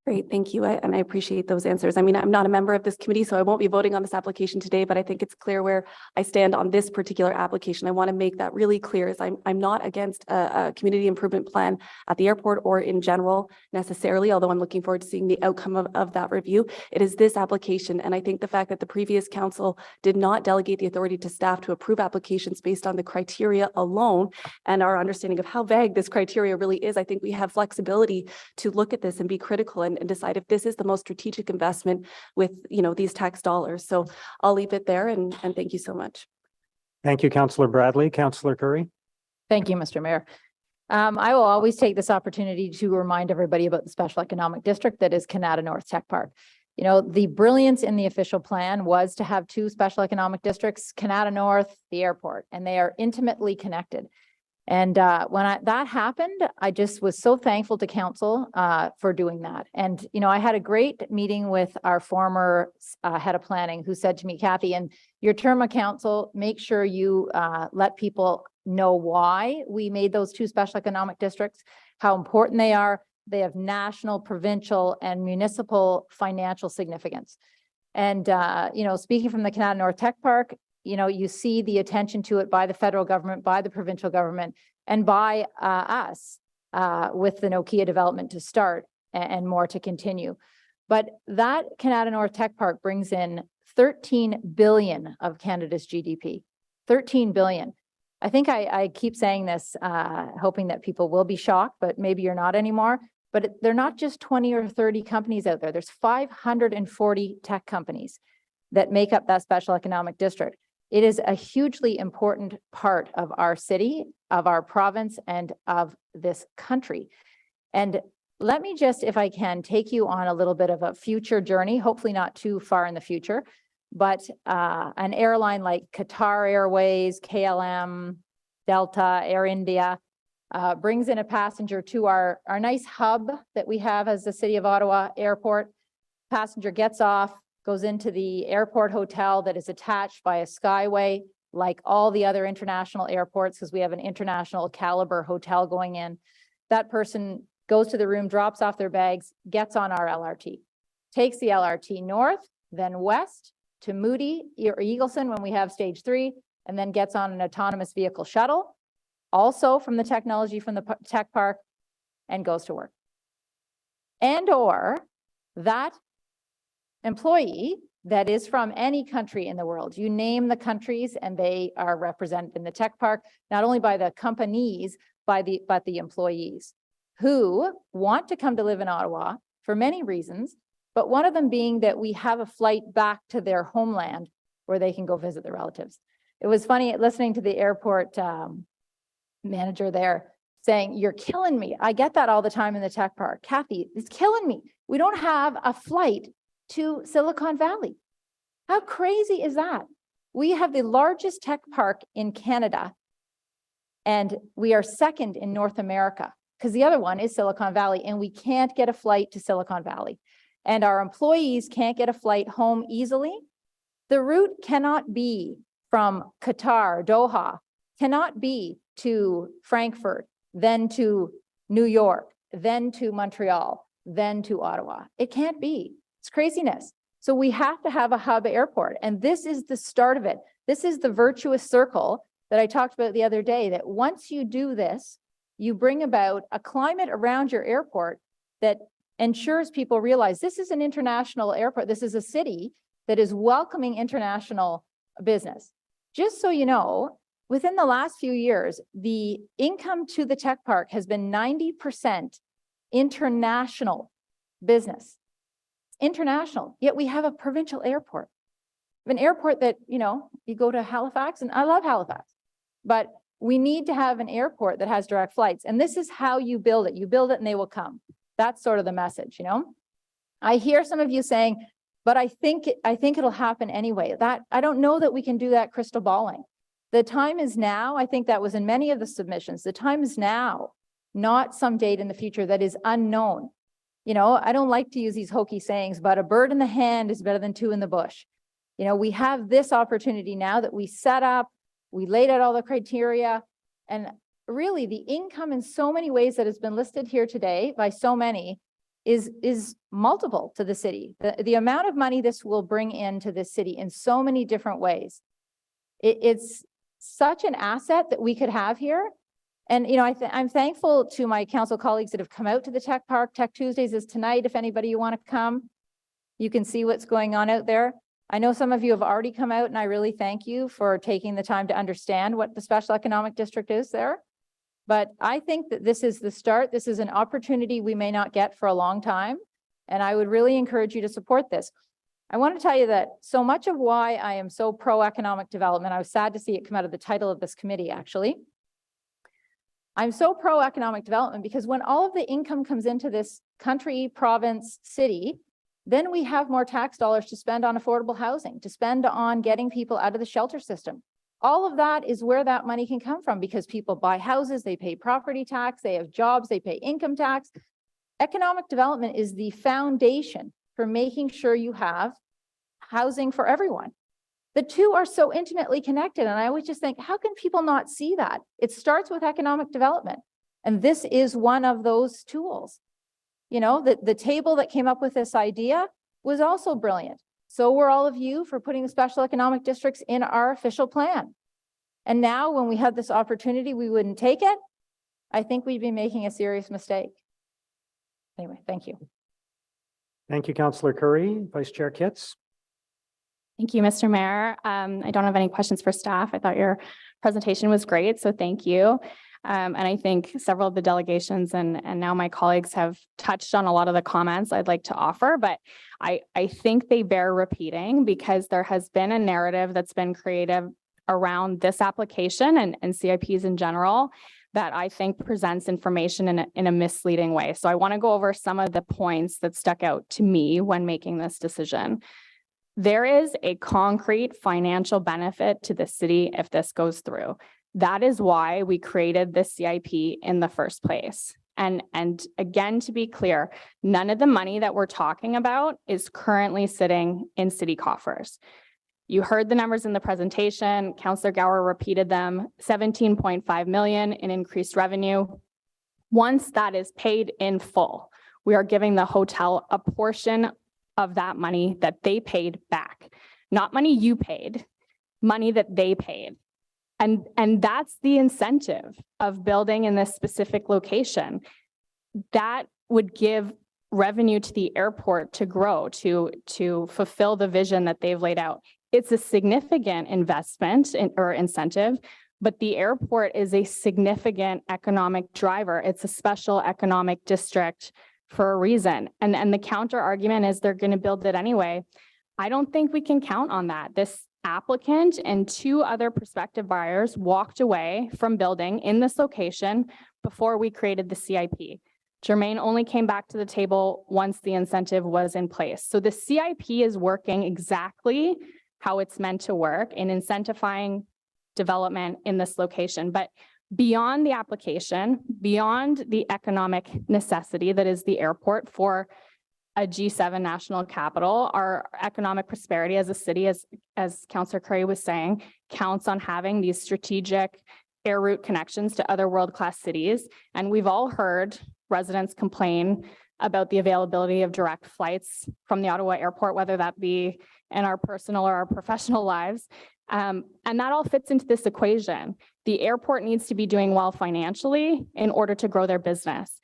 G: Great, thank you. And I appreciate those answers. I mean, I'm not a member of this committee, so I won't be voting on this application today, but I think it's clear where I stand on this particular application. I want to make that really clear is I'm not against a community improvement plan at the airport or in general necessarily, although I'm looking forward to seeing the outcome of that review. It is this application. And I think the fact that the previous council did not delegate the authority to staff to approve applications based on the criteria alone and our understanding of how vague this criteria really is, I think we have flexibility to look at this and be critical and decide if this is the most strategic investment with, you know, these tax dollars. So I'll leave it there and thank you so much.
C: Thank you, Councillor Bradley. Councillor Curry.
F: Thank you, Mr. Mayor. I will always take this opportunity to remind everybody about the special economic district that is Canada North Tech Park. You know, the brilliance in the official plan was to have two special economic districts, Canada North, the airport, and they are intimately connected. And when that happened, I just was so thankful to council for doing that. And, you know, I had a great meeting with our former head of planning who said to me, Kathy, in your term of council, make sure you let people know why we made those two special economic districts, how important they are. They have national, provincial, and municipal financial significance. And, you know, speaking from the Canada North Tech Park, you know, you see the attention to it by the federal government, by the provincial government, and by us with the Nokia development to start and more to continue. But that Canada North Tech Park brings in 13 billion of Canada's GDP, 13 billion. I think I keep saying this, hoping that people will be shocked, but maybe you're not anymore. But they're not just 20 or 30 companies out there. There's 540 tech companies that make up that special economic district. It is a hugely important part of our city, of our province, and of this country. And let me just, if I can, take you on a little bit of a future journey, hopefully not too far in the future, but an airline like Qatar Airways, KLM, Delta, Air India, brings in a passenger to our nice hub that we have as the City of Ottawa airport. Passenger gets off, goes into the airport hotel that is attached by a skyway, like all the other international airports, because we have an international caliber hotel going in. That person goes to the room, drops off their bags, gets on our LRT, takes the LRT north, then west to Moody or Eagleson when we have stage 3, and then gets on an autonomous vehicle shuttle, also from the technology from the tech park, and goes to work. And or that employee that is from any country in the world, you name the countries and they are represented in the tech park, not only by the companies, but the employees who want to come to live in Ottawa for many reasons, but one of them being that we have a flight back to their homeland where they can go visit their relatives. It was funny listening to the airport manager there saying, "You're killing me." I get that all the time in the tech park. Kathy, it's killing me. We don't have a flight to Silicon Valley. How crazy is that? We have the largest tech park in Canada, and we are second in North America because the other one is Silicon Valley, and we can't get a flight to Silicon Valley. And our employees can't get a flight home easily. The route cannot be from Qatar, Doha, cannot be to Frankfurt, then to New York, then to Montreal, then to Ottawa. It can't be. It's craziness. So we have to have a hub airport. And this is the start of it. This is the virtuous circle that I talked about the other day, that once you do this, you bring about a climate around your airport that ensures people realize this is an international airport. This is a city that is welcoming international business. Just so you know, within the last few years, the income to the tech park has been 90% international business. International, yet we have a provincial airport. An airport that, you know, you go to Halifax, and I love Halifax, but we need to have an airport that has direct flights. And this is how you build it. You build it and they will come. That's sort of the message, you know? I hear some of you saying, but I think it'll happen anyway. That I don't know that we can do that crystal balling. The time is now. I think that was in many of the submissions. The time is now, not some date in the future that is unknown. You know, I don't like to use these hokey sayings, but a bird in the hand is better than two in the bush. You know, we have this opportunity now that we set up, we laid out all the criteria, and really the income in so many ways that has been listed here today by so many is multiple to the city. The amount of money this will bring into this city in so many different ways. It's such an asset that we could have here. And, you know, I'm thankful to my council colleagues that have come out to the Tech Park. Tech Tuesdays is tonight. If anybody you want to come, you can see what's going on out there. I know some of you have already come out, and I really thank you for taking the time to understand what the Special Economic District is there. But I think that this is the start. This is an opportunity we may not get for a long time. And I would really encourage you to support this. I want to tell you that so much of why I am so pro-economic development, I was sad to see it come out of the title of this committee, actually. I'm so pro-economic development because when all of the income comes into this country, province, city, then we have more tax dollars to spend on affordable housing, to spend on getting people out of the shelter system. All of that is where that money can come from, because people buy houses, they pay property tax, they have jobs, they pay income tax. Economic development is the foundation for making sure you have housing for everyone. The two are so intimately connected. And I always just think, how can people not see that? It starts with economic development. And this is one of those tools. You know, the table that came up with this idea was also brilliant. So were all of you for putting the special economic districts in our official plan. And now when we had this opportunity, we wouldn't take it. I think we'd be making a serious mistake. Anyway, thank you.
C: Thank you, Councillor Curry. Vice Chair Kitts.
L: Thank you, Mr. Mayor. I don't have any questions for staff. I thought your presentation was great, so thank you. And I think several of the delegations and now my colleagues have touched on a lot of the comments I'd like to offer, but I think they bear repeating because there has been a narrative that's been created around this application and CIPs in general that I think presents information in a misleading way. So I want to go over some of the points that stuck out to me when making this decision. There is a concrete financial benefit to the city if this goes through. That is why we created this CIP in the first place. And again, to be clear, none of the money that we're talking about is currently sitting in city coffers. You heard the numbers in the presentation. Councillor Gower repeated them, 17.5 million in increased revenue. Once that is paid in full, we are giving the hotel a portion of that money that they paid back. Not money you paid, money that they paid. And that's the incentive of building in this specific location. That would give revenue to the airport to grow, to fulfill the vision that they've laid out. It's a significant investment or incentive, but the airport is a significant economic driver. It's a special economic district for a reason. And the counter argument is they're going to build it anyway. I don't think we can count on that. This applicant and two other prospective buyers walked away from building in this location before we created the CIP. Germain only came back to the table once the incentive was in place. So the CIP is working exactly how it's meant to work in incentivizing development in this location. But beyond the application, beyond the economic necessity that is the airport for a G7 national capital, our economic prosperity as a city, as Councillor Curry was saying, counts on having these strategic air route connections to other world-class cities. And we've all heard residents complain about the availability of direct flights from the Ottawa airport, whether that be in our personal or our professional lives. And that all fits into this equation. The airport needs to be doing well financially in order to grow their business.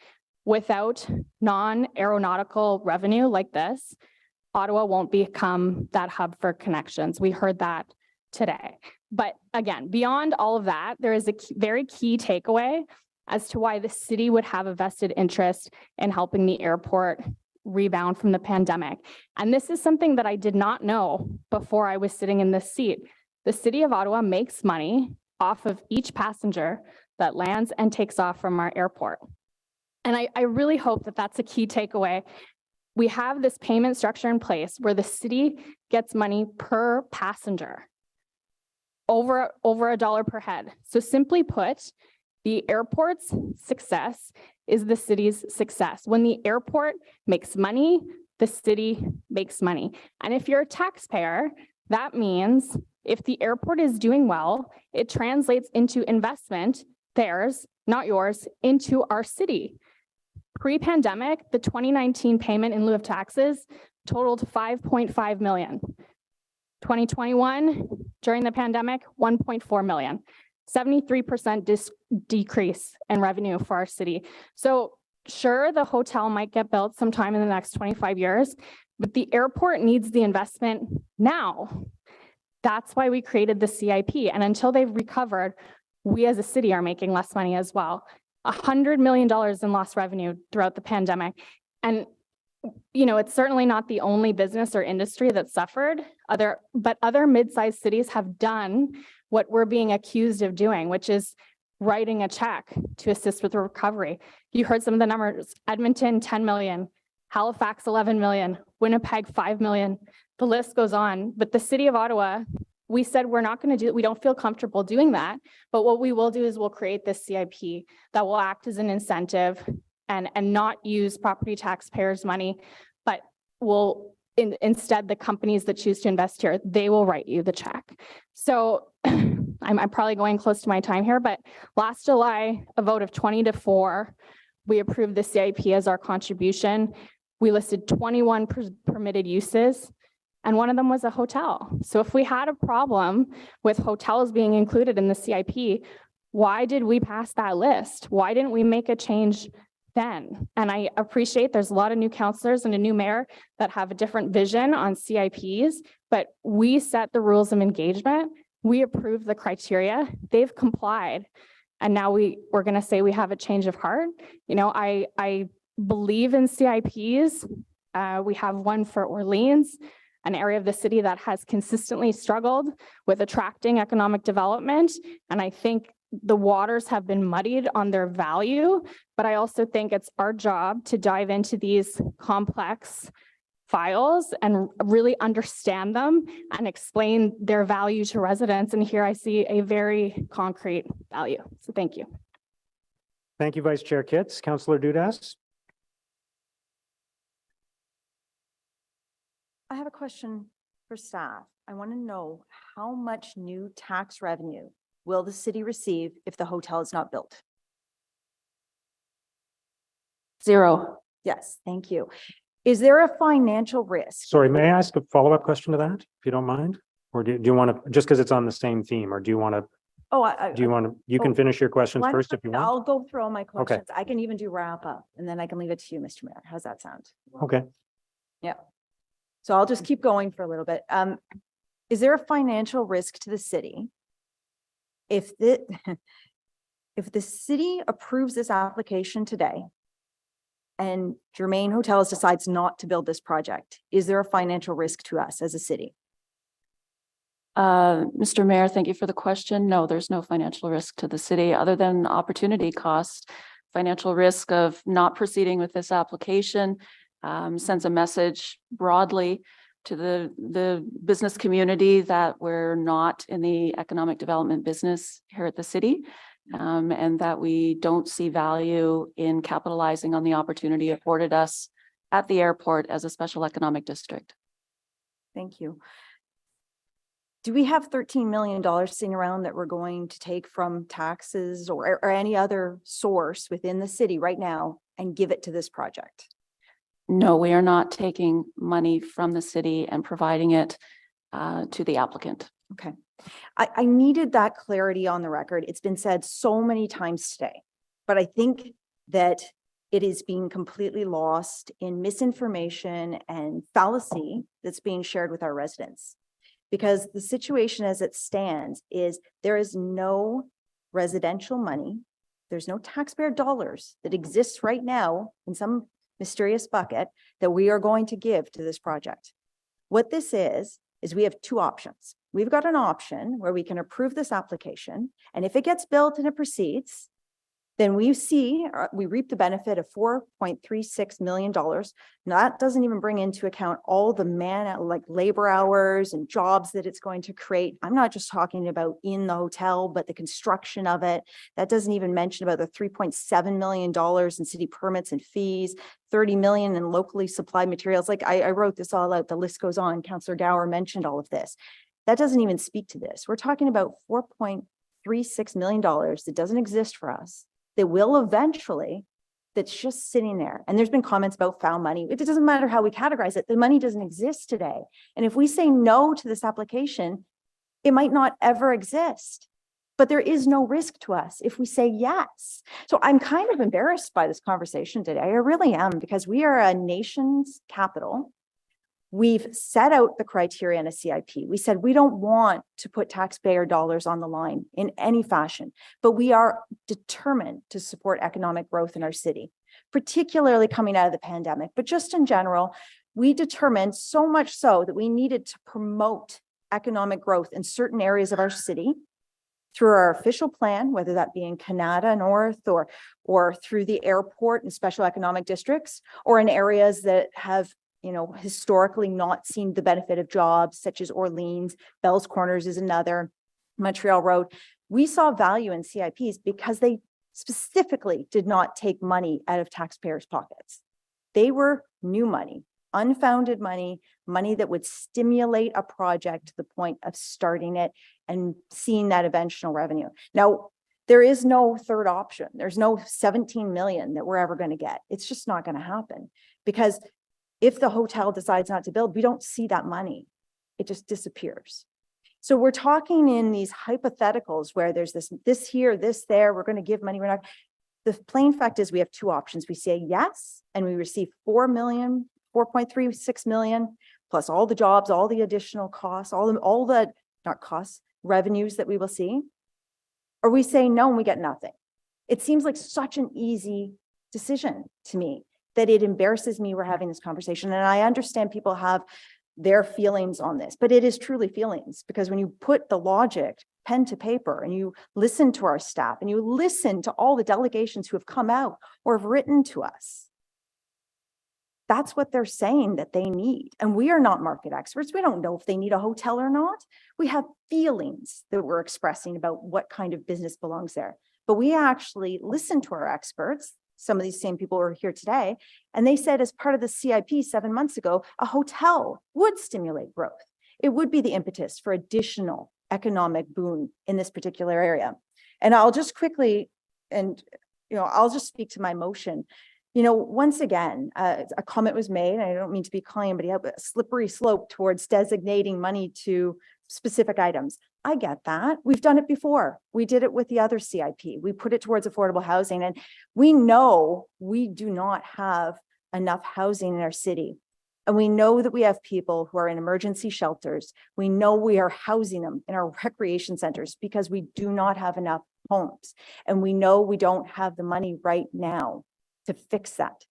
L: Without non-aeronautical revenue like this, Ottawa won't become that hub for connections. We heard that today. But again, beyond all of that, there is a very key takeaway as to why the city would have a vested interest in helping the airport rebound from the pandemic. And this is something that I did not know before I was sitting in this seat. The city of Ottawa makes money off of each passenger that lands and takes off from our airport. And I really hope that that's a key takeaway. We have this payment structure in place where the city gets money per passenger, over $1 per head. So simply put, the airport's success is the city's success. When the airport makes money, the city makes money. And if you're a taxpayer, that means if the airport is doing well, it translates into investment, theirs, not yours, into our city. Pre-pandemic, the 2019 payment in lieu of taxes totaled $5.5 million. 2021, during the pandemic, $1.4 million. 73% decrease in revenue for our city. So sure, the hotel might get built sometime in the next 25 years, but the airport needs the investment now. That's why we created the CIP. And until they've recovered, we as a city are making less money as well. $100 million in lost revenue throughout the pandemic. And, you know, it's certainly not the only business or industry that suffered. But other mid-sized cities have done what we're being accused of doing, which is writing a check to assist with the recovery. You heard some of the numbers. Edmonton, 10 million. Halifax, 11 million, Winnipeg, 5 million. The list goes on. But the city of Ottawa, we said we're not going to do, we don't feel comfortable doing that. But what we will do is we'll create this CIP that will act as an incentive and not use property taxpayers' money, but will instead the companies that choose to invest here, they will write you the check. So I'm probably going close to my time here, but last July, a vote of 20-4, we approved the CIP as our contribution. We listed 21 permitted uses, and one of them was a hotel. So if we had a problem with hotels being included in the CIP, why did we pass that list? Why didn't we make a change then? And I appreciate there's a lot of new councillors and a new mayor that have a different vision on CIPs, but we set the rules of engagement. We approved the criteria, they've complied. And now we're going to say we have a change of heart. You know, I believe in CIPs. We have one for Orleans, an area of the city that has consistently struggled with attracting economic development. And I think the waters have been muddied on their value, but I also think it's our job to dive into these complex files and really understand them and explain their value to residents. And here I see a very concrete value. So thank you.
C: Thank you, Vice Chair Kitts. Councillor Dudas.
T: I have a question for staff. I want to know how much new tax revenue will the city receive if the hotel is not built?
R: Zero.
T: Yes, thank you. Is there a financial risk?
C: Sorry, may I ask a follow-up question to that, if you don't mind? Or do you want to, just because it's on the same theme, or do you want to, you can finish your questions first if you want?
T: I'll go through all my questions. I can even do wrap up and then I can leave it to you, Mr. Mayor. How's that sound?
C: Okay.
T: Yeah. So I'll just keep going for a little bit. Is there a financial risk to the city if the city approves this application today and Germain Hotels decides not to build this project? Is there a financial risk to us as a city?
R: Mr. Mayor, thank you for the question. No, there's no financial risk to the city other than opportunity cost. Financial risk of not proceeding with this application sends a message broadly to the business community that we're not in the economic development business here at the city, and that we don't see value in capitalizing on the opportunity afforded us at the airport as a special economic district.
T: Thank you. Do we have $13 million sitting around that we're going to take from taxes or any other source within the city right now and give it to this project?
R: No, we are not taking money from the city and providing it to the applicant.
T: Okay. I needed that clarity on the record. It's been said so many times today, but I think that it is being completely lost in misinformation and fallacy that's being shared with our residents. Because the situation as it stands is there is no residential money, there's no taxpayer dollars that exists right now in some mysterious bucket that we are going to give to this project. What this is we have two options. We've got an option where we can approve this application, and if it gets built and it proceeds, then we reap the benefit of $4.36 million. Now, that doesn't even bring into account all the labor hours and jobs that it's going to create. I'm not just talking about in the hotel, but the construction of it. That doesn't even mention about the $3.7 million in city permits and fees, 30 million in locally supplied materials. Like I wrote this all out, the list goes on. Councillor Gower mentioned all of this. That doesn't even speak to this. We're talking about $4.36 million that doesn't exist for us. That will eventually, that's just sitting there. And there's been comments about found money. It doesn't matter how we categorize it. The money doesn't exist today. And if we say no to this application, it might not ever exist. But there is no risk to us if we say yes. So I'm kind of embarrassed by this conversation today. I really am, because we are a nation's capital. We've set out the criteria in a CIP. We said we don't want to put taxpayer dollars on the line in any fashion, but we are determined to support economic growth in our city, particularly coming out of the pandemic. But just in general, we determined so much so that we needed to promote economic growth in certain areas of our city through our official plan, whether that be in Canada North or through the airport and special economic districts, or in areas that have, you know, historically not seen the benefit of jobs, such as Orleans, Bell's Corners is another, Montreal Road. We saw value in CIPs because they specifically did not take money out of taxpayers' pockets. They were new money, unfounded money, money that would stimulate a project to the point of starting it and seeing that eventual revenue. Now, there is no third option. There's no 17 million that we're ever going to get. It's just not going to happen, because if the hotel decides not to build, we don't see that money. It just disappears. So we're talking in these hypotheticals where there's this here, this there, we're going to give money, we're not. The plain fact is we have two options. We say yes, and we receive 4.36 million, plus all the jobs, all the additional costs, all the not costs, revenues that we will see. Or we say no, and we get nothing. It seems like such an easy decision to me that it embarrasses me we're having this conversation. And I understand people have their feelings on this, but it is truly feelings, because when you put the logic pen to paper and you listen to our staff and you listen to all the delegations who have come out or have written to us, that's what they're saying that they need. And we are not market experts. We don't know if they need a hotel or not. We have feelings that we're expressing about what kind of business belongs there. But we actually listen to our experts. Some of these same people were here today, and they said as part of the CIP 7 months ago, a hotel would stimulate growth. It would be the impetus for additional economic boom in this particular area. And I'll just quickly, and I'll just speak to my motion. Once again, a comment was made, and I don't mean to be kind, but you have a slippery slope towards designating money to specific items. I get that. We've done it before. We did it with the other CIP. We put it towards affordable housing, and we know we do not have enough housing in our city. And we know that we have people who are in emergency shelters. We know we are housing them in our recreation centers because we do not have enough homes. And we know we don't have the money right now to fix that.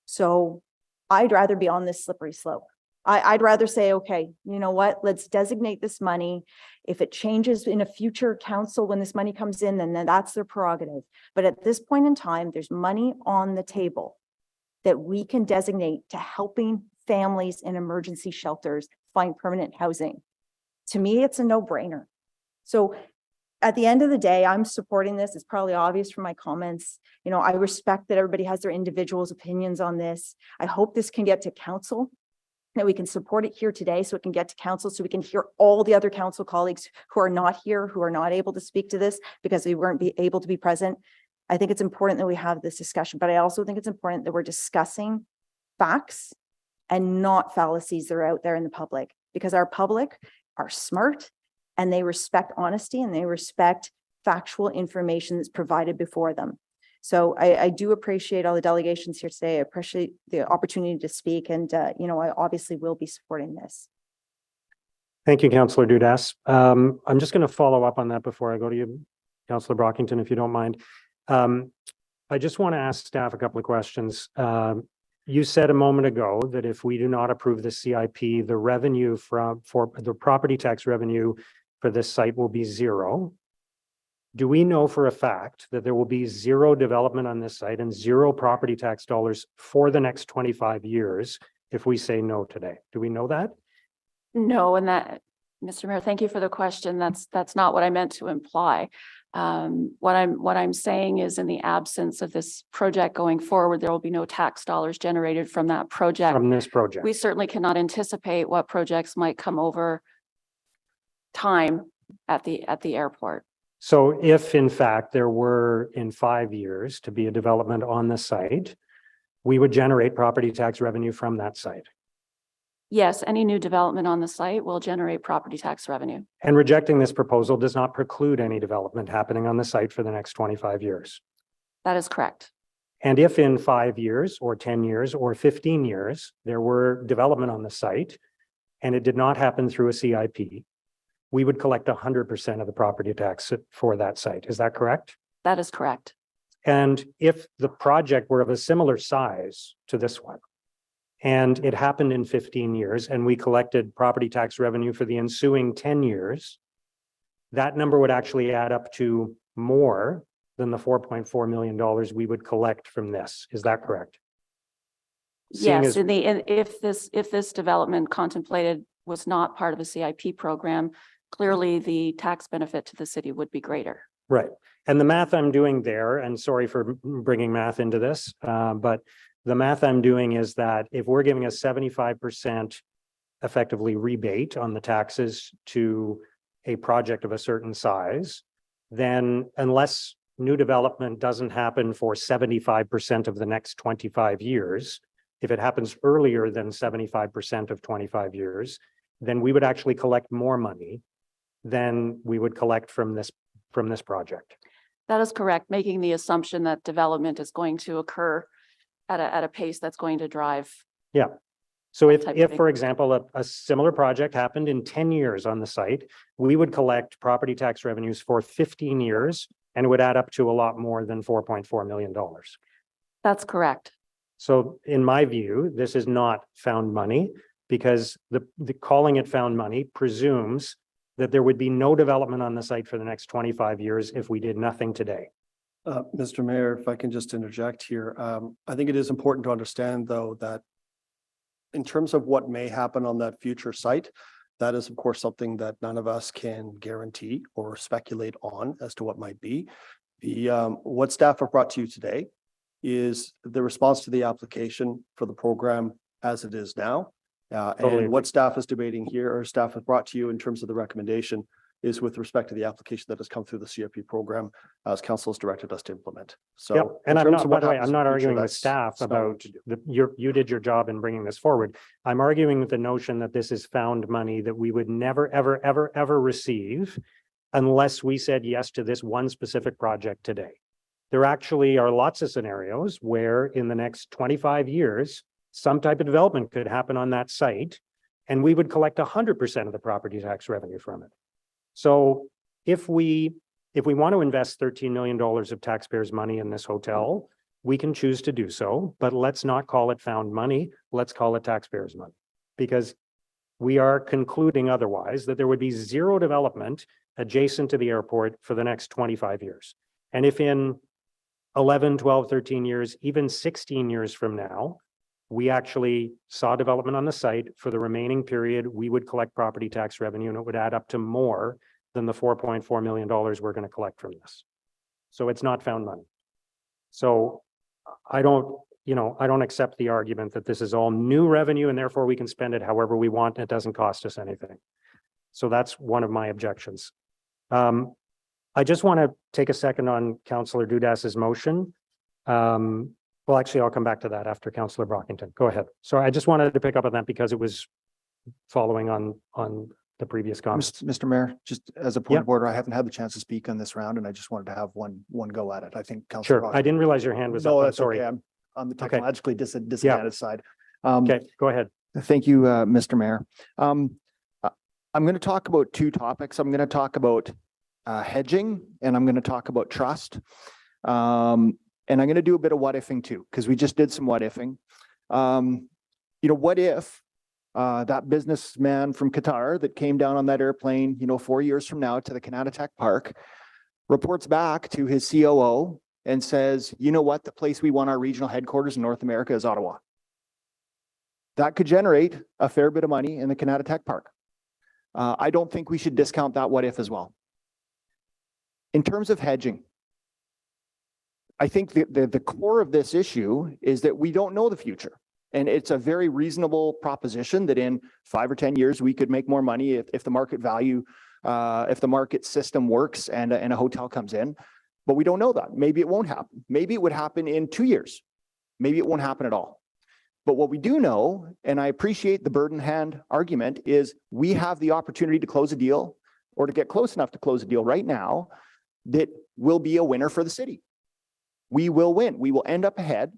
T: So I'd rather be on this slippery slope. I'd rather say, okay, you know what, let's designate this money. If it changes in a future council when this money comes in, then that's their prerogative. But at this point in time, there's money on the table that we can designate to helping families in emergency shelters find permanent housing. To me, it's a no-brainer. So at the end of the day, I'm supporting this. It's probably obvious from my comments. I respect that everybody has their individual opinions on this. I hope this can get to council, that we can support it here today so it can get to council, so we can hear all the other council colleagues who are not here, who are not able to speak to this because they weren't able to be present. I think it's important that we have this discussion, but I also think it's important that we're discussing facts and not fallacies that are out there in the public, because our public are smart and they respect honesty and they respect factual information that's provided before them. So I do appreciate all the delegations here today. I appreciate the opportunity to speak, and I obviously will be supporting this.
C: Thank you, Councillor Dudas. I'm just going to follow up on that before I go to you, Councillor Brockington, if you don't mind. I just want to ask staff a couple of questions. You said a moment ago that if we do not approve the CIP, the revenue for the property tax revenue for this site will be zero. Do we know for a fact that there will be zero development on this site and zero property tax dollars for the next 25 years if we say no today? Do we know that?
R: No, and that, Mr. Mayor, thank you for the question. That's not what I meant to imply. What I'm saying is, in the absence of this project going forward, there will be no tax dollars generated from that project.
C: From this project.
R: We certainly cannot anticipate what projects might come over time at the airport.
C: So if in fact there were in 5 years to be a development on the site, we would generate property tax revenue from that site.
R: Yes, any new development on the site will generate property tax revenue.
C: And rejecting this proposal does not preclude any development happening on the site for the next 25 years.
R: That is correct.
C: And if in 5 years or 10 years or 15 years, there were development on the site and it did not happen through a CIP, we would collect 100% of the property tax for that site. Is that correct?
R: That is correct.
C: And if the project were of a similar size to this one, and it happened in 15 years, and we collected property tax revenue for the ensuing 10 years, that number would actually add up to more than the $4.4 million we would collect from this. Is that correct? Seeing
R: Yes,
C: as-
R: if this development contemplated was not part of a CIP program, clearly the tax benefit to the city would be greater.
C: Right. And the math I'm doing there, and sorry for bringing math into this, but the math I'm doing is that if we're giving a 75% effectively rebate on the taxes to a project of a certain size, then unless new development doesn't happen for 75% of the next 25 years, if it happens earlier than 75% of 25 years, then we would actually collect more money than we would collect from this project.
R: That is correct, making the assumption that development is going to occur at a pace that's going to drive.
C: Yeah. So if,
R: type of
C: for example, a similar project happened in 10 years on the site, we would collect property tax revenues for 15 years and it would add up to a lot more than $4.4 million.
R: That's correct.
C: So in my view, this is not found money because the calling it found money presumes that there would be no development on the site for the next 25 years if we did nothing today.
Q: Mr. Mayor, if I can just interject here, I think it is important to understand, though, that in terms of what may happen on that future site, that is, of course, something that none of us can guarantee or speculate on as to what might be. What staff have brought to you today is the response to the application for the program as it is now. And what staff is debating here, or staff has brought to you in terms of the recommendation, is with respect to the application that has come through the CIP program as council has directed us to implement. So,
C: yep. And I'm not, by the way, I'm not
Q: future,
C: arguing with staff about you did your job in bringing this forward. I'm arguing with the notion that this is found money that we would never, ever, ever, ever receive unless we said yes to this one specific project today. There actually are lots of scenarios where in the next 25 years, some type of development could happen on that site and we would collect 100% of the property tax revenue from it. So if we want to invest $13 million of taxpayers' money in this hotel, we can choose to do so, but let's not call it found money. Let's call it taxpayers' money, because we are concluding otherwise that there would be zero development adjacent to the airport for the next 25 years. And if in 11, 12, 13 years, even 16 years from now, we actually saw development on the site for the remaining period, we would collect property tax revenue and it would add up to more than the $4.4 million we're going to collect from this. So it's not found money. So I don't accept the argument that this is all new revenue and therefore we can spend it however we want and it doesn't cost us anything. So that's one of my objections. I just want to take a second on Councillor Dudas's motion. Well, actually, I'll come back to that after Councillor Brockington. Go ahead. So I just wanted to pick up on that because it was following on the previous comments.
H: Mr. Mayor, just as a point of order, I haven't had the chance to speak on this round and I just wanted to have one go at it. I think Councillor
C: Sure. I didn't realize your hand was up.
H: No,
C: I'm
H: that's
C: sorry.
H: okay. I'm on the technologically disadvantaged side.
C: Okay, go ahead.
H: Thank you, Mr. Mayor. I'm going to talk about two topics. I'm going to talk about hedging and I'm going to talk about trust. And I'm going to do a bit of what ifing too, because we just did some what ifing. What if that businessman from Qatar that came down on that airplane, 4 years from now to the Canada Tech Park, reports back to his COO and says, you know what, the place we want our regional headquarters in North America is Ottawa. That could generate a fair bit of money in the Canada Tech Park. I don't think we should discount that what if as well. In terms of hedging, I think the core of this issue is that we don't know the future. And it's a very reasonable proposition that in 5 or 10 years, we could make more money if the market value, if the market system works and a hotel comes in. But we don't know that. Maybe it won't happen. Maybe it would happen in 2 years. Maybe it won't happen at all. But what we do know, and I appreciate the bird in hand argument, is we have the opportunity to close a deal or to get close enough to close a deal right now that will be a winner for the city. We will win. We will end up ahead,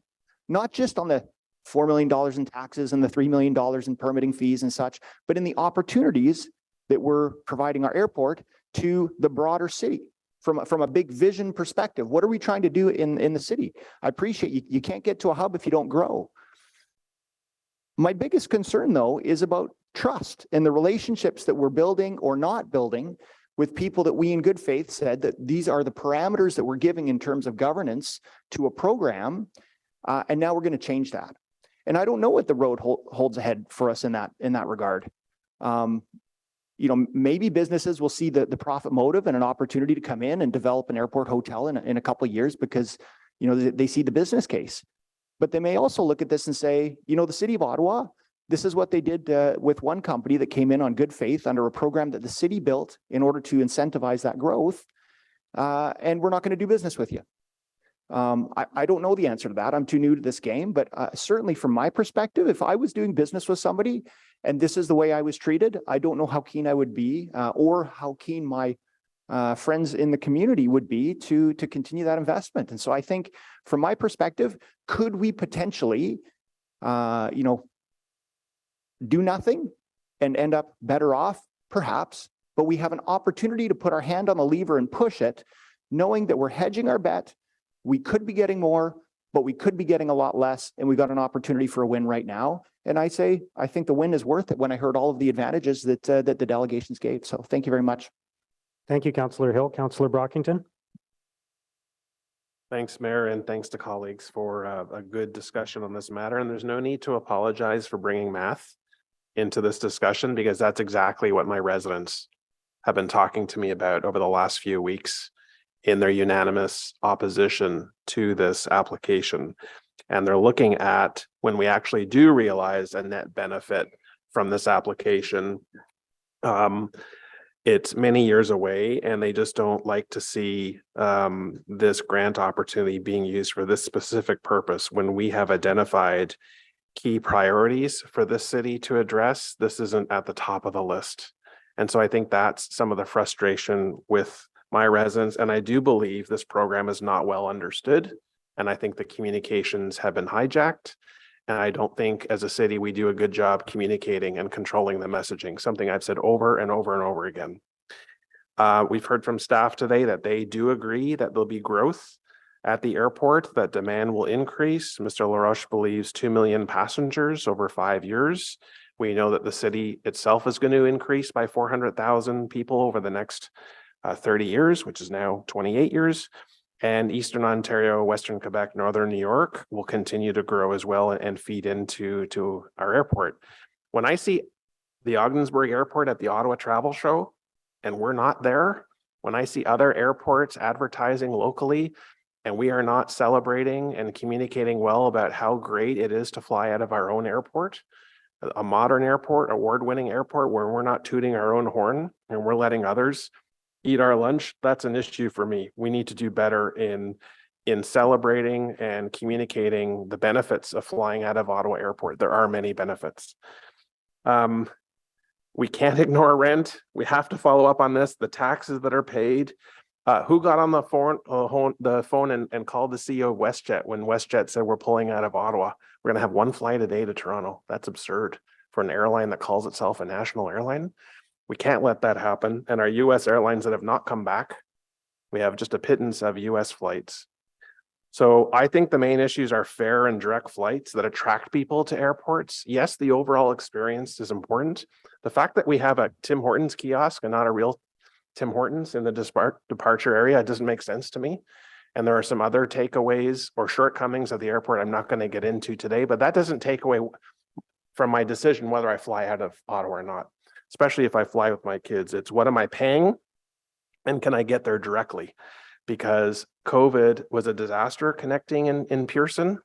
H: not just on the $4 million in taxes and the $3 million in permitting fees and such, but in the opportunities that we're providing our airport to the broader city from a big vision perspective. What are we trying to do in the city? I appreciate you can't get to a hub if you don't grow. My biggest concern, though, is about trust and the relationships that we're building or not building with people that we in good faith said that these are the parameters that we're giving in terms of governance to a program. And now we're going to change that. And I don't know what the road holds ahead for us in that regard. You know, maybe businesses will see the profit motive and an opportunity to come in and develop an airport hotel in a couple of years because, you know, they see the business case. But they may also look at this and say, you know, the city of Ottawa, this is what they did with one company that came in on good faith under a program that the city built in order to incentivize that growth. And we're not going to do business with you. I don't know the answer to that. I'm too new to this game, but certainly from my perspective, if I was doing business with somebody and this is the way I was treated, I don't know how keen I would be or how keen my friends in the community would be to continue that investment. And so I think from my perspective, could we potentially, you know, do nothing and end up better off? Perhaps, but we have an opportunity to put our hand on the lever and push it, knowing that we're hedging our bet. We could be getting more, but we could be getting a lot less, and we got an opportunity for a win right now. And I think the win is worth it when I heard all of the advantages that the delegations gave. So thank you very much.
C: Thank you, Councillor Hill. Councillor Brockington.
E: Thanks, Mayor, and thanks to colleagues for a good discussion on this matter. And there's no need to apologize for bringing math into this discussion because that's exactly what my residents have been talking to me about over the last few weeks in their unanimous opposition to this application. And they're looking at when we actually do realize a net benefit from this application, it's many years away, and they just don't like to see this grant opportunity being used for this specific purpose. When we have identified key priorities for this city to address, this isn't at the top of the list. And so I think that's some of the frustration with my residents. And I do believe this program is not well understood. And I think the communications have been hijacked. And I don't think as a city, we do a good job communicating and controlling the messaging, something I've said over and over and over again. We've heard from staff today that they do agree that there'll be growth at the airport, that demand will increase. Mr. LaRoche believes 2 million passengers over 5 years. We know that the city itself is going to increase by 400,000 people over the next 30 years, which is now 28 years. And Eastern Ontario, Western Quebec, Northern New York will continue to grow as well and feed into our airport. When I see the Ogdensburg Airport at the Ottawa Travel Show, and we're not there, when I see other airports advertising locally, and we are not celebrating and communicating well about how great it is to fly out of our own airport, a modern airport, award-winning airport where we're not tooting our own horn and we're letting others eat our lunch, that's an issue for me. We need to do better in celebrating and communicating the benefits of flying out of Ottawa Airport. There are many benefits. We can't ignore rent. We have to follow up on this. The taxes that are paid. Who got on the phone and called the CEO of WestJet when WestJet said we're pulling out of Ottawa? We're going to have one flight a day to Toronto. That's absurd for an airline that calls itself a national airline. We can't let that happen. And our US airlines that have not come back, we have just a pittance of US flights. So I think the main issues are fair and direct flights that attract people to airports. Yes, the overall experience is important. The fact that we have a Tim Hortons kiosk and not a real Tim Hortons in the departure area doesn't make sense to me. And there are some other takeaways or shortcomings of the airport I'm not going to get into today, but that doesn't take away from my decision whether I fly out of Ottawa or not. Especially if I fly with my kids, it's what am I paying and can I get there directly? Because COVID was a disaster connecting in Pearson,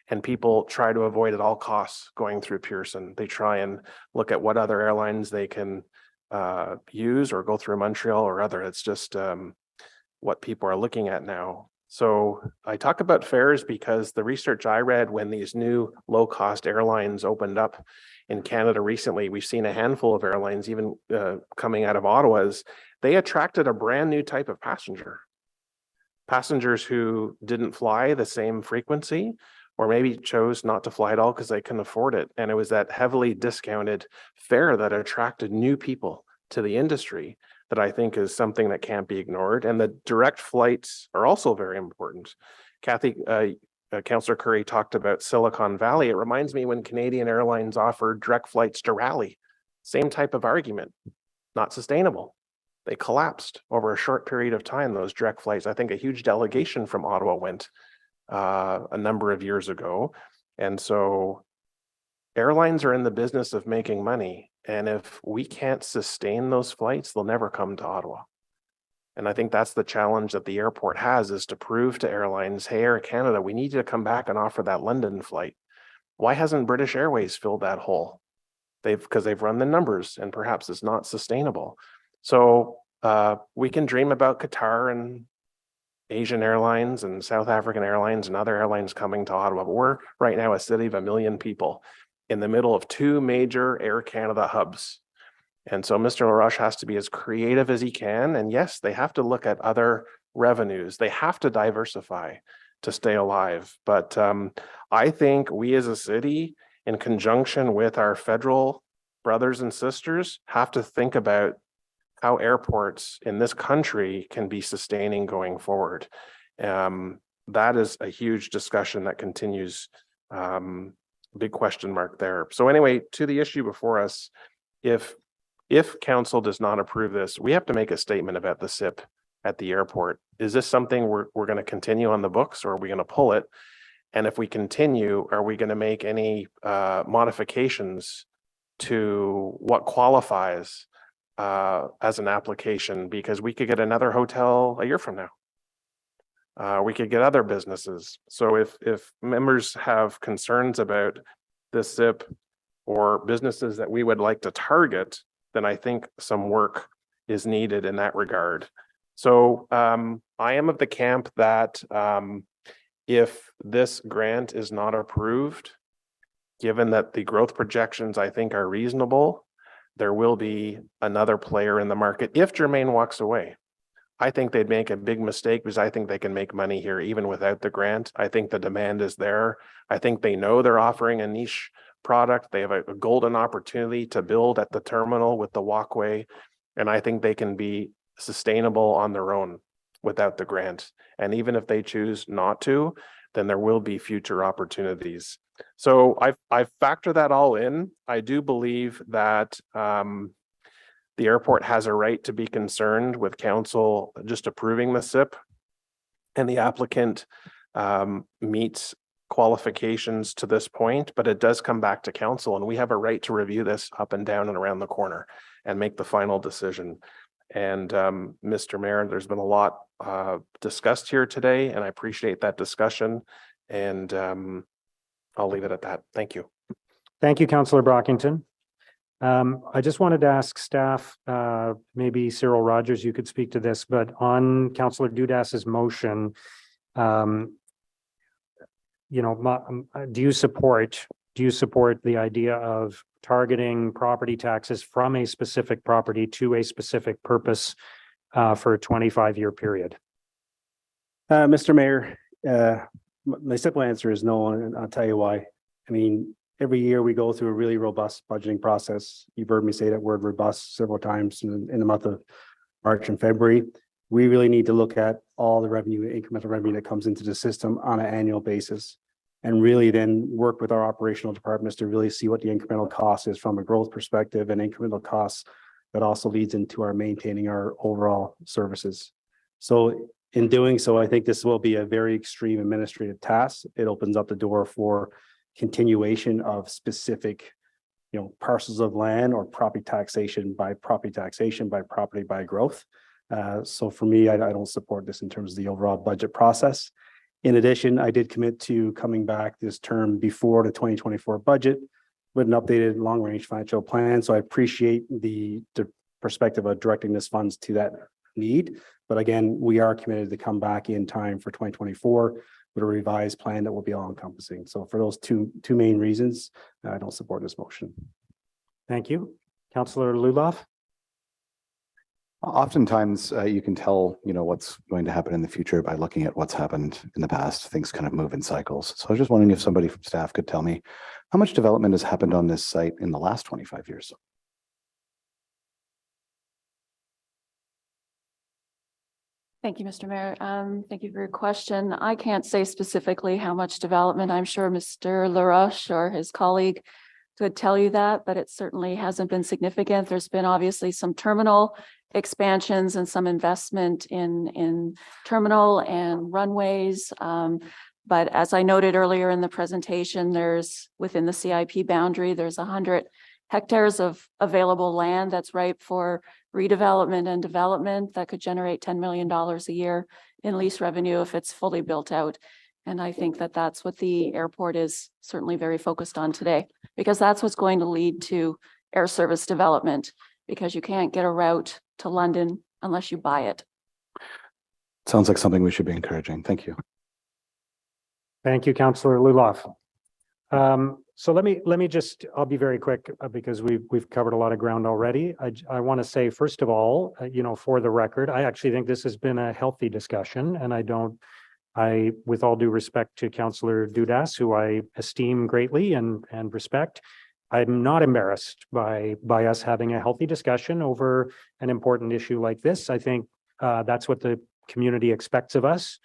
E: and people try to avoid at all costs going through Pearson. They try and look at what other airlines they can use or go through Montreal or other. It's just what people are looking at now. So I talk about fares because the research I read when these new low-cost airlines opened up in Canada recently, we've seen a handful of airlines even coming out of Ottawa. They attracted a brand new type of passengers who didn't fly the same frequency or maybe chose not to fly at all because they couldn't afford it. And it was that heavily discounted fare that attracted new people to the industry that I think is something that can't be ignored. And the direct flights are also very important. Councillor Curry talked about Silicon Valley. It reminds me when Canadian Airlines offered direct flights to Raleigh. Same type of argument, not sustainable. They collapsed over a short period of time, those direct flights. I think a huge delegation from Ottawa went a number of years ago. And so airlines are in the business of making money. And if we can't sustain those flights, they'll never come to Ottawa. And I think that's the challenge that the airport has, is to prove to airlines, hey, Air Canada, we need you to come back and offer that London flight. Why hasn't British Airways filled that hole? Because they've run the numbers and perhaps it's not sustainable. So we can dream about Qatar and Asian Airlines and South African Airlines and other airlines coming to Ottawa, but we're right now a city of 1 million people in the middle of 2 major Air Canada hubs. And so Mr. LaRoche has to be as creative as he can. And yes, they have to look at other revenues. They have to diversify to stay alive. But I think we as a city, in conjunction with our federal brothers and sisters, have to think about how airports in this country can be sustaining going forward. That is a huge discussion that continues. Big question mark there. So anyway, to the issue before us, if council does not approve this, we have to make a statement about the SIP at the airport. Is this something we're going to continue on the books, or are we going to pull it? And if we continue, are we going to make any modifications to what qualifies as an application? Because we could get another hotel a year from now. We could get other businesses. So if members have concerns about this SIP or businesses that we would like to target, then I think some work is needed in that regard. So I am of the camp that if this grant is not approved, given that the growth projections I think are reasonable, there will be another player in the market if Germain walks away. I think they'd make a big mistake, because I think they can make money here even without the grant. I think the demand is there. I think they know they're offering a niche product. They have a golden opportunity to build at the terminal with the walkway. And I think they can be sustainable on their own without the grant. And even if they choose not to, then there will be future opportunities. So I've factored that all in. I do believe that the airport has a right to be concerned with council just approving the SIP, and the applicant meets qualifications to this point, but it does come back to council, and we have a right to review this up and down and around the corner and make the final decision. And Mr. Mayor, there's been a lot discussed here today, and I appreciate that discussion. And I'll leave it at that. Thank you.
C: Thank you, Councillor Brockington. I just wanted to ask staff, maybe Cyril Rogers, you could speak to this, but on Councillor Dudas's motion, do you support the idea of targeting property taxes from a specific property to a specific purpose for a 25-year period?
U: Mr. Mayor, my simple answer is no, and I'll tell you why. I mean, every year we go through a really robust budgeting process. You've heard me say that word robust several times in the month of March and February. We really need to look at all the revenue, incremental revenue that comes into the system on an annual basis, and really then work with our operational departments to really see what the incremental cost is from a growth perspective, and incremental costs that also leads into our maintaining our overall services. So in doing so, I think this will be a very extreme administrative task. It opens up the door for continuation of specific, parcels of land or property taxation by property by growth. So for me, I don't support this in terms of the overall budget process. In addition, I did commit to coming back this term before the 2024 budget with an updated long-range financial plan. So I appreciate the perspective of directing this funds to that need. But again, we are committed to come back in time for 2024 with a revised plan that will be all encompassing. So for those two main reasons, I don't support this motion.
C: Thank you. Councillor Luloff.
N: Oftentimes you can tell, what's going to happen in the future by looking at what's happened in the past. Things kind of move in cycles. So I was just wondering if somebody from staff could tell me how much development has happened on this site in the last 25 years.
R: Thank you, Mr. Mayor. Thank you for your question. I can't say specifically how much development. I'm sure Mr. LaRoche or his colleague could tell you that, but it certainly hasn't been significant. There's been obviously some terminal expansions and some investment in terminal and runways. But as I noted earlier in the presentation, there's within the CIP boundary, there's 100 hectares of available land that's ripe for redevelopment and development that could generate $10 million a year in lease revenue if it's fully built out. And I think that that's what the airport is certainly very focused on today, because that's what's going to lead to air service development, because you can't get a route to London unless you buy it.
N: Sounds like something we should be encouraging. Thank you.
C: Thank you, Councillor Luloff. So let me just, I'll be very quick because we've covered a lot of ground already. I want to say, first of all, for the record, I actually think this has been a healthy discussion, and with all due respect to Councillor Dudas, who I esteem greatly and respect, I'm not embarrassed by us having a healthy discussion over an important issue like this. I think that's what the community expects of us.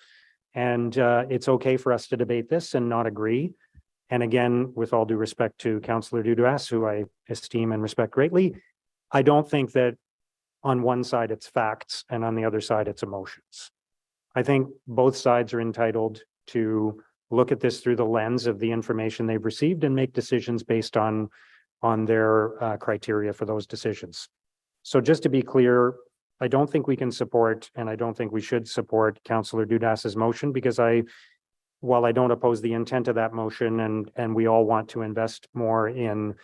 C: And it's okay for us to debate this and not agree. And again, with all due respect to Councillor Dudas, who I esteem and respect greatly, I don't think that on one side it's facts and on the other side it's emotions. I think both sides are entitled to look at this through the lens of the information they've received and make decisions based on their criteria for those decisions. So just to be clear, I don't think we can support, and I don't think we should support Councillor Dudas's motion, because while I don't oppose the intent of that motion, and we all want to invest more in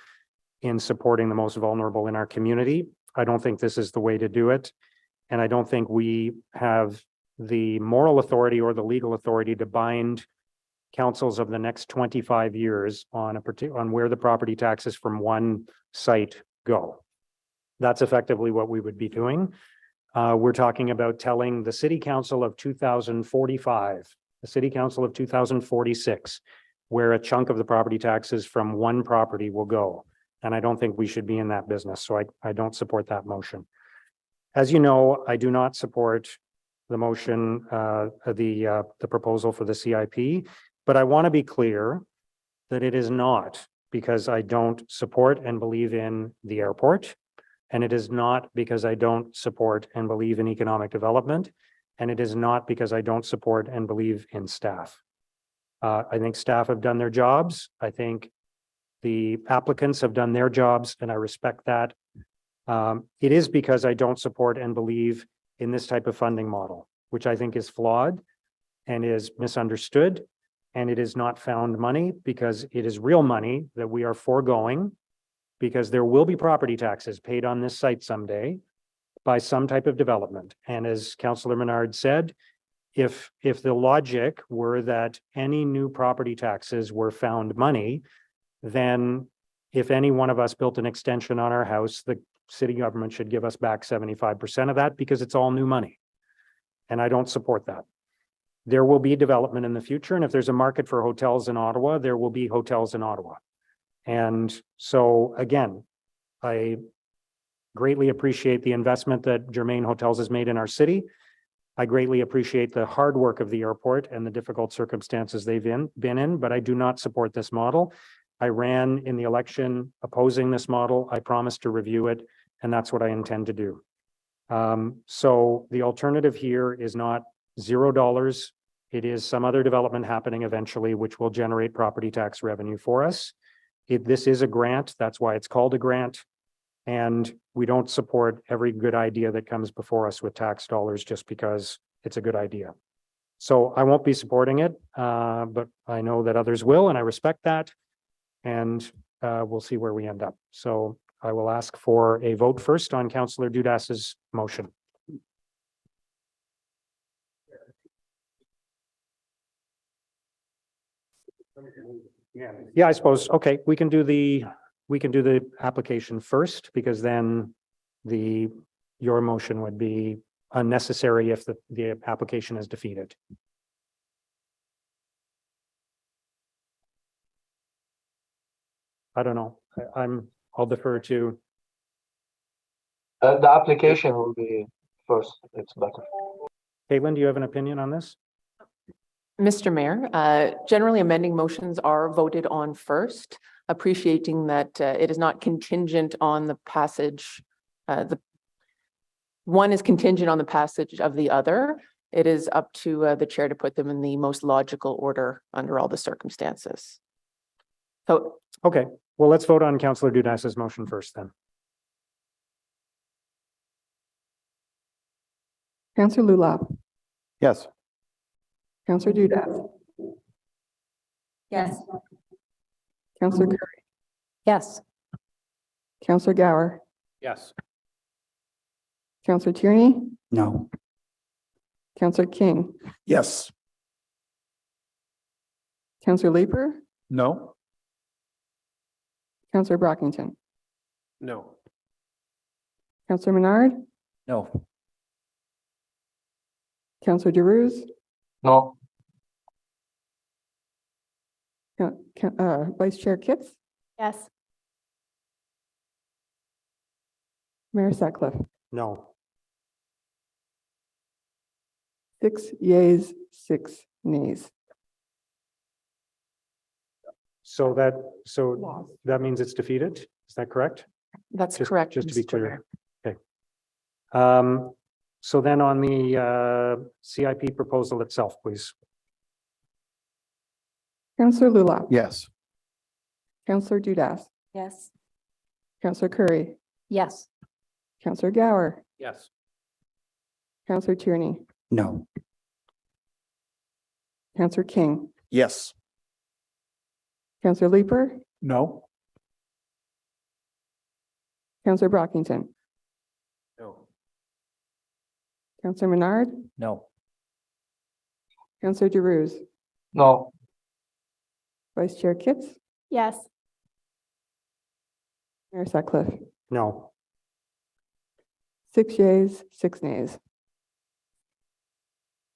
C: supporting the most vulnerable in our community, I don't think this is the way to do it. And I don't think we have the moral authority or the legal authority to bind councils of the next 25 years on where the property taxes from one site go. That's effectively what we would be doing. We're talking about telling the city council of 2045, the city council of 2046, where a chunk of the property taxes from one property will go. And I don't think we should be in that business. So I don't support that motion. As you know, I do not support the motion, the proposal for the CIP, but I want to be clear that it is not because I don't support and believe in the airport. And it is not because I don't support and believe in economic development. And it is not because I don't support and believe in staff. I think staff have done their jobs. I think the applicants have done their jobs, and I respect that. It is because I don't support and believe in this type of funding model, which I think is flawed and is misunderstood. And it is not found money, because it is real money that we are foregoing, because there will be property taxes paid on this site someday by some type of development. And as Councillor Menard said, if the logic were that any new property taxes were found money, then if any one of us built an extension on our house, the city government should give us back 75% of that, because it's all new money. And I don't support that. There will be development in the future. And if there's a market for hotels in Ottawa, there will be hotels in Ottawa. And so again, I greatly appreciate the investment that Germain Hotels has made in our city. I greatly appreciate the hard work of the airport and the difficult circumstances they've been in, but I do not support this model. I ran in the election opposing this model. I promised to review it, and that's what I intend to do. So the alternative here is not $0. It is some other development happening eventually, which will generate property tax revenue for us. This is a grant. That's why it's called a grant. And we don't support every good idea that comes before us with tax dollars just because it's a good idea. So I won't be supporting it, but I know that others will, and I respect that. And we'll see where we end up. So I will ask for a vote first on Councillor Dudas's motion. Yeah, I suppose. Okay, we can do the application first, because then your motion would be unnecessary if the application is defeated. I don't know. I'll defer to.
S: The application will be first. It's better.
C: Caitlin, do you have an opinion on this?
O: Mr. Mayor, generally amending motions are voted on first, appreciating that it is not contingent on the passage, the one is contingent on the passage of the other. It is up to the chair to put them in the most logical order under all the circumstances. So,
C: Okay, well, let's vote on Councillor Dudas's motion first then.
J: Councillor Lulab,
N: Yes.
J: Councillor Dudas,
T: Yes.
J: Councillor Curry,
F: Yes.
J: Councillor Gower,
K: Yes.
J: Councillor Tierney,
H: No.
J: Councillor King,
I: Yes.
J: Councillor Leeper,
I: No.
J: Councillor Brockington,
I: No.
J: Councillor Menard,
P: No.
J: Councillor Giroux,
S: No.
J: Vice Chair Kits,
L: Yes.
J: Mayor Sutcliffe.
C: No.
J: 6 yeas, 6 nays.
C: So that means it's defeated? Is that correct?
O: that's
C: Just-
O: correct.
C: Just to be
O: Mr.
C: clear.
O: Mayor.
C: Okay. So then on the CIP proposal itself, please.
J: Councillor Lulab.
I: Yes.
J: Councillor Dudas,
T: Yes.
J: Councillor Curry,
F: Yes.
J: Councillor Gower,
K: Yes.
J: Councillor Tierney,
H: No.
J: Councillor King,
I: Yes.
J: Councillor Leeper,
I: No.
J: Councillor Brockington,
I: No.
J: Councillor Menard,
P: No.
J: Councillor Giroux,
S: No.
J: Vice Chair Kits,
L: Yes.
J: Mayor Sutcliffe.
C: No.
J: 6 yeas, 6 nays.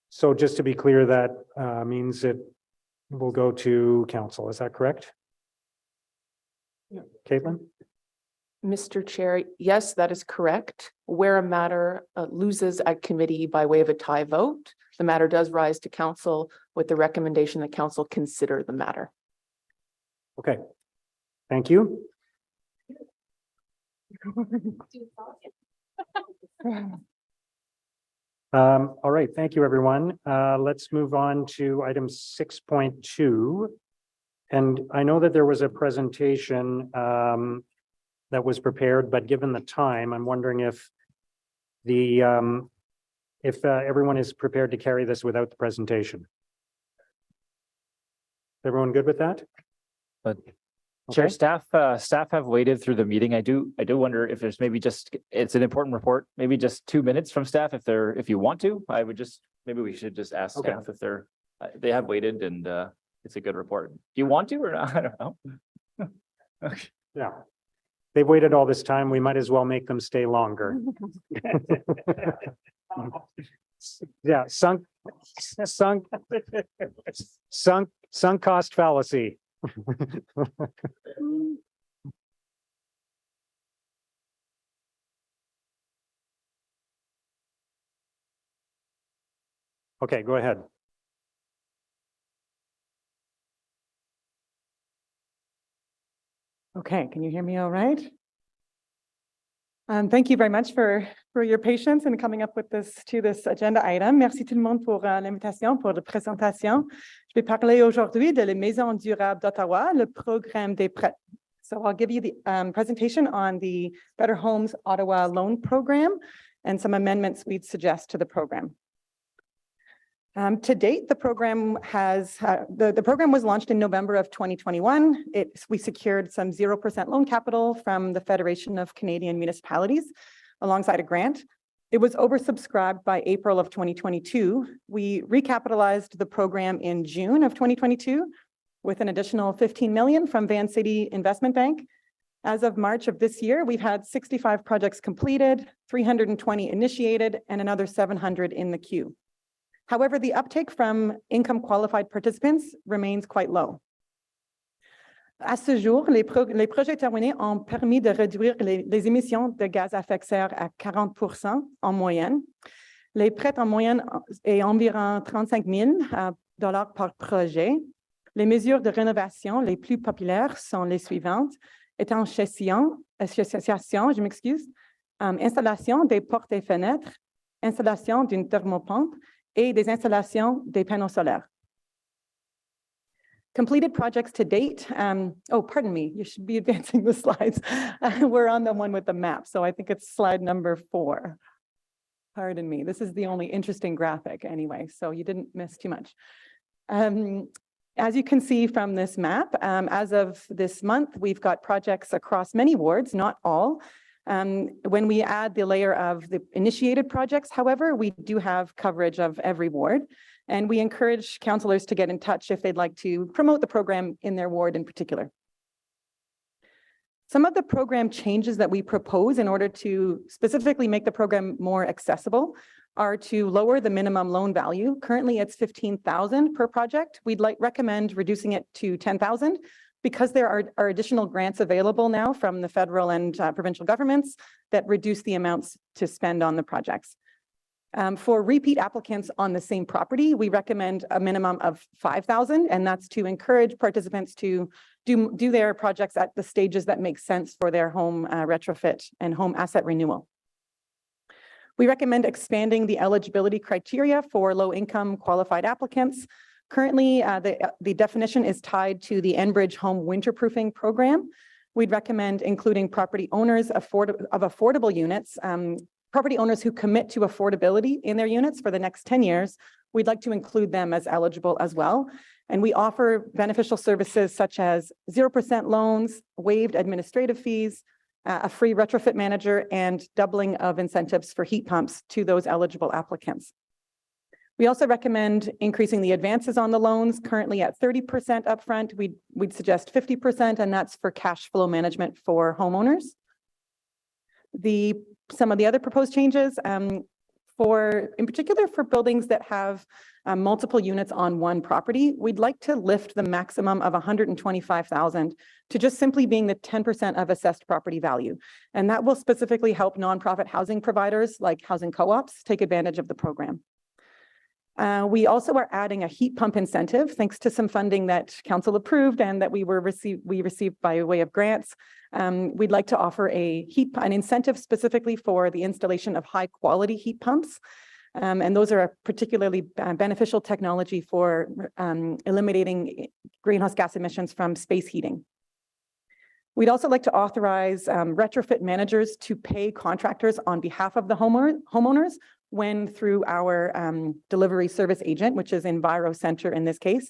C: So just to be clear, that means it will go to council. Is that correct? Caitlin?
O: Mr. Chair, yes, that is correct. Where a matter loses at committee by way of a tie vote, the matter does rise to council with the recommendation that council consider the matter.
C: Okay. Thank you. All right, thank you, everyone. Let's move on to item 6.2. And I know that there was a presentation that was prepared, but given the time, I'm wondering if everyone is prepared to carry this without the presentation. Everyone good with that?
P: But Chair,
C: Okay.
P: staff have waited through the meeting. I do wonder if there's maybe just, it's an important report, maybe just 2 minutes from staff if you want to. Maybe we should just ask
C: Okay.
P: staff if they have waited and it's a good report. Do you want to or not? I don't know. Okay.
C: Yeah. They've waited all this time. We might as well make them stay longer. Yeah, sunk cost fallacy. Okay, go ahead.
V: Okay, can you hear me all right? Thank you very much for your patience in coming up with this agenda item. Merci tout le monde pour l'invitation, pour la présentation. Je vais parler aujourd'hui de la Maison durable d'Ottawa, le programme des prêts. So I'll give you the presentation on the Better Homes Ottawa Loan Program and some amendments we'd suggest to the program. To date, the program has the program was launched in November of 2021. We secured some 0% loan capital from the Federation of Canadian Municipalities alongside a grant. It was oversubscribed by April of 2022. We recapitalized the program in June of 2022 with an additional $15 million from Van City Investment Bank. As of March of this year, we've had 65 projects completed, 320 initiated, and another 700 in the queue. However, the uptake from income qualified participants remains quite low. À ce jour, les projets terminés ont permis de réduire les émissions de gaz à effet de serre à 40% en moyenne. Les prêts en moyenne est environ 35 000 $ par projet. Les mesures de rénovation les plus populaires sont les suivantes: association, installation des portes et fenêtres, installation d'une thermopompe et des installations des panneaux solaires. Completed projects to date. Oh, pardon me, you should be advancing the slides. We're on the one with the map, so I think it's slide number 4. Pardon me, this is the only interesting graphic anyway, so you didn't miss too much. As you can see from this map, as of this month, we've got projects across many wards, not all. When we add the layer of the initiated projects, however, we do have coverage of every ward, and we encourage councillors to get in touch if they'd like to promote the program in their ward in particular. Some of the program changes that we propose in order to specifically make the program more accessible are to lower the minimum loan value. Currently, it's $15,000 per project. We'd recommend reducing it to $10,000 because there are additional grants available now from the federal and provincial governments that reduce the amounts to spend on the projects. For repeat applicants on the same property, we recommend a minimum of $5,000, and that's to encourage participants to do their projects at the stages that make sense for their home retrofit and home asset renewal. We recommend expanding the eligibility criteria for low-income qualified applicants. Currently, the definition is tied to the Enbridge Home Winterproofing Program. We'd recommend including property owners of affordable units, property owners who commit to affordability in their units for the next 10 years. We'd like to include them as eligible as well. And we offer beneficial services such as 0% loans, waived administrative fees, a free retrofit manager, and doubling of incentives for heat pumps to those eligible applicants. We also recommend increasing the advances on the loans, currently at 30% upfront. We'd suggest 50%, and that's for cash flow management for homeowners. Some of the other proposed changes, in particular for buildings that have multiple units on one property, we'd like to lift the maximum of $125,000 to just simply being the 10% of assessed property value. And that will specifically help nonprofit housing providers like housing co-ops take advantage of the program. We also are adding a heat pump incentive, thanks to some funding that council approved and that we received by way of grants. We'd like to offer an incentive specifically for the installation of high quality heat pumps. And those are a particularly beneficial technology for eliminating greenhouse gas emissions from space heating. We'd also like to authorize retrofit managers to pay contractors on behalf of the homeowners when through our delivery service agent, which is Enviro Center in this case.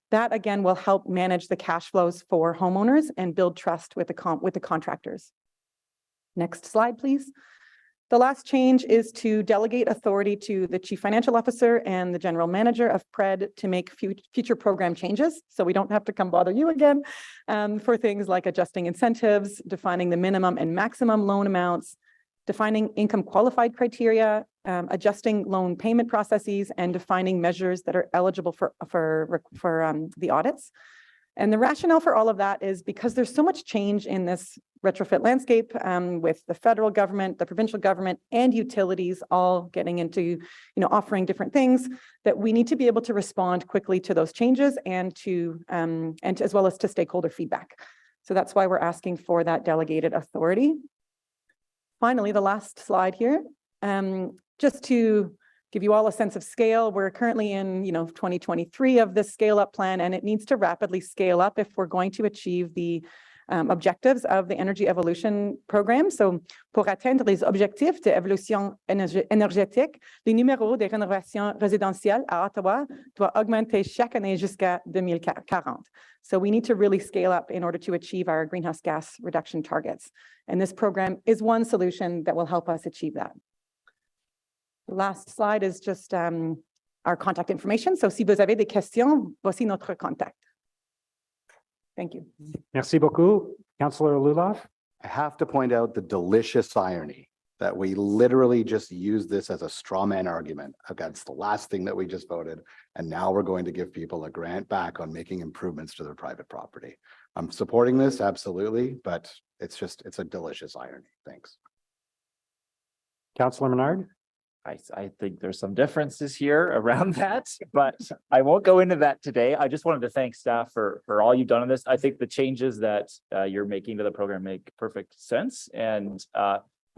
V: That again will help manage the cash flows for homeowners and build trust with the contractors. Next slide, please. The last change is to delegate authority to the Chief Financial Officer and the General Manager of PRED to make future program changes, so we don't have to come bother you again, for things like adjusting incentives, defining the minimum and maximum loan amounts, defining income qualified criteria, adjusting loan payment processes, and defining measures that are eligible for the audits. And the rationale for all of that is because there's so much change in this retrofit landscape with the federal government, the provincial government, and utilities all getting into, offering different things, that we need to be able to respond quickly to those changes and as well as to stakeholder feedback. So that's why we're asking for that delegated authority. Finally, the last slide here, just to give you all a sense of scale, we're currently in 2023 of this scale up plan, and it needs to rapidly scale up if we're going to achieve the objectives of the Energy Evolution Program. So, pour atteindre les objectifs de évolution énergétique, le numéro des rénovations résidentielles à Ottawa doit augmenter chaque année jusqu'à 2040. So we need to really scale up in order to achieve our greenhouse gas reduction targets. And this program is one solution that will help us achieve that. The last slide is just our contact information. So si vous avez des questions, voici notre contact. Thank you.
C: Merci beaucoup. Councillor Lulov.
N: I have to point out the delicious irony that we literally just used this as a straw man argument against the last thing that we just voted. And now we're going to give people a grant back on making improvements to their private property. I'm supporting this, absolutely, but it's a delicious irony. Thanks.
C: Councillor Menard.
P: I think there's some differences here around that, but I won't go into that today. I just wanted to thank staff for all you've done on this. I think the changes that you're making to the program make perfect sense. And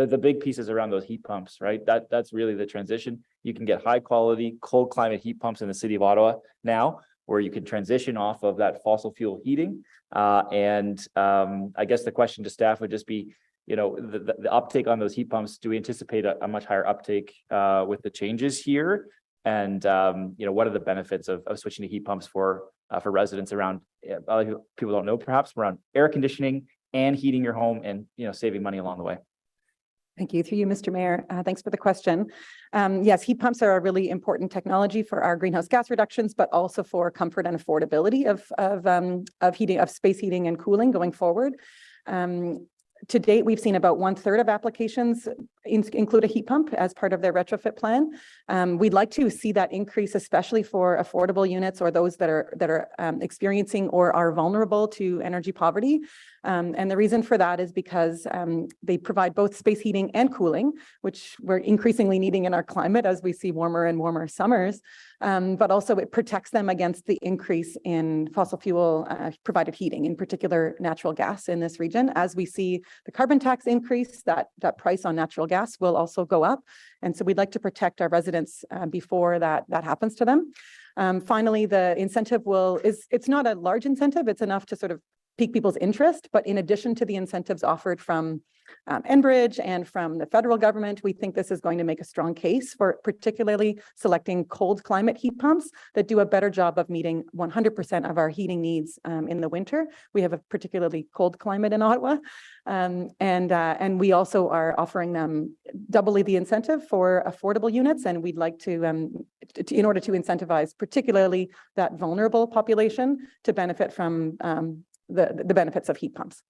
P: the big piece is around those heat pumps, right? That's really the transition. You can get high quality, cold climate heat pumps in the city of Ottawa now, where you can transition off of that fossil fuel heating. I guess the question to staff would just be, the uptake on those heat pumps, do we anticipate a much higher uptake with the changes here? And what are the benefits of switching to heat pumps for residents around, people don't know, perhaps around air conditioning and heating your home and, saving money along the way?
V: Thank you. Through you, Mr. Mayor. Thanks for the question. Yes, heat pumps are a really important technology for our greenhouse gas reductions, but also for comfort and affordability of space heating and cooling going forward. To date, we've seen about 1/3 of applications include a heat pump as part of their retrofit plan. We'd like to see that increase, especially for affordable units or those that are experiencing or are vulnerable to energy poverty. And the reason for that is because they provide both space heating and cooling, which we're increasingly needing in our climate as we see warmer and warmer summers. But also it protects them against the increase in fossil fuel provided heating, in particular natural gas in this region. As we see the carbon tax increase, that price on natural gas will also go up. And so we'd like to protect our residents before that happens to them. Finally, the incentive it's not a large incentive, it's enough to sort of pique people's interest, but in addition to the incentives offered from Enbridge and from the federal government, we think this is going to make a strong case for particularly selecting cold climate heat pumps that do a better job of meeting 100% of our heating needs in the winter. We have a particularly cold climate in Ottawa, and we also are offering them doubly the incentive for affordable units, and we'd like to in order to incentivize particularly that vulnerable population to benefit from the benefits of heat pumps.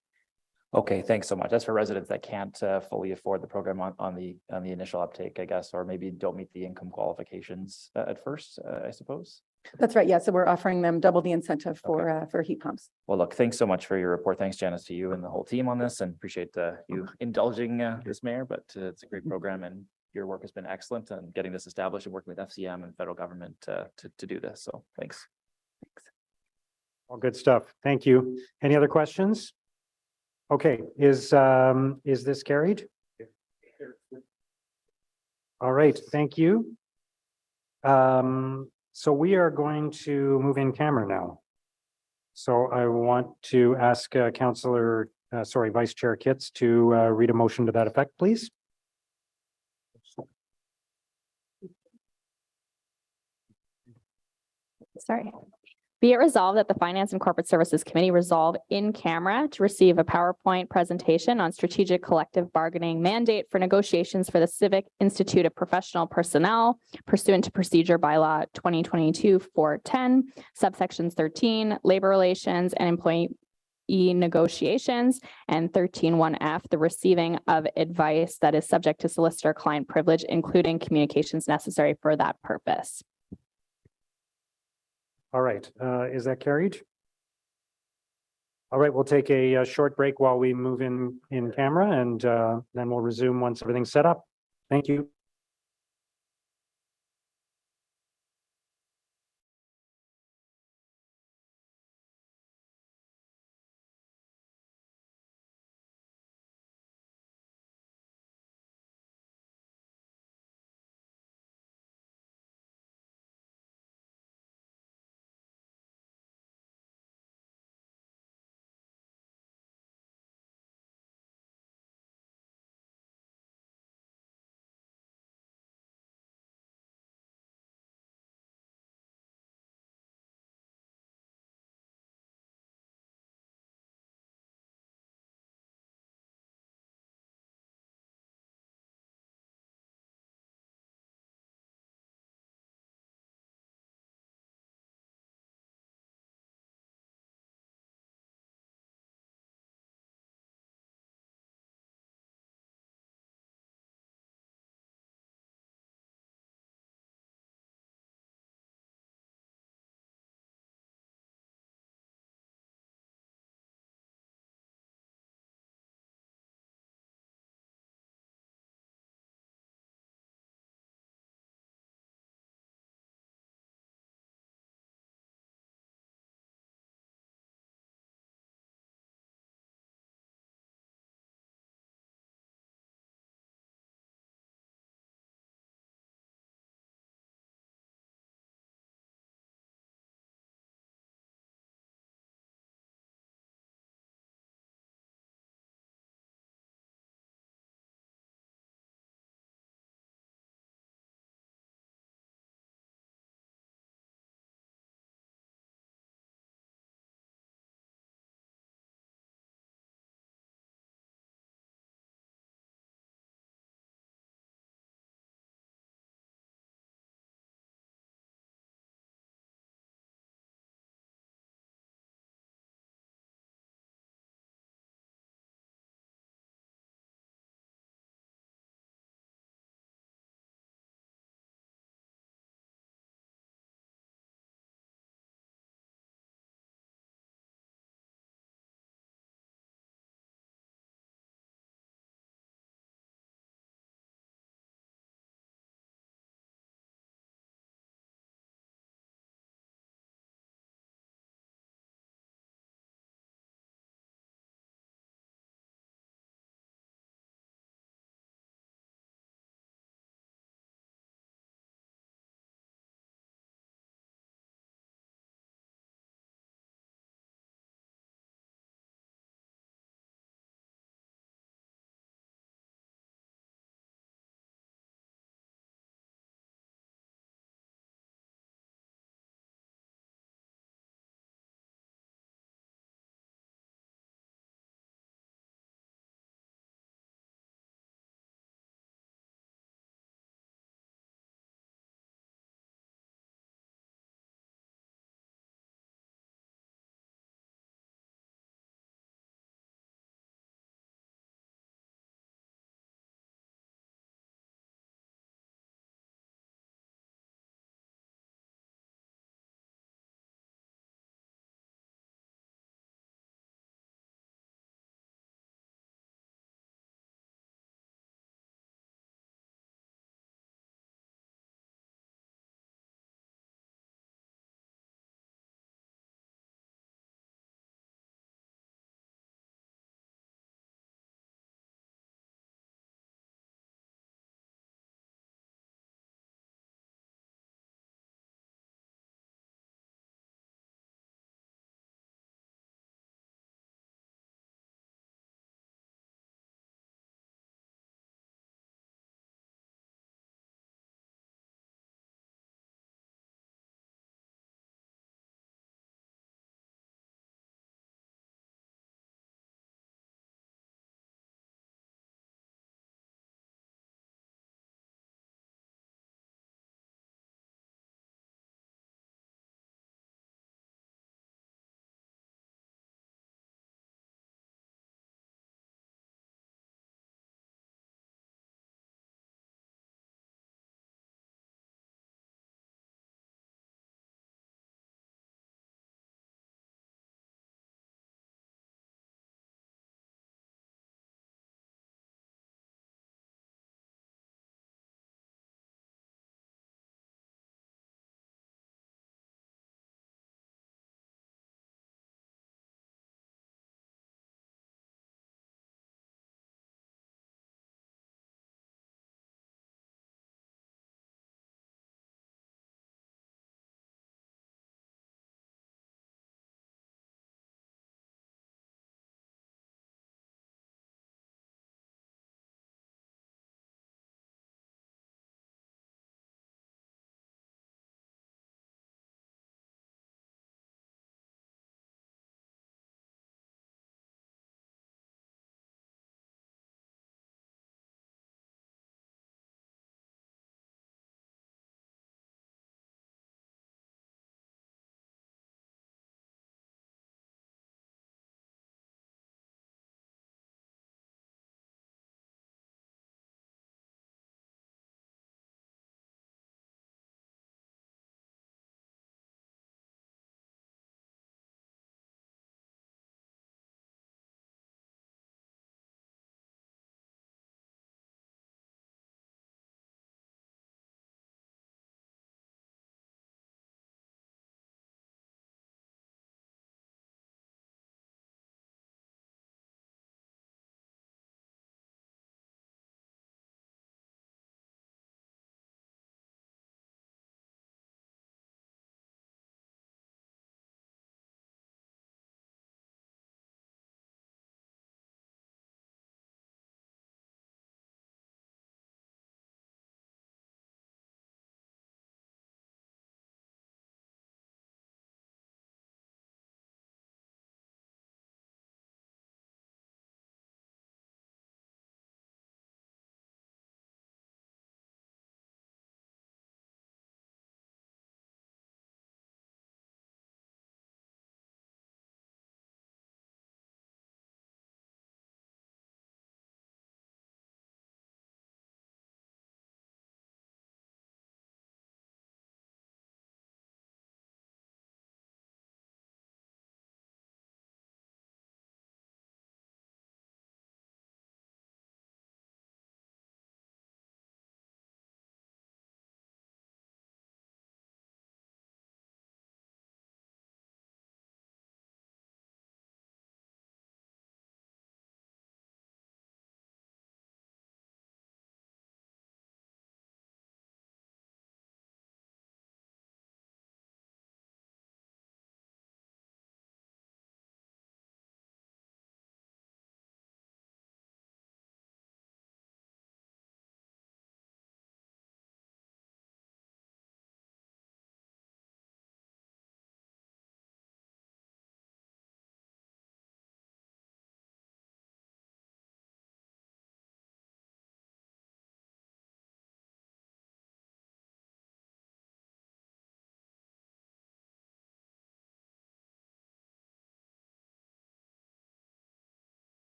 P: Okay, thanks so much. That's for residents that can't fully afford the program on the initial uptake, I guess, or maybe don't meet the income qualifications at first, I suppose.
V: That's right. Yeah, so we're offering them double the incentive for heat pumps.
P: Well, look, thanks so much for your report. Thanks, Janice, to you and the whole team on this, and appreciate you indulging this, Mayor. But it's a great program, and your work has been excellent on getting this established and working with FCM and federal government to do this. So thanks.
C: All good stuff. Thank you. Any other questions? Okay, is this carried? All right, thank you. So we are going to move in camera now. So I want to ask Vice Chair Kitts to read a motion to that effect, please.
L: Sorry. Be it resolved that the Finance and Corporate Services Committee resolve in camera to receive a PowerPoint presentation on strategic collective bargaining mandate for negotiations for the Civic Institute of Professional Personnel pursuant to Procedure Bylaw 2022-410, subsections 13, labor relations and employee negotiations, and 13(1)(f), the receiving of advice that is subject to solicitor-client privilege, including communications necessary for that purpose.
C: All right, is that carried? All right, we'll take a short break while we move in camera, and then we'll resume once everything's set up. Thank you.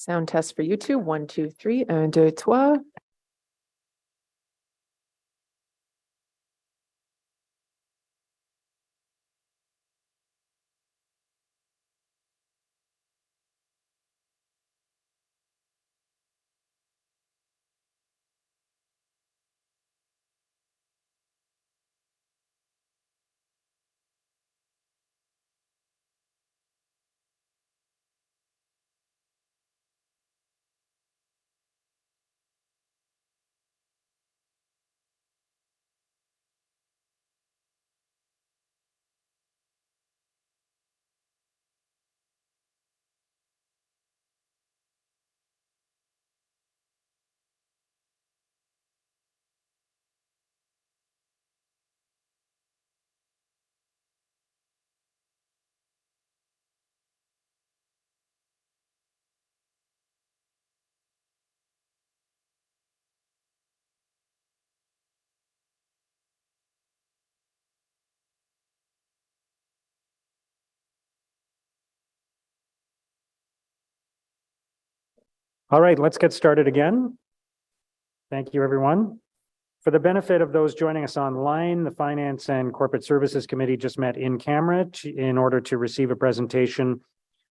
O: Sound test for you two. 1, 2, 3. 1, 2, 3.
C: All right, let's get started again. Thank you, everyone. For the benefit of those joining us online, the Finance and Corporate Services Committee just met in camera in order to receive a presentation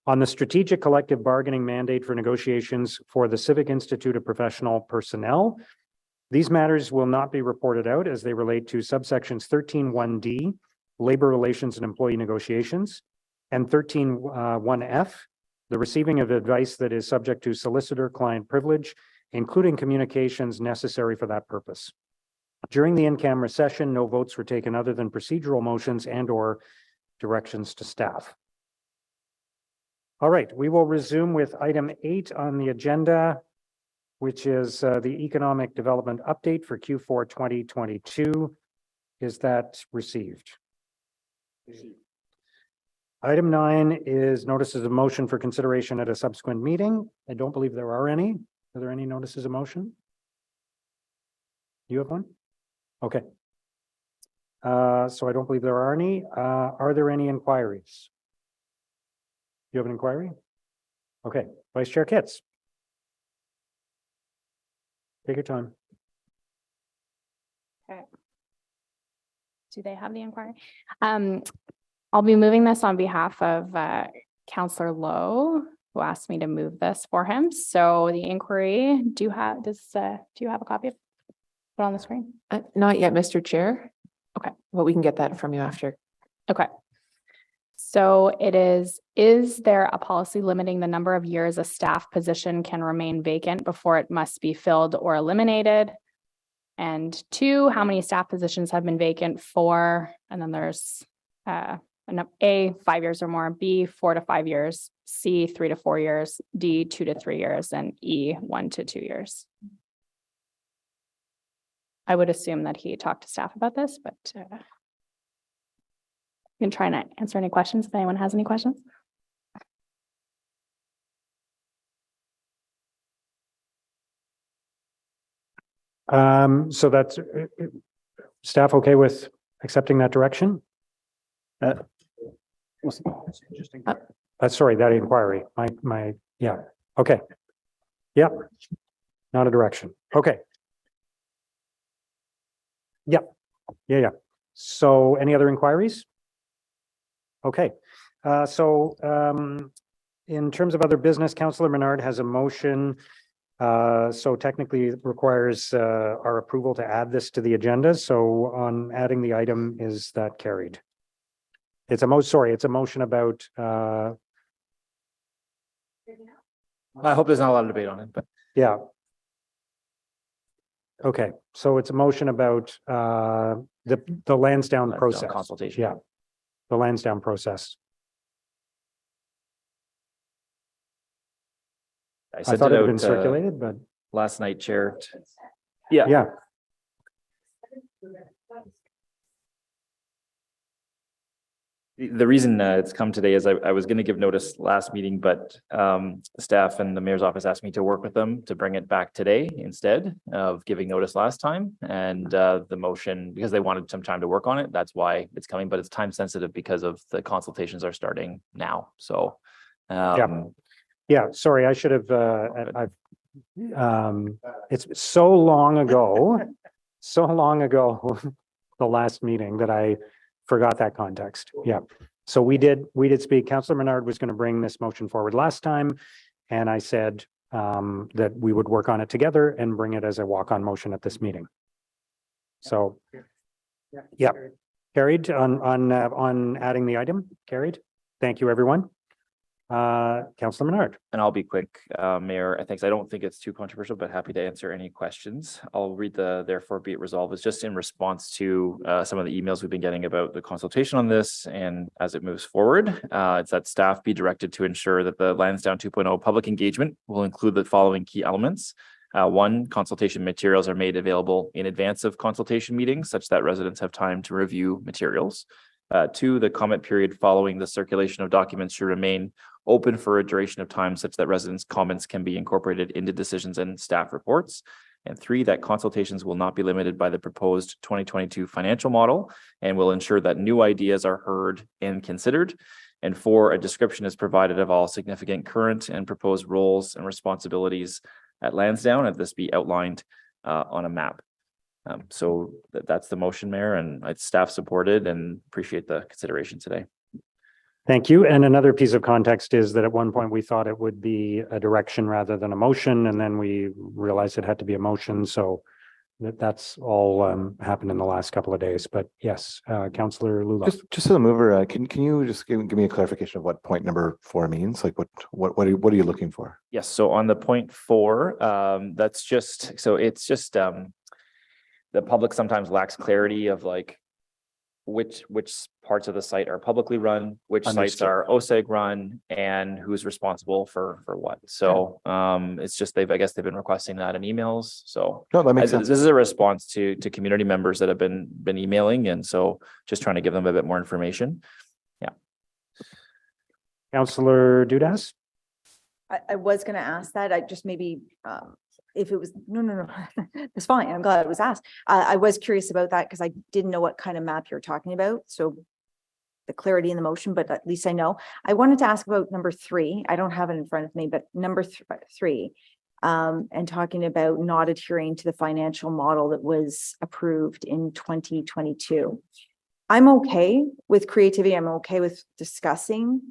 C: on the strategic collective bargaining mandate for negotiations for the Civic Institute of Professional Personnel. These matters will not be reported out as they relate to subsections 13(1)D, labor relations and employee negotiations, and 13(1)F, the receiving of advice that is subject to solicitor-client privilege, including communications necessary for that purpose. During the in-camera session, no votes were taken other than procedural motions and/or directions to staff. All right, we will resume with item 8 on the agenda, which is the Economic Development Update for Q4 2022. Is that received? Item 9 is notices of motion for consideration at a subsequent meeting. I don't believe there are any. Are there any notices of motion? You have one? Okay. So I don't believe there are any. Are there any inquiries? You have an inquiry? Okay, Vice Chair Kitts. Take your time.
L: Okay. Do they have the inquiry? I'll be moving this on behalf of Councillor Lowe, who asked me to move this for him. So the inquiry, do you have a copy of it? Put on the screen?
O: Not yet, Mr. Chair.
L: Okay.
O: But we can get that from you after.
L: Okay. So it is there a policy limiting the number of years a staff position can remain vacant before it must be filled or eliminated? And 2, how many staff positions have been vacant for? And then there's A, 5 years or more, B, 4 to 5 years, C, 3 to 4 years, D, 2 to 3 years, and E, 1 to 2 years. I would assume that he talked to staff about this, but you can try and answer any questions if anyone has any questions.
C: So that's staff okay with accepting that direction? Sorry, that inquiry. Yeah. Okay. Yep. Not a direction. Okay. Yep. Yeah. So any other inquiries? Okay. In terms of other business, Councillor Menard has a motion. So technically it requires our approval to add this to the agenda. So on adding the item, is that carried? It's a motion about
P: I hope there's not a lot of debate on it, but
C: yeah. Okay, so it's a motion about the Lansdowne process.
P: Consultation.
C: Yeah, the Lansdowne process.
P: I sent
C: thought
P: it
C: it had
P: out
C: been circulated, but
P: last night, Chair. Yeah.
C: Yeah.
P: The reason it's come today is I was going to give notice last meeting, but staff and the mayor's office asked me to work with them to bring it back today instead of giving notice last time. And the motion, because they wanted some time to work on it, that's why it's coming, but it's time sensitive because of the consultations are starting now. So
C: Yeah, sorry, I should have, it's so long ago, the last meeting that I forgot that context. Yeah. So we did speak. Councillor Menard was going to bring this motion forward last time. And I said that we would work on it together and bring it as a walk-on motion at this meeting. So, yeah, carried on adding the item, carried. Thank you, everyone. Councillor Menard.
P: And I'll be quick, Mayor. I don't think it's too controversial, but happy to answer any questions. I'll read the therefore be it resolved. It's just in response to some of the emails we've been getting about the consultation on this, and as it moves forward, it's that staff be directed to ensure that the Lansdowne 2.0 public engagement will include the following key elements. One, consultation materials are made available in advance of consultation meetings such that residents have time to review materials. Two, the comment period following the circulation of documents should remain open for a duration of time such that residents' comments can be incorporated into decisions and staff reports. And three, that consultations will not be limited by the proposed 2022 financial model and will ensure that new ideas are heard and considered. And four, a description is provided of all significant current and proposed roles and responsibilities at Lansdowne, and this be outlined on a map. So that's the motion, Mayor, and it's staff supported, and appreciate the consideration today.
C: Thank you. And another piece of context is that at one point we thought it would be a direction rather than a motion, and then we realized it had to be a motion. So that's all happened in the last couple of days. But yes, Councillor Lula.
N: Just as a mover, can you just give me a clarification of what point number 4 means? Like what are you looking for?
P: Yes. So on the point 4, that's just it's just the public sometimes lacks clarity of like which parts of the site are publicly run, which sites are OSEG run, and who's responsible for what. So it's just I guess they've been requesting that in emails. So
N: no, that makes sense.
P: This is a response to community members that have been emailing, and so just trying to give them a bit more information. Yeah.
C: Councillor Dudas.
T: I was going to ask that. I just maybe if it was no, it's fine. I'm glad it was asked. I was curious about that because I didn't know what kind of map you're talking about. So the clarity in the motion, but at least I know. I wanted to ask about number 3. I don't have it in front of me, but number 3, and talking about not adhering to the financial model that was approved in 2022. I'm okay with creativity. I'm okay with discussing,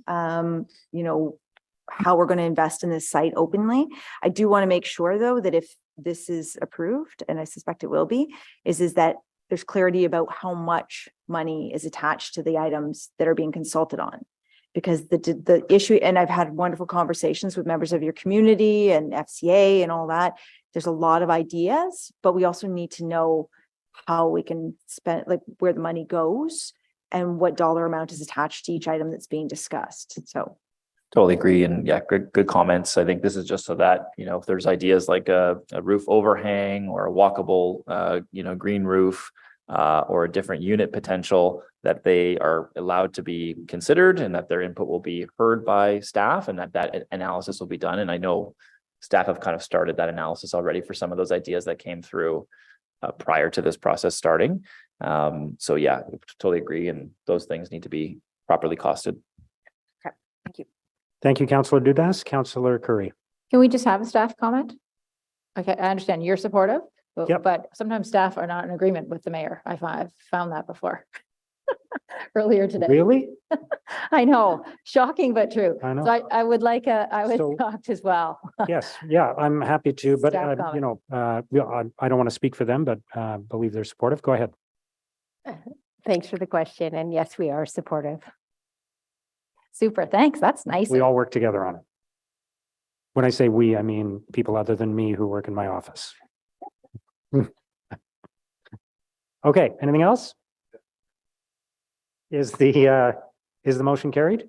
T: how we're going to invest in this site openly. I do want to make sure, though, that if this is approved, and I suspect it will be, is that there's clarity about how much money is attached to the items that are being consulted on. Because the issue, and I've had wonderful conversations with members of your community and FCA and all that, there's a lot of ideas, but we also need to know how we can spend, like where the money goes and what dollar amount is attached to each item that's being discussed. So
P: totally agree. And yeah, good comments. I think this is just so that, if there's ideas like a roof overhang or a walkable, green roof, or a different unit potential, that they are allowed to be considered and that their input will be heard by staff and that analysis will be done. And I know staff have kind of started that analysis already for some of those ideas that came through prior to this process starting. So yeah, totally agree. And those things need to be properly costed.
T: Okay, thank you.
C: Thank you, Councillor Dudas. Councillor Curry.
F: Can we just have a staff comment? Okay, I understand you're supportive, but sometimes staff are not in agreement with the mayor. I've found that before earlier today.
C: Really?
F: I know, shocking but true.
C: I know.
F: So I would like talked as well.
C: Yes, yeah, I'm happy to, but
F: Staff
C: I don't want to speak for them, but believe they're supportive. Go ahead.
B: Thanks for the question. And yes, we are supportive.
F: Super, thanks. That's nice.
C: We all work together on it. When I say we, I mean people other than me who work in my office. Okay, anything else? Is the motion carried?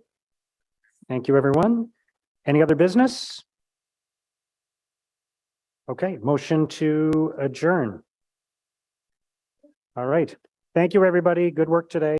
C: Thank you, everyone. Any other business? Okay, motion to adjourn. All right. Thank you, everybody. Good work today.